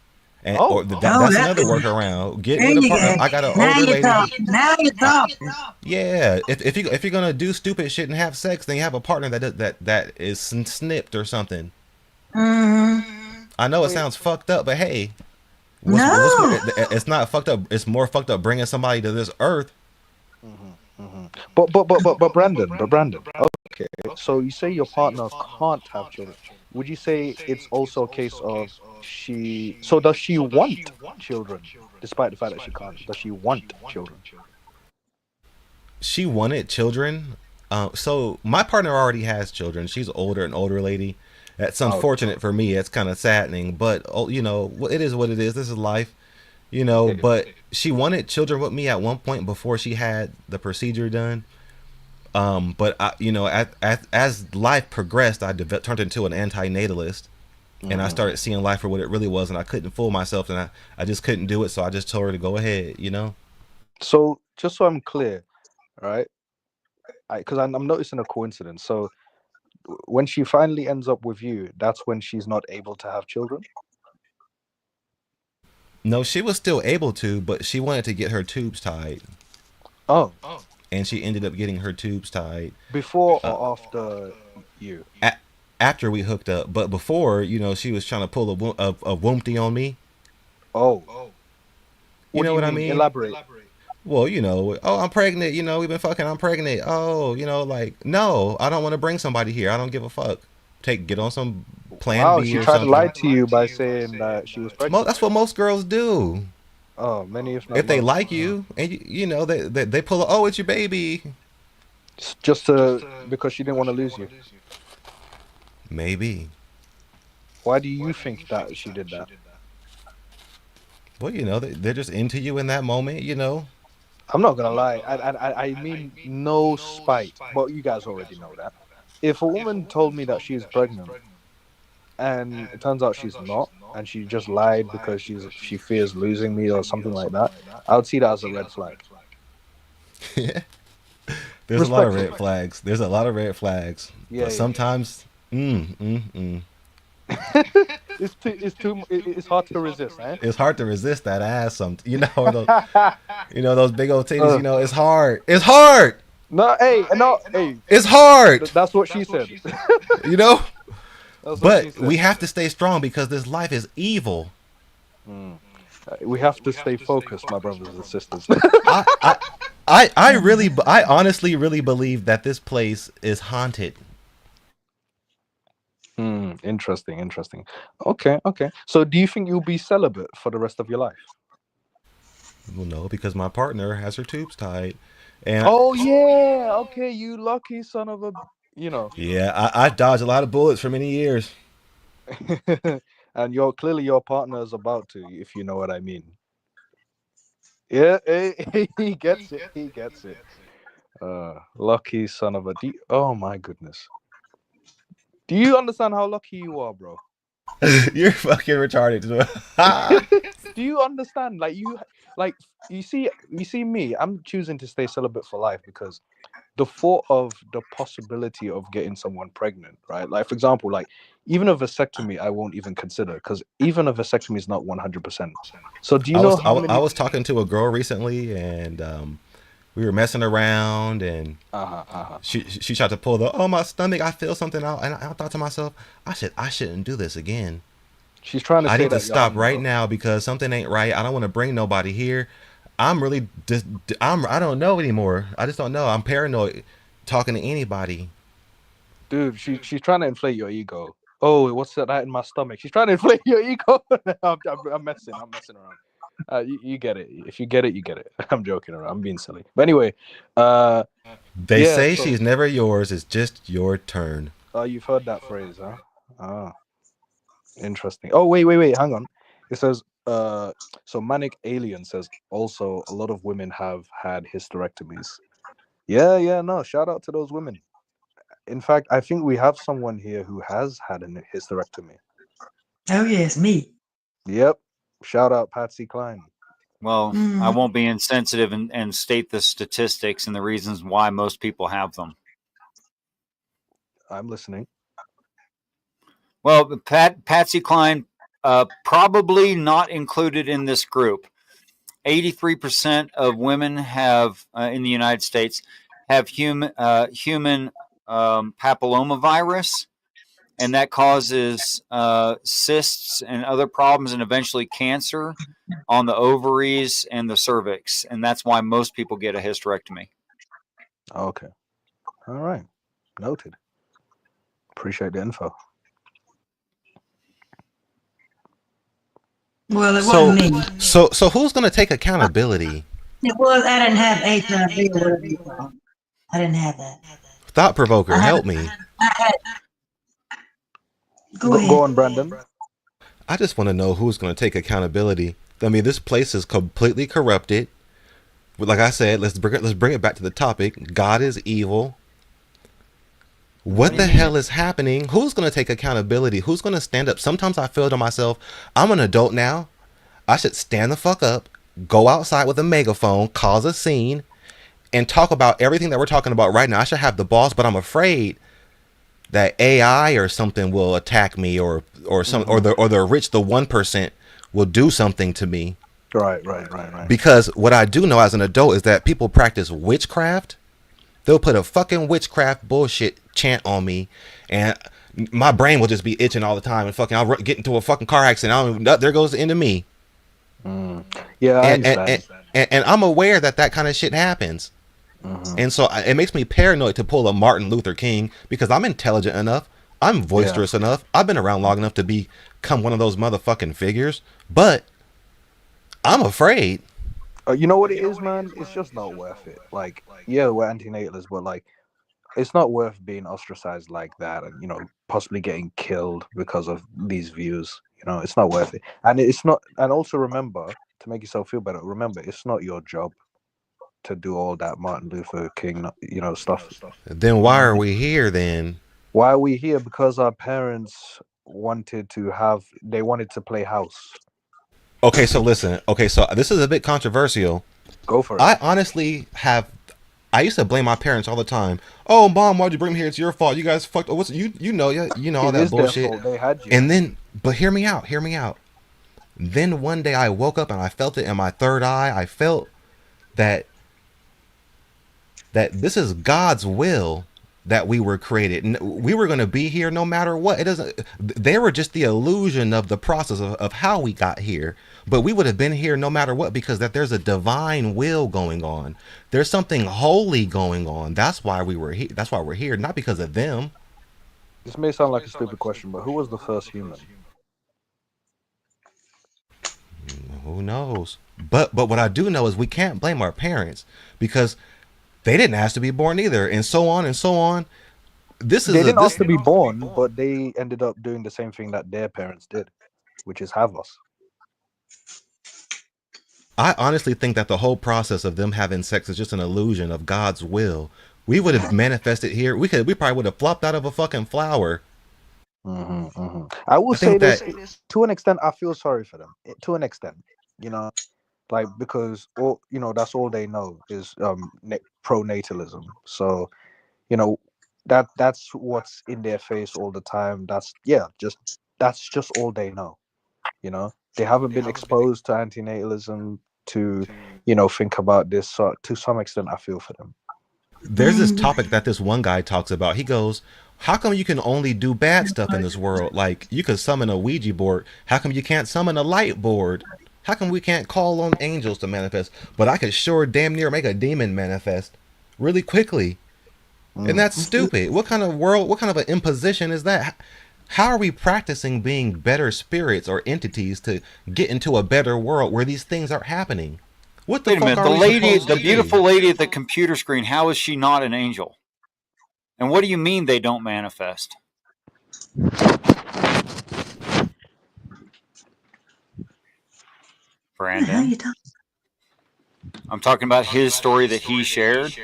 and or Oh, Oh, that's that's another good. workaround. Get There with a you partner. go. I got an Now older you're lady who. talking. Now you're I, talking. yeah, if you're gonna do stupid shit and have sex, then you have a partner that is snipped or something. Hmm. I know it wait. sounds fucked up, but hey, what's more? No. It's not fucked up. It's more fucked up bringing somebody to this earth. But Brandon. Okay, so you say your partner can't have children. Would you say it's also a case of she? So does she want children, despite the fact that she can't? Does she want children? She wanted children. So my partner already has children. She's older, an older lady. That's Okay. unfortunate for me. It's kind of saddening, but it is what it is. This is life, Yeah. But she wanted children with me at one point before she had the procedure done. But as life progressed, turned into an anti-natalist, and I Mhm. started seeing life for what it really was, and I couldn't fool myself, and I just couldn't do it. So I just told her to go ahead. So just so I'm clear, right? Because I'm noticing a coincidence. So when she finally ends up with you, that's when she's not able to have children. No, she was still able to, but she wanted to get her tubes tied, Oh, and she ended up getting her tubes tied before or after you? a- after we hooked up. But before, she was trying to pull a wompty on me. Oh, You what do know you what I mean? mean? Elaborate. Well, oh, I'm pregnant. We've been fucking. I'm pregnant. Oh, like, no, I don't want to bring somebody here. I don't give a fuck. Get on some plan Wow, B she or tried to lie something. to you by saying that she was pregnant. That's what most girls do. Oh, many if not If they most. like you, and they pull a, oh, it's your baby. Just to because she didn't want to lose you. Maybe. Why do you think that she did that? Well, they're just into you in that moment. I'm not gonna lie. I mean no spite, but you guys already know that. If a woman told me that she's pregnant and it turns out she's not, and she just lied because she fears losing me or something like that, I would see that as a red flag. There's a lot of red Respectfully. flags. There's a lot of red flags, Yeah, but yeah. sometimes, mm. It's hard to resist, eh? It's hard to resist that ass. Those big old titties. Uh, It's hard. It's hard. no, hey, no, hey. It's hard. That's what she said. You know. That's what she But said. we have to stay strong because this life is evil. Mm. We have to stay focused, my brothers and sisters. I, I, I honestly really believe that this place is haunted. Interesting, interesting. Okay, okay. So, do you think you'll be celibate for the rest of your life? Well, no, because my partner has her tubes tied, and Oh yeah. Okay, you lucky son of a. You know, yeah, I dodged a lot of bullets for many years. and you're clearly your partner is about to, if you know what I mean. Yeah, he gets it. He gets it. Lucky son of a. Oh my goodness. Do you understand how lucky you are, bro? You're fucking retarded. Do you understand? Like you see me. I'm choosing to stay celibate for life because the thought of the possibility of getting someone pregnant, right? Like for example, like even a vasectomy, I won't even consider because even a vasectomy is not 100%. So do you know how I many? was talking to a girl recently, and we were messing around, and Uh-huh. she tried to pull my stomach, I feel something out, and I thought to myself, I shouldn't do this again. She's trying to I say need to that you're stop hung, right bro. now because something ain't right. I don't want to bring nobody here. I'm really just I don't know anymore. I just don't know. I'm paranoid talking to anybody. Dude, she's trying to inflate your ego. Oh, what's that in my stomach? She's trying to inflate your ego. I'm messing. I'm messing around. You get it. If you get it, you get it. I'm joking around. I'm being silly. But anyway, They yeah. say So, she's never yours. It's just your turn. you've heard that phrase, huh? Ah, interesting. Oh, wait. Hang on. It says, so Manic Alien says also a lot of women have had hysterectomies. Yeah. No, shout out to those women. In fact, I think we have someone here who has had a hysterectomy. Oh yes, me. Yep. Shout out Patsy Cline. Well, I Mm. won't be insensitive and state the statistics and the reasons why most people have them. I'm listening. Well, Patsy Cline, probably not included in this group. 83% of women have in the United States have human papillomavirus, and that causes cysts and other problems, and eventually cancer on the ovaries and the cervix, and that's why most people get a hysterectomy. Okay. All right. Noted. Appreciate the info. Well, it So wasn't me. so who's gonna take accountability? It was. I didn't have HIV or whatever you call it. I didn't have that. Thought I provoker, had. help me. I had. Go Go ahead. on, Brandon. I just want to know who's gonna take accountability. I mean, this place is completely corrupted. But like I said, let's bring it back to the topic. God is evil. What the hell is happening? Who's going to take accountability? Who's going to stand up? Sometimes I feel to myself, I'm an adult now. I should stand the fuck up, go outside with a megaphone, cause a scene, and talk about everything that we're talking about right now. I should have the boss, but I'm afraid that AI or something will attack me, or some or the rich, the 1% will do something to me. Right. Because what I do know as an adult is that people practice witchcraft. They'll put a fucking witchcraft bullshit chant on me, and my brain will just be itching all the time. And fucking, I'll get into a fucking car accident. There goes the end of me. Yeah, I And understand. and I'm aware that that kind of shit happens. And so it makes me paranoid to pull a Martin Luther King because I'm intelligent enough. I'm Yeah. boisterous enough. I've been around long enough to become one of those motherfucking figures. But I'm afraid. You know what it is, man? It's just not worth it. Like, yeah, we're antinatalists, but like, it's not worth being ostracized like that, and possibly getting killed because of these views. It's not worth it. And it's not. And also remember, to make yourself feel better, remember it's not your job to do all that Martin Luther King, stuff. Then why are we here then? Why are we here? Because our parents they wanted to play house. Okay, so listen. Okay, so this is a bit controversial. Go for it. I used to blame my parents all the time. Oh, mom, why'd you bring me here? It's your fault. You guys fucked. What's you know all It that is their bullshit. fault. They had you. And then, but hear me out. Hear me out. Then one day I woke up and I felt it in my third eye. I felt that this is God's will that we were created. We were going to be here no matter what. It doesn't. They were just the illusion of the process of how we got here. But we would have been here no matter what, because that there's a divine will going on. There's something holy going on. That's why we were here. That's why we're here, not because of them. This may sound like a stupid question, but who was the first human? Who knows? But what I do know is we can't blame our parents, because they didn't ask to be born either, and so on and so on. They didn't ask to be born, but they ended up doing the same thing that their parents did, which is have us. I honestly think that the whole process of them having sex is just an illusion of God's will. We would have manifested here. We probably would have flopped out of a fucking flower. I will say this to an extent. I feel sorry for them to an extent, you know, like, because all, you know, that's all they know is pronatalism. So, you know, that's what's in their face all the time. That's just all they know. You know, they haven't been exposed to antinatalism to, you know, think about this. So to some extent, I feel for them. There's this topic that this one guy talks about. He goes, how come you can only do bad stuff in this world? Like, you could summon a Ouija board. How come you can't summon a light board? How come we can't call on angels to manifest? But I could sure damn near make a demon manifest really quickly. And that's stupid. What kind of world, what kind of an imposition is that? How are we practicing being better spirits or entities to get into a better world where these things aren't happening? What the Wait a fuck minute, are the we lady, supposed the to beautiful do? lady at the computer screen, how is she not an angel? And what do you mean they don't manifest? Brandon, I'm talking about his story that he shared.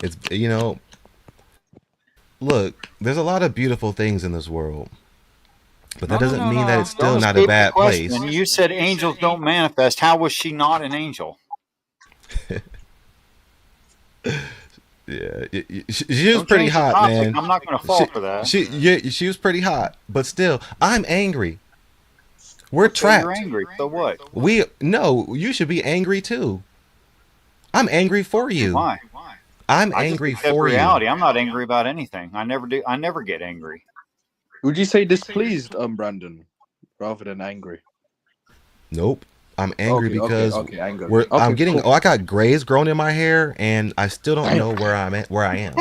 It's, you know, look, there's a lot of beautiful things in this world, but that doesn't mean that it's still Don't not a escape the bad question. place. You said angels don't manifest. How was she not an angel? Yeah, she was pretty hot, man. I'm not going to fall for that. She was pretty hot, but still, I'm angry. We're Okay, trapped. you're angry. So what? No, you should be angry too. I'm angry for you. Why? I'm I just angry accept for reality. you. I'm not angry about anything. I never do. I never get angry. Would you say displeased, Brandon, rather than angry? Nope. I'm angry because anger. I'm getting. Cool. Oh, I got grays growing in my hair, and I still don't know where I'm at. Where I am.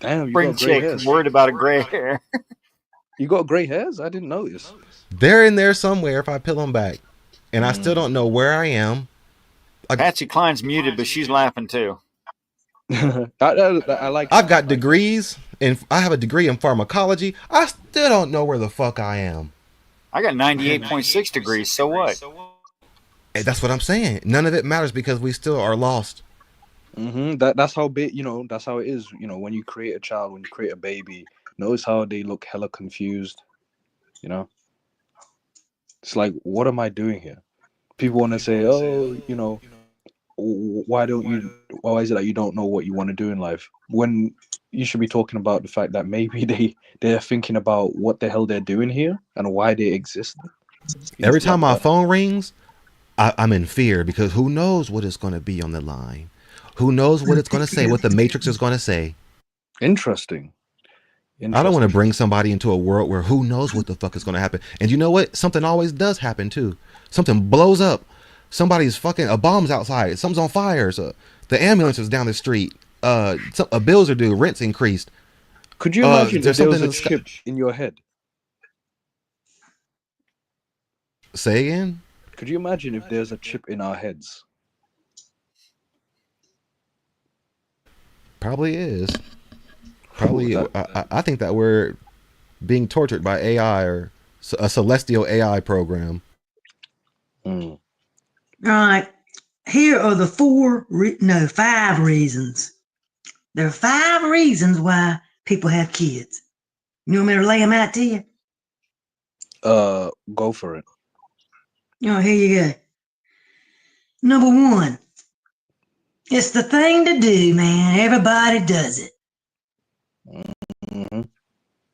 Damn, you Spring got gray chick hairs. worried about a gray hair. You got gray hairs? I didn't notice. They're in there somewhere if I peel them back, and I still don't know where I am. Patsy Cline's muted, but she's laughing too. I like. I've got degrees, and I have a degree in pharmacology. I still don't know where the fuck I am. I got 98.6 degrees. So what? And that's what I'm saying. None of it matters because we still are lost. That's how big. You know, that's how it is. You know, when you create a child, when you create a baby, notice how they look hella confused. You know, it's like, what am I doing here? People want to say, oh, you know, why is it that you don't know what you want to do in life, when you should be talking about the fact that maybe they're thinking about what the hell they're doing here and why they exist. Every time my phone rings, I'm in fear, because who knows what is going to be on the line? Who knows what it's going to say, what the Matrix is going to say? Interesting. I don't want to bring somebody into a world where who knows what the fuck is going to happen. And you know what? Something always does happen too. Something blows up. Somebody's fucking, a bomb's outside. Something's on fire. So the ambulance is down the street. Bills are due. Rent's increased. Could you imagine if there was a chip in your head? Say again? Could you imagine if there's a chip in our heads? Probably is. Probably. I think that we're being tortured by AI, or a celestial AI program. All right. Here are the 5 reasons. There are 5 reasons why people have kids. You want me to lay them out to you? Go for it. Oh, here you go. Number 1, it's the thing to do, man. Everybody does it.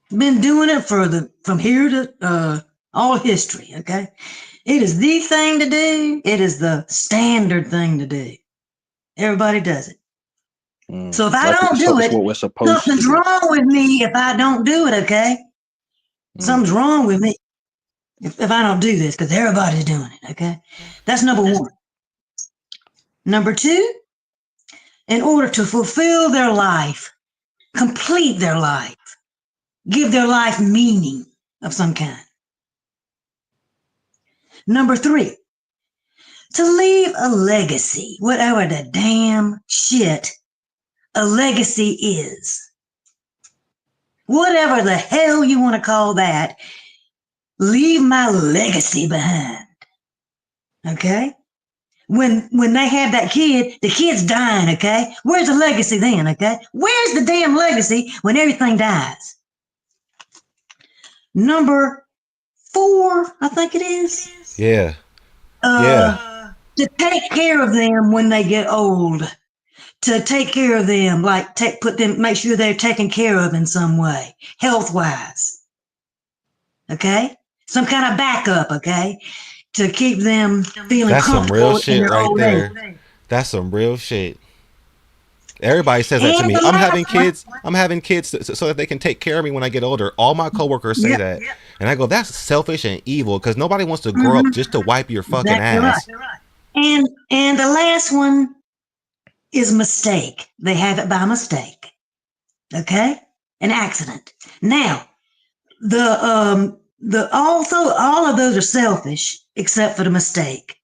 Been doing it from here to all history. Okay, it is the thing to do. It is the standard thing to do. Everybody does it. So if I don't do it's it, what we're supposed to something's do. wrong with me if I don't do it, okay? Something's wrong with me if I don't do this, because everybody's doing it, okay? That's number one. Number two, in order to fulfill their life, complete their life, give their life meaning of some kind. Number three, to leave a legacy, whatever the damn shit a legacy is. Whatever the hell you want to call that, leave my legacy behind. Okay? When they have that kid, the kid's dying, okay? Where's the legacy then, okay? Where's the damn legacy when everything dies? Number 4, I think it is. Yeah. To take care of them when they get old. To take care of them, like make sure they're taken care of in some way, health-wise. Okay? Some kind of backup, okay? To keep them feeling That's some real comfortable in shit their right old age. there. That's some real shit. Everybody says that to And me. the I'm last having one- kids. I'm having kids so that they can take care of me when I get older. All my coworkers say Yep. that, and I go, "That's selfish and evil." Because nobody wants to grow up just to wipe your fucking Exactly ass. right. And the last one is mistake. They have it by mistake. Okay? An accident. Now, all of those are selfish except for the mistake.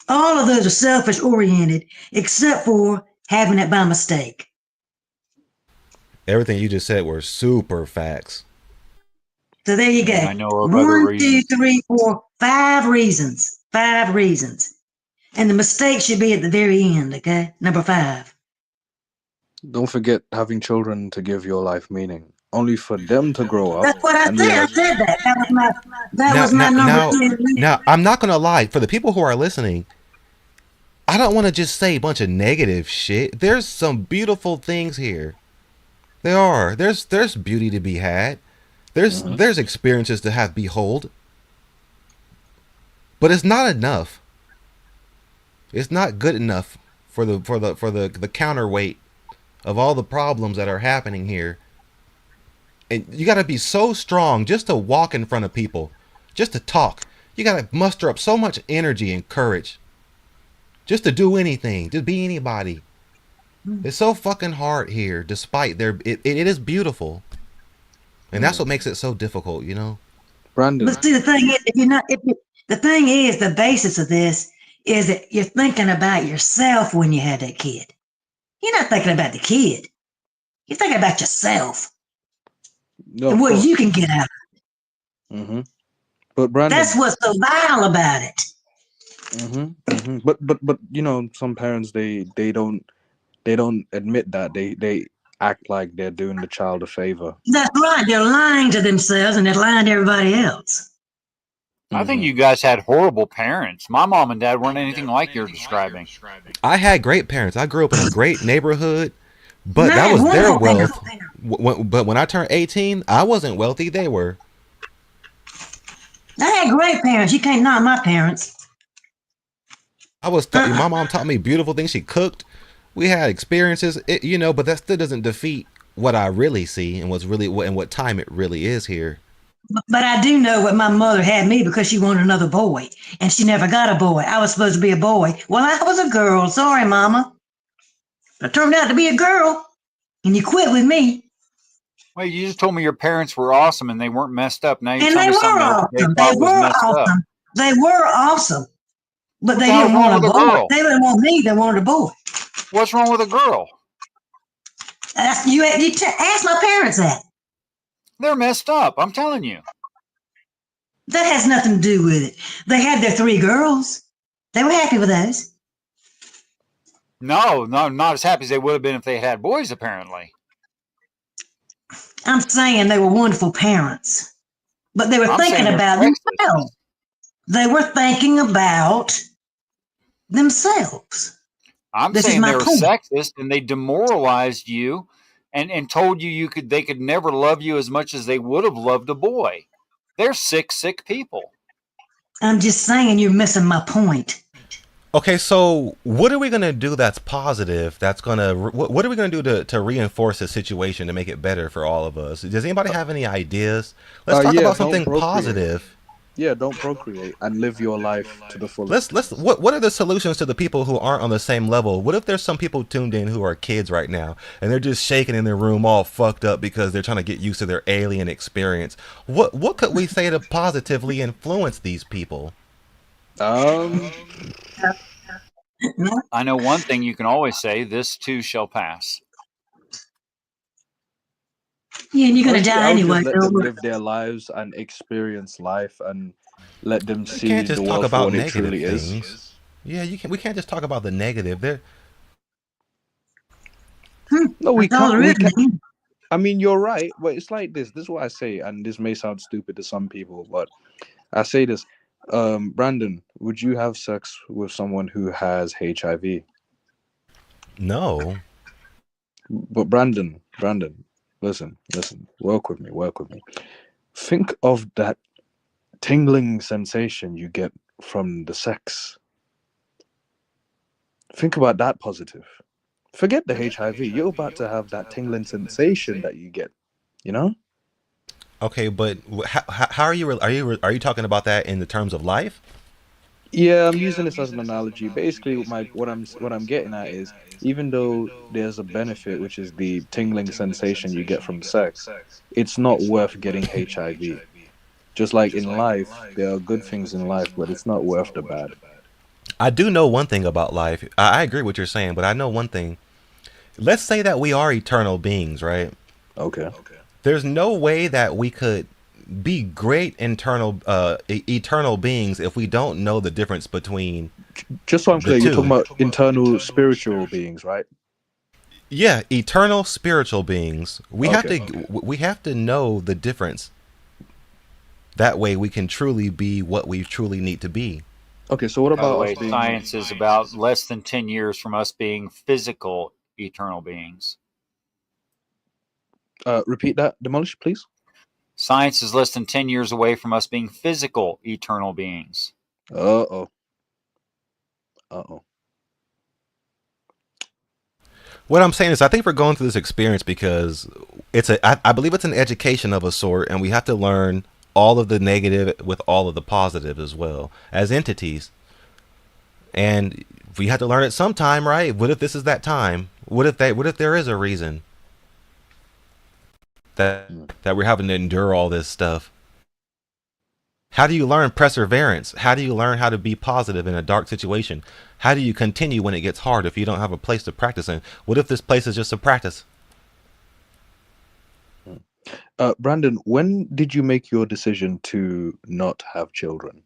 All of those are selfish oriented except for having it by mistake. Everything you just said were super facts. So there you go. And I know of other 1, 2, reasons. 3, 4, 5 reasons. 5 reasons. And the mistake should be at the very end, okay? Number 5. Don't forget having children to give your life meaning. Only for them to grow up. That's what I and said. I realize- said that. That was my number 2. Now, I'm not gonna lie. For the people who are listening, I don't want to just say a bunch of negative shit. There's some beautiful things here. There are. There's beauty to be had. There's experiences to have behold. But it's not enough. It's not good enough for the counterweight of all the problems that are happening here. And you got to be so strong just to walk in front of people, just to talk. You got to muster up so much energy and courage just to do anything, to be anybody. It's so fucking hard here, despite it is beautiful. And that's what makes it so difficult, you know? Brandon. But see, the thing is, the basis of this is that you're thinking about yourself when you had that kid. You're not thinking about the kid. You're thinking about yourself No, and of what course. you can get out of it. But Brandon. That's what's so vile about it. But you know, some parents they don't admit that they act like they're doing the child a favor. That's right. They're lying to themselves and they're lying to everybody else. I think you guys had horrible parents. My mom and dad weren't anything like you're describing. I had great parents. I grew up in a great neighborhood, but that Man, was their wonderful wealth. But when I turned 18, I wasn't wealthy. They were. I had great parents. You can't knock my parents. My mom taught me beautiful things. She cooked. We had experiences, but that still doesn't defeat what I really see and what time it really is here. But I do know what my mother had me because she wanted another boy, and she never got a boy. I was supposed to be a boy. Well, I was a girl. Sorry, Mama. I turned out to be a girl, and you quit with me. Well, you just told me your parents were awesome and they weren't messed up. Now you And tell they me were something else awesome. they thought was messed up. They were awesome. But they What the hell's didn't wrong want a with a boy. girl? They didn't want me. They wanted a boy. What's wrong with a girl? Ask my parents that. They're messed up. I'm telling you. That has nothing to do with it. They had their 3 girls. They were happy with those. No, not as happy as they would have been if they had boys, apparently. I'm saying they were wonderful parents. But they were thinking about themselves. They were thinking about themselves. I'm saying they were sexist and they demoralized you and told you they could never love you as much as they would have loved a boy. They're sick people. I'm just saying you're missing my point. Okay, so what are we gonna do that's positive? That's gonna what are we gonna do to reinforce the situation to make it better for all of us? Does anybody have any ideas? Let's talk Yeah, about don't something procreate. positive. Yeah, don't procreate and live your life to the Let's fullest. let's what are the solutions to the people who aren't on the same level? What if there's some people tuned in who are kids right now and they're just shaking in their room all fucked up because they're trying to get used to their alien experience? What could we say to positively influence these people? Um, No, I know one thing you can always say: "This too shall pass." yeah, and you're gonna honestly, die I would just anyway. let So them live their lives and experience life and let them We can't see the just talk world for about what it negative truly is. things. Yeah, you can. We can't just talk about the negative. There, No, we that's all can't. there We is. can. I mean, you're right, but it's like this. This is what I say, and this may sound stupid to some people, but I say this. Brandon, would you have sex with someone who has HIV? no. But Brandon, listen. Work with me. Think of that tingling sensation you get from the sex. Think about that positive. Forget the HIV. You're about to have that tingling sensation that you get. You know? Okay, but how are you? Are you talking about that in the terms of life? Yeah, I'm using this as an analogy. Basically, what I'm getting at is even though there's a benefit, which is the tingling sensation you get from sex, it's not worth getting HIV. Just like in life, there are good things in life, but it's not worth the bad. I do know one thing about life. I agree with what you're saying, but I know one thing. Let's say that we are eternal beings, right? Okay. There's no way that we could be great eternal beings if we don't know the difference between Just so I'm the clear, you're talking two. about internal spiritual beings, right? Yeah, eternal spiritual beings. Okay. We have to know the difference. That way we can truly be what we truly need to be. Okay, so what By the about us way, being science is about less than 10 years from us being physical eternal beings. repeat that, demolish, please? Science is less than 10 years away from us being physical eternal beings. Uh-oh. Uh-oh. What I'm saying is, I think we're going through this experience because I believe it's an education of a sort, and we have to learn all of the negative with all of the positive as well as entities. And we have to learn it sometime, right? What if this is that time? What if there is a reason Mm. that we're having to endure all this stuff? How do you learn perseverance? How do you learn how to be positive in a dark situation? How do you continue when it gets hard if you don't have a place to practice in? What if this place is just a practice? Brandon, when did you make your decision to not have children?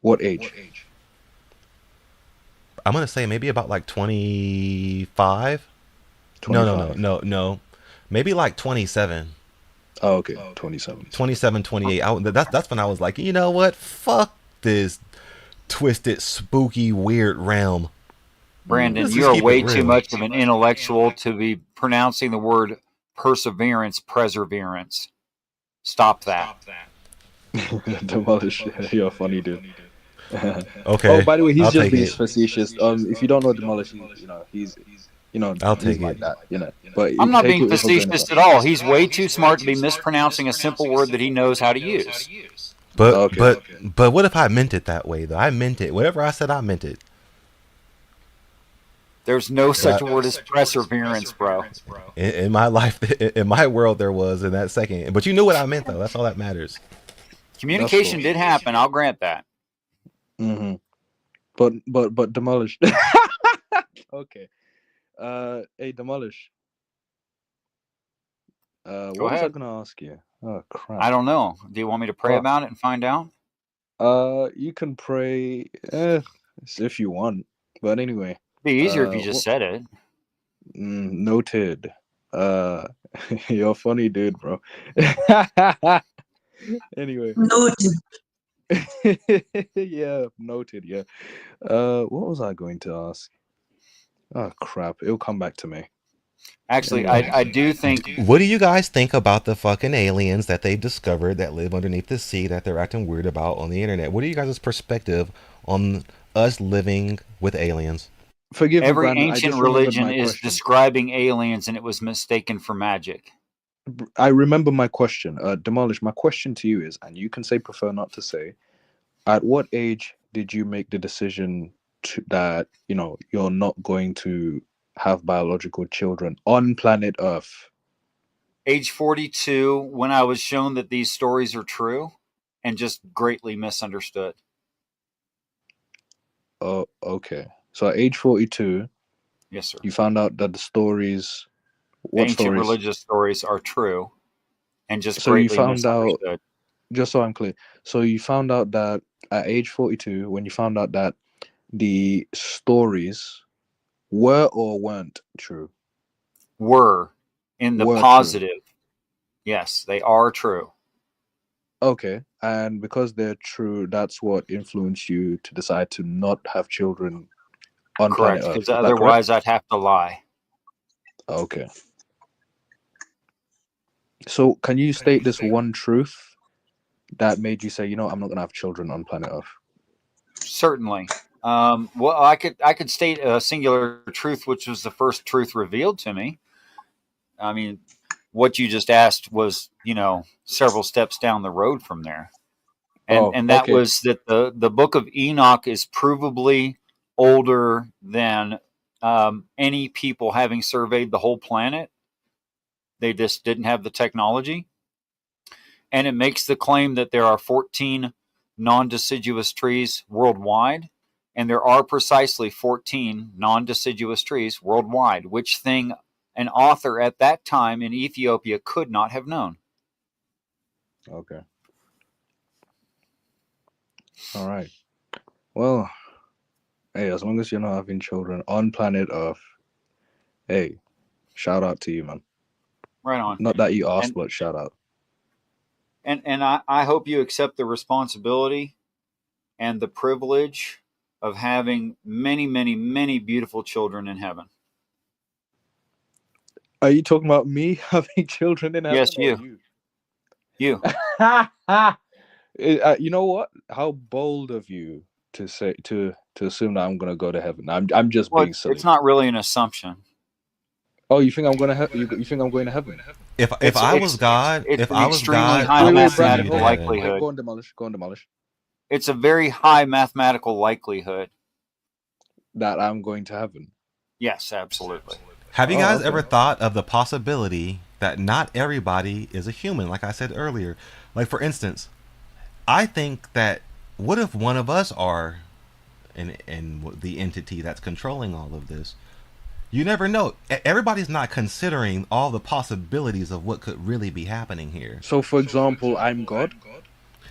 What age? I'm gonna say maybe about like 25. No, no, no, 25. no, no. Maybe like 27. Oh, okay. 27. 27, 28. That's when I was like, you know what? Fuck this twisted, spooky, weird realm. Brandon, Let's you just are keep it way too real. much of an intellectual to be pronouncing the word perseverance. Stop that. Demolish. You're funny, dude. Oh, Okay, by the way, he's I'll just take being it. facetious. If you don't know Demolish, I'll he's take like it. that, But I'm you not take being it with a grain of facetious salt. at all. He's way too smart to be mispronouncing a simple word that he knows how to use. But Okay. but but what if I meant it that way though? I meant it. Whatever I said, I meant it. There's no such That a word as perseverance, bro. in my life, in my world, there was in that second. But you knew what I meant though. That's all that matters. That's cool. Communication did happen. I'll grant that. Mm-hmm. But Demolish. Okay. Hey, Demolish. Go What was I ahead. gonna ask you? Oh crap. I don't know. Do you want me to pray Fuck. about it and find out? You can pray, if you want. But anyway, It'd be easier if you just what? said it. Noted. Uh, you're a funny dude, bro. Anyway, No, yeah, noted. Yeah. What was I going to ask? Oh crap! It'll come back to me. Actually, Anyway, I do think What do you guys think about the fucking aliens that they've discovered that live underneath the sea that they're acting weird about on the internet? What are you guys' perspective on us living with aliens. Forgive me, Every Brandon. I ancient just remembered religion my is question. describing aliens, and it was mistaken for magic. I remember my question. Demolish. My question to you is, and you can say prefer not to say. At what age did you make the decision that you're not going to have biological children on planet Earth? Age 42, when I was shown that these stories are true, and just greatly misunderstood. Oh, okay. So at age 42, Yes, sir. you found out that the stories, The what ancient stories? religious stories are true, and just So you greatly found out, misunderstood. just so I'm clear, so you found out that at age 42, when you found out that the stories were or weren't true? Were in the Were true. positive. Yes, they are true. Okay. And because they're true, that's what influenced you to decide to not have children on planet Correct, Earth. because Is that correct? otherwise I'd have to lie. Okay. So can you state this one truth that made you say, I'm not going to have children on planet Earth? Certainly. Well, I could state a singular truth, which was the first truth revealed to me. I mean, what you just asked was, several steps down the road from there, and Oh, and that okay. was that the book of Enoch is provably older than any people having surveyed the whole planet. They just didn't have the technology, and it makes the claim that there are 14 non-deciduous trees worldwide, and there are precisely 14 non-deciduous trees worldwide, which thing an author at that time in Ethiopia could not have known. Okay. All right. Well, hey, as long as you're not having children on planet Earth, hey, shout out to you, man. Right on. Not that you asked, And but shout out. and I hope you accept the responsibility and the privilege of having many, many, many beautiful children in heaven. Are you talking about me having children in heaven Yes, or you. you? You. You know what? How bold of you to say to assume that I'm gonna go to heaven. I'm just Well, being it's silly. not really an assumption. Oh, you think I'm gonna you think I'm going to heaven? If It's I was it's God, it's if an I was extremely God, high I would Wait, send Brandon, you to mathematical hold on. heaven. likelihood. Go on, demolish. Go on, demolish. It's a very high mathematical likelihood. That I'm going to heaven. Yes, absolutely. Have you Oh, guys okay. ever thought of the possibility that not everybody is a human? Like I said earlier, like for instance, I think that what if one of us are in the entity that's controlling all of this? You never know. Everybody's not considering all the possibilities of what could really be happening here. So, for example, I'm God.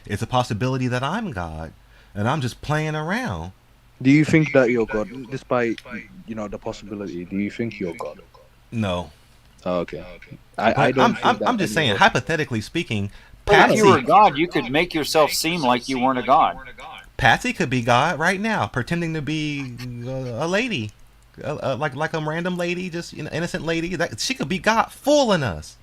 It's a possibility that I'm God and I'm just playing around. Do you think that you're God, despite the possibility? Do you think you're God? No, Oh, okay. I but don't think that I'm just any of saying, us. hypothetically speaking, But if you were Patsy a god, you could make yourself seem like you weren't a god. Patsy could be God right now, pretending to be a lady, like a random lady, just innocent lady. That she could be God fooling us.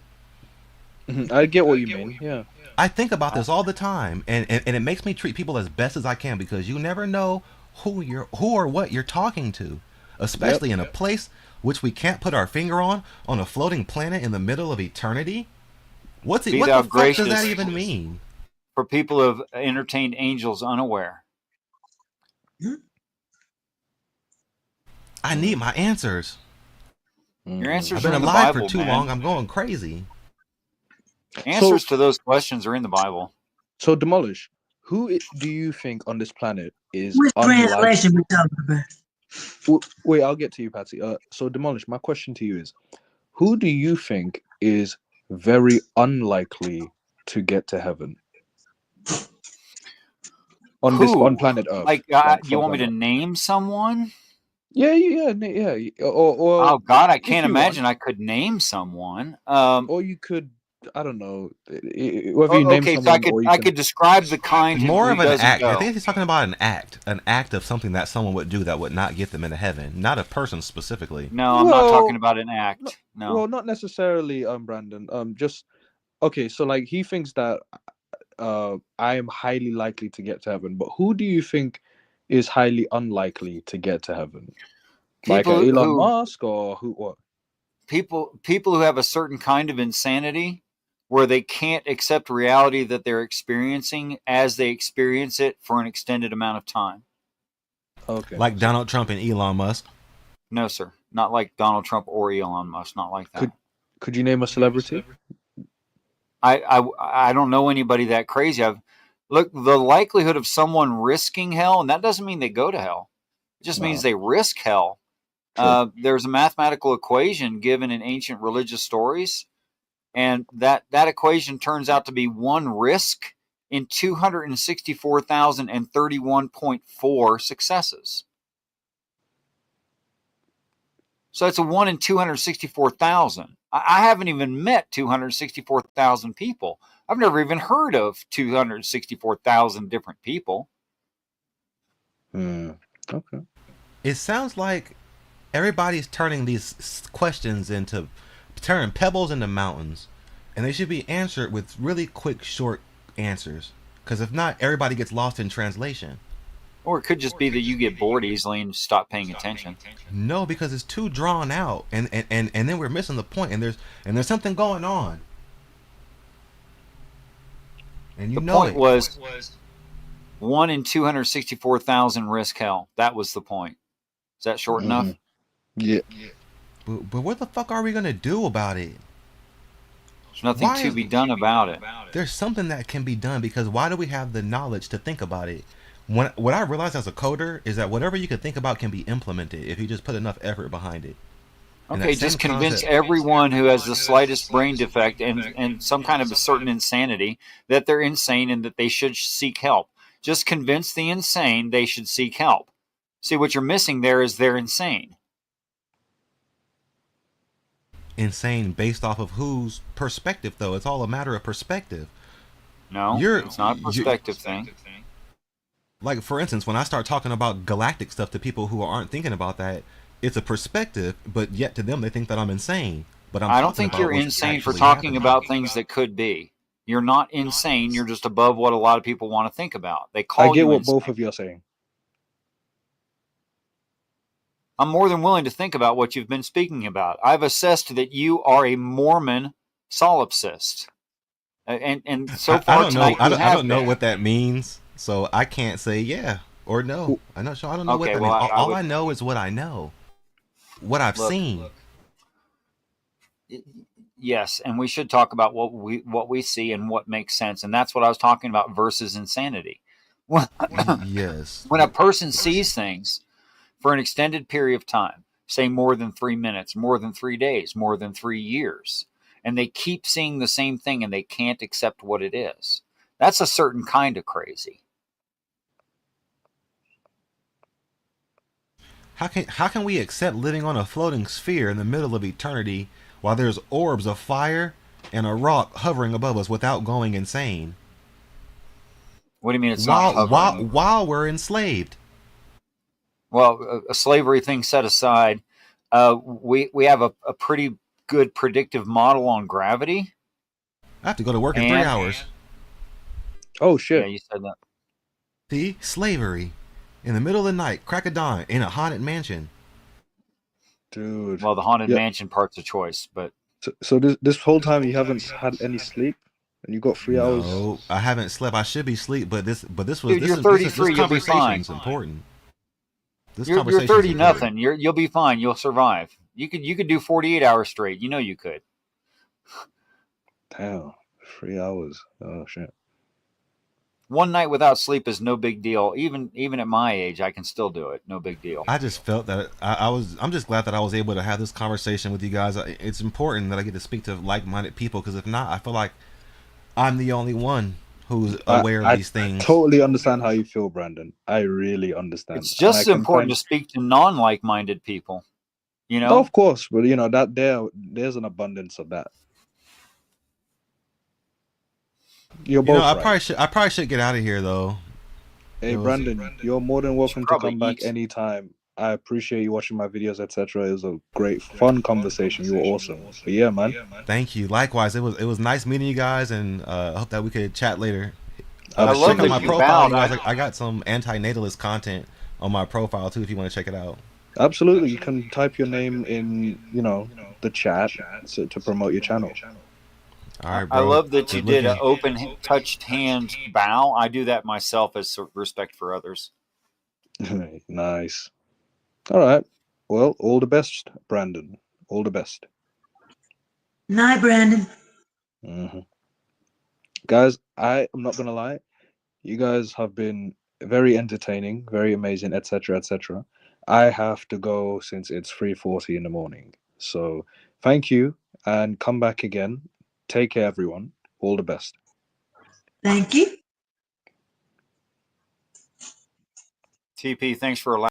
I get what you mean. Yeah. I think about this all the time, and it makes me treat people as best as I can because you never know who or what you're talking to, Yep. especially in a place which we can't put our finger on a floating planet in the middle of eternity. Be What thou the fuck does that gracious even mean? for people who have entertained angels unaware. I need my answers. Your Mhm. I've answers been are in the alive for Bible, too man. long. I'm going crazy. So, Answers to those questions are in the Bible. so demolish. Do you think on this planet is Which unlike? translation we talking about? Wait, I'll get to you, Patsy. So demolish. My question to you is, who do you think is very unlikely to get to heaven on Who? planet Earth? Like, Like you for want me to example. name someone? Yeah. Or Oh God, I if can't you want, imagine I could name someone. or you could, I don't know, whether you name Okay, so I someone could or you I can. could describe the kind More who of an doesn't act. I go. think he's talking about an act of something that someone would do that would not get them into heaven, not a person specifically. No, I'm not talking Well, about an no, act. No. well, not necessarily, Brandon. Just okay. So like he thinks that I am highly likely to get to heaven, but who do you think is highly unlikely to get to heaven? Like People Elon who Musk or who? What? people who have a certain kind of insanity where they can't accept reality that they're experiencing as they experience it for an extended amount of time. Okay. Like Donald Trump and Elon Musk. No, sir. Not like Donald Trump or Elon Musk. Not like that. Could you name a celebrity? I don't know anybody that crazy. Look, the likelihood of someone risking hell, and that doesn't mean they go to hell. It just means No. they risk hell. True. There's a mathematical equation given in ancient religious stories, and that equation turns out to be one risk in 264,031.4 successes. So it's a 1 in 264,000. I haven't even met 264,000 people. I've never even heard of 264,000 different people. Okay. It sounds like everybody's turning these questions into turning pebbles into mountains, and they should be answered with really quick, short answers. Because if not, everybody gets lost in translation. Or it could just be that you get bored easily and stop paying attention. No, because it's too drawn out, and then we're missing the point, and there's something going on. And you The know point it. was 1 in 264,000 risk hell. That was the point. Is that short enough? Yeah. But what the fuck are we gonna do about it? There's nothing to be done about it. There's something that can be done, because why do we have the knowledge to think about it? What I realized as a coder is that whatever you could think about can be implemented if you just put enough effort behind it. And Okay, that same just convince concept- everyone who has the slightest brain defect and some kind of a certain insanity that they're insane and that they should seek help. Just convince the insane they should seek help. See, what you're missing there is they're insane. insane based off of whose perspective, though. It's all a matter of perspective. No, it's not a perspective thing. Like, for instance, when I start talking about galactic stuff to people who aren't thinking about that, it's a perspective, but yet to them they think that I'm insane. But I don't think you're insane for talking about things that could be. You're not insane. You're just above what a lot of people want to think about. They call you I get what insane. both of you are saying. I'm more than willing to think about what you've been speaking about. I've assessed that you are a Mormon solipsist. And so far I don't tonight know. you I don't know been. what that means, so I can't say yeah or no. I'm not sure. I don't know what Okay, that well, means. I All would- I know is what I know, what I've seen. Yes, and we should talk about what we see and what makes sense, and that's what I was talking about versus insanity. Yes. When a person sees things for an extended period of time, say more than 3 minutes, more than 3 days, more than 3 years, and they keep seeing the same thing and they can't accept what it is, that's a certain kind of crazy. How can we accept living on a floating sphere in the middle of eternity while there's orbs of fire and a rock hovering above us without going insane? What do you mean it's not hovering? While we're enslaved? Well, a slavery thing set aside, we have a pretty good predictive model on gravity. I have to go to work in 3 hours. Oh shit! Yeah, you said that. See, slavery in the middle of the night, crack of dawn, in a haunted mansion. Dude. Well, the haunted Yeah. mansion part's a choice, but So this whole time you haven't had any sleep, and you got 3 hours. No, I haven't slept. I should be asleep, but this was Dude, this you're is 33, this you'll be fine. conversation's important. This you're conversation's 30 important. nothing. You'll be fine. You'll survive. You could do 48 hours straight. You know you could. Damn, 3 hours. Oh shit. One night without sleep is no big deal. Even at my age, I can still do it. No big deal. I just felt that I'm just glad that I was able to have this conversation with you guys. It's important that I get to speak to like-minded people, because if not, I feel like I'm the only one who's aware of these things. I totally understand how you feel, Brandon. I really understand. It's just as important to speak to non-like-minded people. You know? No, of course, but you know that there's an abundance of that. You're both right. I probably should get out of here though. Hey, Brandon, you're more than welcome to come back eat. anytime. I appreciate you watching my videos, etc. It was a great, fun conversation. You were awesome. But yeah, man. Thank you. Likewise, it was nice meeting you guys, and I hope that we could chat later. I love check out that my you profile, bowed. guys. I got some anti-natalist content on my profile too if you want to check it out. Absolutely, you can type your name in, the chat to promote your channel. All right, I bro. love that you Good did looking. an open touched hand bow. I do that myself as respect for others. Nice. All right. Well, all the best, Brandon. All the best. Night, Brandon. hmm Guys, I am not gonna lie. You guys have been very entertaining, very amazing, etc., etc. I have to go since it's 3:40 in the morning. So, thank you, and come back again. Take care, everyone. All the best. Thank you. TP, thanks for allowing